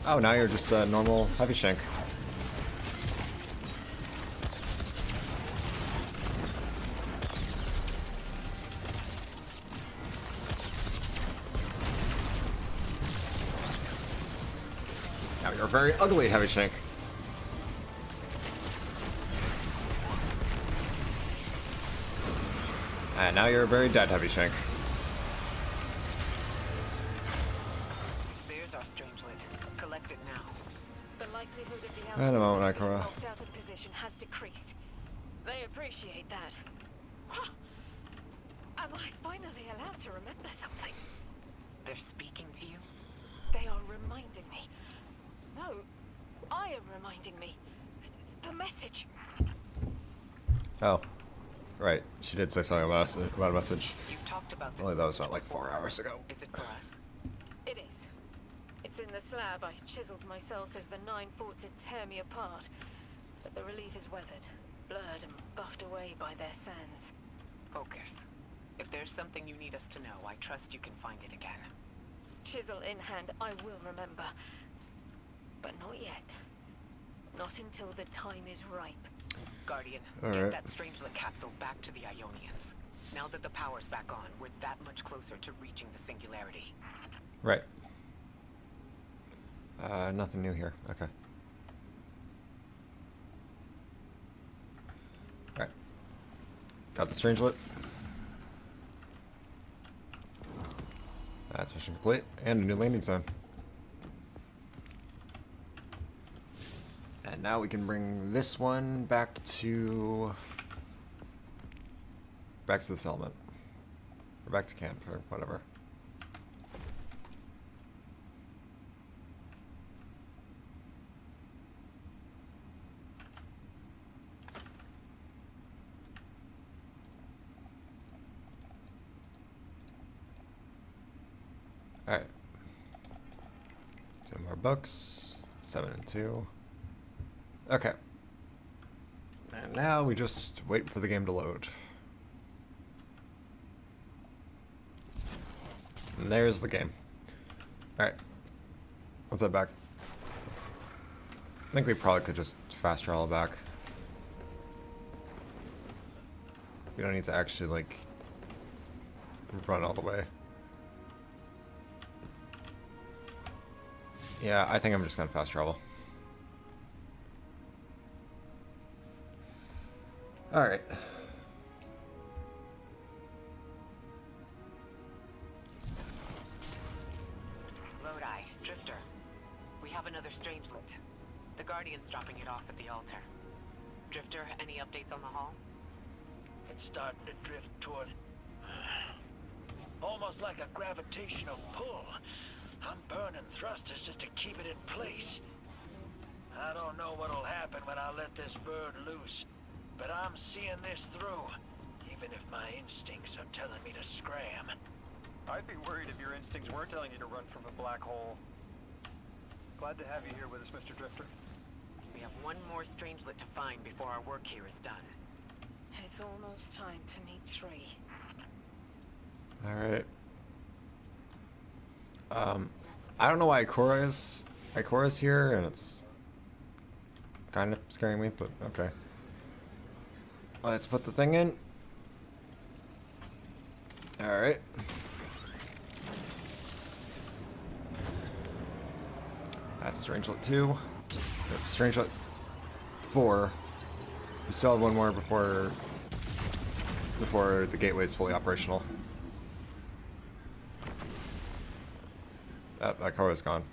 Oh, now you're just a normal heavy shank. Now you're a very ugly heavy shank. And now you're a very dead heavy shank. There's our strangelet. Collect it now. The likelihood of the In a moment, outlaws being Ikora. knocked out of position has decreased. They appreciate that. Huh. Am I finally allowed to remember something? They're speaking to you? They are reminding me. No, I am reminding me. The message. Oh, right. She did say something about a message. You've talked about this. Only that was about like 4 hours ago. Is it for us? It is. It's in the slab I chiseled myself as the Nine fought to tear me apart. But the relief is weathered, blurred and buffed away by their sands. Focus. If there's something you need us to know, I trust you can find it again. Chisel in hand, I will remember. But not yet. Not until the time is ripe. Guardian, All get right. that strangelet capsule back to the Ionians. Now that the power's back on, we're that much closer to reaching the singularity. Right. Nothing new here. Okay. Alright. Got the strangelet. That's mission complete. And a new landing zone. And now we can bring this one back to the settlement. Or back to camp, or whatever. Alright. 2 more books. 7 and 2. Okay. And now we just wait for the game to load. And there's the game. Alright. Let's head back. I think we probably could just fast travel back. We don't need to actually, like, run all the way. Yeah, I think I'm just gonna fast travel. Alright. Lodi, Drifter. We have another strangelet. The Guardian's dropping it off at the altar. Drifter, any updates on the hall? It's starting to drift toward... almost like a gravitational pull. I'm burning thrusters just to keep it in place. I don't know what'll happen when I let this bird loose, but I'm seeing this through, even if my instincts are telling me to scram. I'd be worried if your instincts weren't telling you to run from a black hole. Glad to have you here with us, Mr. Drifter. We have one more strangelet to find before our work here is done. It's almost time to meet 3. Alright. I don't know why Ikora is Ikora's here, and it's kind of scaring me, but okay. Let's put the thing in. Alright. That's Strangelet 2. Strangelet 4. We still have one more before the gateway is fully operational. Oh, that car is gone.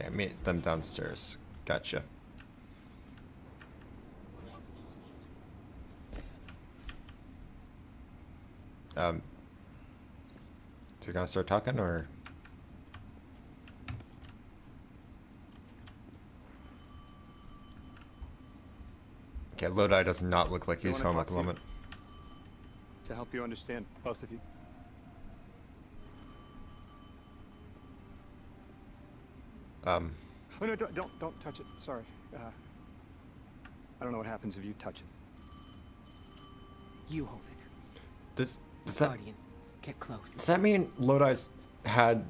Okay, meet them downstairs. Gotcha. So you gonna start talking, or? Okay, Lodi does not look like he's home at the moment. To help you understand, both of you. Oh no! Don't touch it. Sorry. I don't know what happens if you touch it. You hold it. Does that Guardian, get close. Does that mean Lodi's had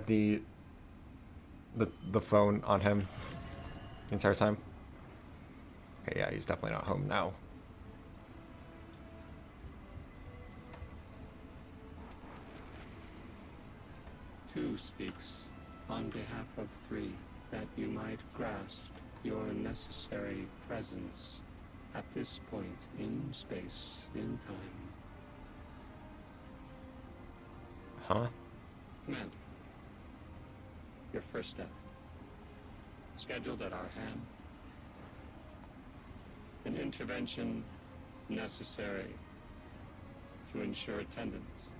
the phone on him the entire time? Okay, yeah, he's definitely not home now. Two speaks on behalf of three, that you might grasp your necessary presence at this point in space, in time. Huh? Commander, your first step, scheduled at our hand. An intervention necessary to ensure attendance.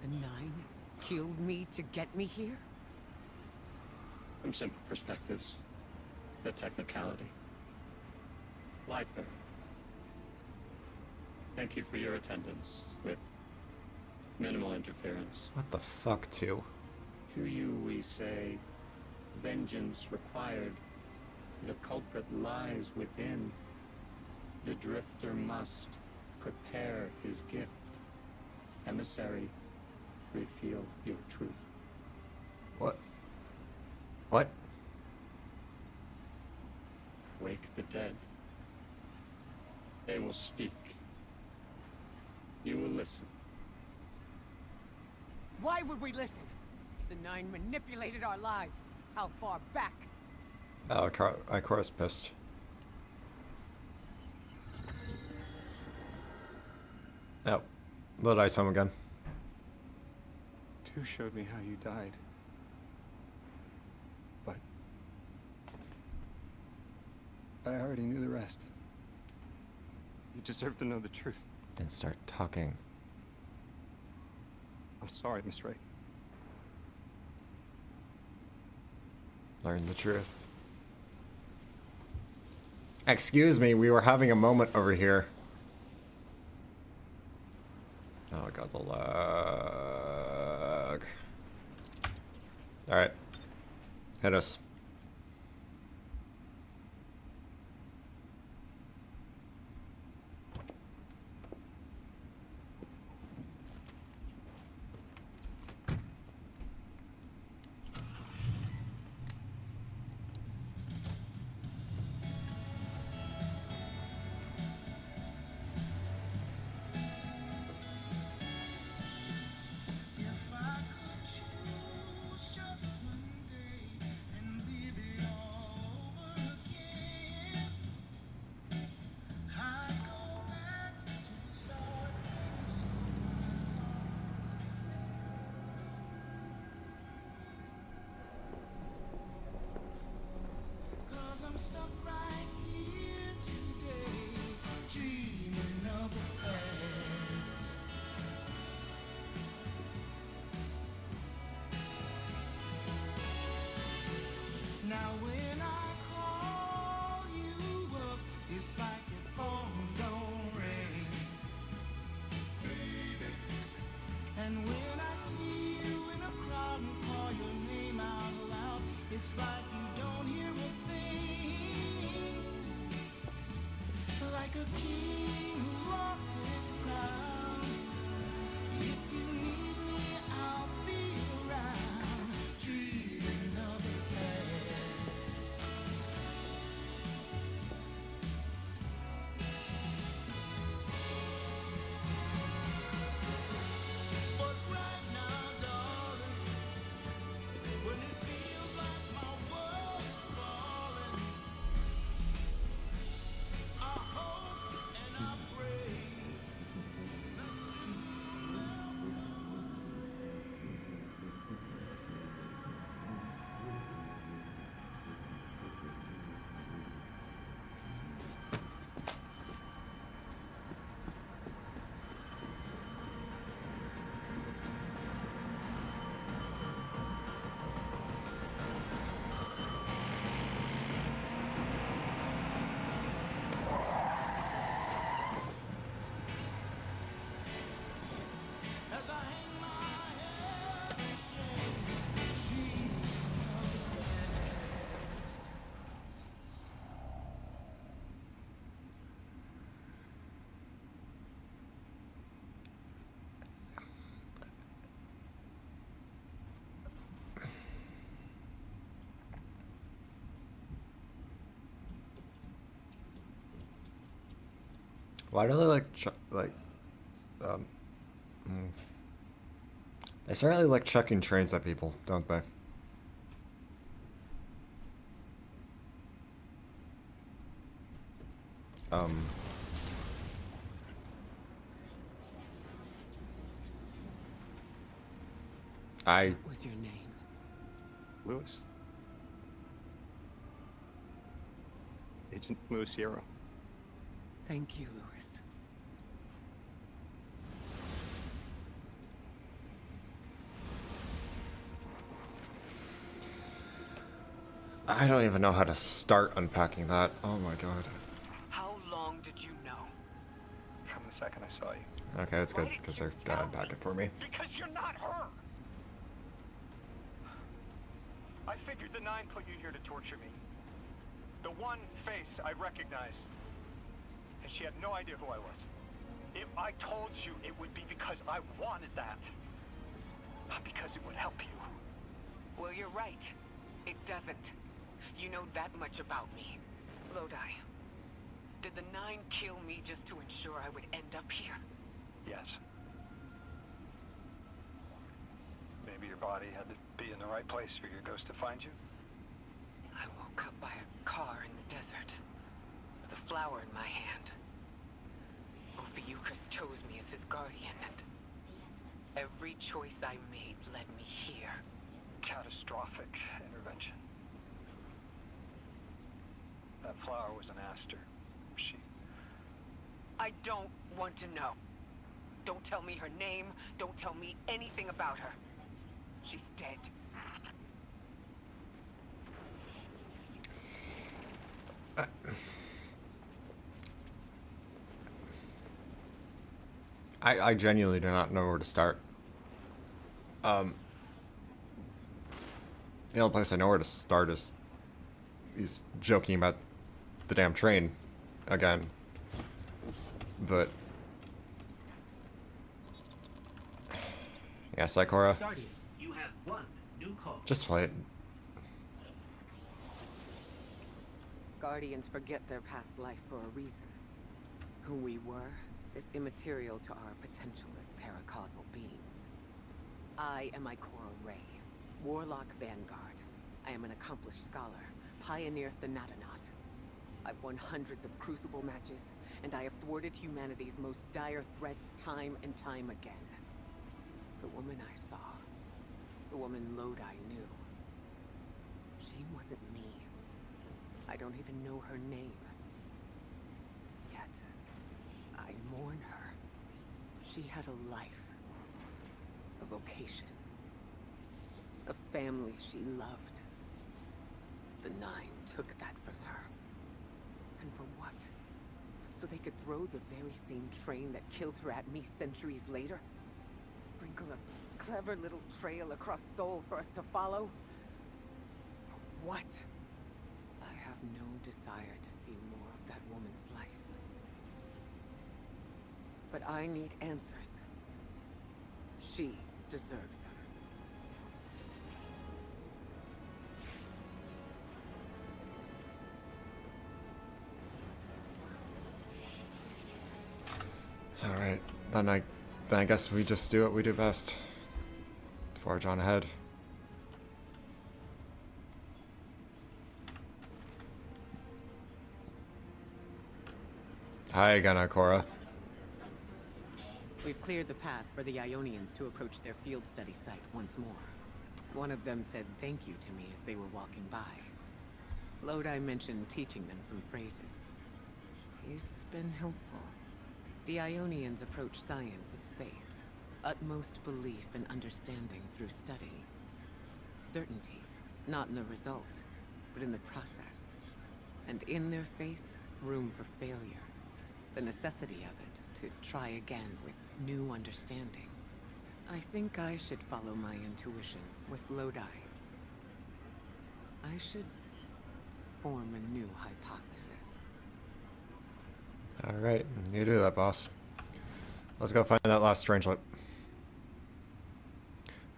The Nine killed me to get me here? From simple perspectives, the technicality. Lightbearer, thank you for your attendance with minimal interference. What the fuck, too? To you we say, vengeance required. The culprit lies within. The drifter must prepare his gift. Emissary, reveal your truth. What? What? Wake the dead. They will speak. You will listen. Why would we listen? The Nine manipulated our lives. How far back? Oh, Ikora's pissed. Oh, Lodi's home again. Two showed me how you died. But I already knew the rest. You deserve to know the truth. Then start talking. I'm sorry, Miss Ray. Learn the truth. Excuse me, we were having a moment over here. Oh, I got the lag. Alright. Hit us. Now when I call you up, it's like your phone don't ring, baby. And when I see you in a crowd and call your name out loud, it's like you don't hear a thing. Why do they they certainly like checking trains at people, don't they? What was your name? Lewis. Agent Lewis Sierra. Thank you, Lewis. I don't even know how to start unpacking that. Oh my god. How long did you know? From the second I saw you. Okay, that's good, because they're gonna unpack it for me. Because you're not her! I figured the Nine put you here to torture me. The one face I recognized. And she had no idea who I was. If I told you, it would be because I wanted that. Not because it would help you. Well, you're right. It doesn't. You know that much about me. Lodi, did the Nine kill me just to ensure I would end up here? Yes. Maybe your body had to be in the right place for your ghost to find you. I woke up by a car in the desert, with a flower in my hand. Ophiuchus chose me as his guardian, and every choice I made led me here. Catastrophic intervention. That flower was an aster. She... I don't want to know. Don't tell me her name. Don't tell me anything about her. She's dead. I genuinely do not know where to start. The only place I know where to start is he's joking about the damn train again. But yeah, Psychora. Guardian, you have one new call. Just play it. Guardians forget their past life for a reason. Who we were is immaterial to our potential as paracausal beings. I am Ikora Ray, Warlock Vanguard. I am an accomplished scholar, pioneer Thanatonaut. I've won hundreds of Crucible matches, and I have thwarted humanity's most dire threats time and time again. The woman I saw, the woman Lodi knew, she wasn't me. I don't even know her name. Yet, I mourn her. She had a life, a vocation, a family she loved. The Nine took that from her. And for what? So they could throw the very same train that killed her at me centuries later? Sprinkle a clever little trail across Seoul for us to follow? For what? I have no desire to see more of that woman's life. But I need answers. She deserves them. Alright, then I guess we just do what we do best. Forge on ahead. Hi again, Ikora. We've cleared the path for the Ionians to approach their field study site once more. One of them said thank you to me as they were walking by. Lodi mentioned teaching them some phrases. He's been helpful. The Ionians approach science as faith, utmost belief and understanding through study. Certainty, not in the result, but in the process. And in their faith, room for failure. The necessity of it to try again with new understanding. I think I should follow my intuition with Lodi. I should form a new hypothesis. Alright, you do that, boss. Let's go find that last strangelet.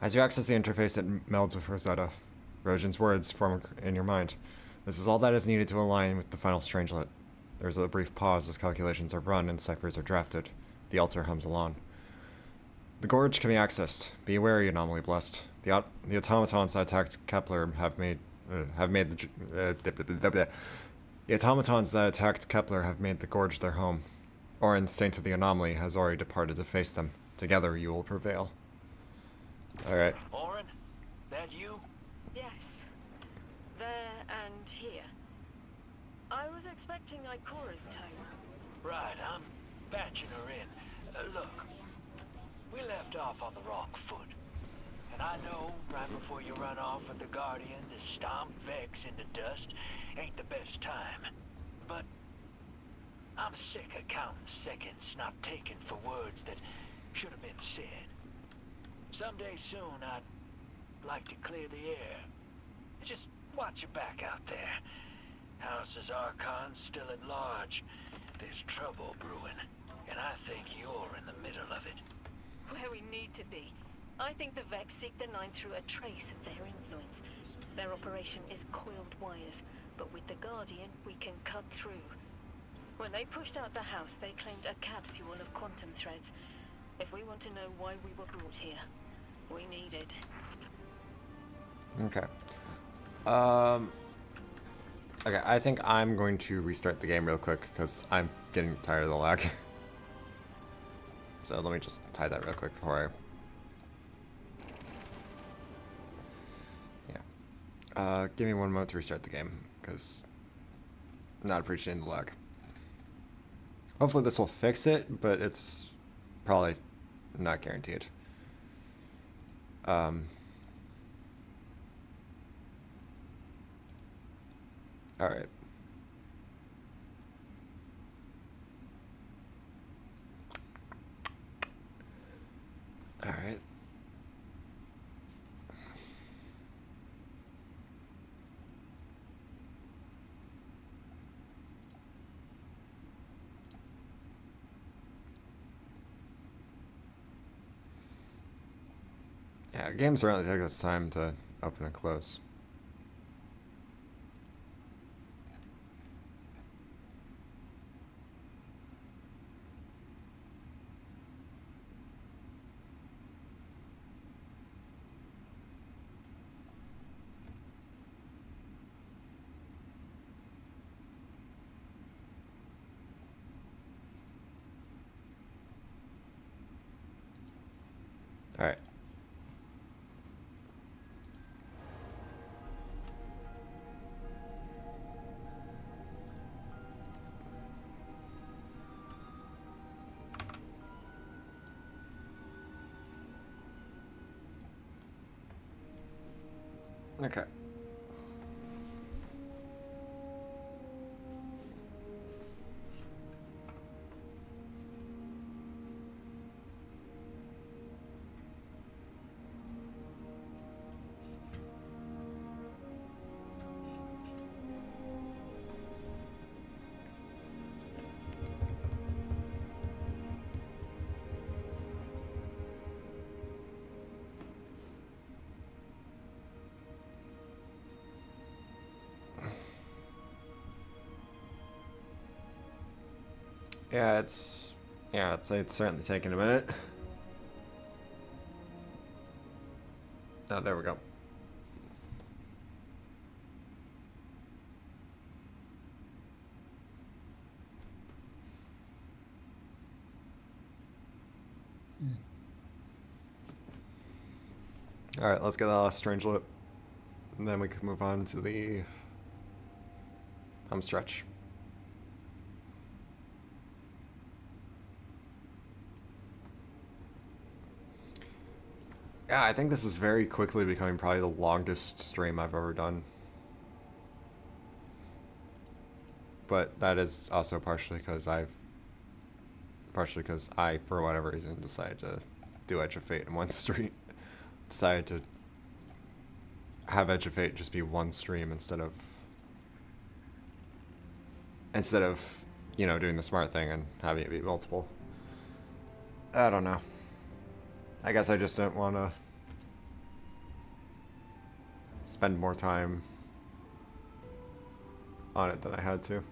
As you access the interface, it melds with Rosetta. Rojan's words form in your mind. This is all that is needed to align with the final strangelet. There's a brief pause as calculations are run and ciphers are drafted. The altar hums along. The gorge can be accessed. Be wary, anomaly blessed. The automatons that attacked Kepler have made the automatons that attacked Kepler have made the gorge their home. Orin, Saint of the Anomaly, has already departed to face them. Together you will prevail. Alright. Orin, that you? Yes. There and here. I was expecting Ikora's tone. Right, I'm batching her in. Look, we left off on the wrong foot. And I know right before you run off with the Guardian to stomp Vex into dust ain't the best time. But I'm sick of counting seconds not taken for words that should have been said. Someday soon I'd like to clear the air. Just watch your back out there. House's Archon's still at large. There's trouble brewing, and I think you're in the middle of it. Where we need to be. I think the Vex seek the Nine through a trace of their influence. Their operation is coiled wires, but with the Guardian, we can cut through. When they pushed out the house, they claimed a capsule of quantum threads. If we want to know why we were brought here, we need it. Okay. Okay, I think I'm going to restart the game real quick because I'm getting tired of the lag. So let me just tie that real quick before I... Yeah. Give me 1 moment to restart the game because I'm not appreciating the lag. Hopefully this will fix it, but it's probably not guaranteed. Alright. Alright. Yeah, games certainly take us time to open and close. All right. Okay. Yeah, it's certainly taking a minute. Oh, there we go. All right, let's get the last strange lip, and then we can move on to the home stretch. Yeah, I think this is very quickly becoming probably the longest stream I've ever done. But that is also partially because I, for whatever reason, decided to do Edge of Fate in one stream. Decided to have Edge of Fate just be one stream instead of, you know, doing the smart thing and having it be multiple. I don't know. I guess I just don't want to spend more time on it than I had to.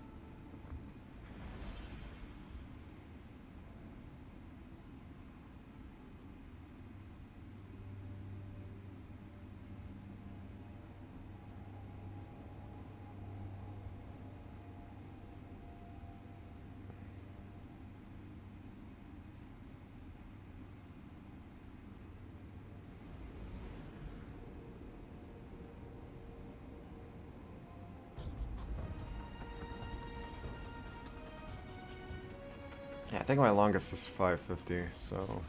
Yeah, I think my longest is 550, so...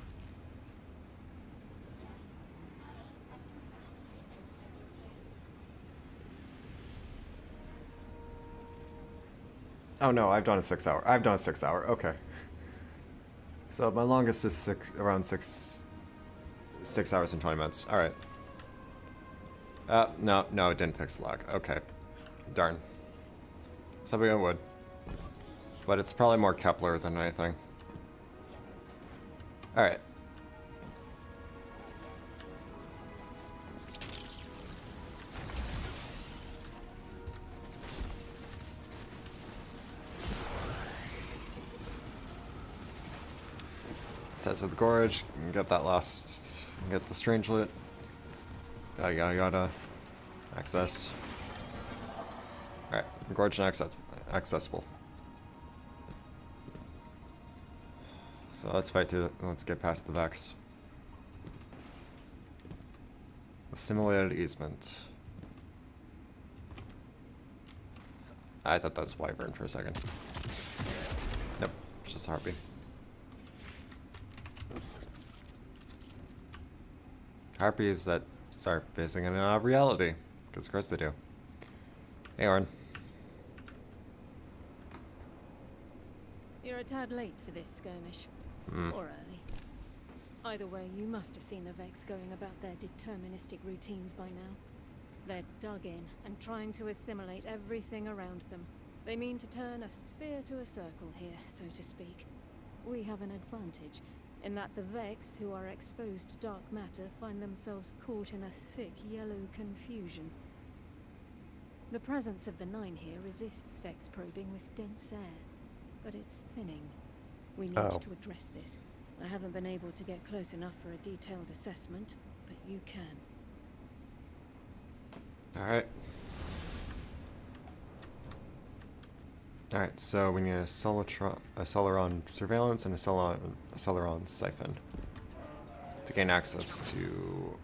Oh no, I've done a 6 hour. I've done a 6 hour, okay. So my longest is around 6 hours and 20 minutes. Alright. No, it didn't fix the lag. Okay. Darn. Something I would. But it's probably more Kepler than anything. Alright. Let's head to the gorge and get that get the strangelet. Yada. Access. Alright, gorge and accessible. So let's fight through let's get past the Vex. The simulated easement. I thought that was Wyvern for a second. Nope, it's just a Harpy. Harpies that start facing in and out of reality. Because of course they do. Hey, Orin. You're a tad late for this skirmish. Or early. Either way, you must have seen the Vex going about their deterministic routines by now. They're dug in and trying to assimilate everything around them. They mean to turn a sphere to a circle here, so to speak. We have an advantage, in that the Vex who are exposed to dark matter find themselves caught in a thick yellow confusion. The presence of the Nine here resists Vex probing with dense air, but it's thinning. We need to address this. I haven't been able to get close enough for a detailed assessment, but you can. Alright. Alright, so we need a Celeron surveillance and a Celeron siphon to gain access to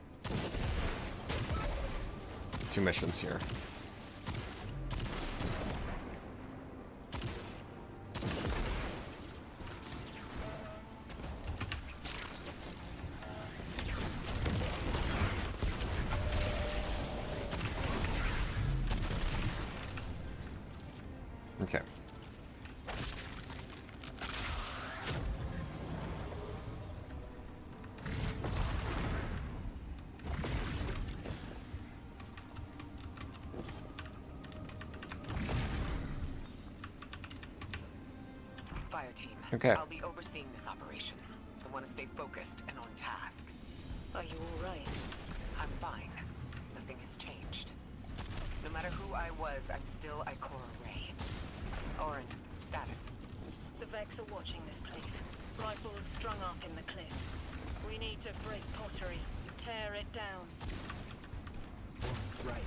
2 missions here. Okay. Fire team. Okay. I'll be overseeing this operation. I want to stay focused and on task. Are you all right? I'm fine. Nothing has changed. No matter who I was, I'm still Ikora Ray. Orin, status. The Vex are watching this place. Rifles strung up in the cliffs. We need to break pottery. Tear it down. Owen's right.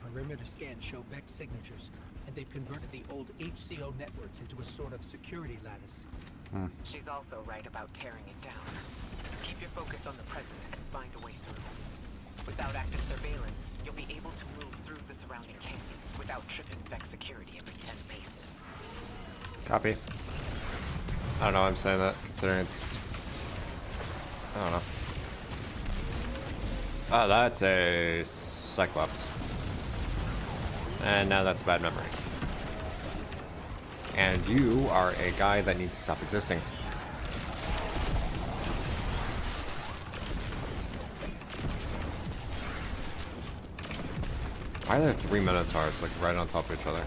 Perimeter scans show Vex signatures, and they've converted the old HCO networks into a sort of security lattice. She's also right about tearing it down. Keep your focus on the present and find a way through. Without active surveillance, you'll be able to move through the surrounding canyons without tripping Vex security every 10 paces. Copy. I don't know why I'm saying that, considering it's... I don't know. Oh, that's a Cyclops. And now that's a bad memory. And you are a guy that needs to stop existing. Why are there 3 Minotaurs, like, right on top of each other?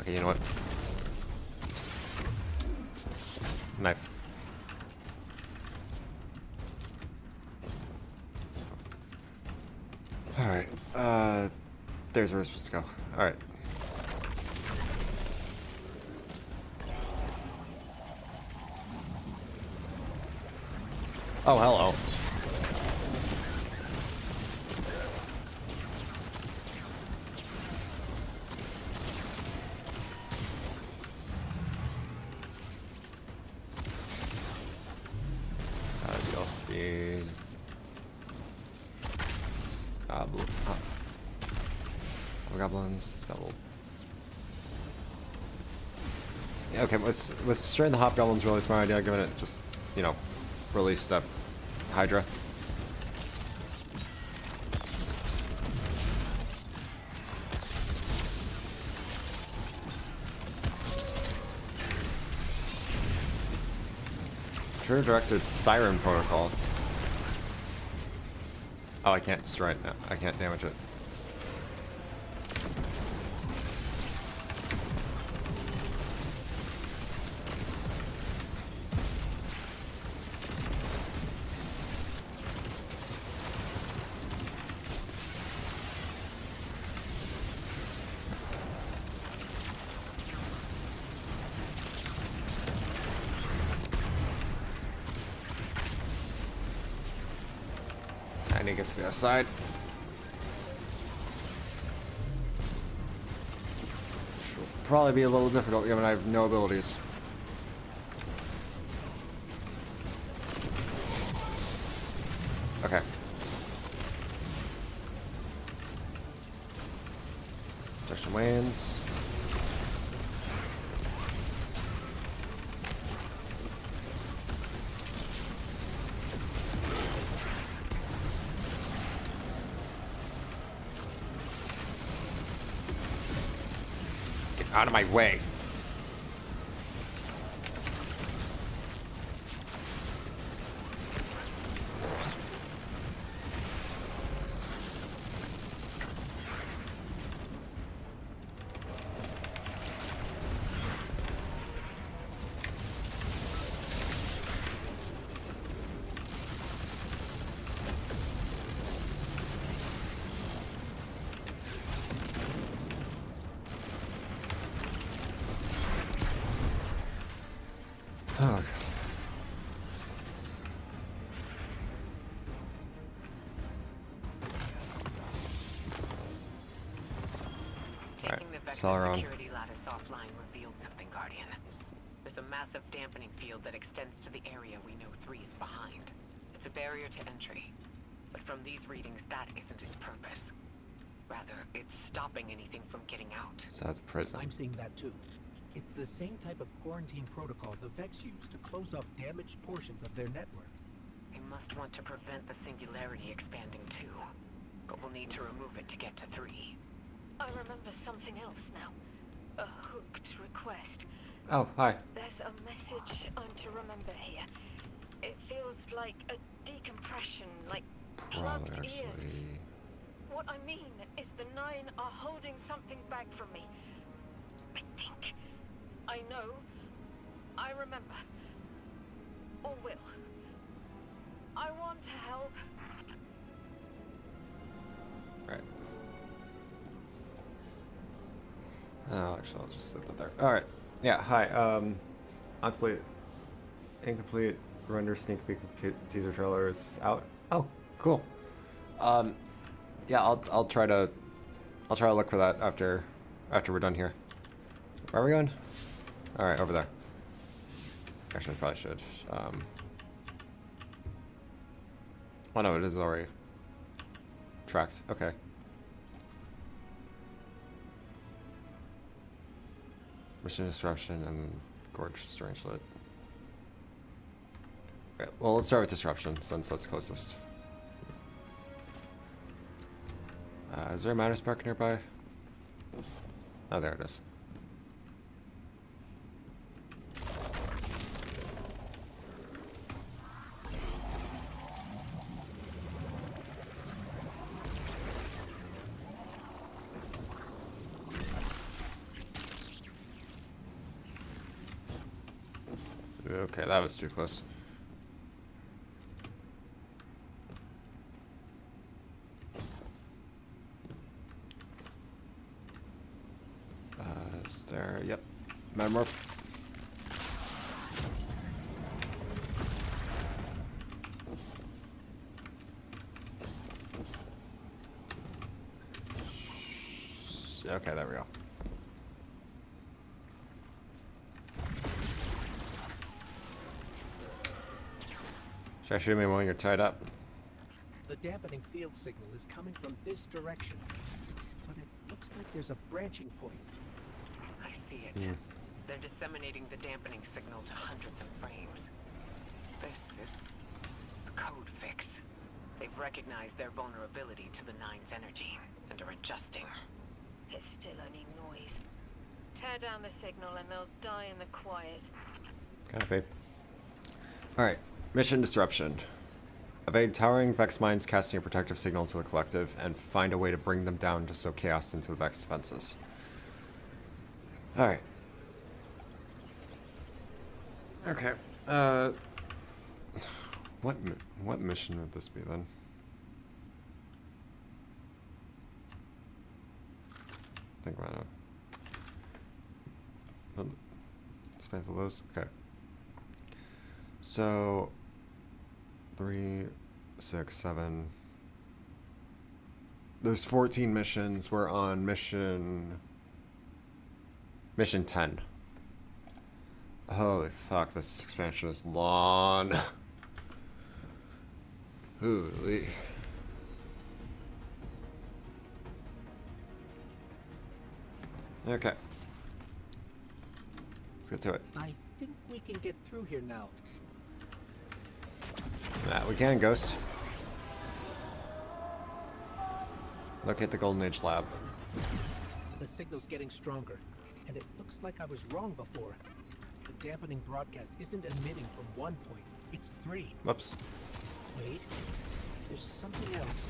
Okay, you know what? Knife. Alright, there's where we're supposed to go. Alright. Oh, hello. Deal. Speed. Goblins. That will. Yeah, okay, was destroying the hobgoblins really smart idea, given it just, you know, released up Hydra? Sure directed Siren Protocol. Oh, I can't destroy it now. I can't damage it. And he gets to the other side. Which will probably be a little difficult given I have no abilities. Okay. Protection wanes. Out of my way. Oh. Taking the Vex's Celeron. security lattice offline revealed something, Guardian. There's a massive dampening field that extends to the area we know 3 is behind. It's a barrier to entry. But from these readings, that isn't its purpose. Rather, it's stopping anything from getting out. So that's a prison. I'm seeing that too. It's the same type of quarantine protocol the Vex use to close off damaged portions of their network. They must want to prevent the singularity expanding too. But we'll need to remove it to get to 3. I remember something else now. A hooked request. Oh, hi. There's a message I'm to remember here. It feels like a decompression, like plugged Probably ears. actually. What I mean is the 9 are holding something back from me. I think. I know. I remember. Or will. I want to help. Right. Oh, actually, I'll just leave that there. All right. Yeah. Hi. Incomplete render sneak peek teaser trailer is out. Oh, cool. Yeah, I'll try to look for that after we're done here. Where are we going? All right, over there. Actually, I probably should. Oh no, it is already tracked. Okay. Mission disruption and gorge strangelet. Okay, well, let's start with disruption since that's closest. Is there a Matter Spark nearby? Oh, there it is. Okay, that was too close. Is there? Yep. Metamorph. Okay, there we go. Should I shoot me when you're tied up? The dampening field signal is coming from this direction, but it looks like there's a branching point. I see it. They're disseminating the dampening signal to hundreds of frames. This is a code fix. They've recognized their vulnerability to the Nine's energy and are adjusting. It's still only noise. Tear down the signal and they'll die in the quiet. Copy. Alright, mission disruption. Evade towering Vex mines casting a protective signal to the collective, and find a way to bring them down to sow chaos into the Vex defenses. Alright. Okay. What mission would this be then? Think about it. Spans of those. Okay. So 3, 6, 7. There's 14 missions. We're on mission 10. Holy fuck, this expansion is long. Holy. Okay. Let's get to it. I think we can get through here now. We can, Ghost. Locate the Golden Age lab. The signal's getting stronger, and it looks like I was wrong before. The dampening broadcast isn't emitting from one point, it's 3. Whoops. Wait, there's something else.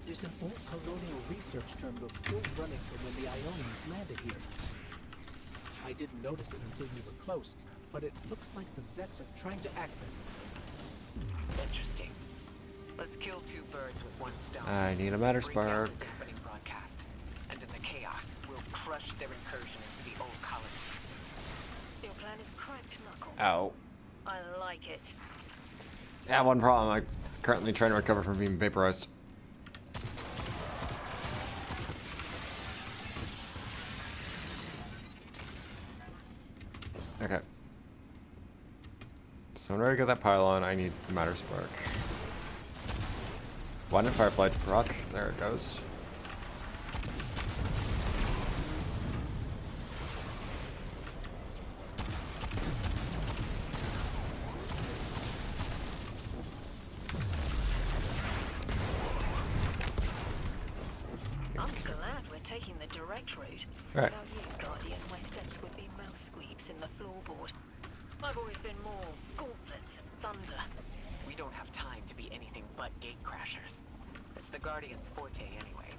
There's an old colonial research terminal still running from when the Ionians landed here. I didn't notice it until we were close, but it looks like the Vets are trying to access it. Interesting. Let's kill 2 birds with 1 stone. I need a matter Bring down spark. the dampening broadcast, and in the chaos, we'll crush their incursion into the old colony systems. Your plan is cracked, Knuckles. Ow. I like it. Yeah, one problem. I'm currently trying to recover from being vaporized. Okay. So in order to get that pylon, I need matter spark. One in Firefly to proc. There it goes. I'm glad we're taking the direct route. Right. Without you, Guardian, my steps would be mouse squeaks in the floorboard. I've always been more gauntlets and thunder. We don't have time to be anything but gate crashers. It's the Guardian's forte anyway.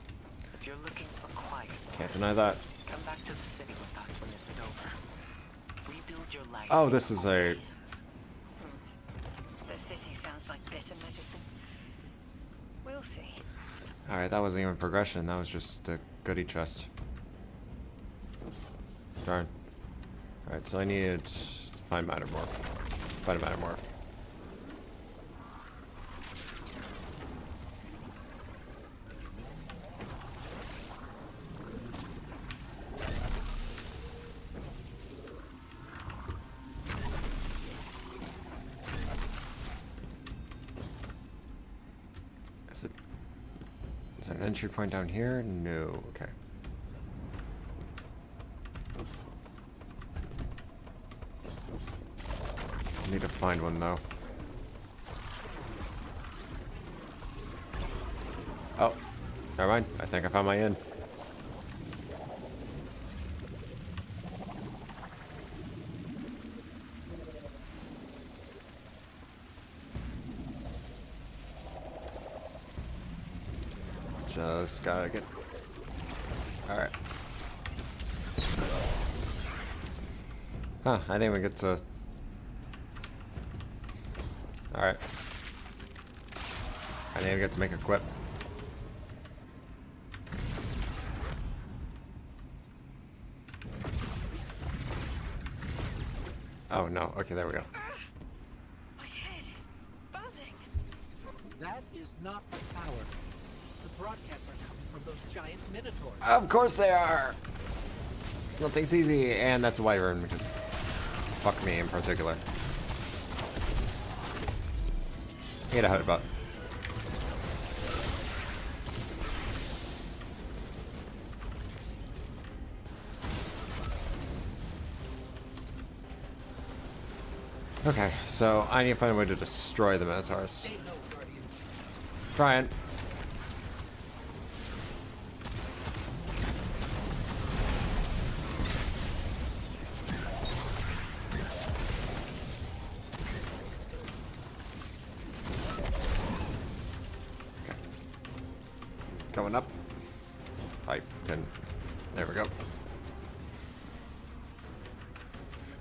If you're looking for quiet, Can't deny that. come back to the city with us when this is over. Rebuild your life. Oh, this is a... The city sounds like bitter medicine. We'll see. Alright, that wasn't even progression. That was just a goodie chest. Darn. Alright, so I need to find Mattermorph. Find a Mattermorph. Is there an entry point down here? No. Okay. I need to find one though. Oh, never mind. I think I found my inn. Just gotta get... Alright. Huh, I didn't even get to... Alright. I didn't even get to make a quip. Oh no, okay, there we go. My head is buzzing. That is not the tower. The broadcasts are coming from those giant minotaurs. Of course they are! It's nothing's easy, and that's a wyvern, because fuck me in particular. Get a headbutt. Okay, so I need to find a way to destroy the Minotaurs. Trying. Okay. Going up. I can. There we go.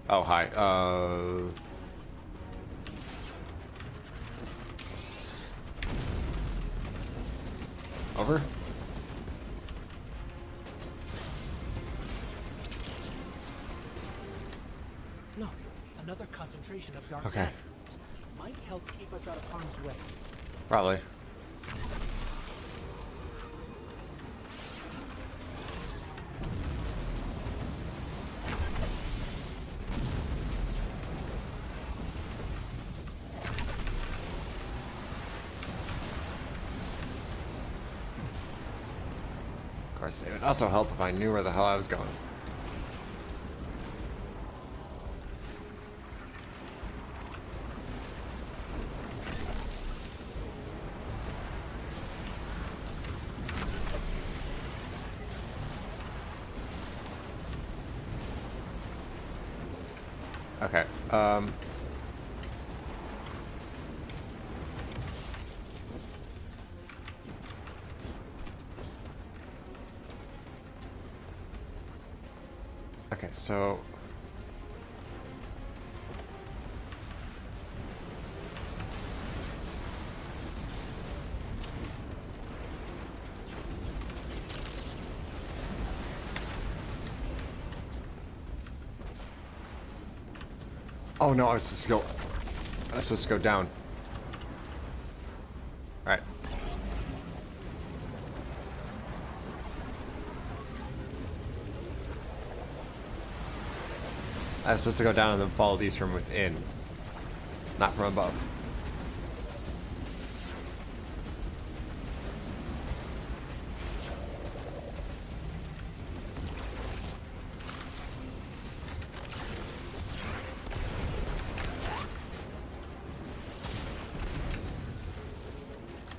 Oh, hi. Over? No, another concentration of dark Okay. matter. Might help keep us out of harm's way. Probably. Of course, it would also help if I knew where the hell I was going. Okay, okay, so oh no, I was supposed to go down. All right. I was supposed to go down and then follow these from within, not from above.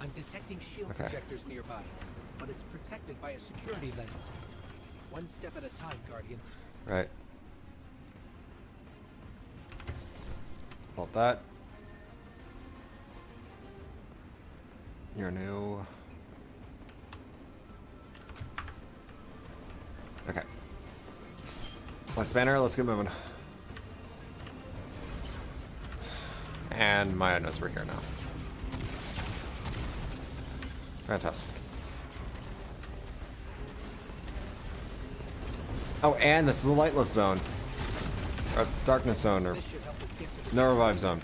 I'm detecting shield Okay. projectors nearby, but it's protected by a security lens. One step at a time, Guardian. Right. Hold that. You're new. Okay. My spanner, let's get moving. And Maya knows we're here now. Fantastic. Oh, and this is a lightless zone. Or darkness zone, or no revive zone.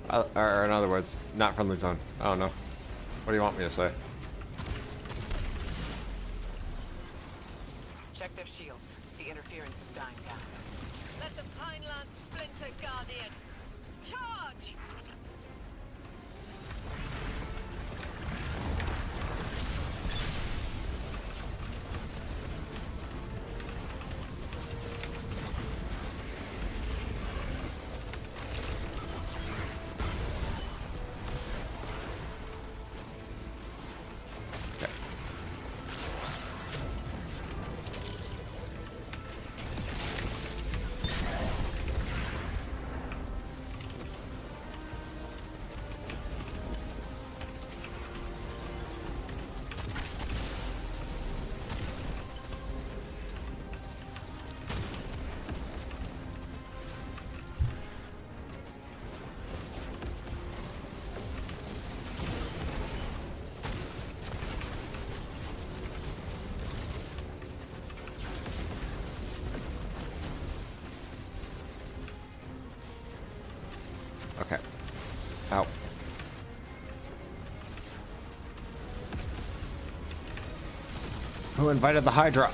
Or in other words, not friendly zone. I don't know. What do you want me to say? Check their shields. The interference is dying down. Let the Pinelands splinter, Guardian. Charge! Okay. Ow. Who invited the Hydra?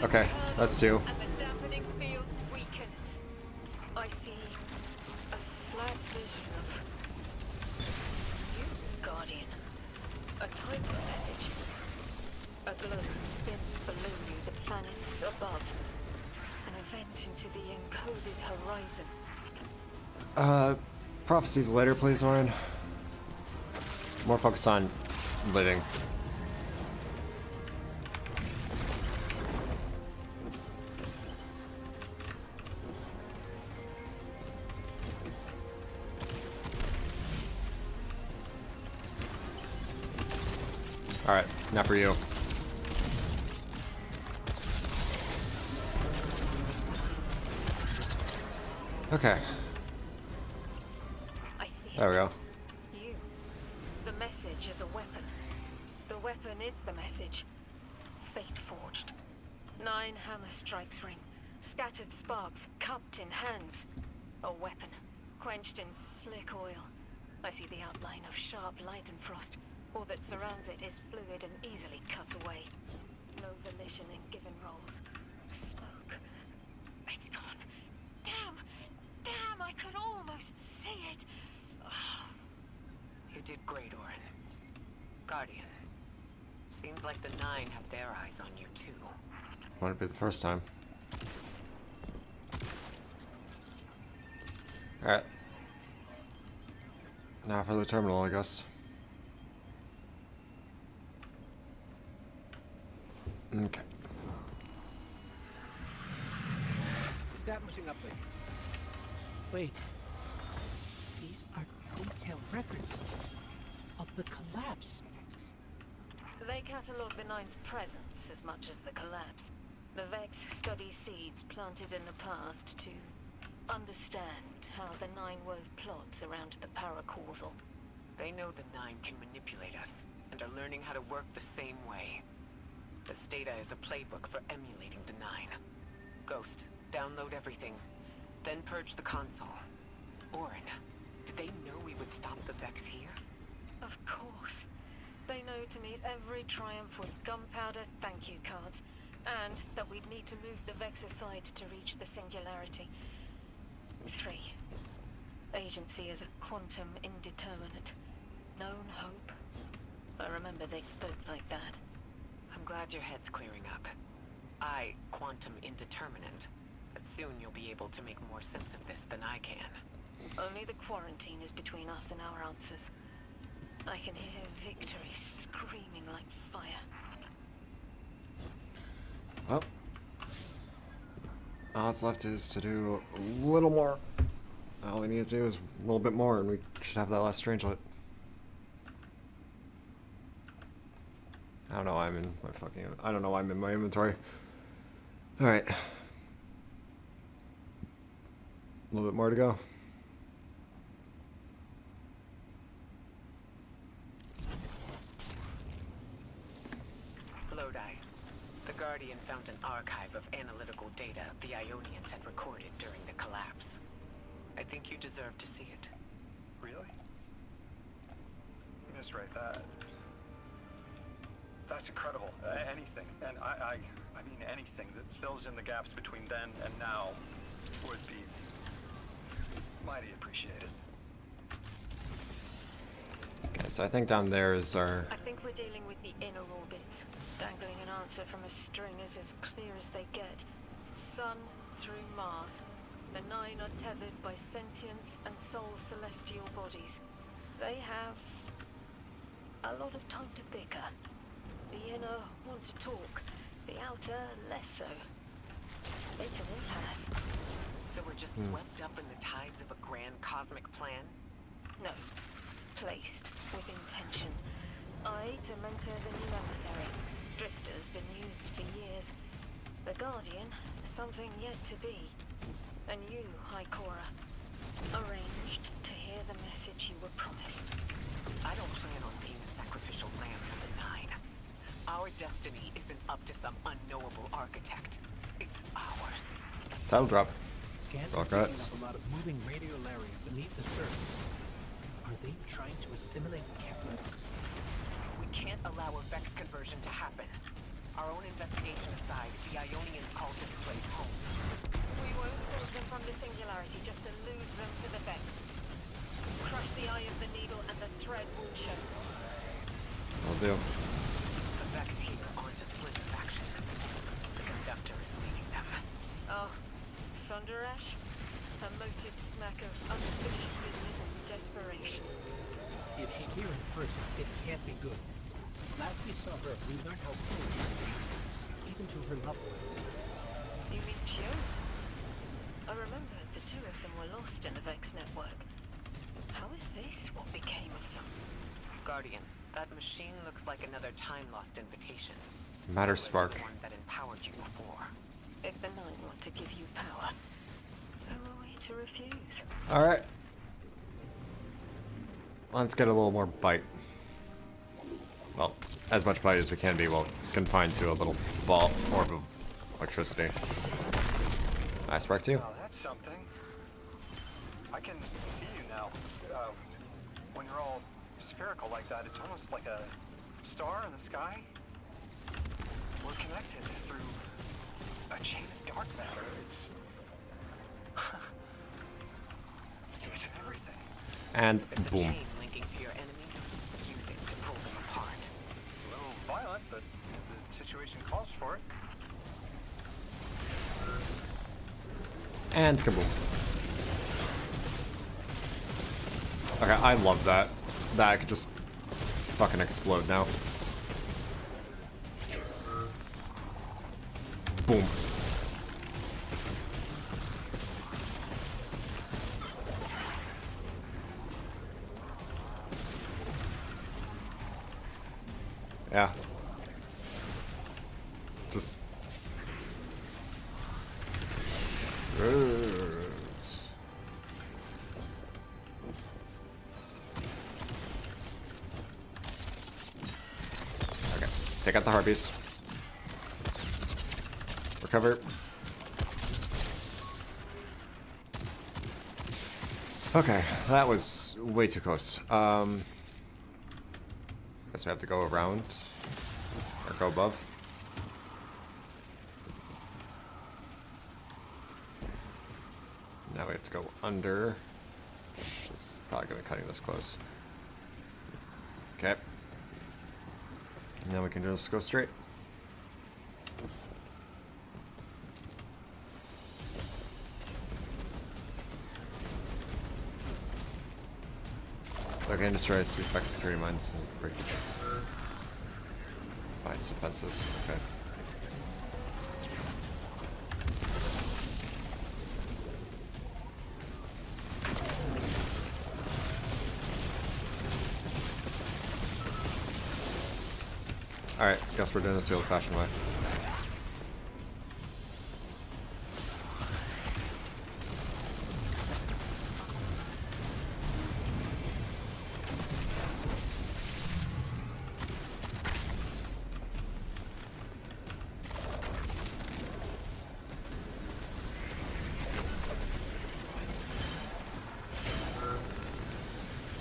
Okay, that's two. And the dampening field weakens. I see a flat vision of you, Guardian. A type of message. A globe spins below you, the planets above. An event into the encoded horizon. Prophecies later, please, Orin. More focused on living. Alright, not for you. Okay. I see. There we go. You. The message is a weapon. The weapon is the message. Fate forged. 9 hammer strikes ring. Scattered sparks, cupped in hands. A weapon. Quenched in slick oil. I see the outline of sharp light and frost. All that surrounds it is fluid and easily cut away. No volition in given roles. Smoke. It's gone. Damn! Damn, I could almost see it! Oh. You did great, Orin. Guardian. Seems like the 9 have their eyes on you, too. Won't be the first time. Alright. Now for the terminal, I guess. Okay. Establishing uplink. Wait. These are detailed records of the collapse. They catalogue the 9's presence as much as the collapse. The Vex study seeds planted in the past to understand how the 9 wove plots around the paracausal. They know the 9 can manipulate us, and are learning how to work the same way. This data is a playbook for emulating the 9. Ghost, download everything, then purge the console. Orin, did they know we would stop the Vex here? Of course. They know to meet every triumph with gunpowder thank you cards, and that we'd need to move the Vex aside to reach the singularity. 3. Agency is a quantum indeterminate. Known hope. I remember they spoke like that. I'm glad your head's clearing up. Quantum indeterminate. But soon you'll be able to make more sense of this than I can. Only the quarantine is between us and our answers. I can hear victory screaming like fire. Well, all that's left is to do a little more. All we need to do is a little bit more, and we should have that last strangelet. I don't know why I'm in my fucking... I don't know why I'm in my inventory. Alright. A little bit more to go. Lodi. The Guardian found an archive of analytical data the Ionians had recorded during the collapse. I think you deserve to see it. Really? Miswrite that. That's incredible. Anything, and I mean anything that fills in the gaps between then and now would be mighty appreciated. Okay, so I think down there is our... I think we're dealing with the inner orbits. Dangling an answer from a string is as clear as they get. Sun through Mars. The 9 are tethered by sentience and soul celestial bodies. They have a lot of time to bicker. The inner want to talk, the outer less so. It's an impasse. So we're just swept up in the tides of a grand cosmic plan? No. Placed with intention. I to mentor the new emissary. Drifter's been used for years. The Guardian, something yet to be. And you, High Cora, arranged to hear the message you were promised. I don't plan on being a sacrificial lamb for the 9. Our destiny isn't up to some unknowable architect. It's ours. Title drop. Scans All are picking guts. up a lot of moving radiolaria beneath the surface. Are they trying to assimilate Kepler? We can't allow a Vex conversion to happen. Our own investigation aside, the Ionians call this place home. We won't save them from the singularity just to lose them to the Vex. Crush the eye of the needle and the thread will show. Will do. The Vex here aren't a splinter faction. The conductor is leading them. Oh, Sonderash? A motive smack of unfinished business and desperation. If she's here in person, it can't be good. Last we saw her, we learned how cruel she is, even to her loved ones. You mean Chio? I remember the two of them were lost in the Vex network. How is this what became of them? Guardian, that machine looks like another time-lost invitation. Matter Similar to spark. the one that empowered you before. If the Nine want to give you power, who are we to refuse? Alright. Let's get a little more bite. Well, as much bite as we can be while confined to a little ball orb of electricity. I spark too. Oh, that's something. I can see you now. When you're all spherical like that, it's almost like a star in the sky. We're connected through a chain of dark matter. It's everything. And It's a boom. chain linking to your enemies. Use it to pull them apart. A little violent, but the situation calls for it. And kaboom. Okay, I love that. That could just fucking explode now. Boom. Yeah. Just. Okay, take out the harpies. Recover. Okay, that was way too close. Guess we have to go around or go above. Now we have to go under. It's probably gonna be cutting this close. Okay. Now we can just go straight. Okay, destroy back security mines and break mines defenses. Okay. Alright, guess we're doing this the old-fashioned way.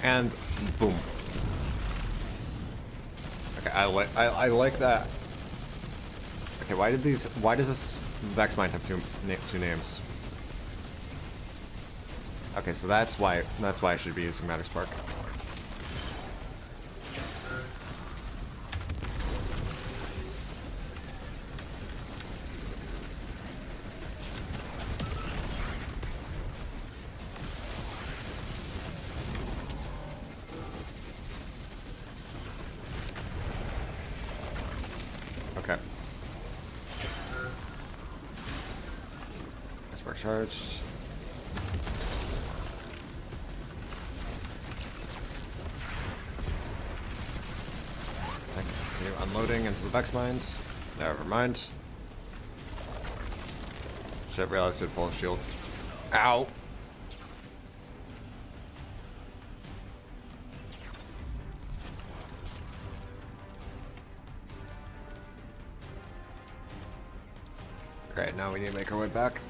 And boom. Okay, I like that. Okay, why does this Vex Mine have two names? Okay, so that's why I should be using Matter Spark. Okay. Spark charged. I can continue unloading into the Vex mines. Never mind. Should have realized he'd pull a shield. Ow! Great, now we need to make our way back.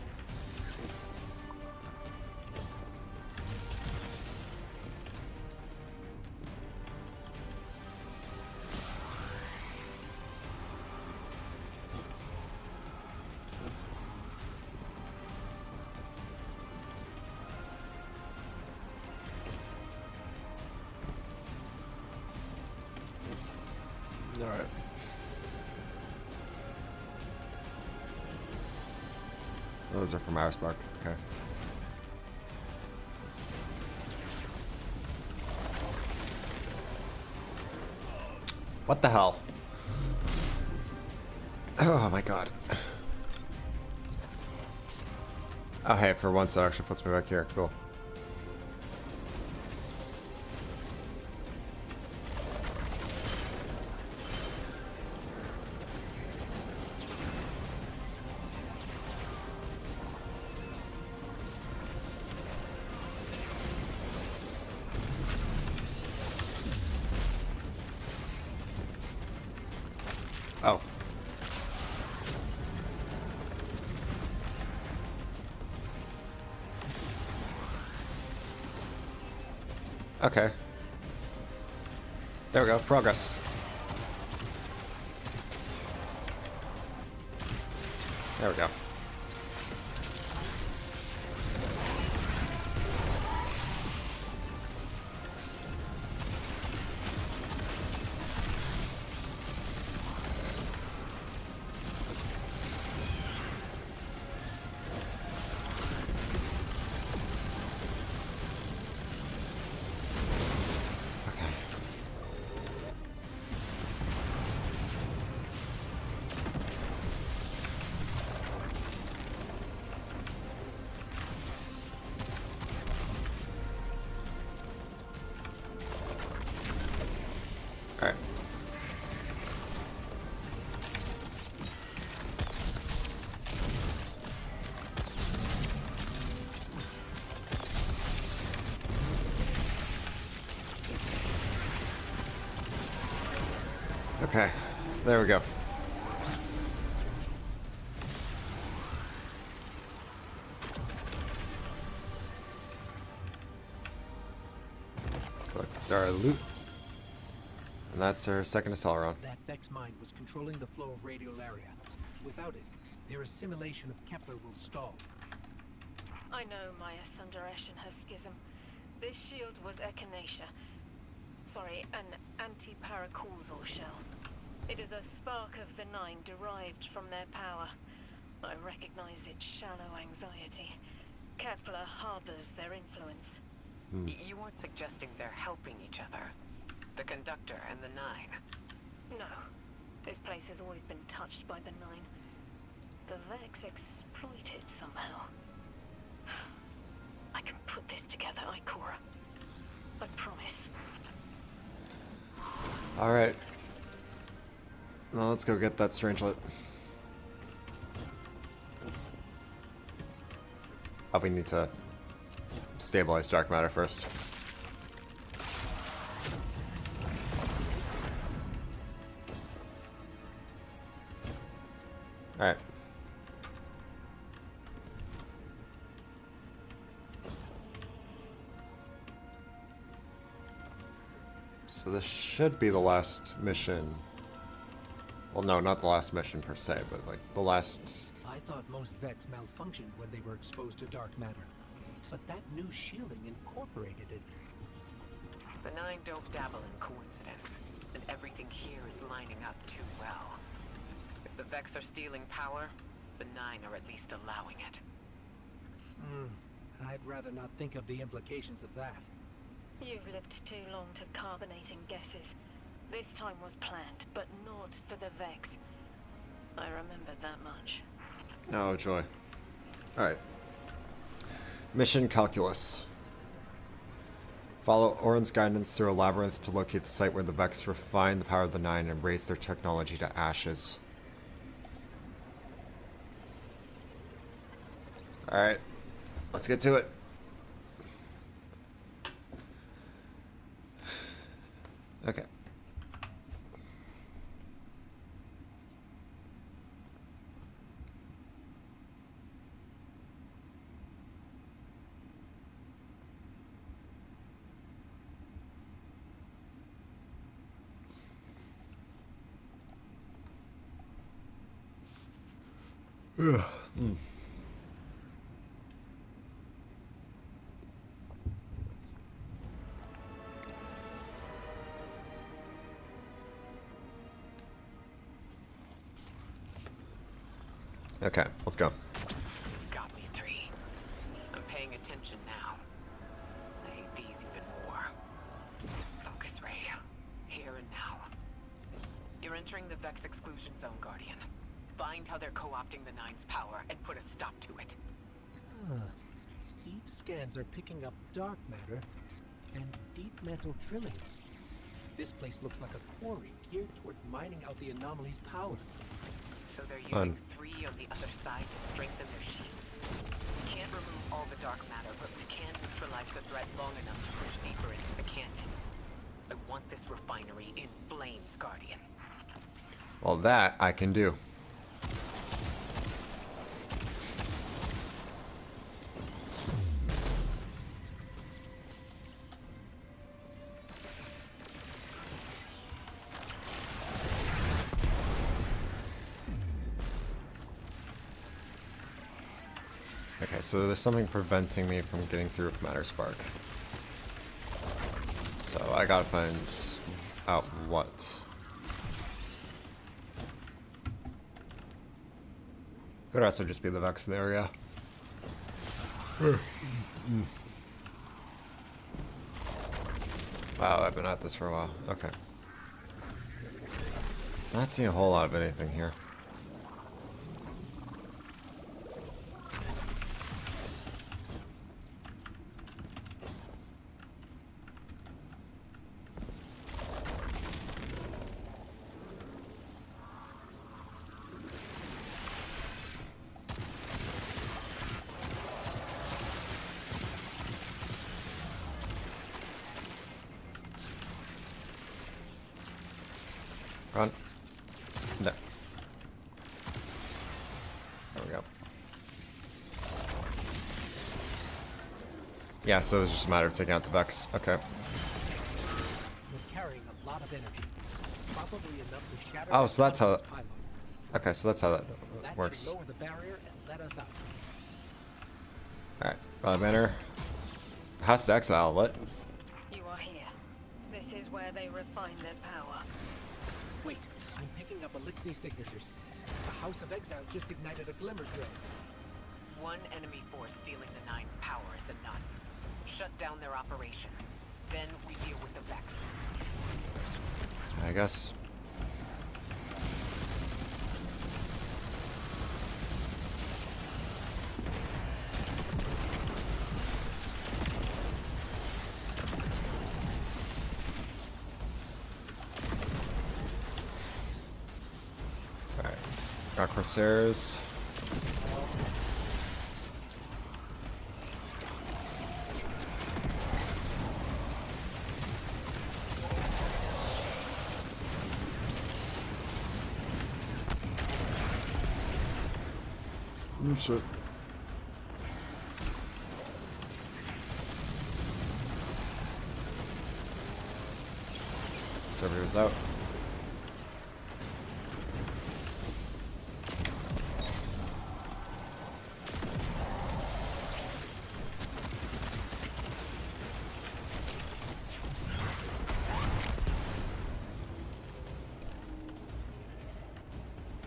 Alright. Those are from Emberscorched. Okay. What the hell? Oh my god. Oh hey, for once that actually puts me back here. Cool. Oh. Okay. There we go. Progress. There we go. Alright. Okay, there we go. Collect our loot. And that's our second acceleron. That Vex mine was controlling the flow of radiolaria. Without it, their assimilation of Kepler will stall. I know Maya Sundaresh and her schism. This shield was echinacea. Sorry, an anti-paracausal shell. It is a spark of the Nine derived from their power. I recognize its shallow anxiety. Kepler harbors their influence. You weren't suggesting they're helping each other? The Conductor and the Nine? No. This place has always been touched by the Nine. The Vex exploit it somehow. I can put this together, Ikora. I promise. Alright. Now let's go get that strangelet. Oh, we need to stabilize dark matter first. Alright. So this should be the last mission. Well, no, not the last mission per se, but like the last... I thought most Vex malfunctioned when they were exposed to dark matter. But that new shielding incorporated it. The Nine don't dabble in coincidence, and everything here is lining up too well. If the Vex are stealing power, the Nine are at least allowing it. I'd rather not think of the implications of that. You've lived too long to carbonating guesses. This time was planned, but not for the Vex. I remember that much. Oh, joy. Alright. Mission Calculus. Follow Orin's guidance through a labyrinth to locate the site where the Vex refine the power of the Nine and raise their technology to ashes. Alright. Let's get to it. Okay. Ugh. Okay, let's go. Got me 3. I'm paying attention now. I hate these even more. Focus ray. Here and now. You're entering the Vex exclusion zone, Guardian. Find how they're co-opting the Nine's power and put a stop to it. Deep scans are picking up dark matter and deep metal drilling. This place looks like a quarry geared towards mining out the anomaly's power. So they're using 3 on the other side to strengthen their shields. We can't remove all the dark matter, but we can neutralize the threat long enough to push deeper into the canyons. I want this refinery in flames, Guardian. Well, that I can do. Okay, so there's something preventing me from getting through with Emberscorched. So I gotta find out what. Could also just be the Vex area. Wow, I've been at this for a while. Okay. Not seeing a whole lot of anything here. Run. No. There we go. Yeah, so it was just a matter of taking out the Vex. Okay. You're carrying a lot of energy. Probably enough to shatter. Oh, so that's how the that... pylon. Okay, so that's how that That works. should lower the barrier and let us out. Alright, banner. House to Exile, what? You are here. This is where they refine their power. Wait, I'm picking up Elixni signatures. The House of Exile just ignited a glimmer trail. One enemy force stealing the Nine's power is enough. Shut down their operation. Then we deal with the Vex. I guess. Alright. Got Corsairs. Oh shit. Server's out.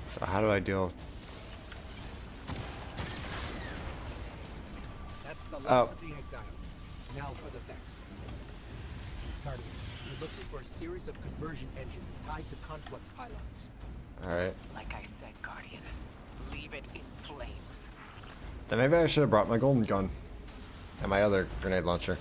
So how do I deal with... That's the last of the exiles. Now for the Vex. Guardian, you're looking for a series of conversion engines tied to conflux pylons. Alright. Like I said, Guardian, leave it in flames. Then maybe I should have brought my golden gun. And my other grenade launcher.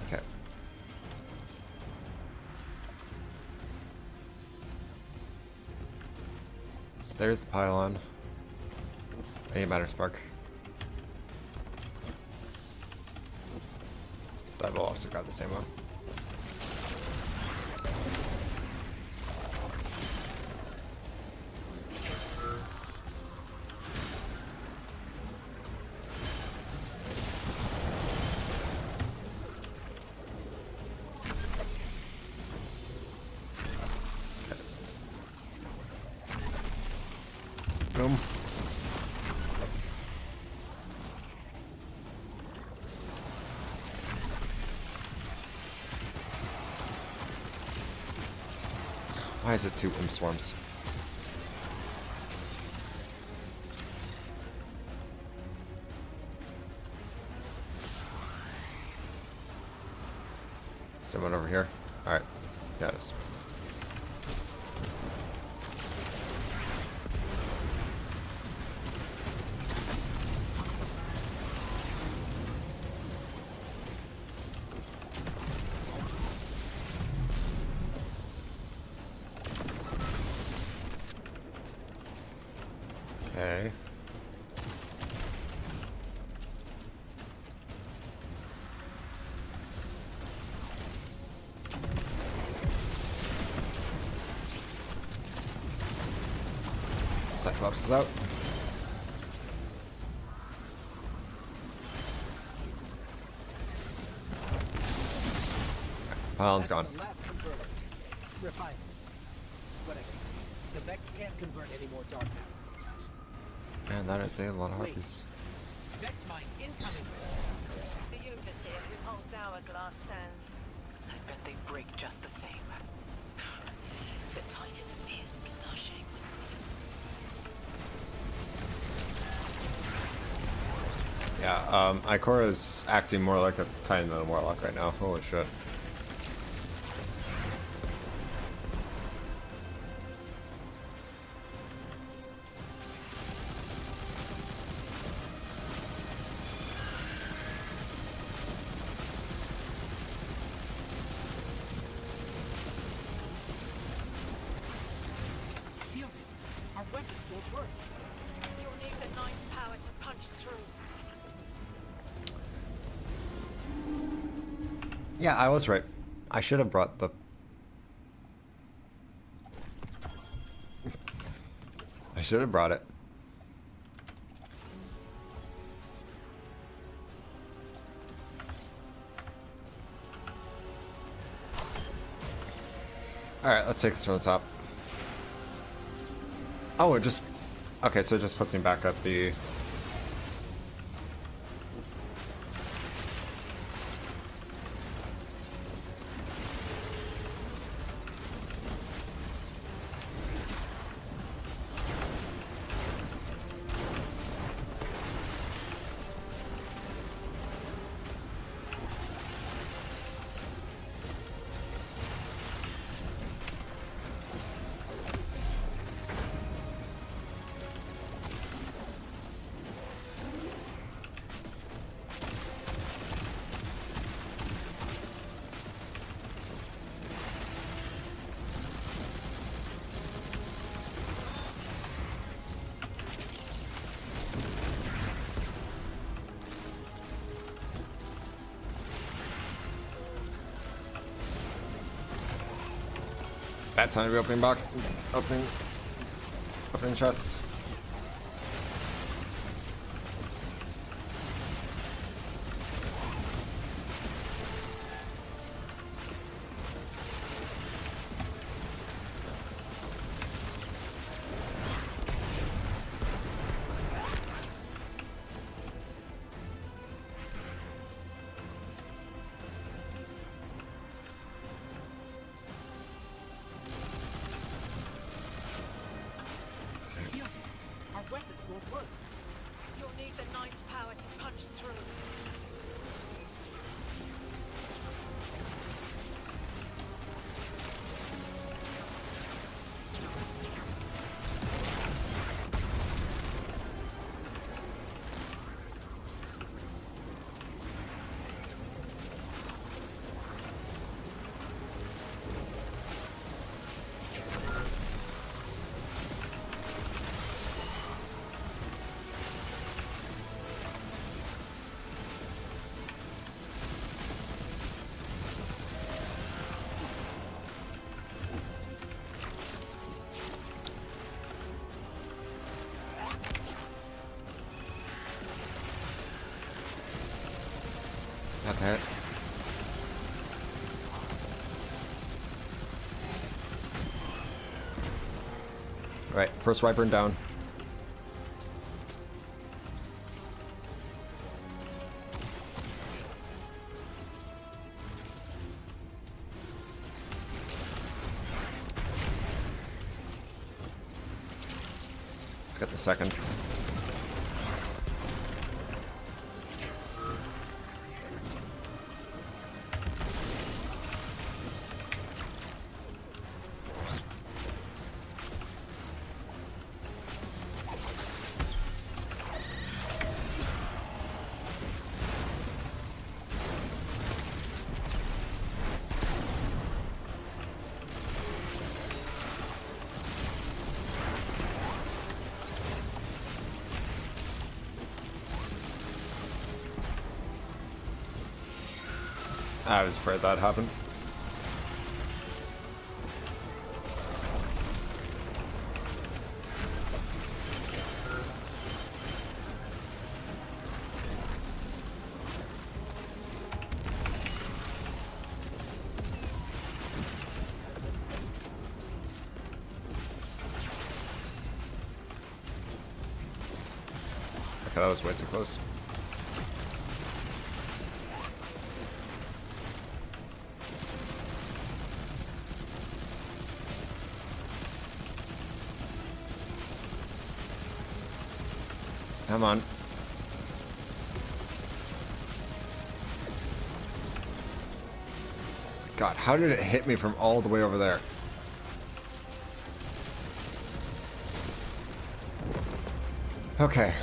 Okay. So there's the pylon. I need Emberscorched. That will also grab the same one. Boom. Why is it 2 imp swarms? Someone over here? Alright. Yeah, it is. Okay. Cyclops is out. Pylon's gone. Last converter. Refine. Whatever. The Vex can't convert any more dark matter. Man, that is a lot of harpies. Vex mine incoming. The overseer who holds hourglass sands. I bet they break just the same. The Titan appears blushing. Yeah, Ikora is acting more like a Titan than a Warlock right now. Holy shit. Shielded. Our weapons won't work. You'll need the Knight's power to punch through. Yeah, I was right. I should have brought the... I should have brought it. Alright, let's take this from the top. Oh, it just... Okay, so it just puts me back up the... Bad time to be opening opening chests. Our weapons won't work. You'll need the Knight's power to punch through. Okay. Right, first Wyvern down. get the second. I was afraid that happened. Okay, that was way too close. Come on. God, how did it hit me from all the way over there? Okay.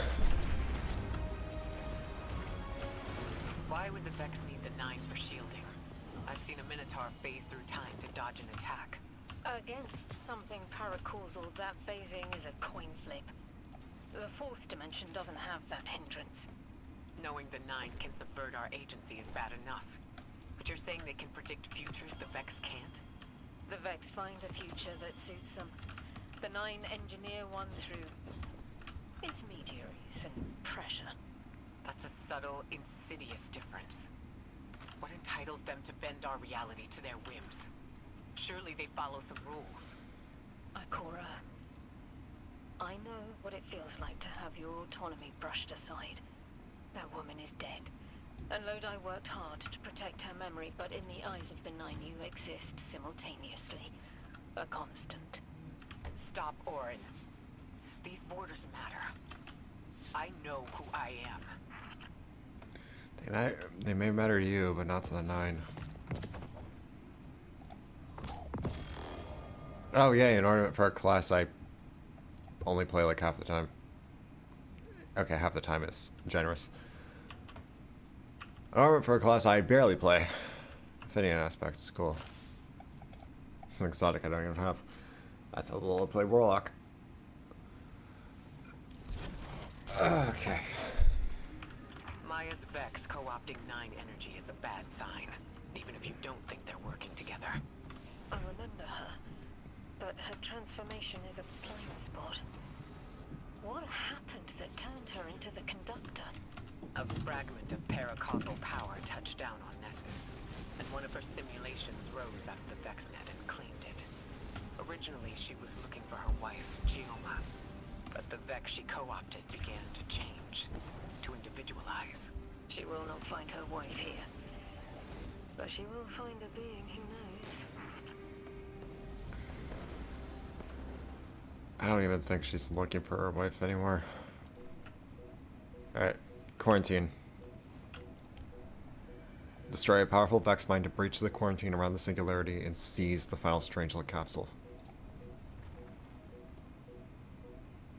Why would the Vex need the 9 for shielding? I've seen a Minotaur phase through time to dodge an attack. Against something paracausal, that phasing is a coin flip. The 4th dimension doesn't have that hindrance. Knowing the 9 can subvert our agency is bad enough. But you're saying they can predict futures the Vex can't? The Vex find a future that suits them. The 9 engineer one through intermediaries and pressure. That's a subtle, insidious difference. What entitles them to bend our reality to their whims? Surely they follow some rules. Ikora, I know what it feels like to have your autonomy brushed aside. That woman is dead. And Lodi worked hard to protect her memory, but in the eyes of the 9 you exist simultaneously. A constant. Stop, Orin. These borders matter. I know who I am. They may matter to you, but not to the 9. Oh yeah, in ornament for a class I only play like half the time. Okay, half the time is generous. An ornament for a class I barely play. Fitting aspects, cool. It's an exotic I don't even have. That's how little I play Warlock. Okay. Maya's Vex co-opting 9 energy is a bad sign, even if you don't think they're working together. I remember her, but her transformation is a blind spot. What happened that turned her into the conductor? A fragment of paracausal power touched down on Nessus, and one of her simulations rose out of the VexNet and claimed it. Originally, she was looking for her wife, Gioma, but the Vex she co-opted began to change, to individualize. She will not find her wife here, but she will find a being who knows. I don't even think she's looking for her wife anymore. Alright, quarantine. Destroy a powerful Vex mind to breach the quarantine around the singularity and seize the final Strangelet capsule.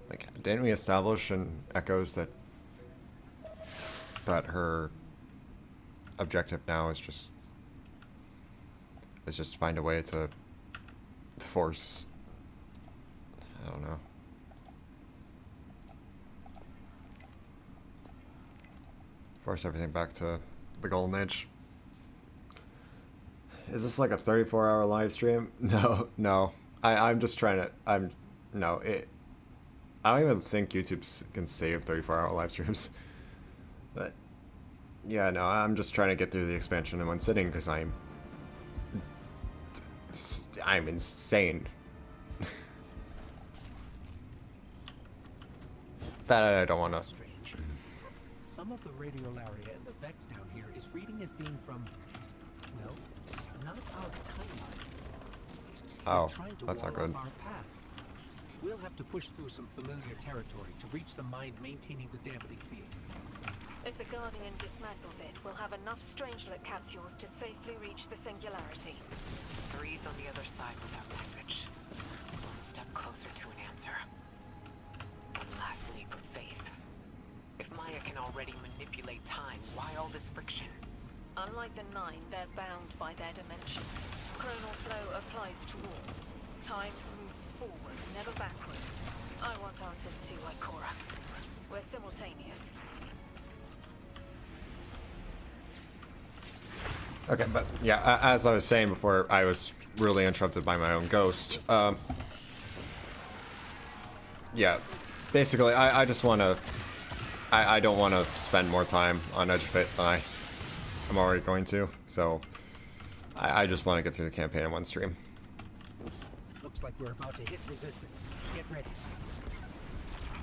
Like, didn't we establish in Echoes that her objective now is just find a way to force, I don't know. Force everything back to the Golden Age. Is this like a 34-hour live stream? No. I'm just trying to, I don't even think YouTube can save 34-hour live streams. But, yeah, no, I'm just trying to get through the expansion in one sitting because I'm insane. That I don't want to. Strange. Some of the radiolaria in the Vex down here is reading as being from, well, not our timeline. Oh, that's not good. Our path. We'll have to push through some familiar territory to reach the mine maintaining the dampening field. If the Guardian dismantles it, we'll have enough Strangelet capsules to safely reach the Singularity. Breeze on the other side with our message. One step closer to an answer. One last leap of faith. If Maya can already manipulate time, why all this friction? Unlike the Nine, they're bound by their dimension. Chronal flow applies to all. Time moves forward, never backward. I want answers too, like Cora. We're simultaneous. Okay, but yeah, as I was saying before, I was really interrupted by my own ghost. Yeah, basically, I just want to... I don't want to spend more time on Edge of Fate than I'm already going to, so I just want to get through the campaign in one stream. Looks like we're about to hit resistance. Get ready.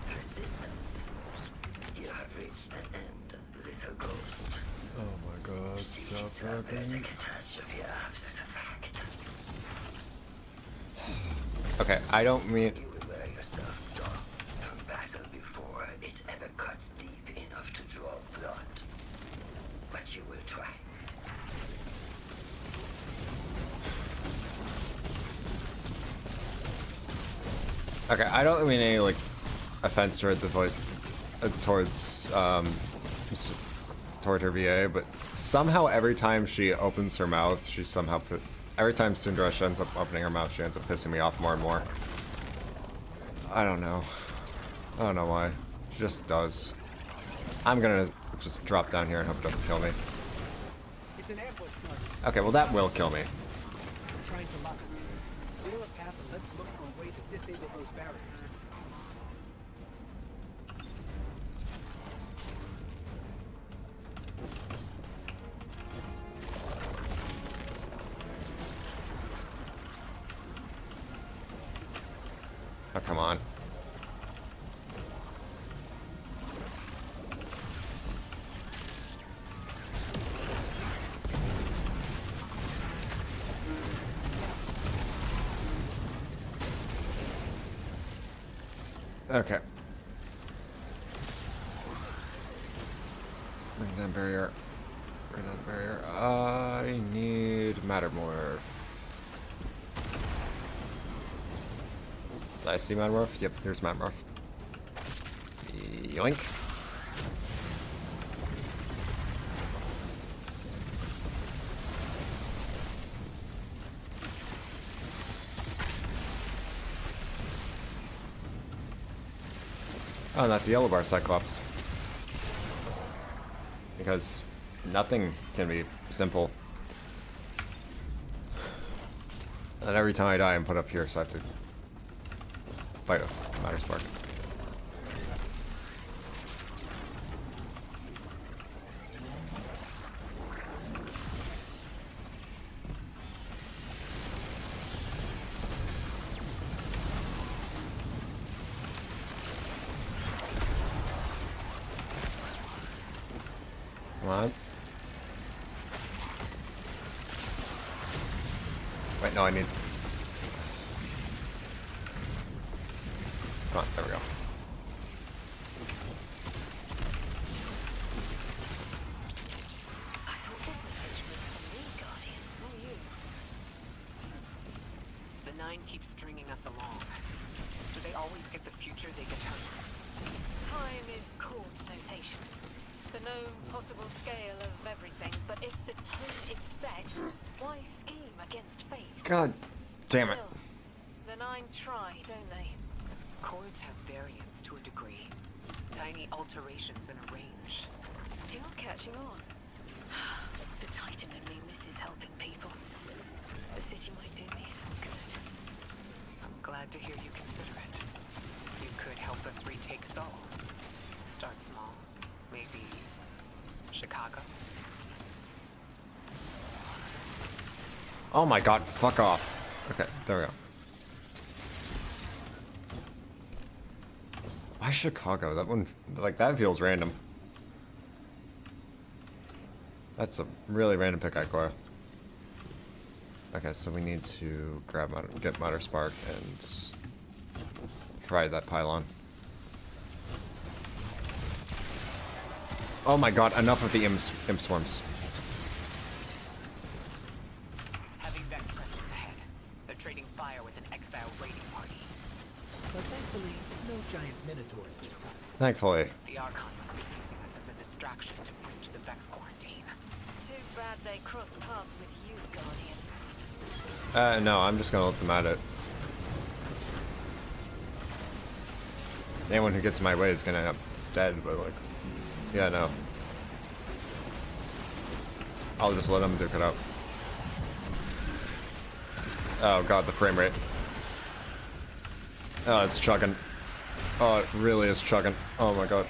Resistance. You have reached an end, little ghost. Oh my god, stop talking. Catastrophe after the fact. Okay, I don't mean... You will wear yourself down from battle before it ever cuts deep enough to draw blood. But you will try. Okay, I don't mean any, like, offense toward the voice... toward her VA, but somehow every time she opens her mouth, she somehow every time Sundaresh ends up opening her mouth, she ends up pissing me off more and more. I don't know. I don't know why. She just does. I'm gonna just drop down here and hope it doesn't kill me. It's an ambush target. Okay, well that will kill me. We're trying to lock it. Clear a path and let's look for a way to disable those barriers. Oh, come on. Okay. Bring that barrier. Bring that barrier. I need Mattermorph. Did I see Mattermorph? Yep, here's Mattermorph. Yoink. Oh, and that's the yellow bar Cyclops. Because nothing can be simple. And every time I die, I'm put up here, so I have to fight a Matter Spark. Come on. Wait, no, I need... Come on, there we go. I thought this message was for me, Guardian, not you. The Nine keeps stringing us along. Do they always get the future they determine? Time is court notation. The known possible scale of everything, but if the tone is set, why scheme against fate? God damn it. Still, the Nine try, don't they? Chords have variance to a degree. Tiny alterations in a range. You're catching on. The Titan in me misses helping people. The city might do me some good. I'm glad to hear you consider it. You could help us retake Seoul. Start small. Maybe Chicago? Oh my god, fuck off. Okay, there we go. Why Chicago? That one, like, that feels random. That's a really random pick, Ikora. Okay, so we need to grab get Matter Spark and Fry that pylon. Oh my god, enough of the imp swarms. Heavy Vex presence ahead. They're trading fire with an exile raiding party. But thankfully, no giant minotaurs this time. Thankfully. The Archon must be using us as a distraction to breach the Vex quarantine. Too bad they crossed paths with you, Guardian. No, I'm just gonna let them at it. Anyone who gets in my way is gonna end up dead, but like, yeah, no. I'll just let them duke it out. Oh god, the frame rate. Oh, it's chugging. Oh, it really is chugging. Oh my god.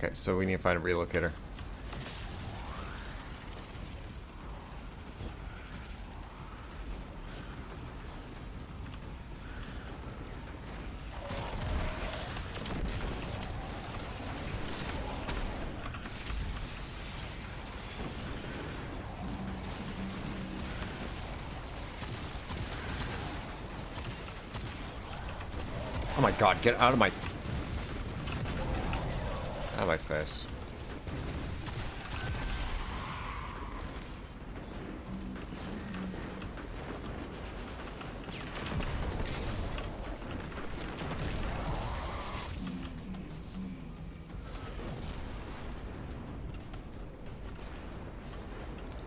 Okay, so we need to find a relocator. Oh my god, get out of my... out of my face.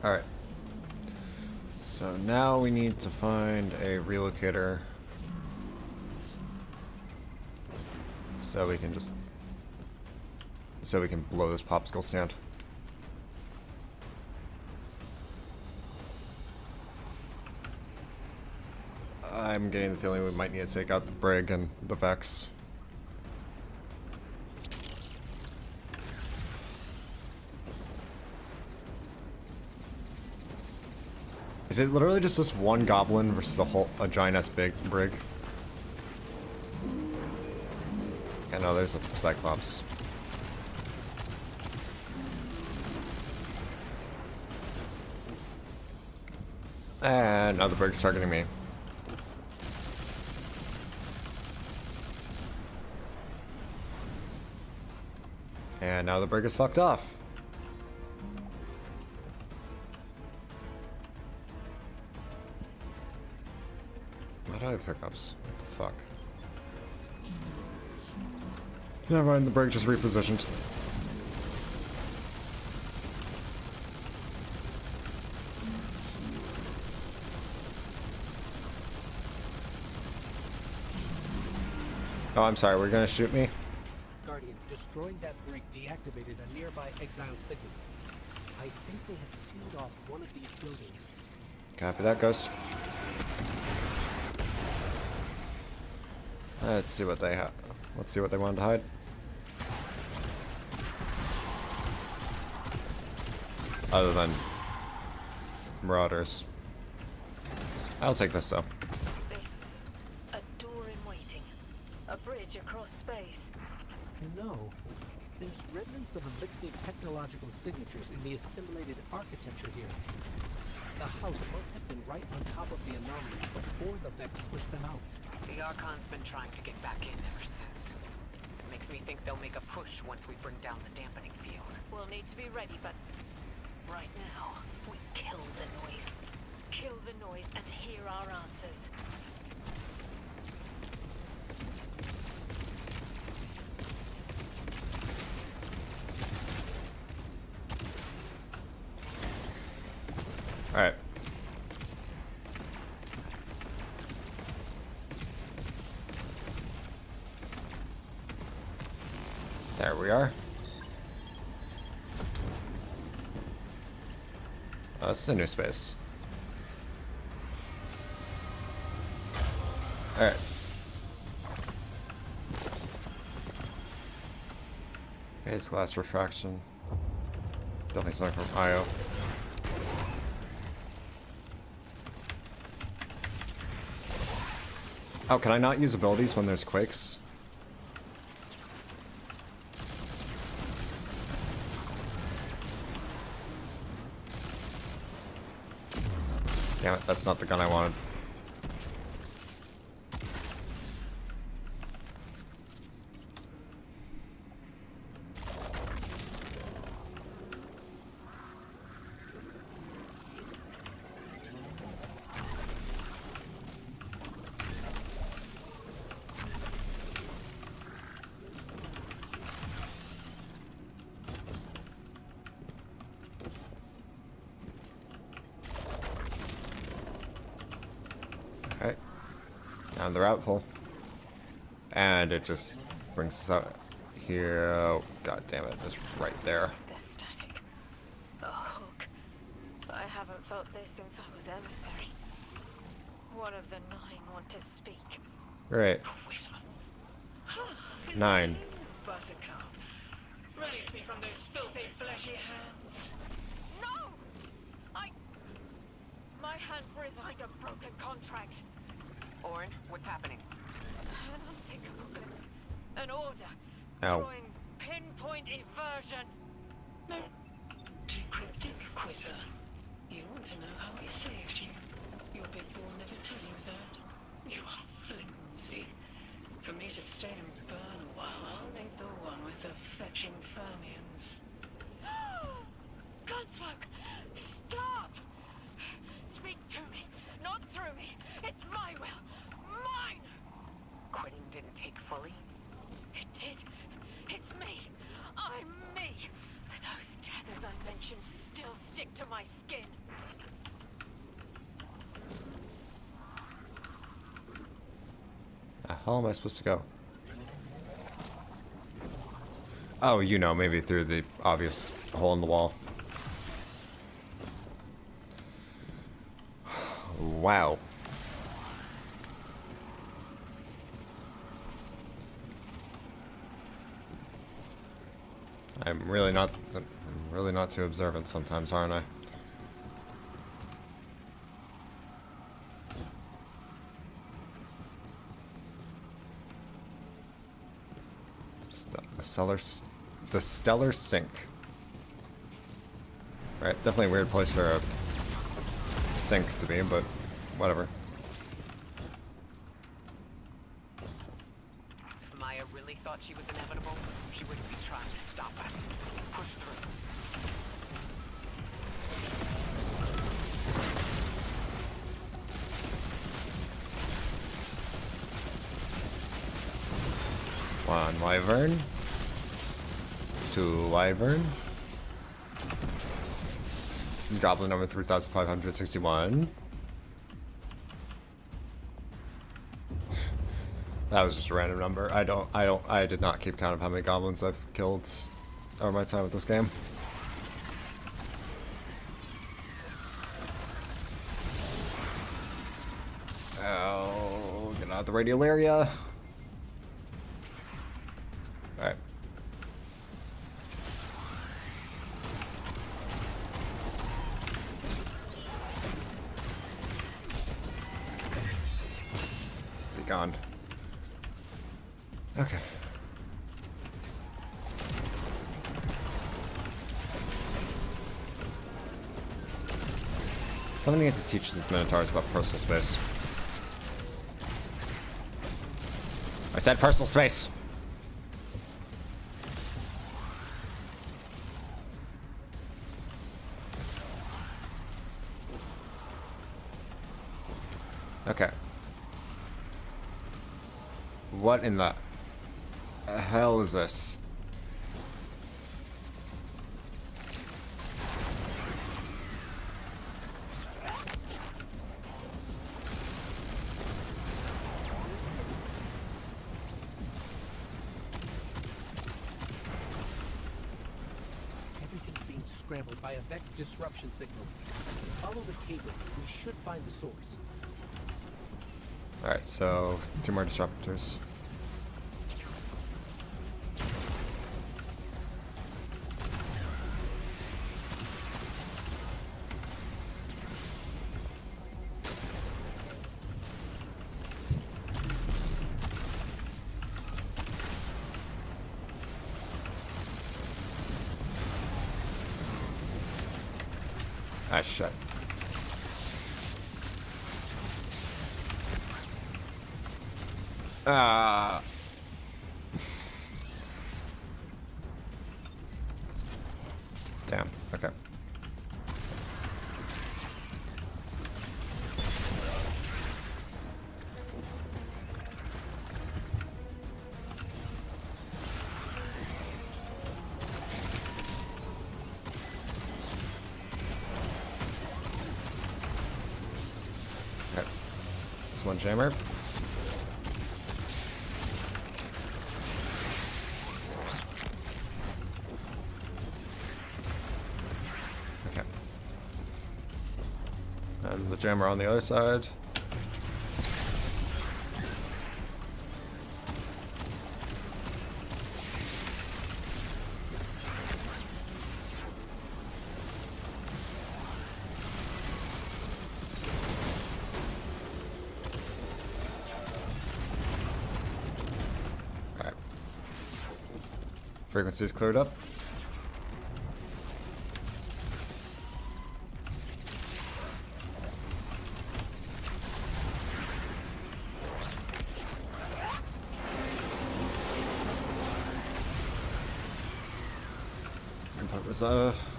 Alright. So now we need to find a relocator. So we can just... so we can blow this popsicle stand. I'm getting the feeling we might need to take out the Brig and the Vex. Is it literally just this one goblin versus a giant-ass big Brig? I know there's a Cyclops. And now the Brig's targeting me. And now the Brig is fucked off. Why do I have hiccups? What the fuck? Never mind, the Brig just repositioned. Oh, I'm sorry, we're gonna shoot me? Guardian, destroying that brig deactivated a nearby exile signal. I think they had sealed off one of these buildings. Copy that, Ghost. Let's see what they have. Let's see what they wanted to hide. Other than Marauders. I'll take this though. This... a door in waiting. A bridge across space. No. There's remnants of elixir technological signatures in the assimilated architecture here. The house must have been right on top of the anomaly before the Vex pushed them out. The Archon's been trying to get back in ever since. It makes me think they'll make a push once we bring down the dampening field. We'll need to be ready, but right now, we kill the noise. Kill the noise and hear our answers. Alright. There we are. Oh, this is a new space. Alright. Phase glass refraction. Definitely something from IO. Oh, can I not use abilities when there's quakes? Damn it, that's not the gun I wanted. Okay. Down the route hole. And it just brings us out here. Oh, god damn it. It's right there. The static. A hook. I haven't felt this since I was emissary. One of the 9 want to speak. Great. 9. Buttercup. Release me from those filthy fleshy hands. No! My hand resigned a broken contract. Orin, what's happening? An unthinkable glimpse. An order. Ow. Drawing pinpoint eversion. No. Decryptic quitter. You want to know how he saved you. Your big will never tell you that. You are flimsy. For me to stay and burn a while, I'll need the one with the fetching fermions. Gunsmoke! Stop! Speak to me, not through me. It's my will. Mine! Quitting didn't take fully? It did. It's me. I'm me. Those tethers I mentioned still stick to my skin. How am I supposed to go? Oh, you know, maybe through the obvious hole in the wall. Wow. I'm really not too observant sometimes, aren't I? The Stellar Sink. Right, definitely a weird place for a sink to be, but whatever. If Maya really thought she was inevitable, she wouldn't be trying to stop us. Push through. One wyvern. 2 wyvern. Goblin number 3561. That was just a random number. I did not keep count of how many goblins I've killed over my time with this game. Oh, get out of the radial area. Alright. Be gone. Okay. Somebody needs to teach these minotaurs about personal space. I said personal space! Okay. What in the hell is this? Everything's being scrambled by a Vex disruption signal. Follow the cable. We should find the source. Alright, so 2 more disruptors. Ah, shit. Ah. Damn. Okay. Okay. This one jammer. Okay. And the jammer on the other side. Alright. Frequency's cleared up. Input reserve.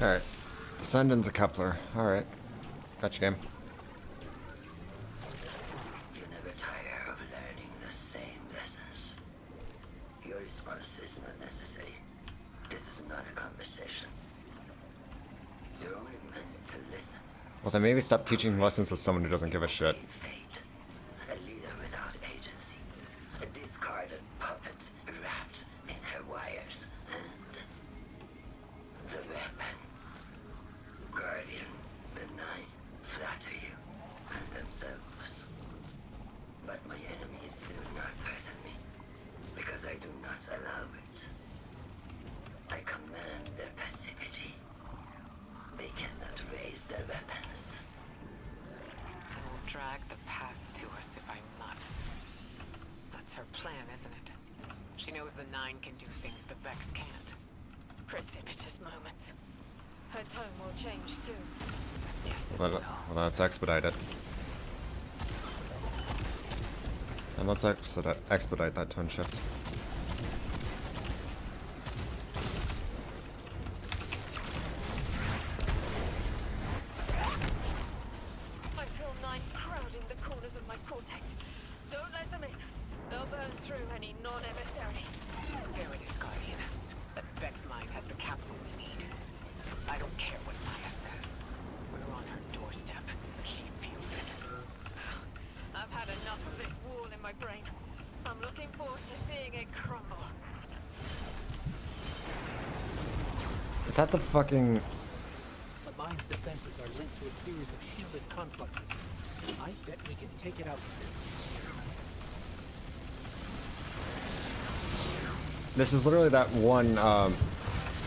Alright. Descendant's a coupler. Alright. Gotcha, game. You never tire of learning the same lessons. Your response is not necessary. This is not a conversation. You're only meant to listen. Well, then maybe stop teaching lessons to someone who doesn't give a shit. Fate. A leader without agency. A discarded puppet wrapped in her wires. And the weapon. Guardian, the Nine, flatter you and themselves. But my enemies do not threaten me, because I do not allow it. I command their passivity. They cannot raise their weapons. I will drag the past to us if I must. That's her plan, isn't it? She knows the Nine can do things the Vex can't. Precipitous moments. Her tone will change soon. Yes, it Well, will. well, let's expedite it. And let's expedite that tone shift. I feel Nine crowding the corners of my cortex. Don't let them in. They'll burn through any non-emissary. There it is, Guardian. That Vex mind has the capsule we need. I don't care what Maya says. We're on her doorstep. She feels it. I've had enough of this wall in my brain. I'm looking forward to seeing it crumble. Is that the fucking... The mine's defenses are linked to a series of shielded confluxes. I bet we can take it out with this. This is literally that one,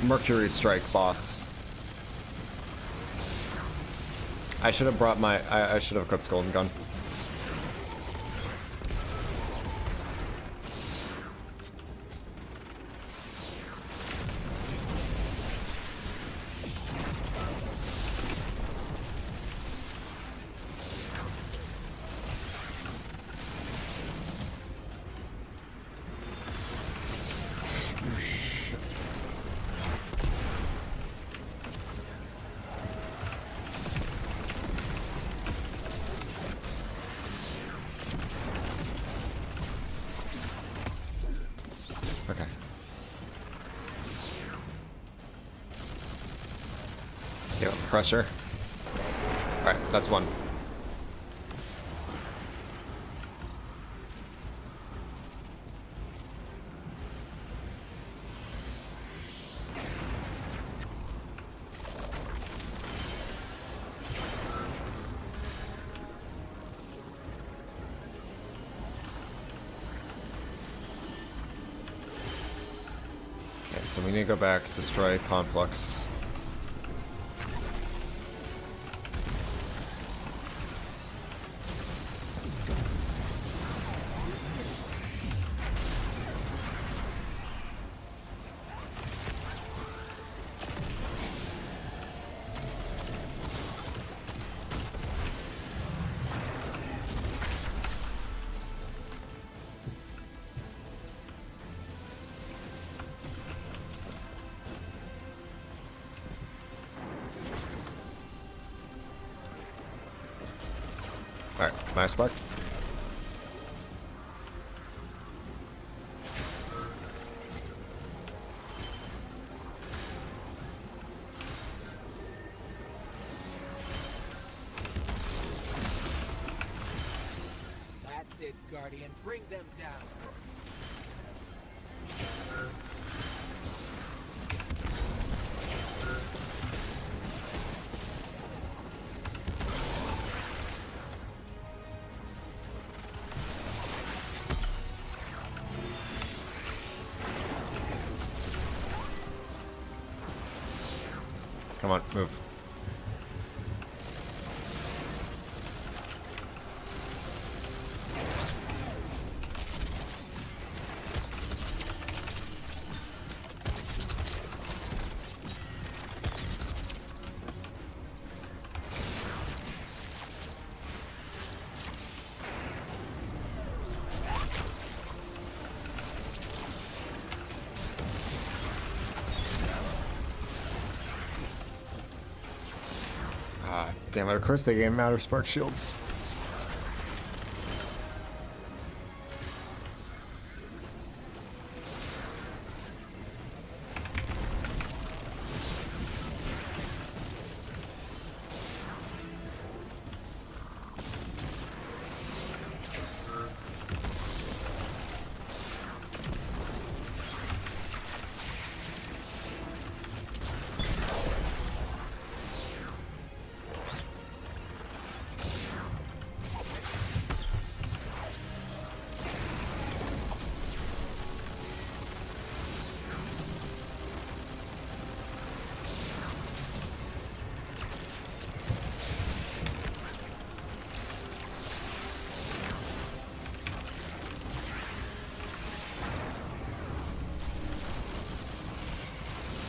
Mercury Strike boss. I should have brought my... I should have equipped Golden Gun. Okay. Yep, pressure. Alright, that's one. So we need to go back, destroy Complex. Alright, nice spark. That's it, Guardian. Bring them down. Come on, move. Damn it, of course they gave him outer spark shields.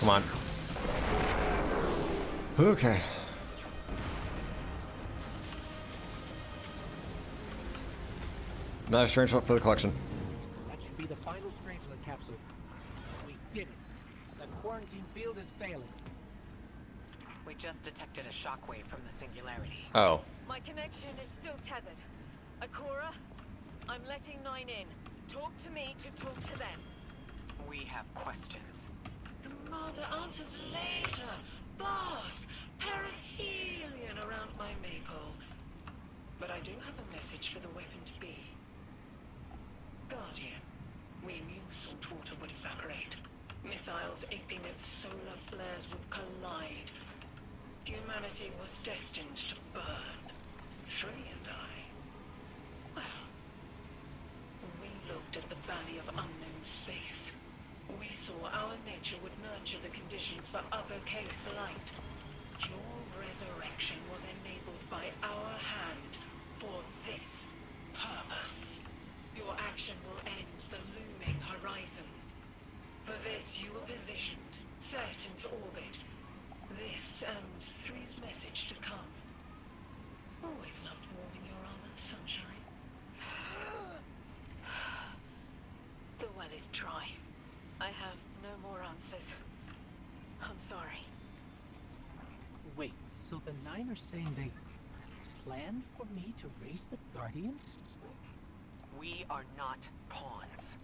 Come on. Okay. Another strange for the collection. That should be the final Strangelet capsule. We did it. The quarantine field is failing. We just detected a shockwave from the singularity. Oh. My connection is still tethered. Akora, I'm letting 9 in. Talk to me to talk to them. We have questions. Commander, answers later. Boss, perihelion around my maypole. But I do have a message for the weapon to be. Guardian, we knew saltwater would evaporate. Missiles aping its solar flares would collide. Humanity was destined to burn. Three and I. Well, we looked at the valley of unknown space. We saw our nature would nurture the conditions for uppercase light. Your resurrection was enabled by our hand for this purpose. Your action will end the looming horizon. For this you were positioned, set into orbit. This and Three's message to come. Always loved warming your armor, sunshine. The well is dry. I have no more answers. I'm sorry. Wait, so the Nine are saying they planned for me to raise the Guardian? We are not pawns.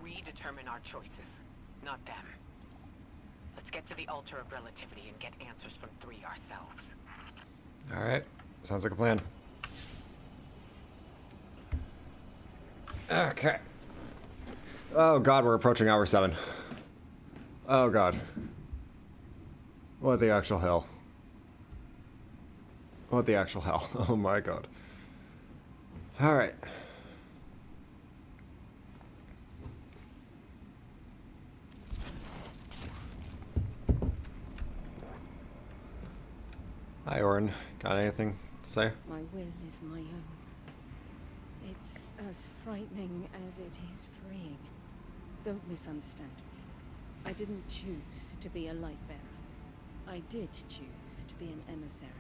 We determine our choices, not them. Let's get to the altar of relativity and get answers from Three ourselves. Alright. Sounds like a plan. Okay. Oh god, we're approaching hour 7. Oh god. What the actual hell? What the actual hell? Oh my god. Alright. Hi, Orin. Got anything to say? My will is my own. It's as frightening as it is freeing. Don't misunderstand me. I didn't choose to be a light bearer. I did choose to be an emissary.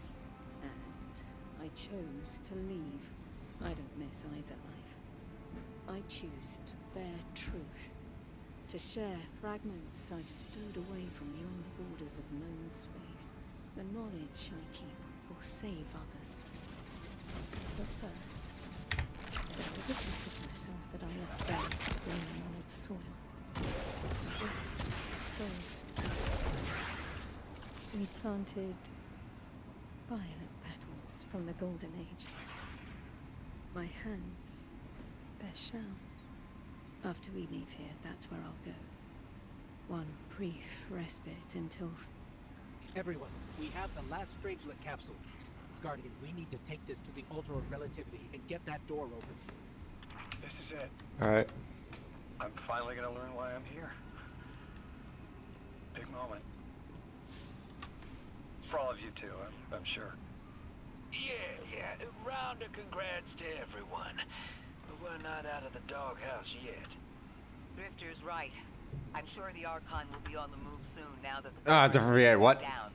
And I chose to leave. I don't miss either life. I choose to bear truth. To share fragments I've stowed away from beyond the borders of known space. The knowledge I keep will save others. But first, there was a piece of myself that I left buried in the old soil. This gold. We planted violet petals from the Golden Age. My hands bear shell. After we leave here, that's where I'll go. One brief respite until... Everyone, we have the last Strangelet capsule. Guardian, we need to take this to the Altar of Relativity and get that door open. This is it. Alright. I'm finally gonna learn why I'm here. Big moment. For all of you too, I'm sure. Yeah. Round of congrats to everyone. But we're not out of the doghouse yet. Drifter's right. I'm sure the Archon will be on the move soon now that the Different VA, what? down.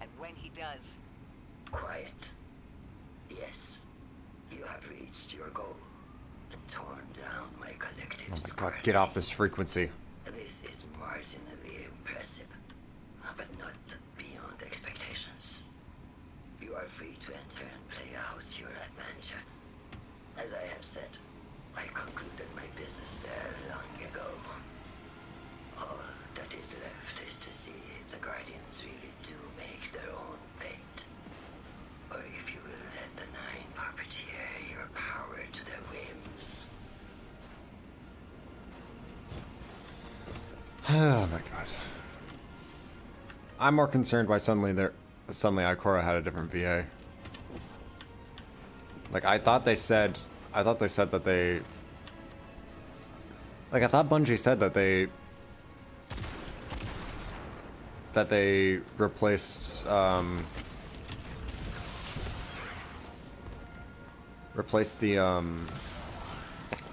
And when he does... Quiet. Yes, you have reached your goal and torn down my collective Oh my god, get off this frequency. This is marginally impressive, but not beyond expectations. You are free to enter and play out your adventure. As I have said, I concluded my business there long ago. All that is left is to see if the Guardians really do make their own fate. Or if you will let the Nine puppeteer your power to their whims. Oh my god. I'm more concerned why suddenly Ikora had a different VA. Like I thought they said that they like I thought Bungie said that they replaced the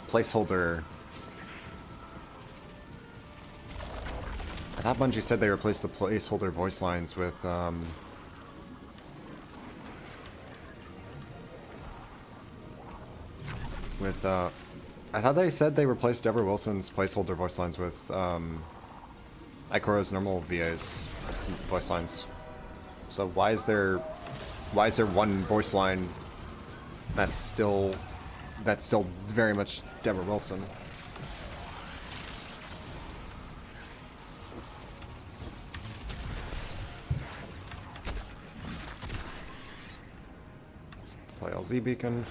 placeholder. I thought Bungie said they replaced the placeholder voice lines with I thought they said they replaced Deborah Wilson's placeholder voice lines with Ikora's normal VA's voice lines. So why is there one voice line that's still very much Deborah Wilson? Play LZ beacon.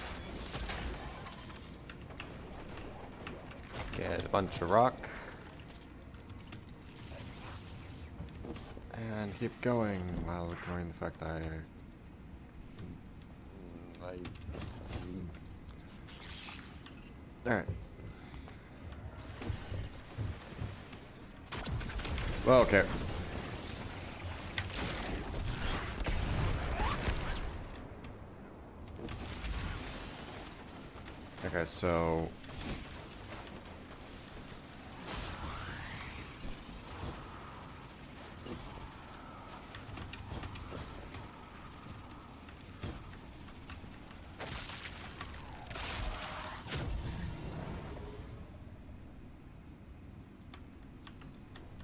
Get a bunch of rock. And keep going while ignoring the fact that Alright. Well, okay. Okay, so...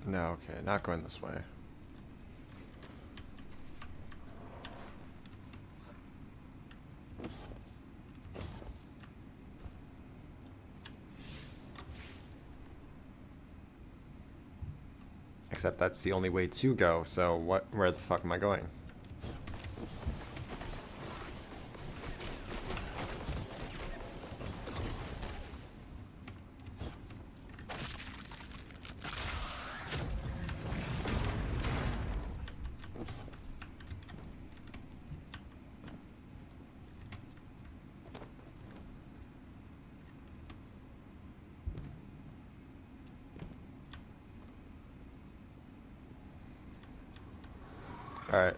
No, okay, not going this way. Except that's the only way to go, so where the fuck am I going? Alright.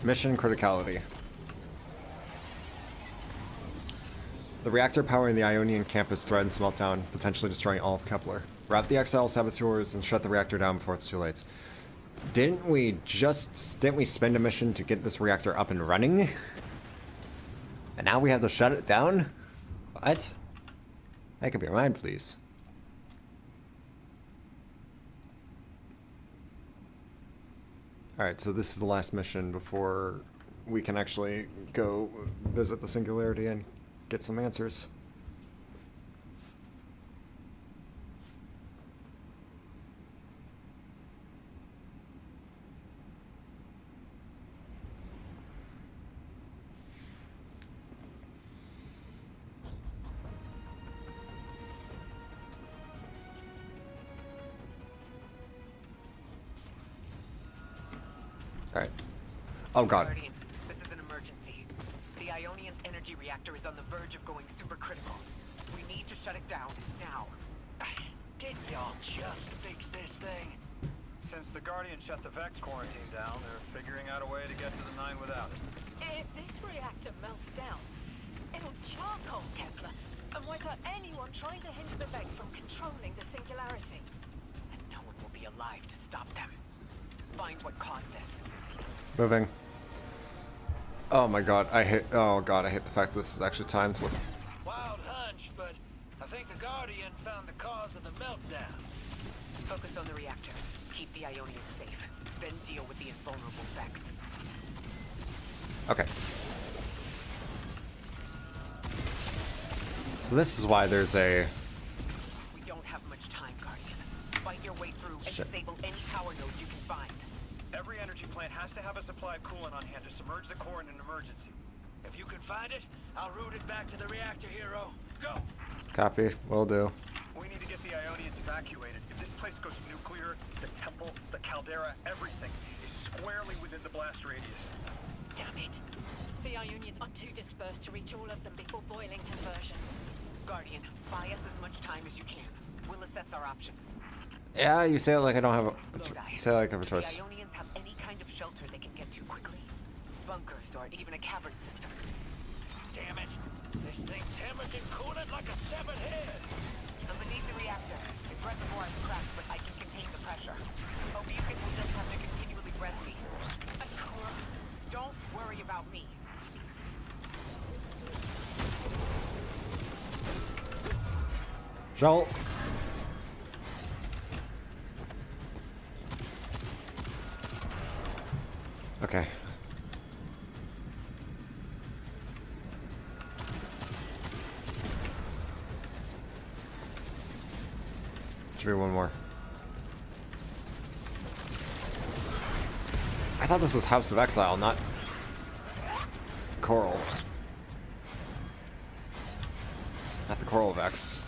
Mission criticality. The reactor powering the Ionian campus threatens meltdown, potentially destroying all of Kepler. Rout the exile saboteurs and shut the reactor down before it's too late. Didn't we spend a mission to get this reactor up and running? And now we have to shut it down? What? Make up your mind, please. Alright, so this is the last mission before we can actually go visit the Singularity and get some answers. Alright. Oh god. Guardian, this is an emergency. The Ionian's energy reactor is on the verge of going supercritical. We need to shut it down now. Didn't y'all just fix this thing? Since the Guardian shut the Vex quarantine down, they're figuring out a way to get to the 9 without it. If this reactor melts down, it'll charcoal Kepler and wipe out anyone trying to hinder the Vex from controlling the Singularity. And no one will be alive to stop them. Find what caused this. Moving. Oh my god, I hate the fact that this is actually timed with. Wild hunch, but I think the Guardian found the cause of the meltdown. Focus on the reactor. Keep the Ionians safe. Then deal with the invulnerable Vex. Okay. So this is why there's a... We don't have much time, Guardian. Fight your way through and Shit. disable any power nodes you can find. Every energy plant has to have a supply of coolant on hand to submerge the core in an emergency. If you can find it, I'll route it back to the reactor, hero. Go! Copy. Will do. We need to get the Ionians evacuated. If this place goes nuclear, the temple, the caldera, everything is squarely within the blast radius. Damn it. The Ionians are too dispersed to reach all of them before boiling conversion. Guardian, buy us as much time as you can. We'll assess our options. Yeah, you say it like I don't have a... Lodi, You say it like I have a do choice. the Ionians have any kind of shelter they can get to quickly? Bunkers or even a cavern system? Damn it! This thing's hemorrhaging coolant like a severed head! I'm beneath the reactor. Its reservoir is cracked, but I can contain the pressure. Obucus will just have to continually res me. Don't worry about me. Joel. Okay. Should be one more. I thought this was House of Exile, not Coral. Not the Coral Vex.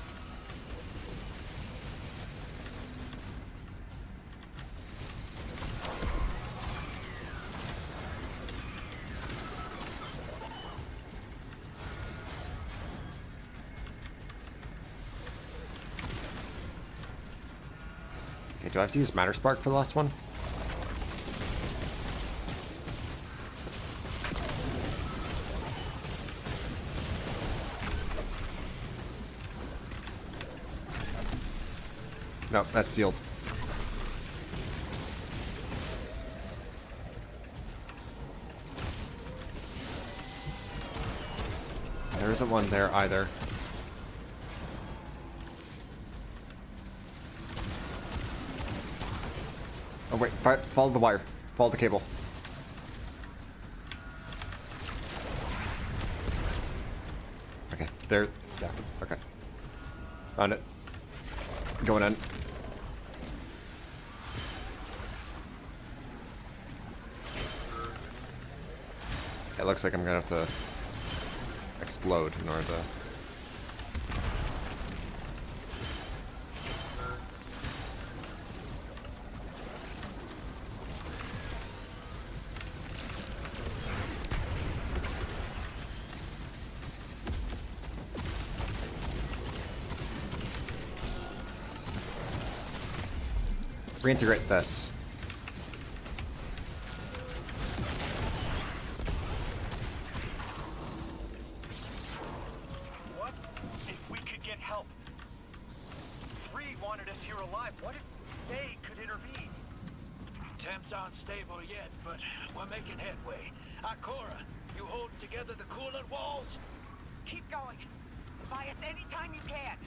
Okay, do I have to use Matter Spark for the last one? No, that's sealed. There isn't one there either. Oh wait, follow the wire. Follow the cable. Okay, there. Yeah, okay. Found it. Going in. It looks like I'm gonna have to explode in order to... reintegrate this. Ramps aren't stable yet, but we're making headway. Ikora, you holding together the coolant walls? Keep going. Buy us anytime you can.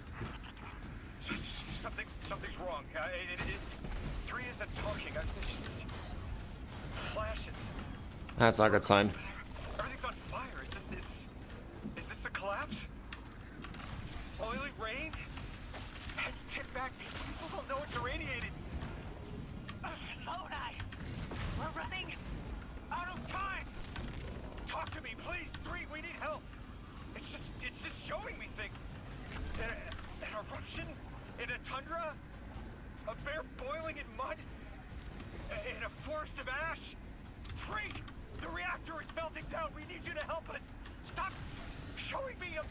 Something's wrong. 3 isn't talking. Flashes. That's not a good sign. Everything's on fire. Is this the collapse? Oily rain? Heads tip back. People don't know it's irradiated. Lodi! We're running out of time! Talk to me, please. 3, we need help. It's just showing me things. An eruption in a tundra? A bear boiling in mud? In a forest of ash? 3, the reactor is melting down. We need you to help us. Stop showing me a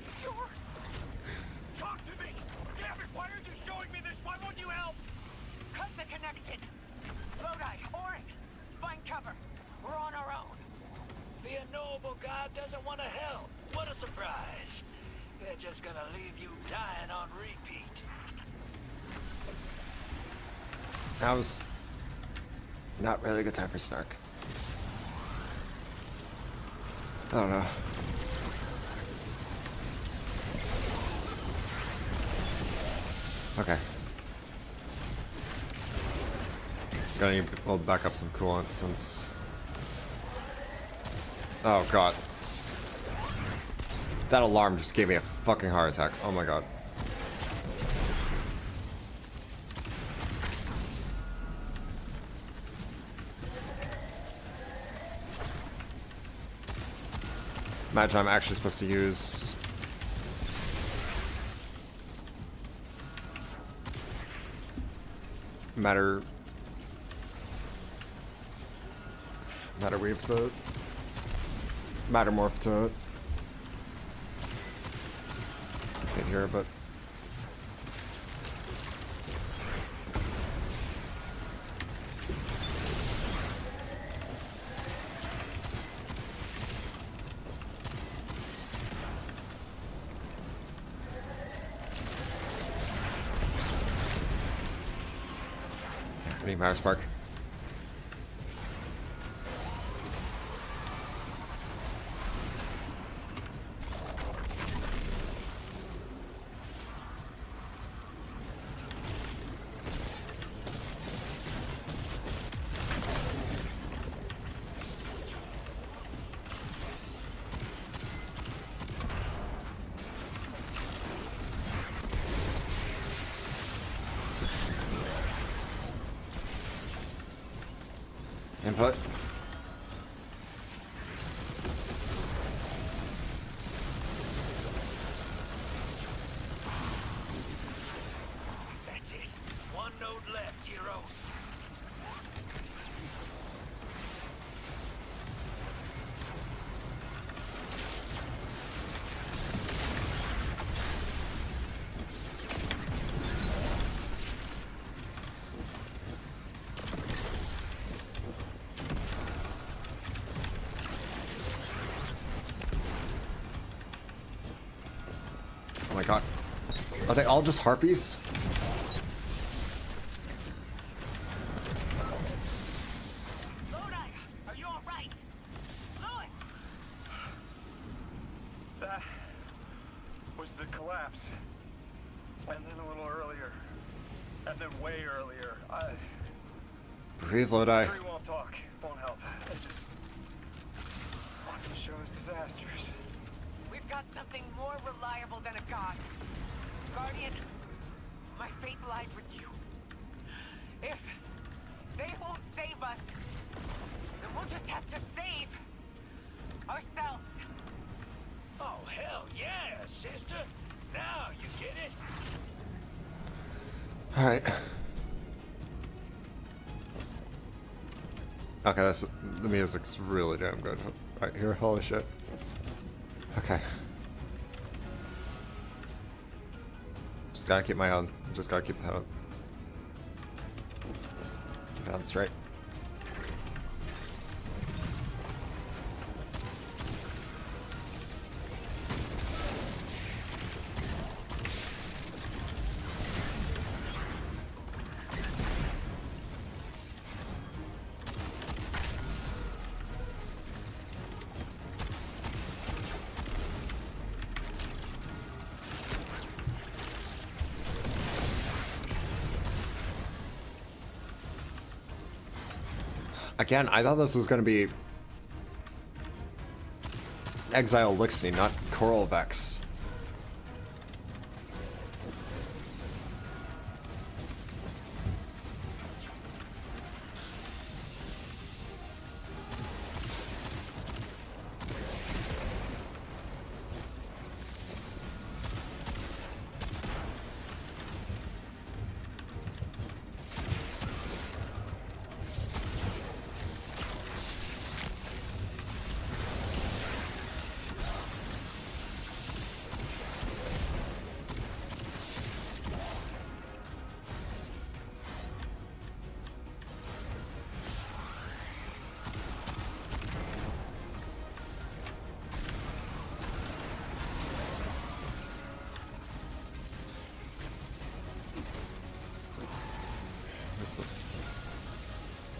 meteor. Talk to me. Damn it, why are you showing me this? Why won't you help? Cut the connection! Lodi, Orin, find cover. We're on our own. The unknowable god doesn't want to help. What a surprise. They're just gonna leave you dying on repeat. That was not really a good time for Snark. I don't know. Okay. Gonna need to back up some coolant since... Oh god. That alarm just gave me a fucking heart attack. Oh my god. Imagine I'm actually supposed to use... Matter weave to... Matter morph to... Get here, but... I need Matter Spark. Input. That's it. One node left, hero. Oh my god. Are they all just harpies? Lodi, are you alright? Louis! That was the collapse. And then a little earlier. And then way earlier. Breathe, Lodi. 3 won't talk. Won't help. I just want to show us disasters. We've got something more reliable than a god. Guardian, my faith lies with you. If they won't save us, then we'll just have to save ourselves. Oh, hell yeah, sister. Now you get it. Alright. Okay, that's the music's really damn good right here. Holy shit. Okay. Just gotta keep my head. Just gotta keep the head up. Keep the head straight. Again, I thought this was going to be Exile Elixir, not Coral Vex.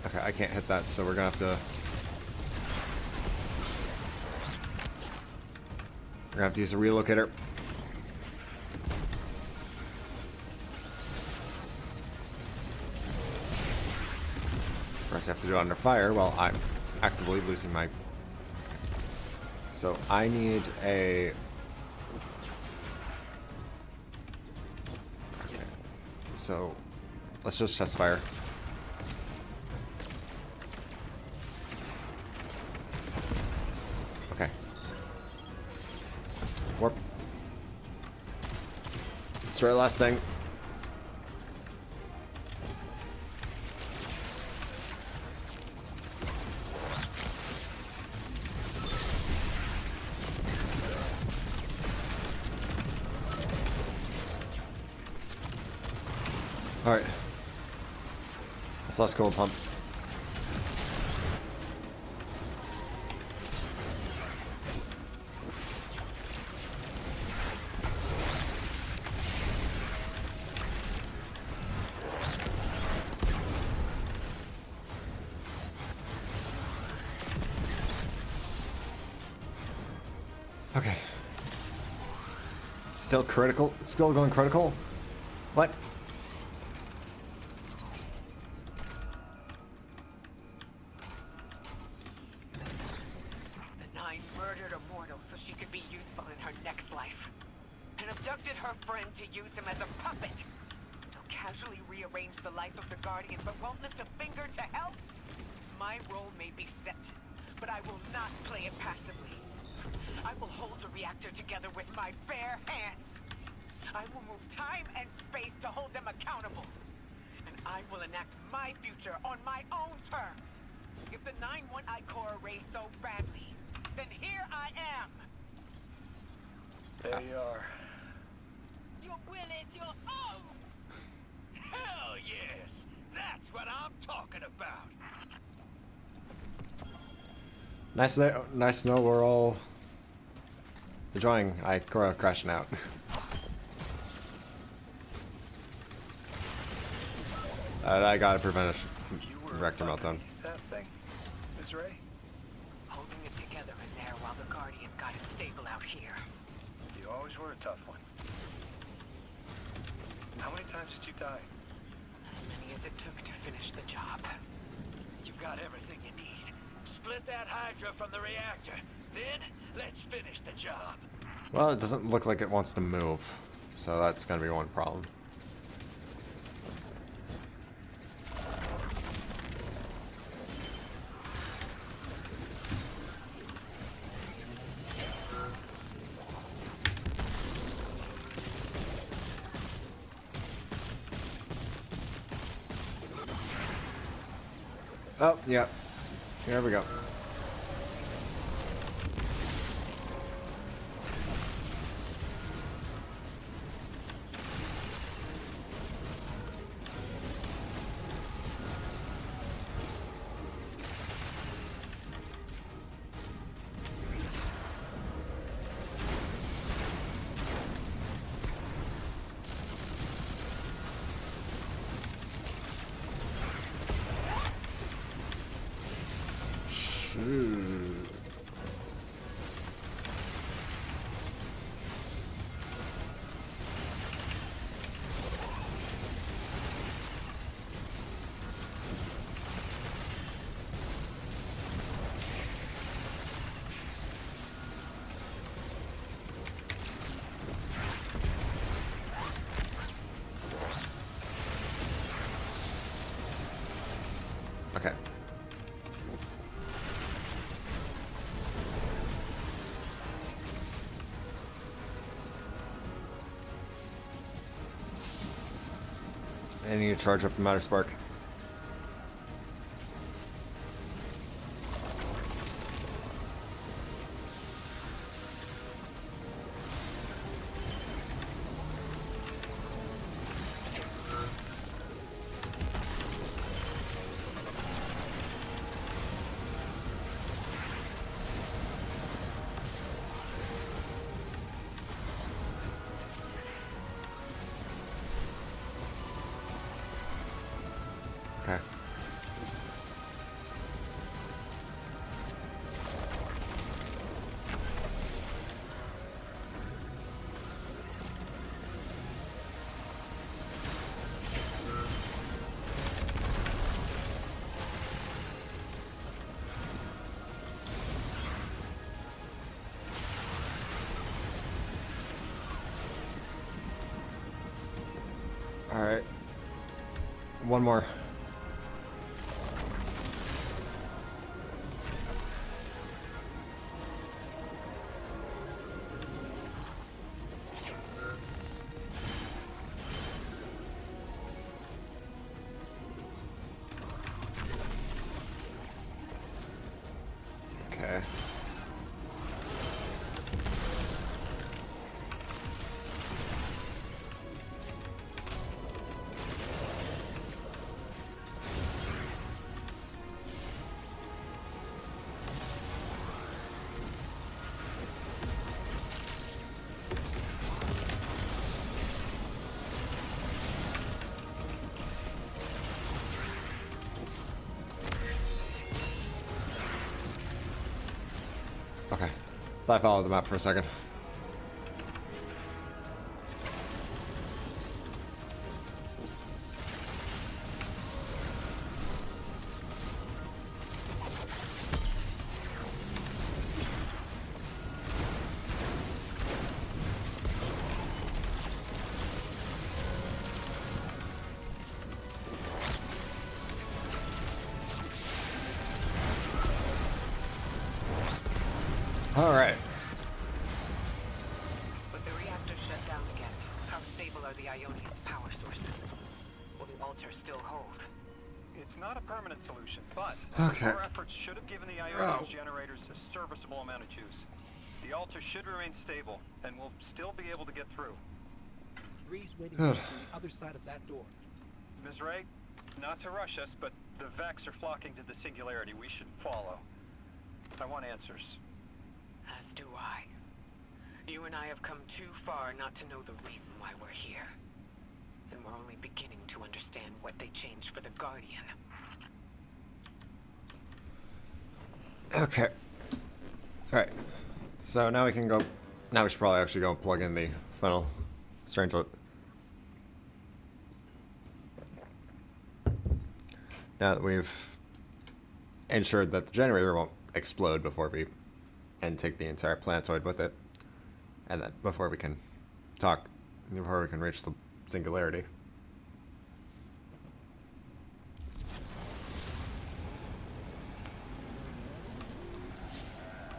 Okay, I can't hit that, so we're gonna have to... We're gonna have to use a relocator. First, I have to do it under fire while I'm actively losing my... So, I need a... Okay. So, let's just chest fire. Okay. Warp. Destroy the last thing. Alright. Let's go and pump. Okay. Still critical. Still going critical. What? There you are. Your will is your own! Hell yes! That's what I'm talking about! Nice to know we're all enjoying Ikora crashing out. I gotta prevent a reactor meltdown. That thing, Miss Ray? Holding it together in there while the Guardian got it stable out here. You always were a tough one. How many times did you die? As many as it took to finish the job. You've got everything you need. Split that Hydra from the reactor. Then, let's finish the job. Well, it doesn't look like it wants to move, so that's gonna be one problem. Oh, yeah. Here we go. Okay. I need to charge up the Matter Spark. Okay. All right. One more. Okay. Okay. So I followed the map for a second. All right. But the reactor shut down again. How stable are the Ionian's power sources? Will the altar still hold? It's not a permanent solution, but Okay. our efforts should have given the Ionian's generators a serviceable amount of juice. The altar should remain stable, and we'll still be able to get through. Breeze waiting Good. on the other side of that door. Ms. Ray, not to rush us, but the Vex are flocking to the singularity. We should follow. I want answers. As do I. You and I have come too far not to know the reason why we're here. And we're only beginning to understand what they changed for the Guardian. Okay. All right. So now we can go. Now we should probably actually go plug in the final strangelet. Now that we've ensured that the generator won't explode before we and take the entire planetoid with it, and then before we can reach the singularity.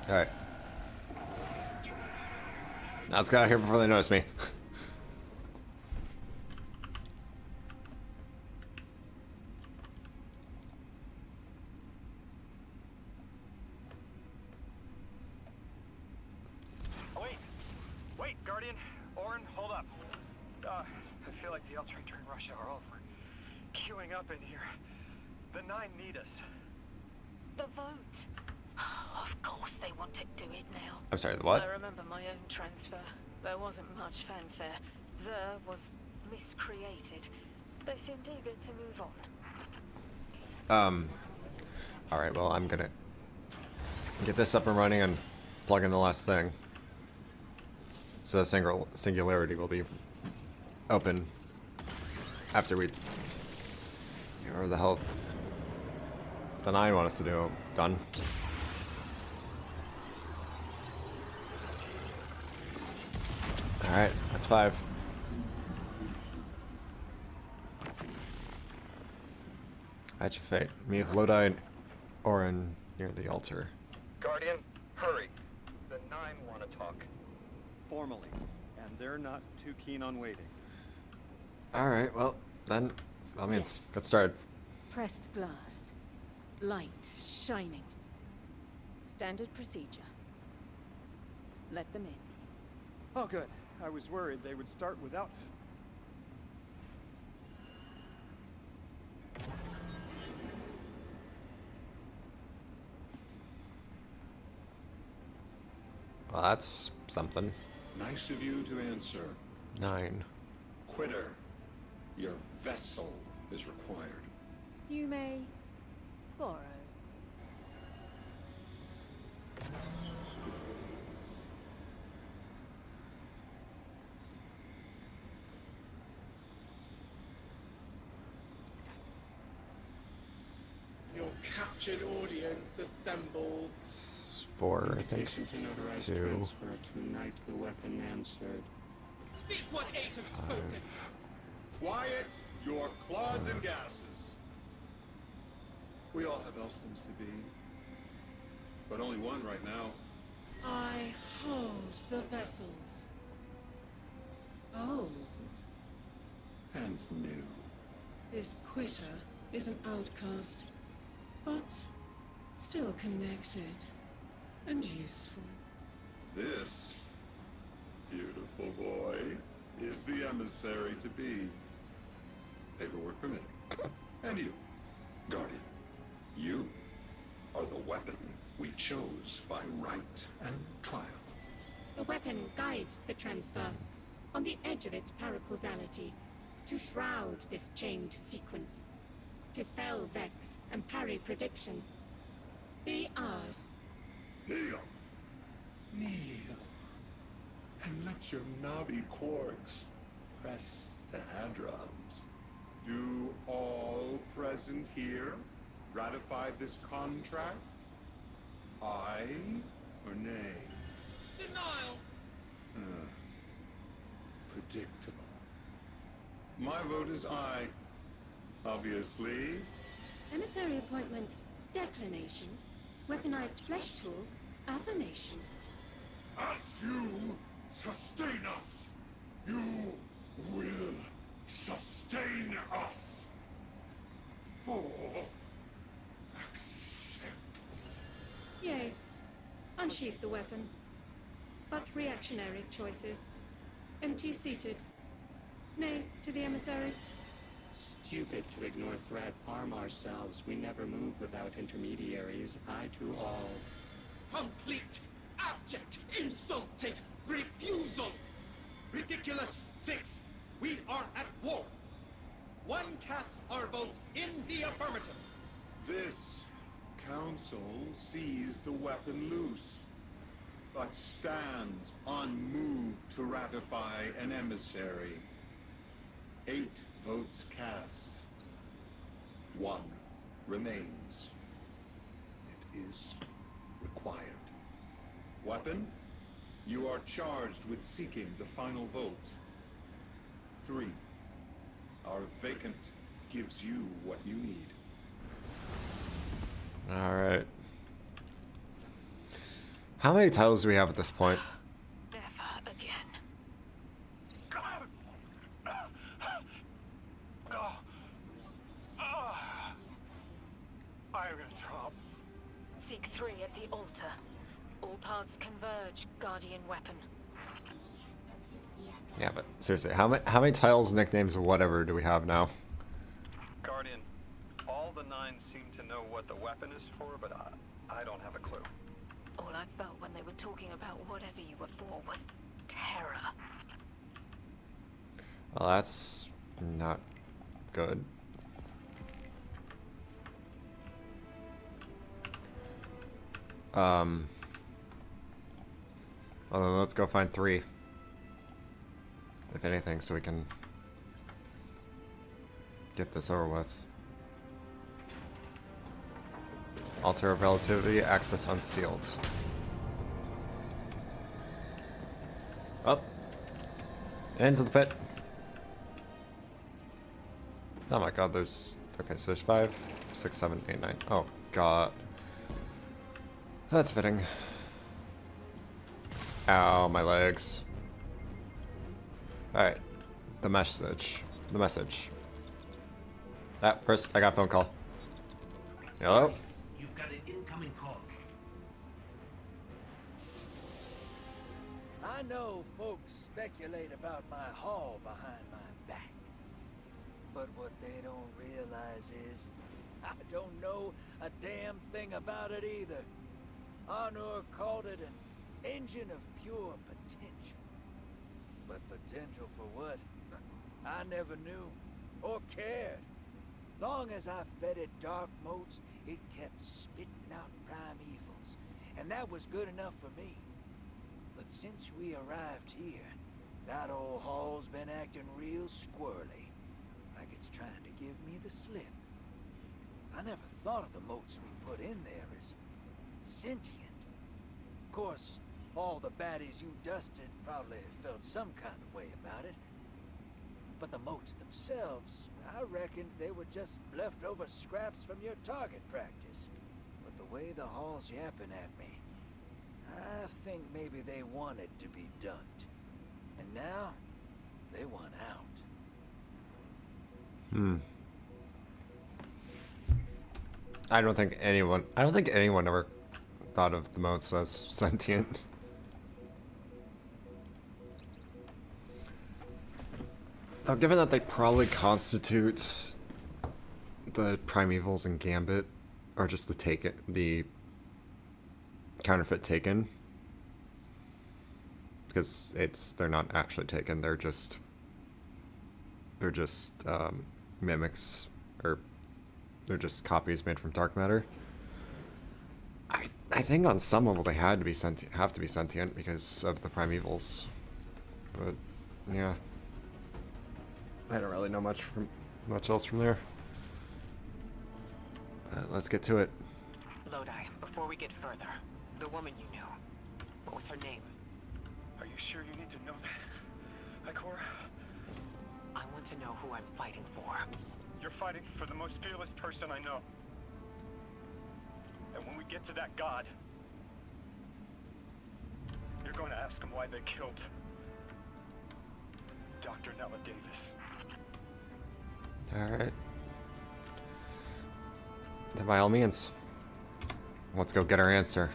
All right. Now let's get out of here before they notice me. Wait, Guardian, Orin, hold up. I feel like the L-train during rush hour. All of them are queuing up in here. The 9 need us. The vote. Of course they want to do it now. I'm sorry, the what? I remember my own transfer. There wasn't much fanfare. Xur was miscreated. They seemed eager to move on. Alright, well, I'm gonna get this up and running and plug in the last thing. So the singularity will be open after we... Whatever the hell the 9 want us to do. Done. Alright, that's 5. Edge of Fate. Me of Lodi and Orin near the altar. Guardian, hurry. The Nine want to talk. Formally, and they're not too keen on waiting. Alright, well, then, by all means, Yes. get started. Pressed glass. Light shining. Standard procedure. Let them in. Oh, good. I was worried they would start without... Well, that's something. Nice of you to answer. 9. Quitter, your vessel is required. You may borrow. Your captured audience assembles. 4, I think. Invitation to notarize 2. transfer tonight. The weapon answered. Speak what eight have spoken. Quiet your clods and gases. We all have Elstons to be, but only one right now. I hold the vessels. Old. And new. This quitter is an outcast, but still connected and useful. This beautiful boy is the emissary to be. Paperwork permitting. And you, Guardian, you are the weapon we chose by right and trial. The weapon guides the transfer on the edge of its paracausality to shroud this chained sequence, to fell Vex and parry prediction. Be ours. Kneel. Kneel. And let your knobby quarks press the hand drums. Do all present here ratify this contract? Aye or nay? Denial. Predictable. My vote is aye. Obviously. Emissary appointment, declination. Weaponized flesh tool, affirmation. As you sustain us, you will sustain us. For Yea. Unsheath the weapon. But reactionary choices. Empty-seated. Nay to the emissary. Stupid to ignore threat, arm ourselves. We never move without intermediaries. Aye to all. Complete, abject, insulted refusal. Ridiculous. 6. We are at war. 1 casts our vote in the affirmative. this council sees the weapon loosed, but stands unmoved to ratify an emissary. 8 votes cast. 1 remains. It is required. Weapon, you are charged with seeking the final vote. 3. Our vacant gives you what you need. Alright. How many titles do we have at this point? Never again. I'm gonna throw up. Seek 3 at the altar. All paths converge, Guardian weapon. Yeah, but seriously, how many titles, nicknames, or whatever do we have now? Guardian, all the 9 seem to know what the weapon is for, but I don't have a clue. All I felt when they were talking about whatever you were for was terror. Well, that's not good. Well, then let's go find 3. If anything, so we can get this over with. Altar of Relativity, access unsealed. Up. Into the pit. Oh my god, there's Okay, so there's 5, 6, 7, 8, 9. Oh, God. That's fitting. Ow, my legs. Alright. The message. The message. First, I got a phone call. Hello? You've got an incoming call. I know folks speculate about my haul behind my back. But what they don't realize is, I don't know a damn thing about it either. Arnor called it an engine of pure potential. But potential for what? I never knew, or cared. Long as I fed it dark motes, it kept spitting out primevals, and that was good enough for me. But since we arrived here, that old hall's been acting real squirrely, like it's trying to give me the slip. I never thought of the motes we put in there as sentient. Of course, all the baddies you dusted probably felt some kind of way about it. But the motes themselves, I reckoned they were just leftover scraps from your target practice. But the way the hall's yapping at me, I think maybe they wanted to be dunked. And now, they want out. I don't think anyone ever thought of the motes as sentient. Though given that they probably constitute the primevals and Gambit, or just the counterfeit Taken, because they're not actually Taken, they're just mimics, or they're just copies made from dark matter. I think on some level they have to be sentient because of the primevals, but yeah. I don't really know much else from there. Let's get to it. Lodi, before we get further, the woman you knew, what was her name? Are you sure you need to know that, Ikora? I want to know who I'm fighting for. You're fighting for the most fearless person I know. And when we get to that god, you're going to ask him why they killed Dr. Nella Davis. Alright. Then by all means, let's go get our answer.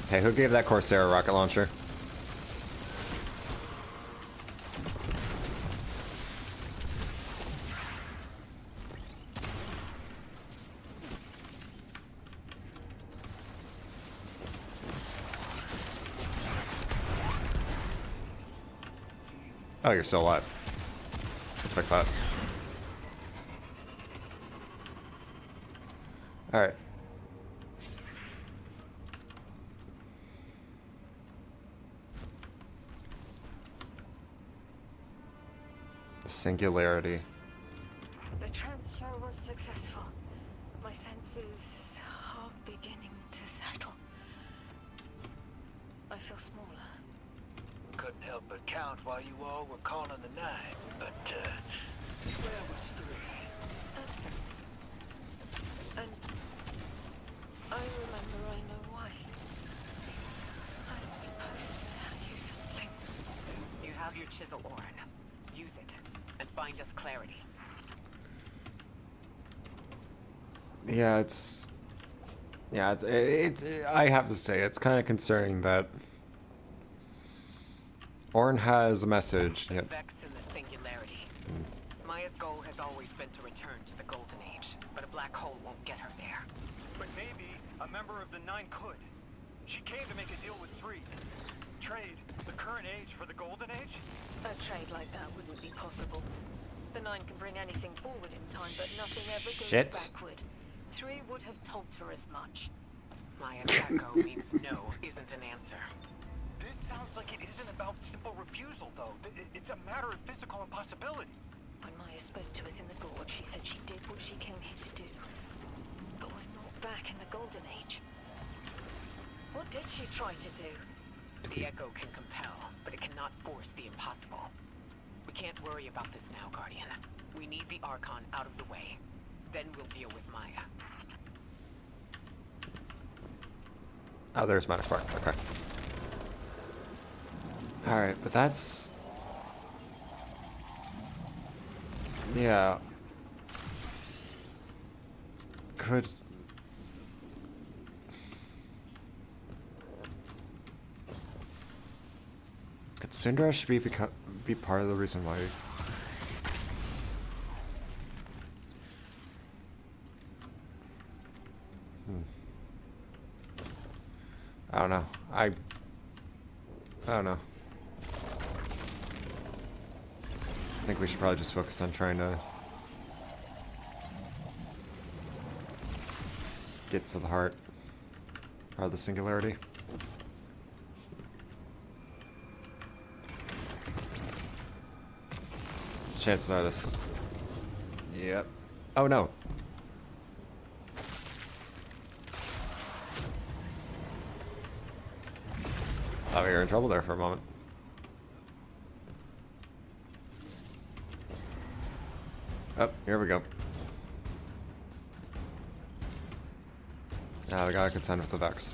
Hey, who gave that Corsair a rocket launcher? Oh, you're still alive. Let's fix that. Alright. The singularity. The transfer was successful. My senses are beginning to settle. I feel smaller. Couldn't help but count while you all were calling the nine, but, where was 3? Absent. And I remember I know why. I'm supposed to tell you something. You have your chisel, Orin. Use it, and find us clarity. Yeah, I have to say, it's kind of concerning that Orin has a message. The Vex and the singularity. Maya's goal has always been to return to the Golden Age, but a black hole won't get her there. But maybe a member of the Nine could. She came to make a deal with 3. Trade the current age for the Golden Age? A trade like that wouldn't be possible. The Nine can bring anything forward in time, but nothing ever goes backward. 3 would have told her as much. Maya's echo means no isn't an answer. This sounds like it isn't about simple refusal, though. It's a matter of physical impossibility. When Maya spoke to us in the gorge, she said she did what she came here to do. But we're not back in the Golden Age. What did she try to do? The echo can compel, but but it cannot force the impossible. We can't worry about this now, Guardian. We need the Archon out of the way. Then we'll deal with Maya. Oh, there's Minor Spark. Okay. Alright, but that's... Yeah. Could... Could Cinderesh be part of the reason why... I don't know. I don't know. I think we should probably just focus on trying to get to the heart of the singularity. Chances are this... Yep. Oh no. Thought we were in trouble there for a moment. Oh, here we go. Now we gotta contend with the Vex.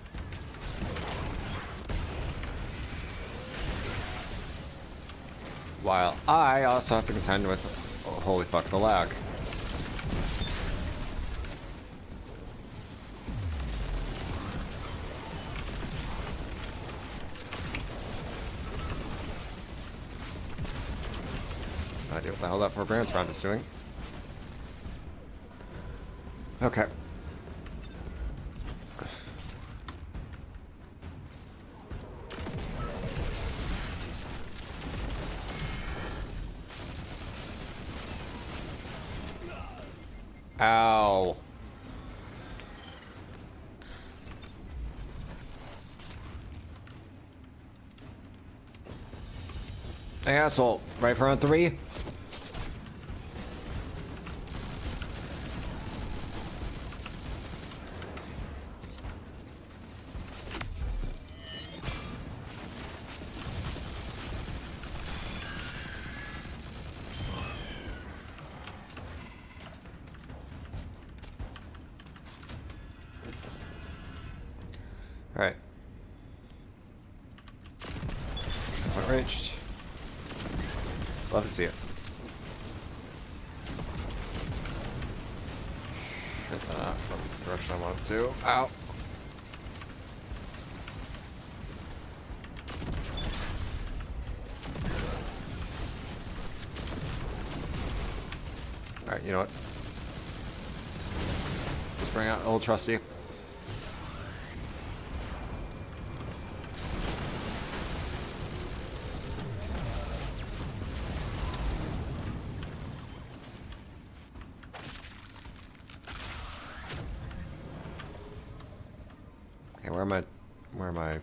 While I also have to contend with, oh, holy fuck, the lag. No idea what the hell that forbearance round is doing. Okay. Ow. Hey, asshole. Right for round 3? Alright. Outraged. Love to see it. Shit that out from the direction I wanted to. Ow. Alright, you know what? Just bring out old trusty. Where am I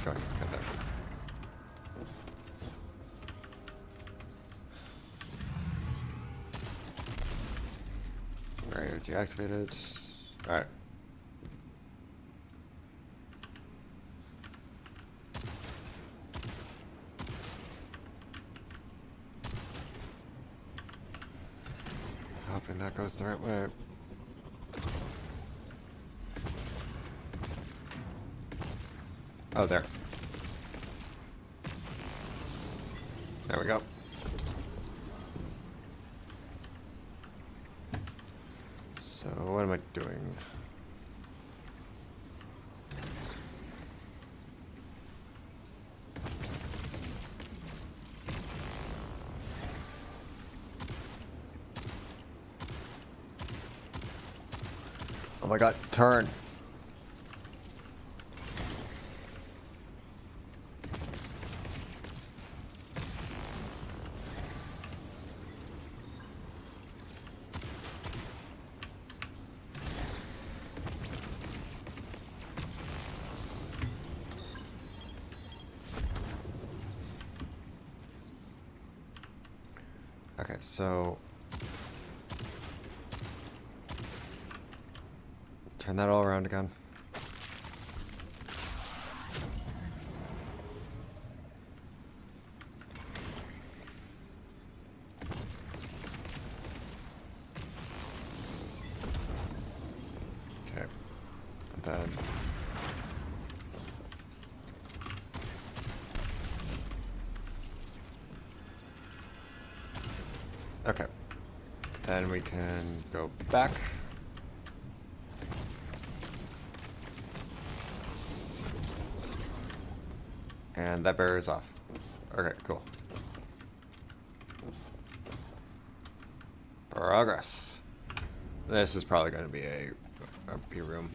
going? Right there. Alright, deactivated. Alright. Hoping that goes the right way. Oh, there. There we go. So, what am I doing? Oh my god, turn. Okay, so turn that all around again. then. Okay. Then we can go back. And that barrier is off. Okay, cool. Progress. This is probably going to be a B room.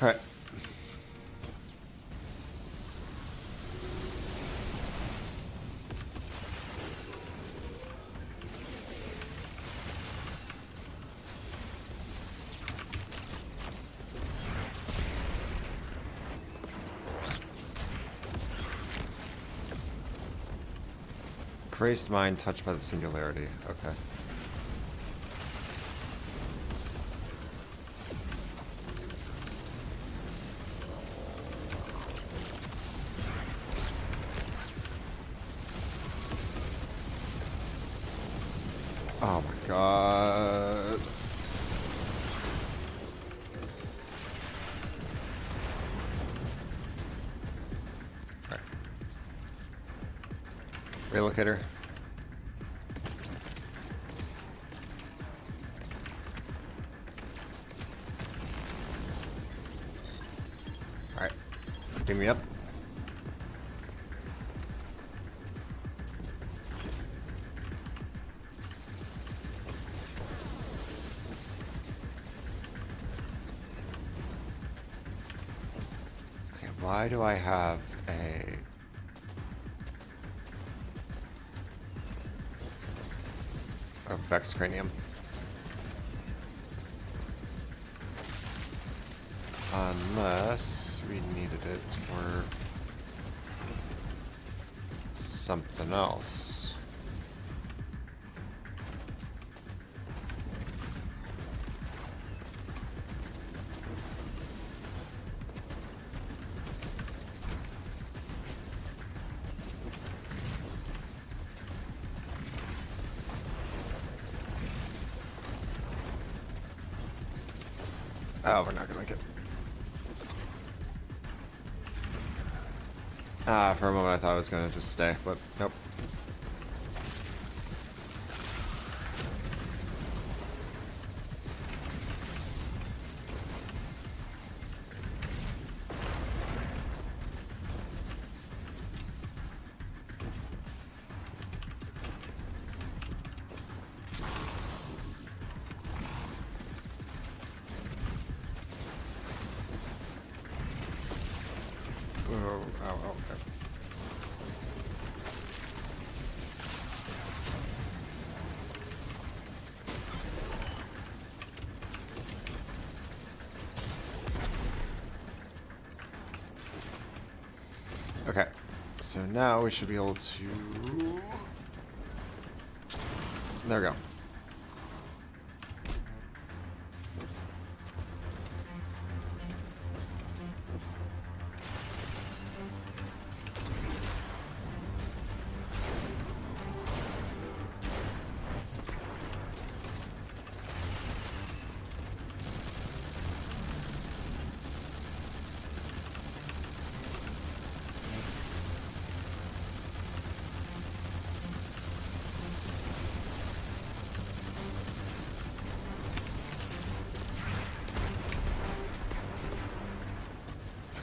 All right. Crazed mind touched by the singularity. Okay. Oh my god. Alright. Relocator. Alright. Pick me up. Why do I have a Vex cranium? Unless we needed it for something else. Oh, we're not gonna make it. Ah, for a moment I thought I was gonna just stay, but nope. Okay. Okay, so now we should be able to... There we go.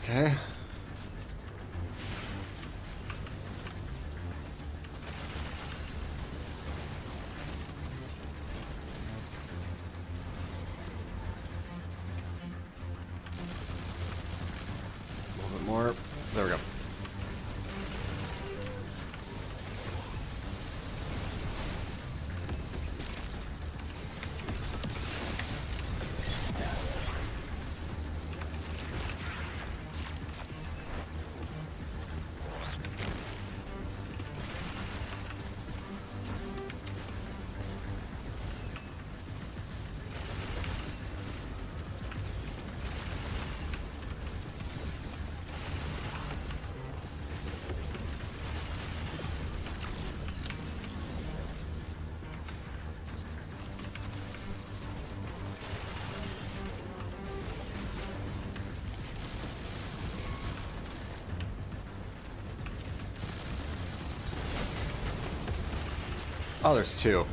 Okay. A little bit more. There we go. Oh, there's two.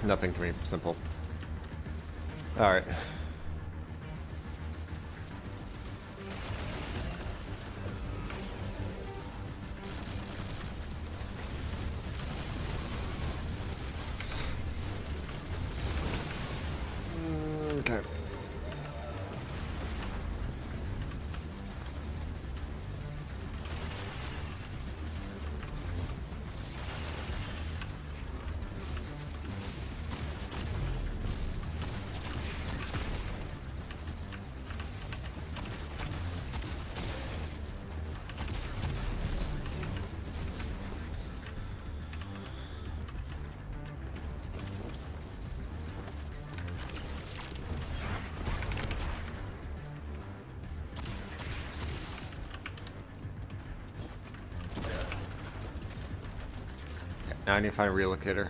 Nothing can be simple. Alright. Okay. Now I need to find a relocator.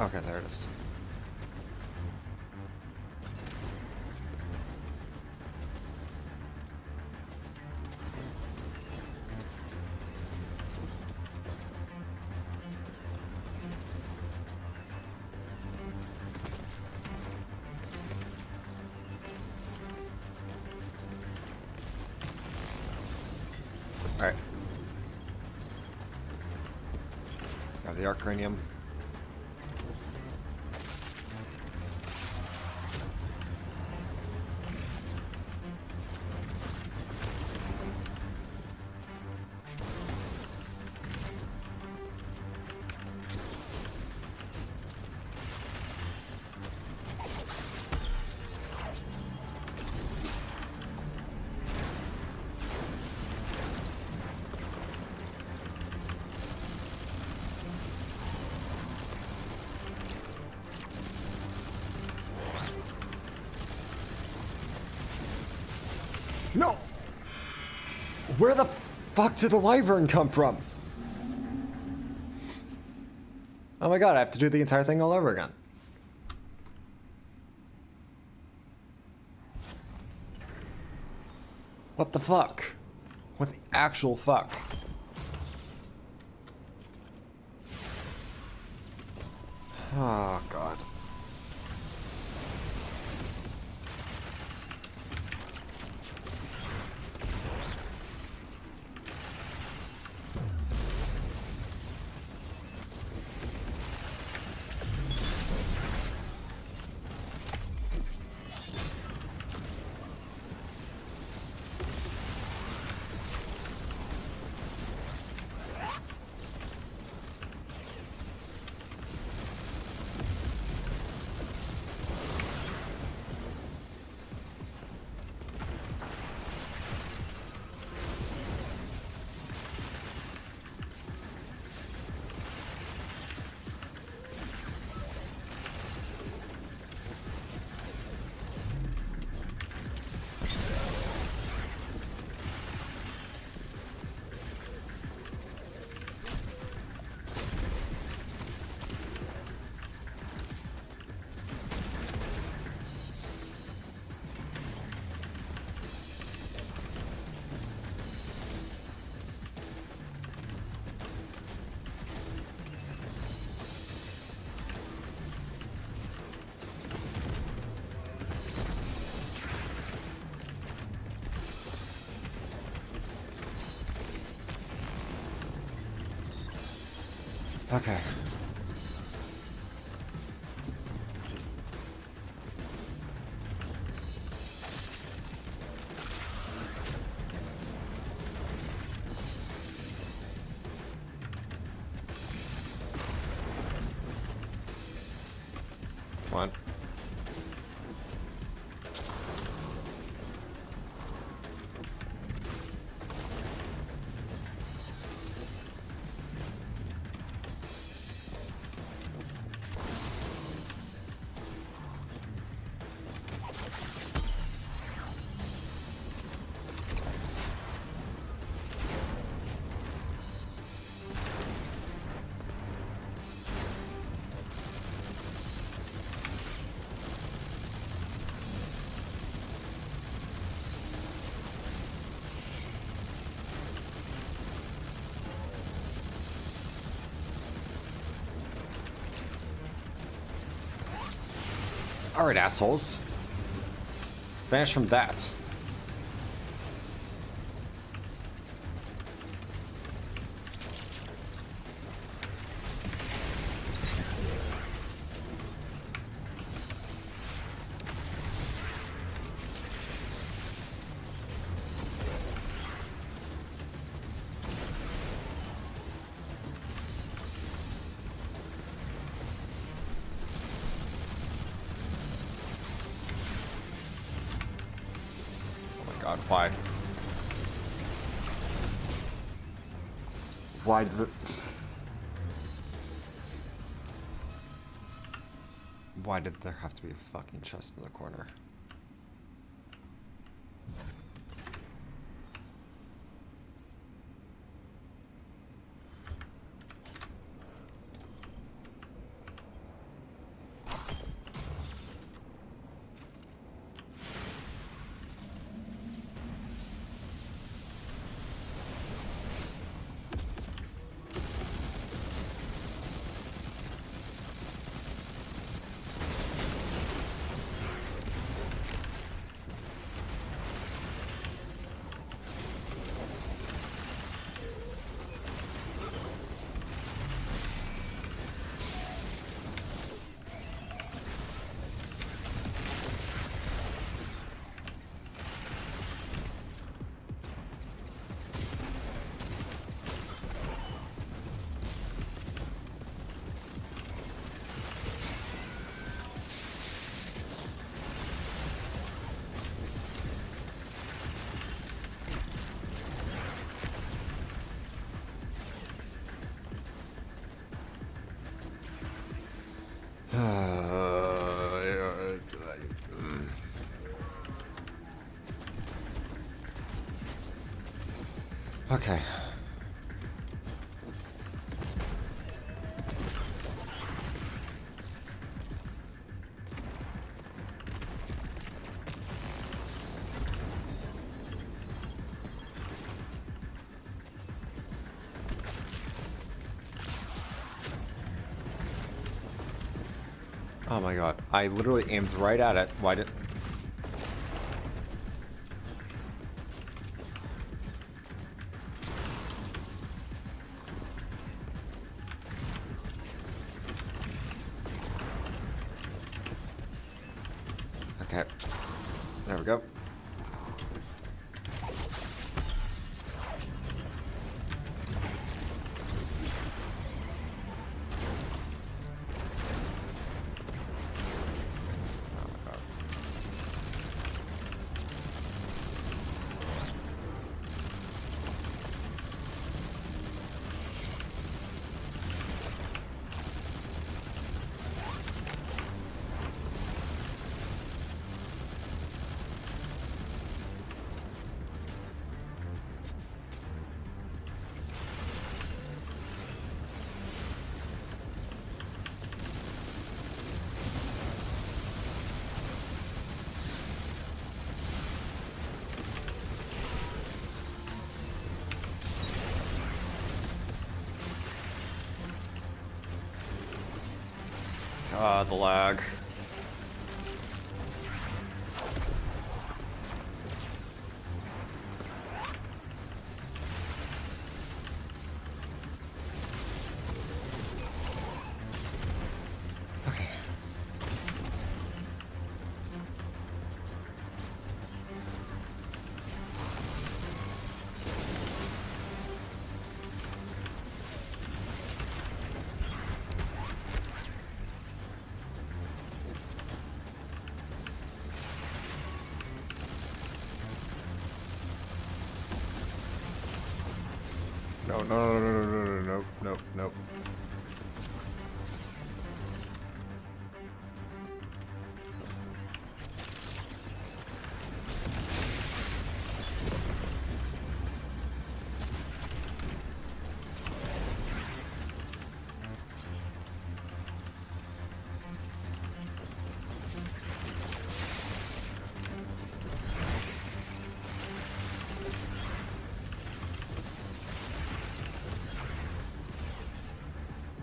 Okay, there it is. Alright. Got the Arcranium. No! Where the fuck did the wyvern come from? Oh my god, I have to do the entire thing all over again. What the fuck? What the actual fuck? Oh god. Okay. One. Alright, assholes. Vanish from that. God, why? Why did Why did there have to be a fucking chest in the corner? Okay. Oh my god, I literally aimed right at it. Why did... Okay. There we go. God, the lag. Okay. No, no, no, no, no, no, no, no, no, no.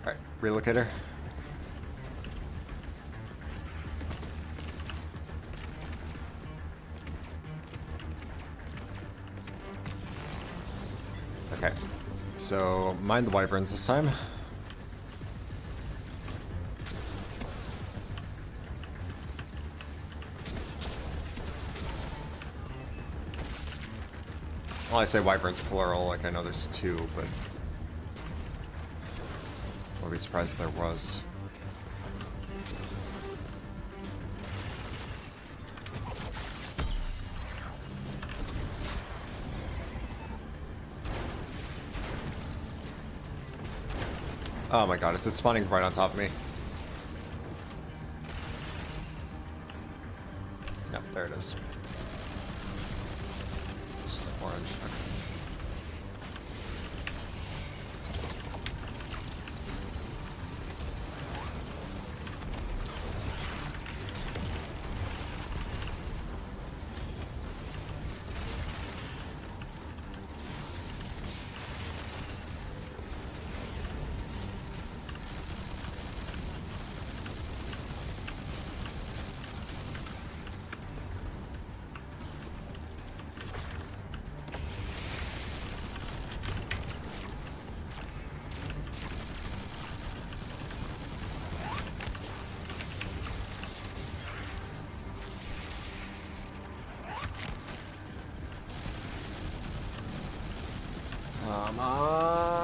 Alright, relocator. Okay, so mind the wyverns this time. Well, I say wyverns plural, like I know there's two, but I would be surprised if there was. Oh my god, is it spawning right on top of me? Yep, there it is. Just orange. Okay. Come on.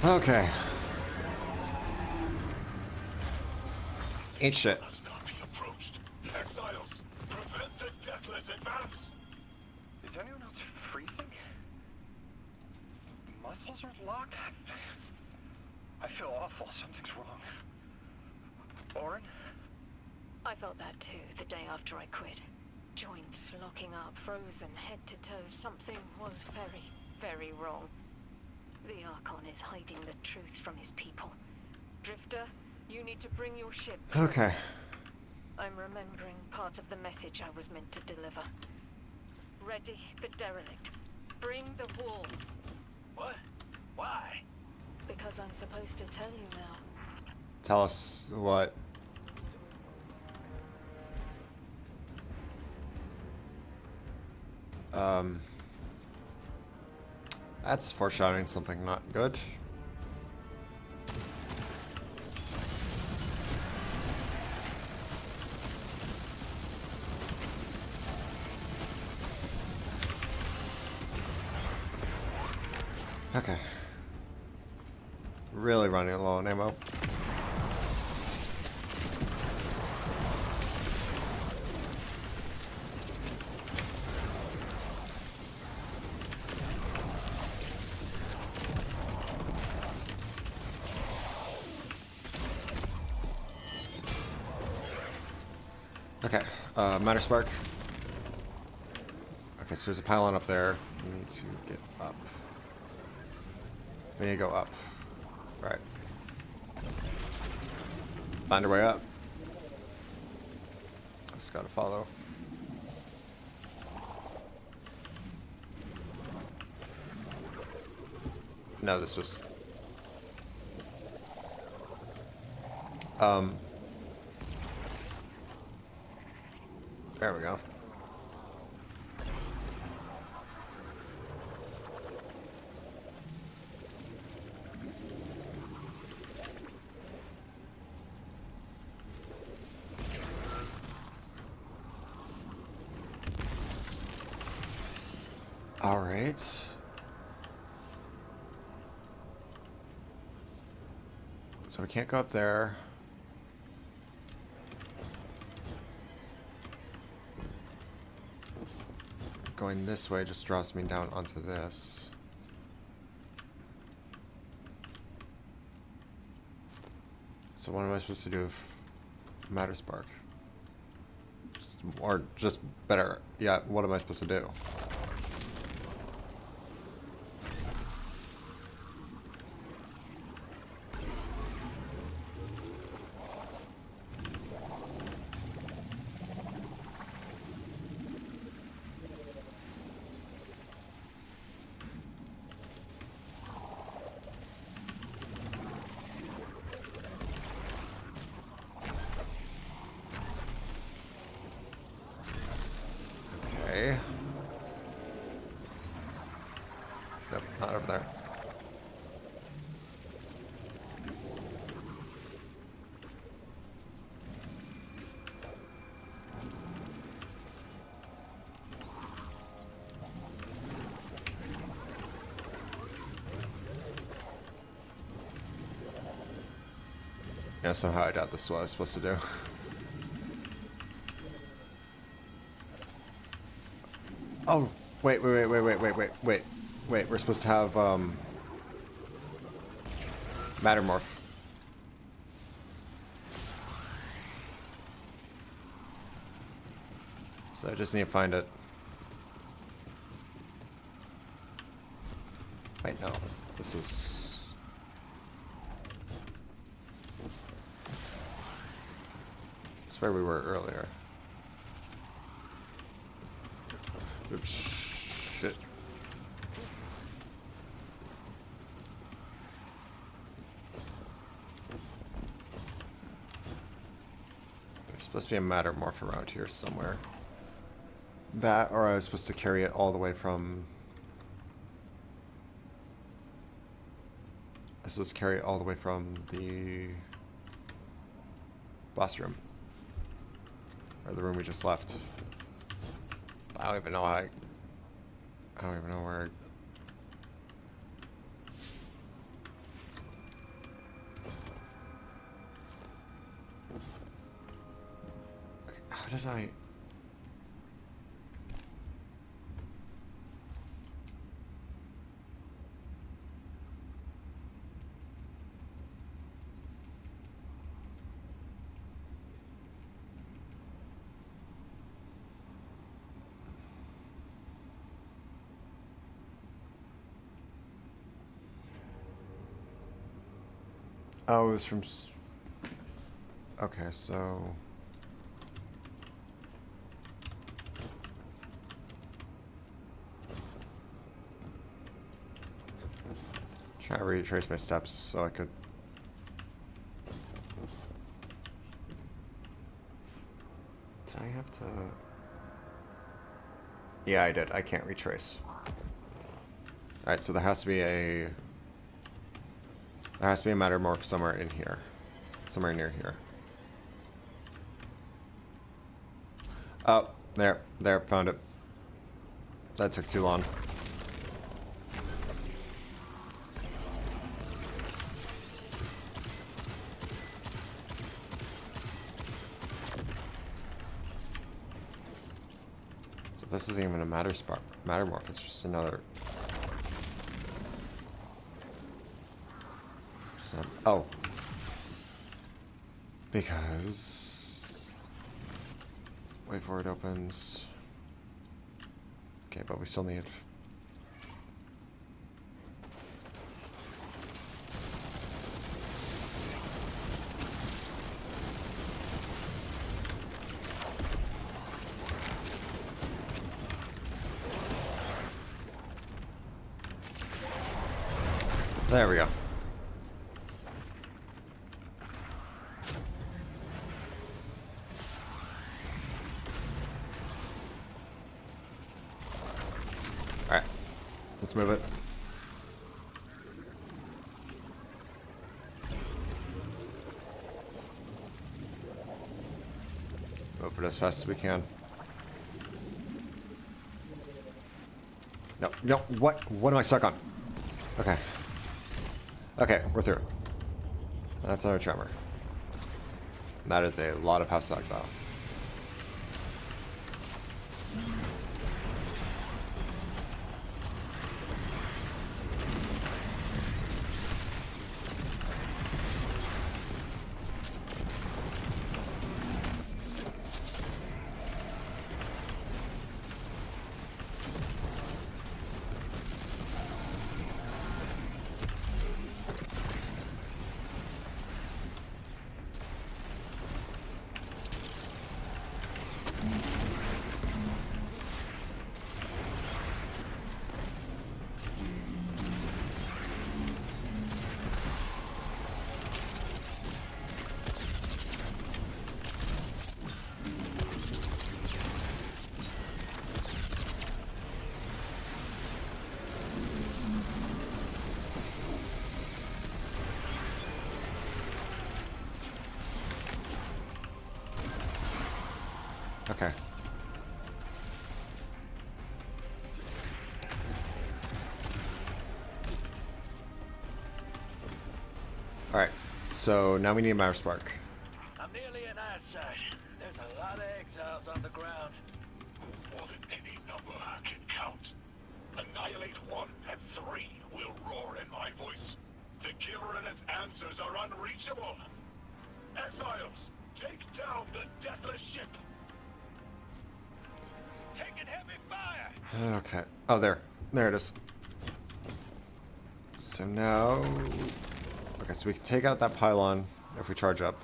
Okay. Eat shit. Must not be approached. Exiles, prevent the deathless advance. Is anyone else freezing? Muscles are locked? I feel awful. Something's wrong. Orin? I felt that too, the day after I quit. Joints locking up, frozen head to toe. Something was very, very wrong. The Archon is hiding the truth from his people. Drifter, you need to bring your ship close. Okay. I'm remembering part of the message I was meant to deliver. Ready the derelict. Bring the wall. What? Why? Because I'm supposed to tell you now. Tell us what. That's foreshadowing something not good. Okay. Really running low on ammo. Okay, Matter Spark. Okay, so there's a pylon up there. We need to get up. We need to go up. Right. Find our way up. Just gotta follow. No, this just... There we go. All right. So we can't go up there. Going this way just drops me down onto this. So what am I supposed to do with Matter Spark? Or just better, yeah, what am I supposed to do? Yeah, somehow I doubt this is what I was supposed to do. Oh, wait, we're supposed to have, Mattermorph. So I just need to find it. Wait, no. This is... That's where we were earlier. Oops, shit. There's supposed to be a Mattermorph around here somewhere. That, or I was supposed to carry it all the way from... I was supposed to carry it all the way from the... boss room. Or the room we just left. I don't even know how I don't even know where how did I... Oh, it was from... Okay, so... Try to retrace my steps so I could... Did I have to... Yeah, I did. I can't retrace. Alright, so there has to be a... There has to be a Mattermorph somewhere in here. Somewhere near here. Oh, there, found it. That took too long. So this isn't even a Mattermorph, it's just another... Oh. Because... Wait for it opens. Okay, but we still need... There we go. Let's move it. Move it as fast as we can. No, what am I stuck on? Okay. Okay, we're through. That's another tremor. That is a lot of House of Exile. Okay. So now we need a matter spark. I'm nearly an eyesight. There's a lot of exiles on the ground. More than any number can count. Annihilate 1 and 3 will roar in my voice. The giver and its answers are unreachable. Exiles, take down the deathless ship. Taking heavy fire. Okay. Oh, there. There it is. So now... Okay, so we can take out that pylon if we charge up.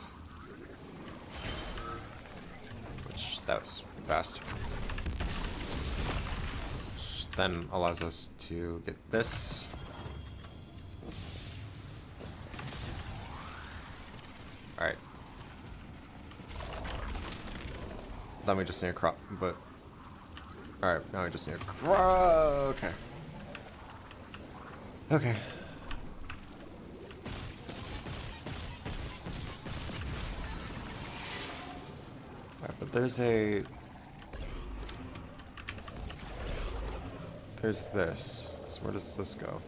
Which, that was fast. Which then allows us to get this. Alright. Then we just need a crop, but... Alright, now we just need a crop. Okay. Okay. Alright, but there's this. So where does this go?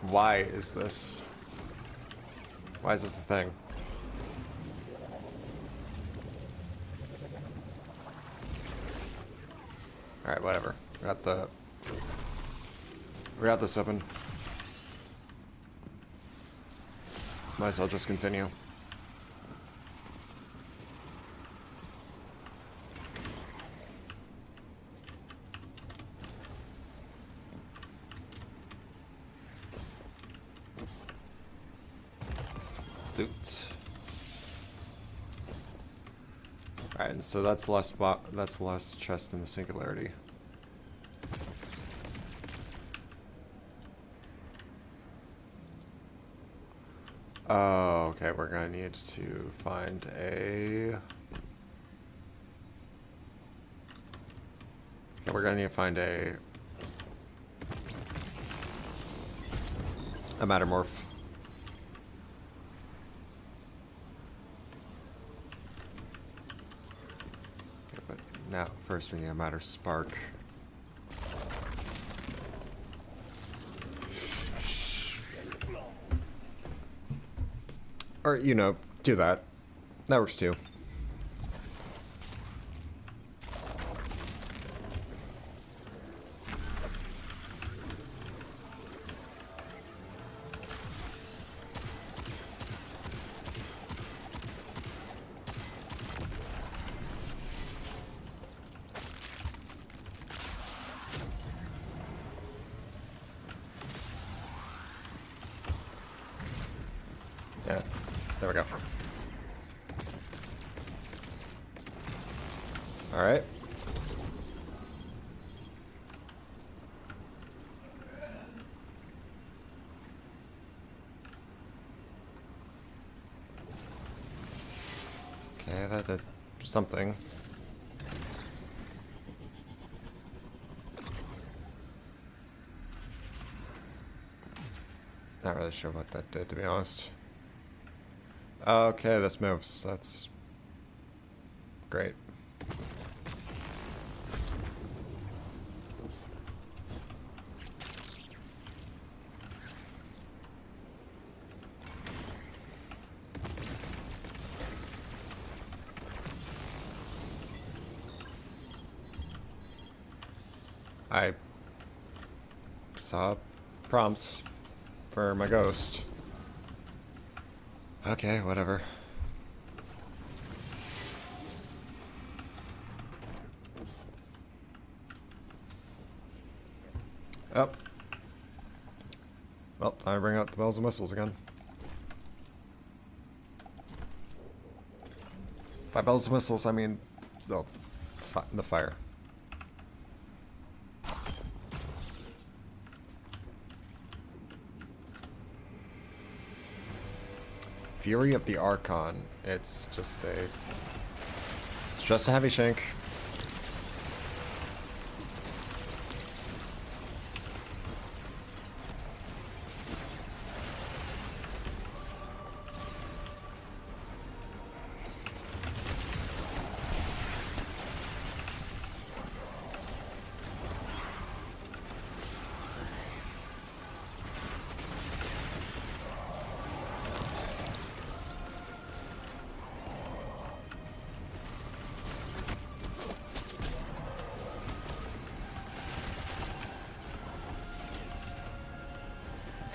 Why is this? Why is this a thing? Alright, whatever. We got this open. Might as well just continue. Loot. Alright, and so that's less chest in the singularity. Oh, okay, we're gonna need to find a... Okay, we're gonna need to find a mattermorph. Okay, but now, first we need a matter spark. Or, you know, do that. That works too. Yeah, there we go. All right. Okay, that did something. Not really sure what that did, to be honest. Okay, this moves. That's great. I saw prompts for my ghost. Okay, whatever. Oh. Well, time to bring out the bells and whistles again. By bells and whistles, I mean the fire. Fury of the Archon. It's just a heavy shank.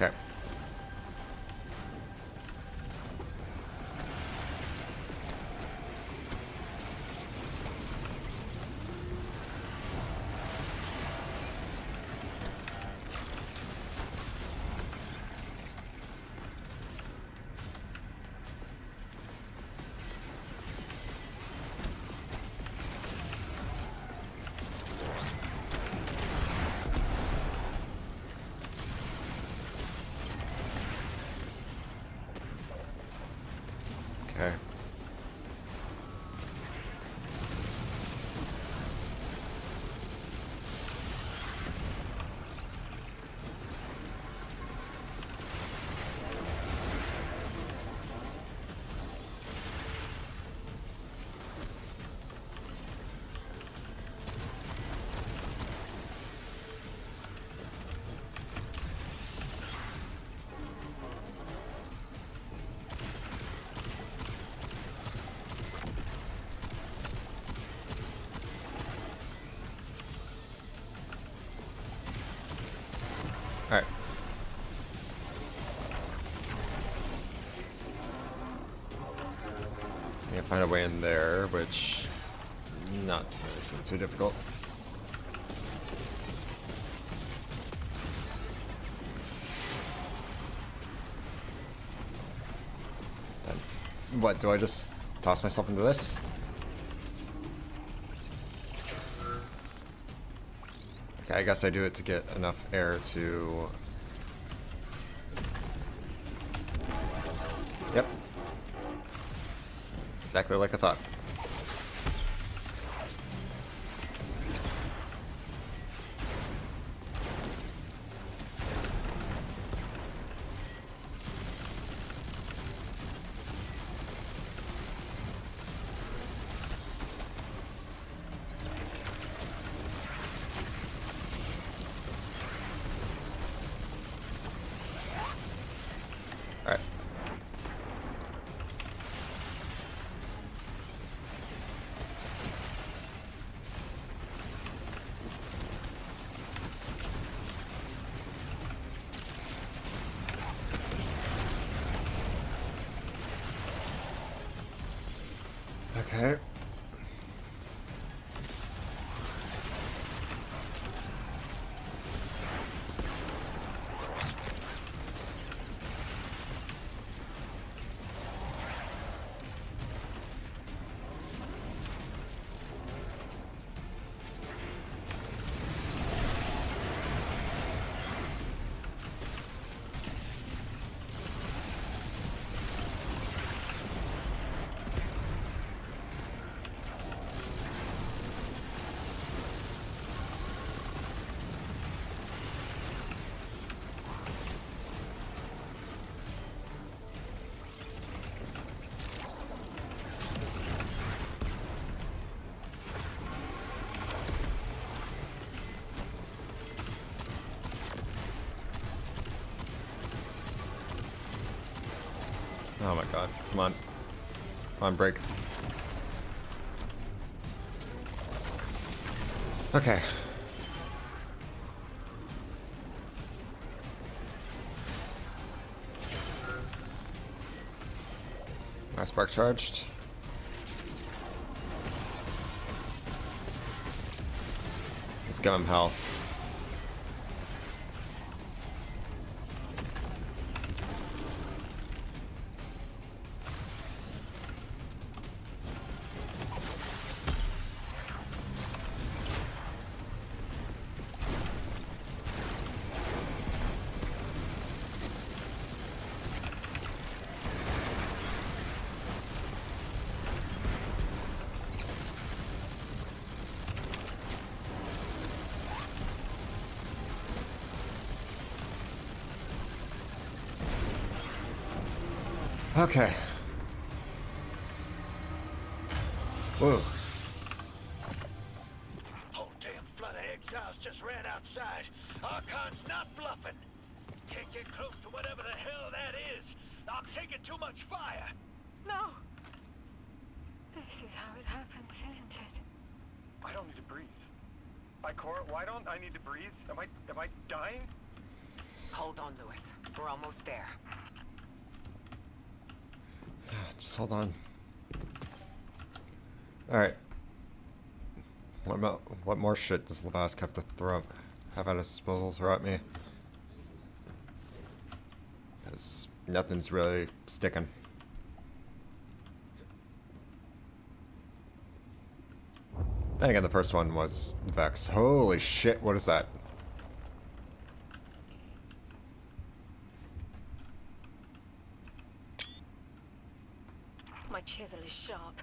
Okay. Okay. Alright. So I can find a way in there, which not isn't too difficult. Then what, do I just toss myself into this? Okay, I guess I do it to get enough air to... Yep. Exactly like I thought. Alright. Okay. Oh my god. Come on. Come on, break. Okay. My spark charged. Let's give him hell. Okay. Whoa. Whole damn flood of exiles just ran outside. Archon's not bluffing. Can't get close to whatever the hell that is. I'm taking too much fire. No. This is how it happens, isn't it? I don't need to breathe. Cora, why don't I need to breathe? Am I dying? Hold on, Lewis. We're almost there. Just hold on. Alright. What more shit does Labask have to have at his disposal throw at me? Because nothing's really sticking. Then again, the first one was Vex. Holy shit, what is that? My chisel is sharp.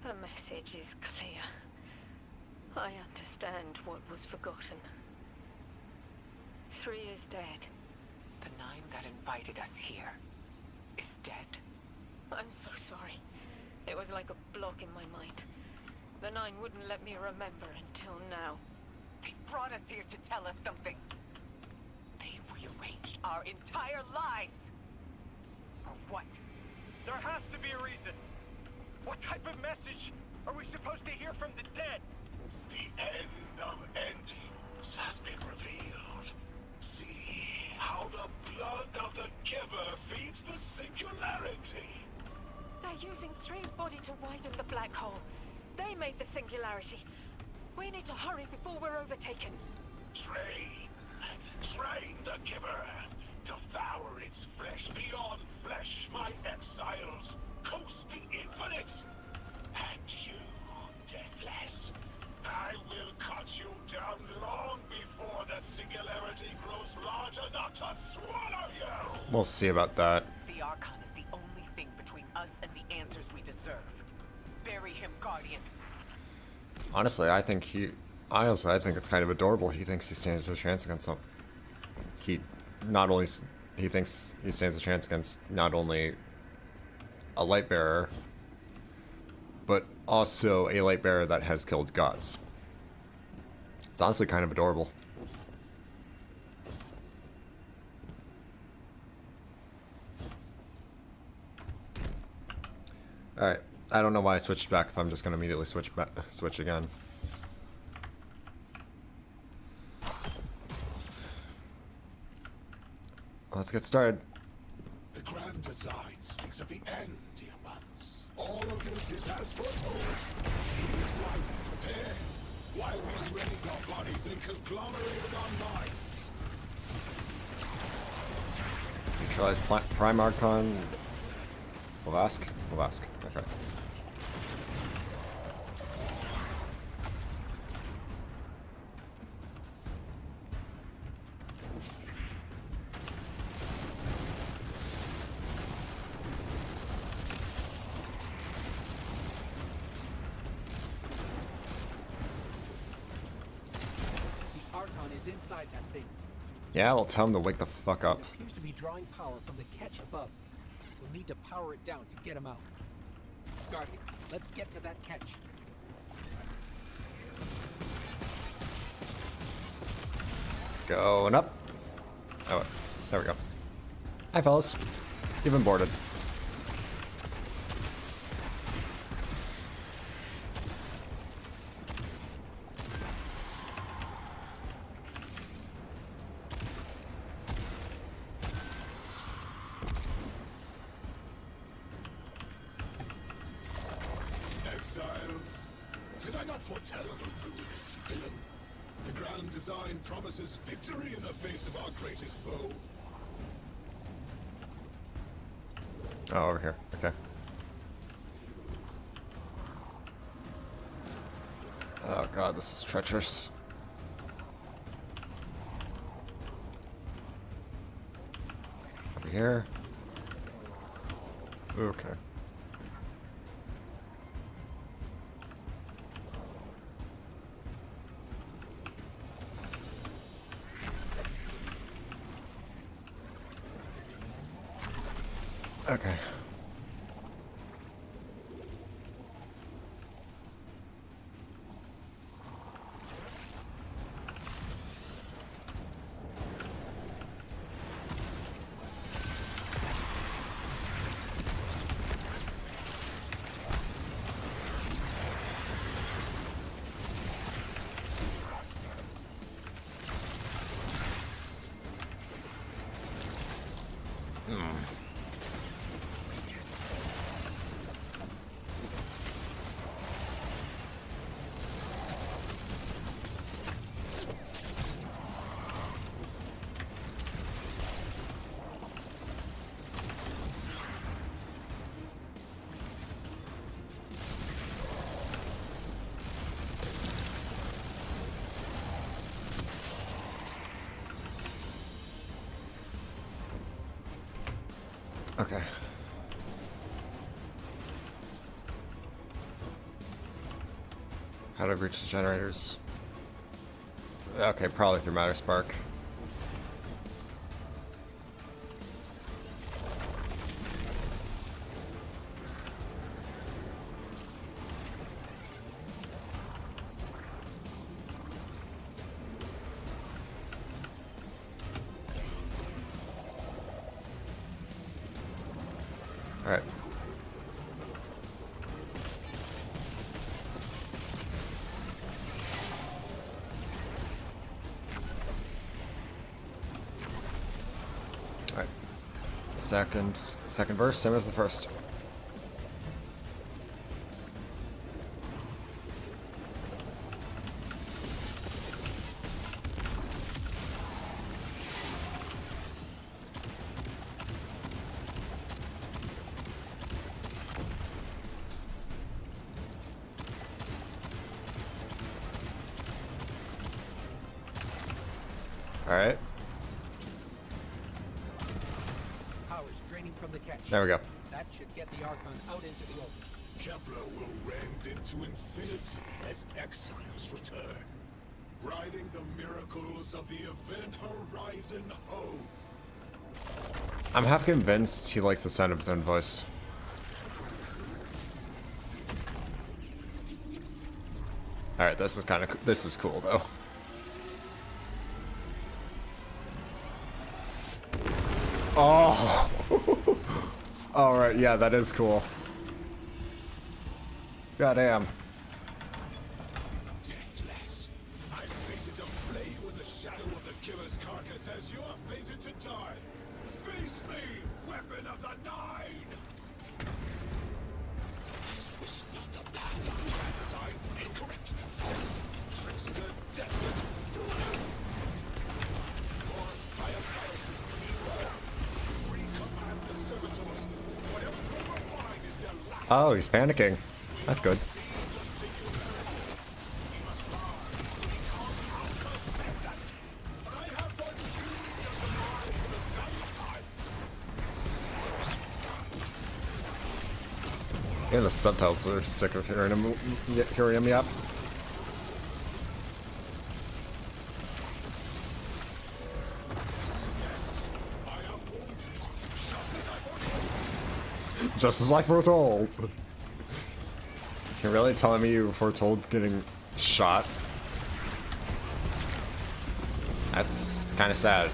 The message is clear. I understand what was forgotten. 3 is dead. The 9 that invited us here is dead. I'm so sorry. It was like a block in my mind. The 9 wouldn't let me remember until now. They brought us here to tell us something. They rearranged our entire lives. For what? There has to be a reason. What type of message are we supposed to hear from the dead? The end of endings has been revealed. See how the blood of the giver feeds the singularity. They're using 3's body to widen the black hole. They made the singularity. We need to hurry before we're overtaken. Train the giver. Devour its flesh beyond flesh, my exiles. Coast the infinite. And you, deathless, I will cut you down long before the singularity grows large enough to swallow you. We'll see about that. The Archon is the only thing between us and the answers we deserve. Bury him, Guardian. Honestly, I think it's kind of adorable. He thinks he stands a chance against some. He thinks he stands a chance against not only a light bearer, but also a light bearer that has killed gods. It's honestly kind of adorable. Alright, I don't know why I switched back if I'm just going to immediately switch again. Let's get started. The grand design speaks of the end, dear ones. All of this is as foretold. It is why we prepared, why we readied our bodies and conglomerated our minds. Neutralize Prime Archon. Labask? Labask. Okay. Inside that thing. Yeah, well, tell him to wake the fuck up. It appears to be drawing power from the catch above. We'll need to power it down to get him out. Guardian, let's get to that catch. Going up. Oh, there we go. Hi, fellas. You've been boarded. Exiles, did I not foretell of a ruinous villain? The grand design promises victory in the face of our greatest foe. Oh, over here. Okay. Oh god, this is treacherous. Over here. Okay. Okay. Okay. How do I reach the generators? Okay, probably through Matter Spark. Alright. Alright. Second verse, same as the first. Alright. Power's draining from the catch. There we go. That should get the Archon out into the open. Kepler will rend into infinity as exiles return, riding the miracles of the event horizon home. I'm half convinced he likes the sound of his own voice. Alright, this is cool though. Oh! Alright, yeah, that is cool. Goddamn. Deathless. I fated to play with the shadow of the killer's carcass as you are fated to die. Face me, weapon of the Nine! This was not the path of grand design. Incorrect, false, trickster, deathless, brilliant. Lord, I am Cyrus. Recommand the servitors. Whatever form of mine is their last. Oh, he's panicking. That's good. Yeah, the subtitles are sick of hearing him yap. Just as I foretold. You're really telling me you foretold getting shot? That's kind of sad.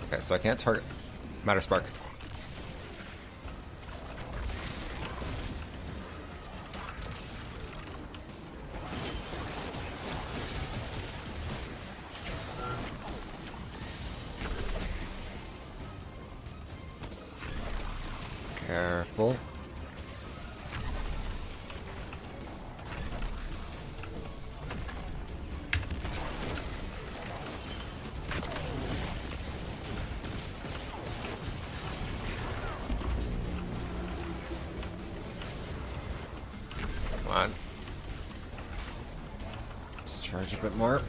Okay, so I can't target Matter Spark. Careful. Come on. Just charge a bit more.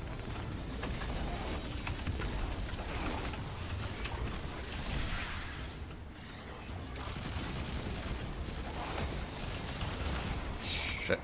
Shit.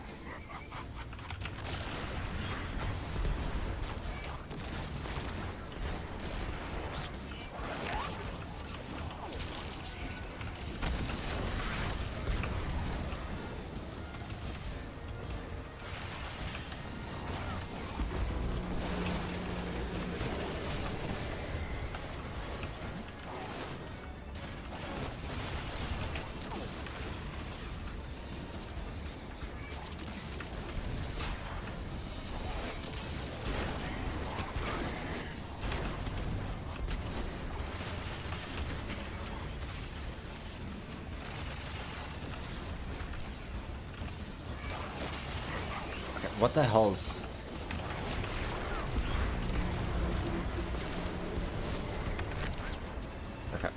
What the hell's... Okay.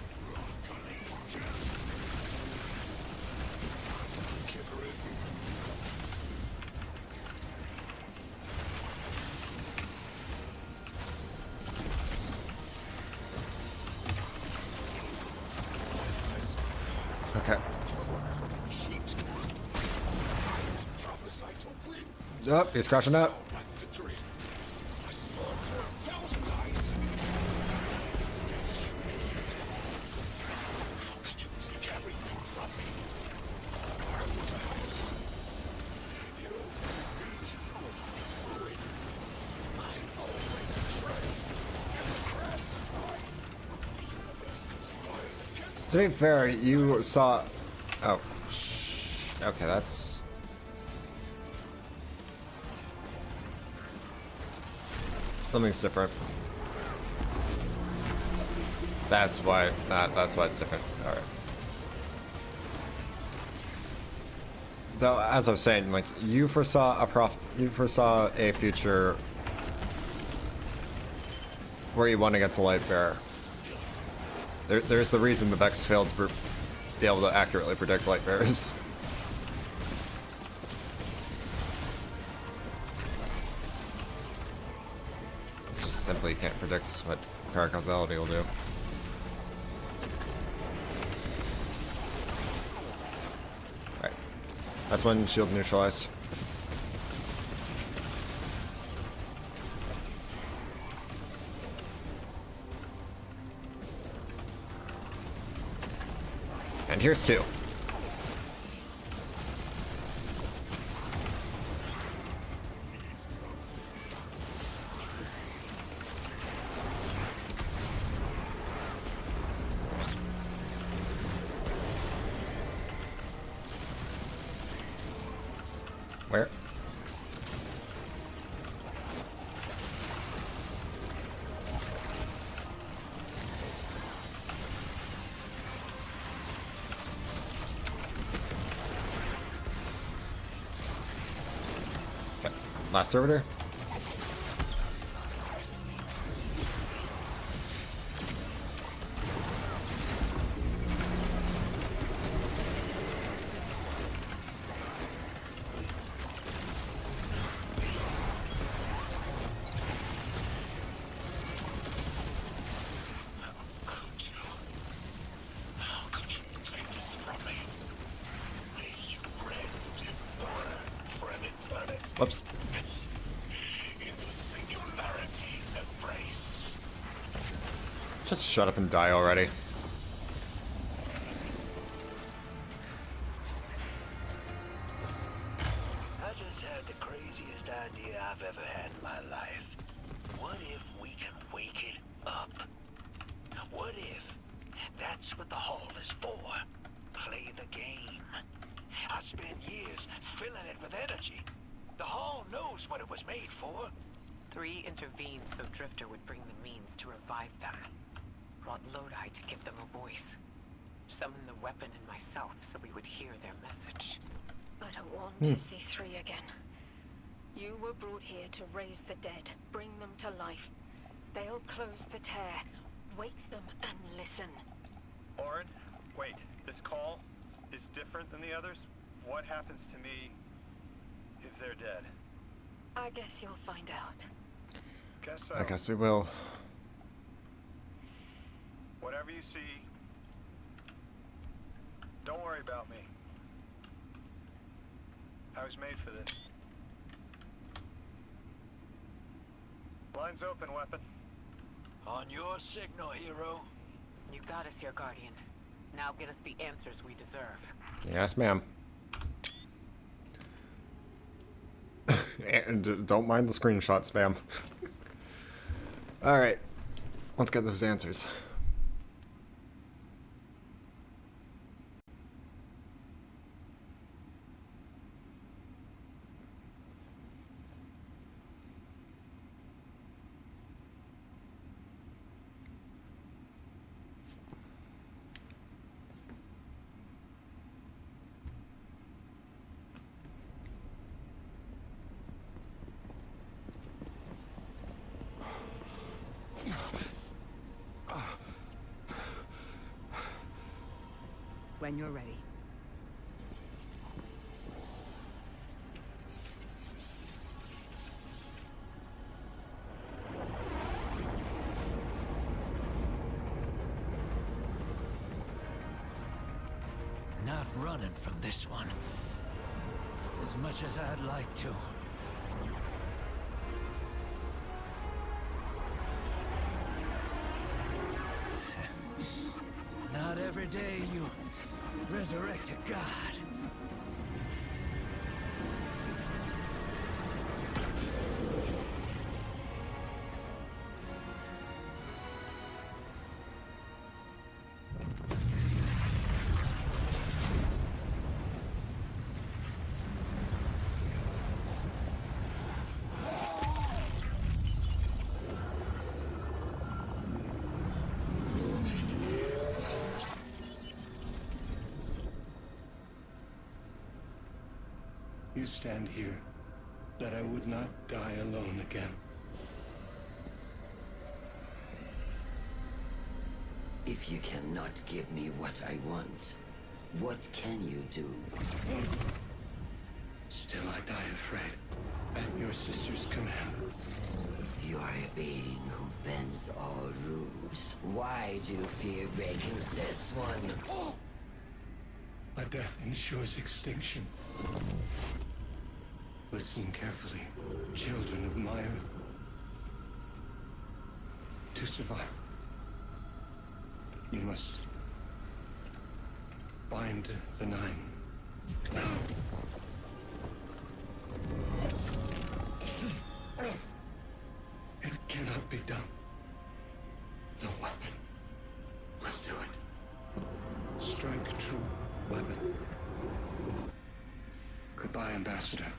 Okay. Oh, he's crashing out. To be fair, you saw... Oh. Okay, that's... Something's different. That's why... That's why it's different. Alright. Though, as I was saying, like, you foresaw a future where you won against a light bearer. There's the reason the Vex failed to be able to accurately predict light bearers. It's just simply you can't predict what paracausality will do. Right. That's when shield neutralized. And here's two. Where? Last servitor. Whoops. Just shut up and die already. I just had the craziest idea I've ever had in my life. What if we can wake it up? What if that's what the hall is for? Play the game. I spent years filling it with energy. The hall knows what it was made for. 3 intervened so Drifter would bring the means to revive them. Brought Lodi to give them a voice. Summoned the weapon in myself so we would hear their message. I don't want to see 3 again. You were brought here to raise the dead, bring them to life. They'll close the tear. Wake them and listen. Orin, wait. This call is different than the others? What happens to me if they're dead? I guess you'll find out. Guess so. I guess we will. Whatever you see, don't worry about me. I was made for this. Line's open, weapon. On your signal, hero. You got us here, Guardian. Now get us the answers we deserve. Yes, ma'am. And don't mind the screenshot spam. Alright. Let's get those answers. When you're ready. running from this one. As much as I'd like to. Not every day you resurrect a god. You stand here, that I would not die alone again. If you cannot give me what I want, what can you do? Still I die afraid, at your sister's command. You are a being who bends all rules. Why do you fear breaking this one? A death ensures extinction. Listen carefully, children of my earth. To survive, you must bind the nine. It cannot be done. The weapon will do it. Strike true, weapon. Goodbye, Ambassador.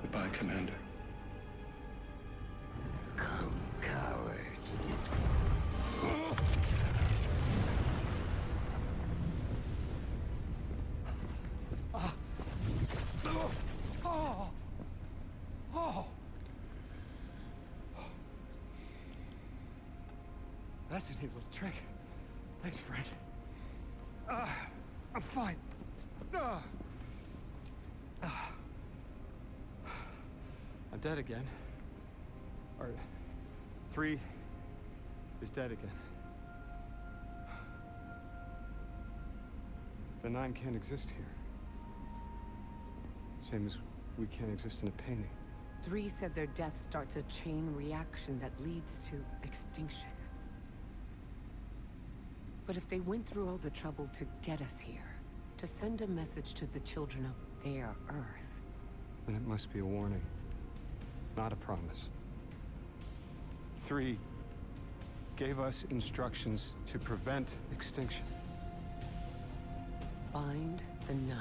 Goodbye, Commander. Come, coward. That's a neat little trick. Thanks, friend. I'm fine. I'm dead again. Or 3 is dead again. The 9 can't exist here. Same as we can't exist in a painting. 3 said their death starts a chain reaction that leads to extinction. But if they went through all the trouble to get us here, to send a message to the children of their Earth... Then it must be a warning, not a promise. 3 gave us instructions to prevent extinction. Bind the 9.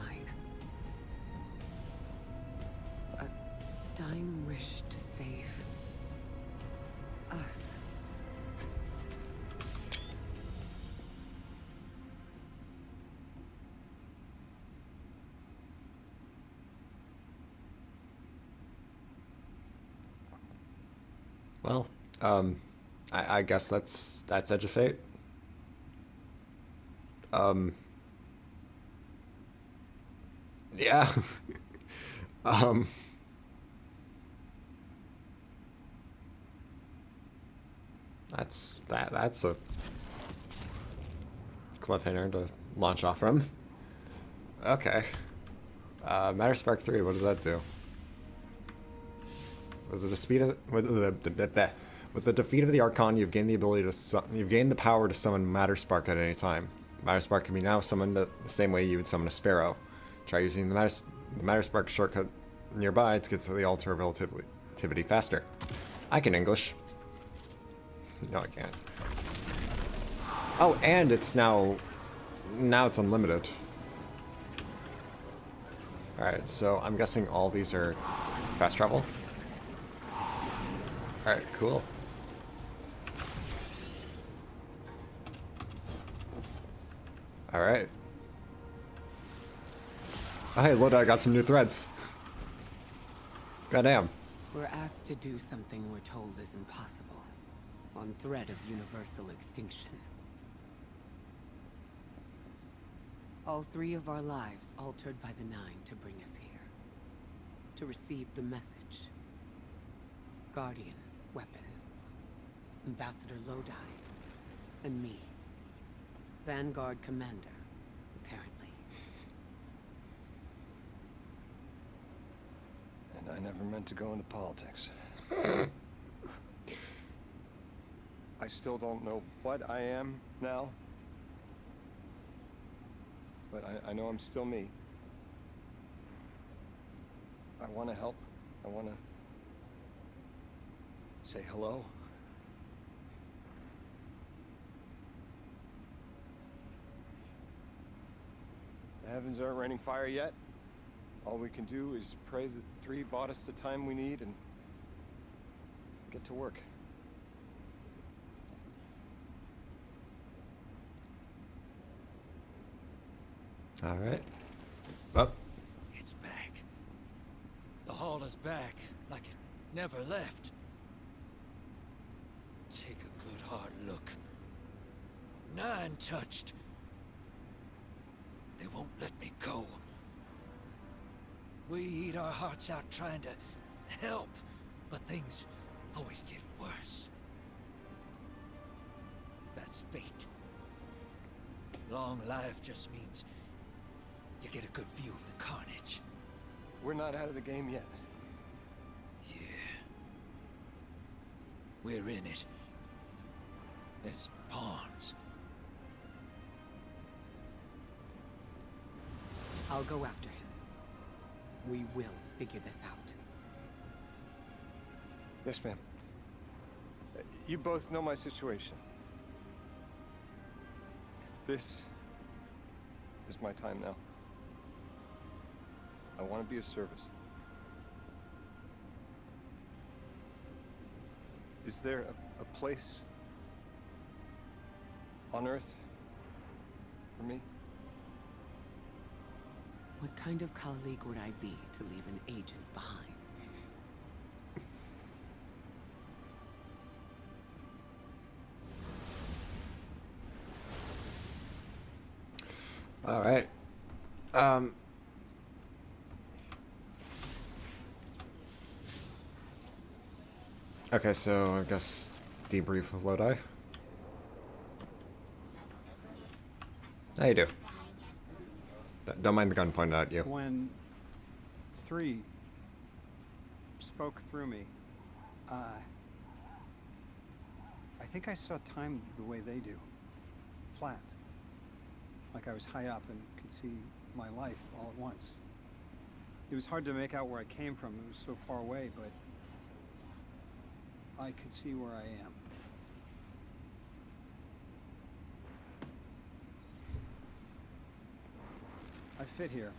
A dying wish to save... us. Well, I guess that's Edge of Fate. Yeah. That's a cliffhanger to launch off from. Okay. Matterspark 3, what does that do? With the defeat of the Archon, you've gained the ability to you've gained the power to summon Matterspark at any time. Matterspark can be now summoned the same way you would summon a Sparrow. Try using the Matterspark shortcut nearby to get to the altar of relativity faster. I can English. No, I can't. Oh, and it's now it's unlimited. Alright, so I'm guessing all these are fast travel. Alright, cool. Alright. Oh, hey, look, I got some new threads. Goddamn. We're asked to do something we're told is impossible. On threat of universal extinction. All 3 of our lives altered by the 9 to bring us here. To receive the message. Guardian, weapon. Ambassador Lodi. And me. Vanguard commander, apparently. And I never meant to go into politics. I still don't know what I am now. But I know I'm still me. I want to help. I want to say hello. The heavens aren't raining fire yet. All we can do is pray that 3 bought us the time we need and get to work. All right. Up. It's back. The hall is back, like it never left. Take a good hard look. 9 touched. They won't let me go. We eat our hearts out trying to help, but things always get worse. That's fate. Long life just means you get a good view of the carnage. We're not out of the game yet. Yeah. We're in it. As pawns. I'll go after him. We will figure this out. Yes, ma'am. You both know my situation. This is my time now. I want to be of service. Is there a place on Earth for me? What kind of colleague would I be to leave an agent behind? All right. Okay, so I guess debrief with Lodi. How you do? Don't mind the gun pointed at you. When 3 spoke through me, I think I saw time the way they do. Flat. Like I was high up and could see my life all at once. It was hard to make out where I came from. It was so far away, but I could see where I am. I fit here.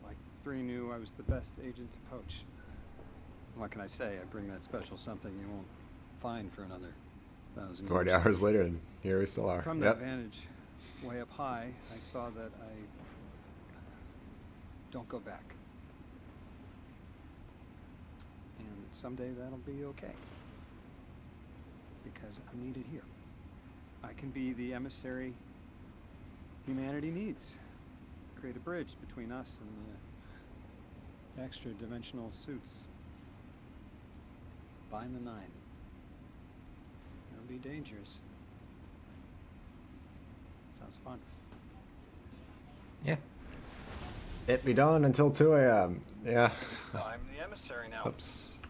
Like 3 knew I was the best agent to poach. What can I say? I bring that special something you won't find for another 1,000 years. 40 hours later, and here we still are. From that vantage, way up high, I saw that I don't go back. And someday that'll be okay. Because I'm needed here. I can be the emissary humanity needs. Create a bridge between us and the extra-dimensional suits. Bind the 9. It'll be dangerous. Sounds fun. Yeah. It be done until 2 a.m. Yeah. I'm the emissary now. Oops.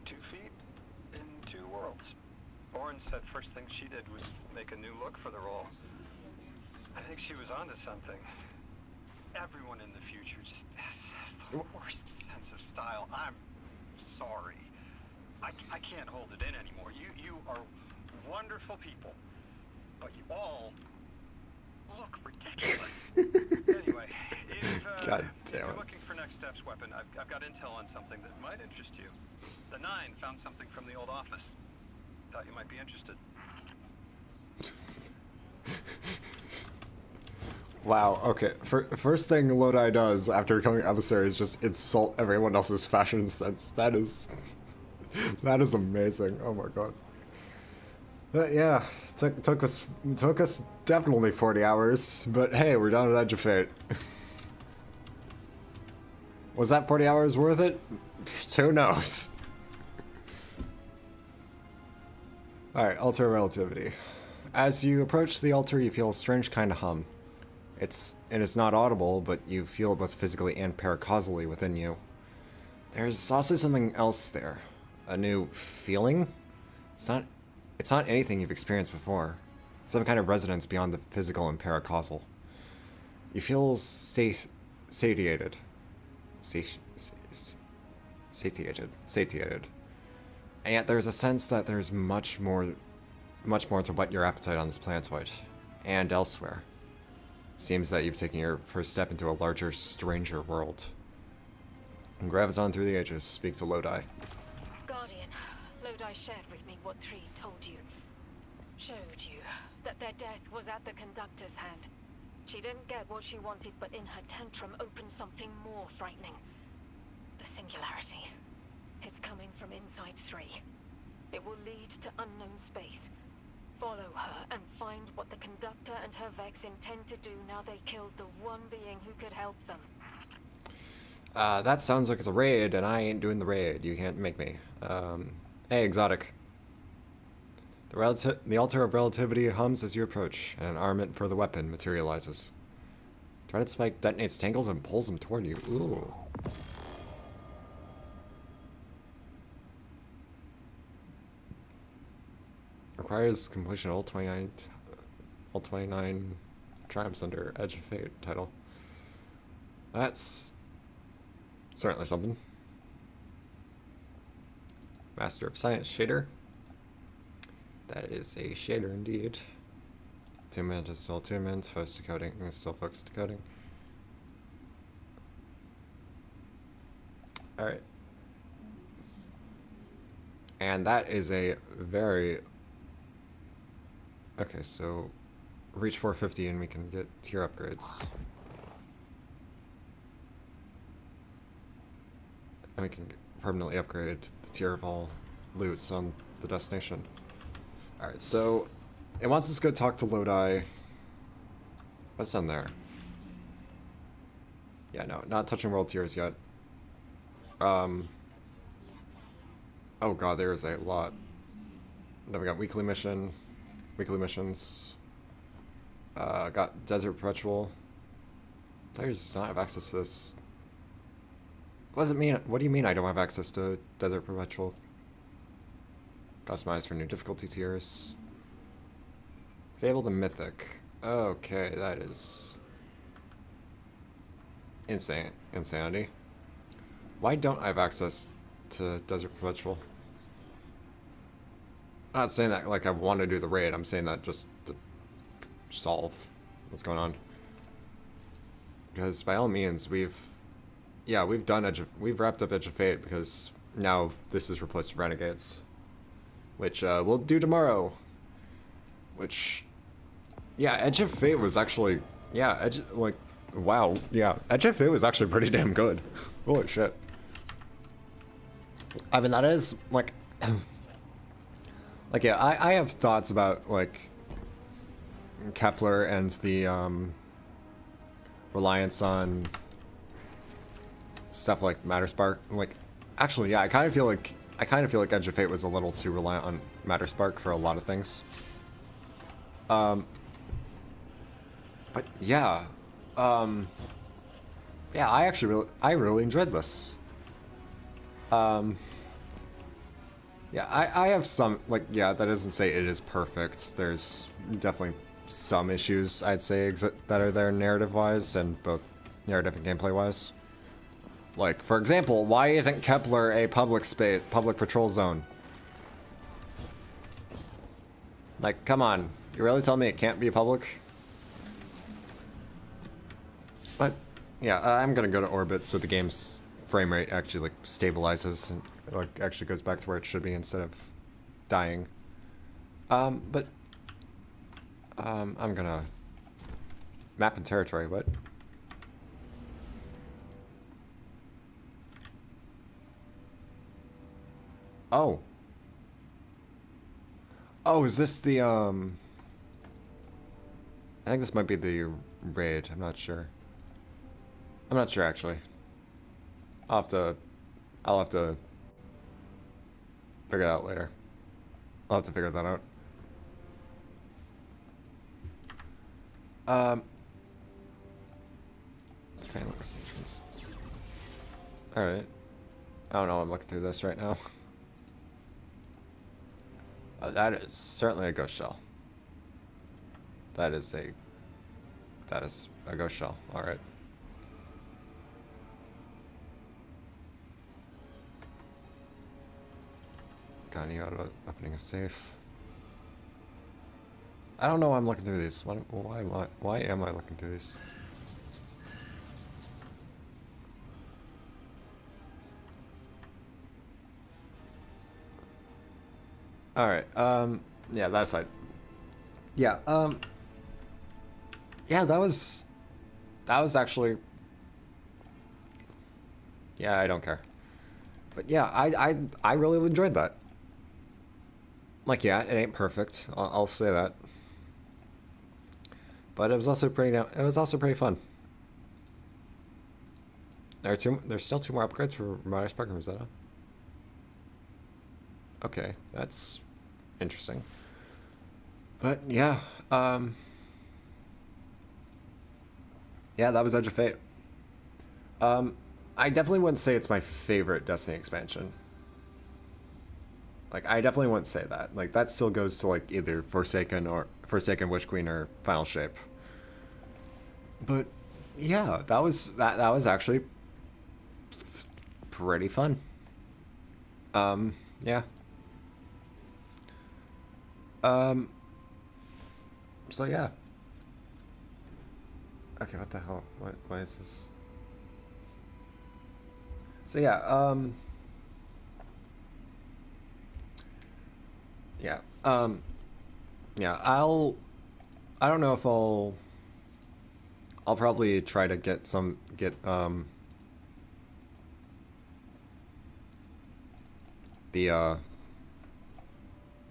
2 feet in 2 worlds. Orin said first thing she did was make a new look for the role. I think she was onto something. Everyone in the future just has the worst sense of style. I'm sorry. I can't hold it in anymore. You are wonderful people, but you all look ridiculous. Anyway, if you're looking for next steps, Weapon, I've got intel on something that might interest you. The 9 found something from the old office. Thought you might be interested. Wow, okay. First thing Lodi does after becoming emissary is just insult everyone else's fashion sense. That is amazing. Oh my god. But yeah, took us definitely 40 hours, but hey, we're down to the edge of fate. Was that 40 hours worth it? Who knows? Alright, altar relativity. As you approach the altar, you feel a strange kind of hum. It's not audible, but you feel it both physically and paracausally within you. There's also something else there. A new feeling? It's not anything you've experienced before. Some kind of resonance beyond the physical and paracausal. You feel satiated. Satiated. And yet there's a sense that there's much more to whet your appetite on this planetoid, and elsewhere. It seems that you've taken your first step into a larger, stranger world. And Gravazon through the ages, speak to Lodi. Guardian, Lodi shared with me what Three told you. Showed you that their death was at the conductor's hand. She didn't get what she wanted, but in her tantrum opened something more frightening. The singularity. It's coming from inside Three. It will lead to unknown space. Follow her and find what the conductor and her Vex intend to do now they killed the one being who could help them. That sounds like it's a raid, and I ain't doing the raid. You can't make me. Hey, Exotic. The altar of relativity hums as you approach, and an armament for the weapon materializes. Threaded spike detonates tangles and pulls them toward you. Ooh. Requires completion of all 29 triumphs under Edge of Fate title. That's certainly something. Master of Science shader. That is a shader indeed. Attunement is still attunement. Focus decoding is still focus decoding. Alright. And that is a very... Okay, so reach 450 and we can get tier upgrades. And we can permanently upgrade the tier of all loots on the destination. Alright, so it wants us to go talk to Lodi. What's down there? Yeah, no, not touching world tiers yet. Oh god, there's a lot. Then we got weekly missions. Got Desert Perpetual. Players do not have access to this. What does it mean? What do you mean I don't have access to Desert Perpetual? Customized for new difficulty tiers. Fabled and Mythic. Okay, that is insanity. Why don't I have access to Desert Perpetual? I'm not saying that like I want to do the raid. I'm saying that just to solve what's going on. Because by all means, we've wrapped up Edge of Fate because now this is replaced with Renegades, which we'll do tomorrow. Which, yeah, Edge of Fate was actually, yeah, Edge of Fate was actually pretty damn good. Holy shit. I mean, that is like. Like, yeah, I have thoughts about, like, Kepler and the, reliance on stuff like Matterspark. Like, actually, yeah, I kind of feel like Edge of Fate was a little too reliant on Matterspark for a lot of things. But, yeah. Yeah, I really enjoyed this. Yeah, I have some, like, yeah, that doesn't say it is perfect. There's definitely some issues, I'd say, that are there narrative-wise, and both narrative and gameplay-wise. Like, for example, why isn't Kepler a public patrol zone? Like, come on. You really tell me it can't be public? But, yeah, I'm gonna go to orbit so the game's frame rate actually, like, stabilizes and like actually goes back to where it should be instead of dying. I'm gonna map and territory. What? Oh. Oh, is this the I think this might be the raid. I'm not sure. I'm not sure actually. I'll have to figure that out later. I'll have to figure that out. Phalanx entrance. Alright. I don't know, I'm looking through this right now. That is certainly a ghost shell. That is a ghost shell. Alright. Got any out of opening a safe. I don't know why I'm looking through these. Why am I looking through these? Alright, yeah, that side. Yeah, yeah, that was actually, yeah, I don't care. But yeah, I really enjoyed that. Like, yeah, it ain't perfect. I'll say that. But it was also pretty fun. There's still 2 more upgrades for Remote Spark and Rosetta. Okay, that's interesting. But yeah, yeah, that was Edge of Fate. I definitely wouldn't say it's my favorite Destiny expansion. Like, I definitely wouldn't say that. Like, that still goes to, like, either Forsaken Witch Queen or Final Shape. But yeah, that was actually pretty fun. Yeah. So yeah. Okay, what the hell? Why is this? So yeah, yeah, yeah, I don't know if I'll probably try to get the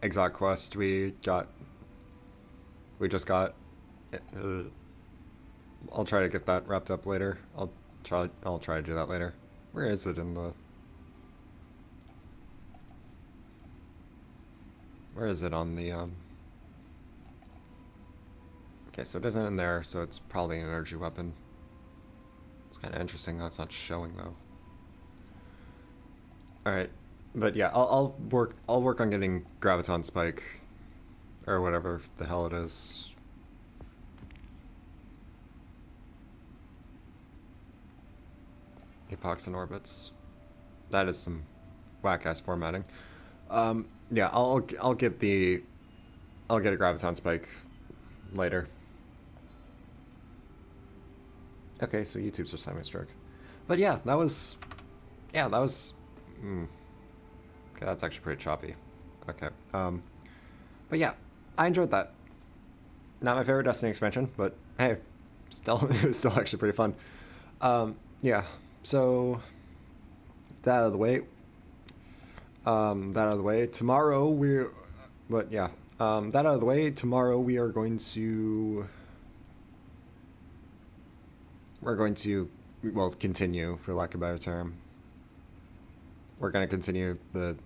exotic quest we just got. I'll try to get that wrapped up later. I'll try to do that later. Where is it in the? Where is it on the Okay, so it isn't in there, so it's probably an energy weapon. It's kind of interesting that's not showing though. All right, but yeah, I'll work on getting Graviton Spike, or whatever the hell it is. Epochs and orbits. That is some whack-ass formatting. Yeah, I'll get a Graviton Spike later. Okay, so YouTube's just having a stroke. But yeah, that was okay, that's actually pretty choppy. Okay. But yeah, I enjoyed that. Not my favorite Destiny expansion, but hey, still it was still actually pretty fun. Yeah. So that out of the way. Tomorrow that out of the way. Tomorrow we are going to continue, for lack of a better term. We're going to continue the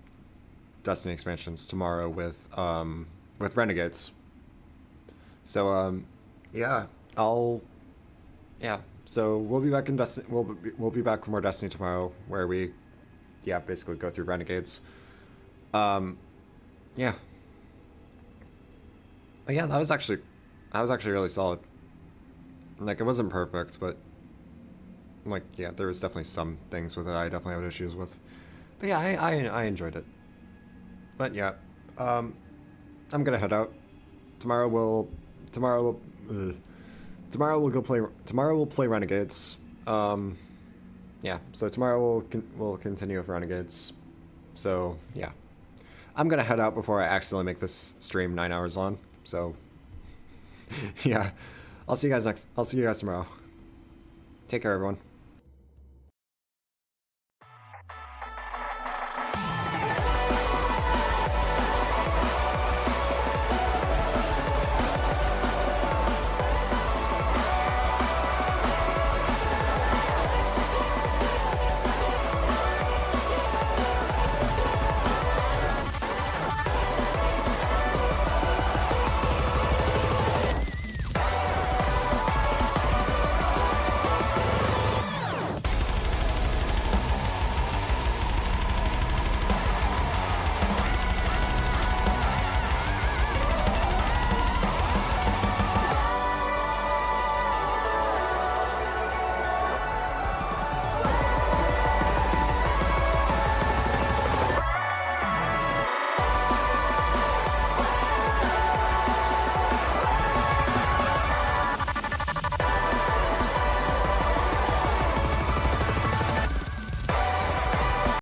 Destiny expansions tomorrow with Renegades. So yeah, so we'll be back in Destiny. We'll be back with more Destiny tomorrow, where we basically go through Renegades. Yeah. But yeah, that was actually really solid. Like, it wasn't perfect, but like, yeah, there was definitely some things with it I definitely had issues with. But yeah, I enjoyed it. But yeah, I'm gonna head out. Tomorrow we'll play Renegades. Yeah, so tomorrow we'll continue with Renegades. So yeah, I'm gonna head out before I accidentally make this stream 9 hours long. So yeah, I'll see you guys tomorrow. Take care, everyone.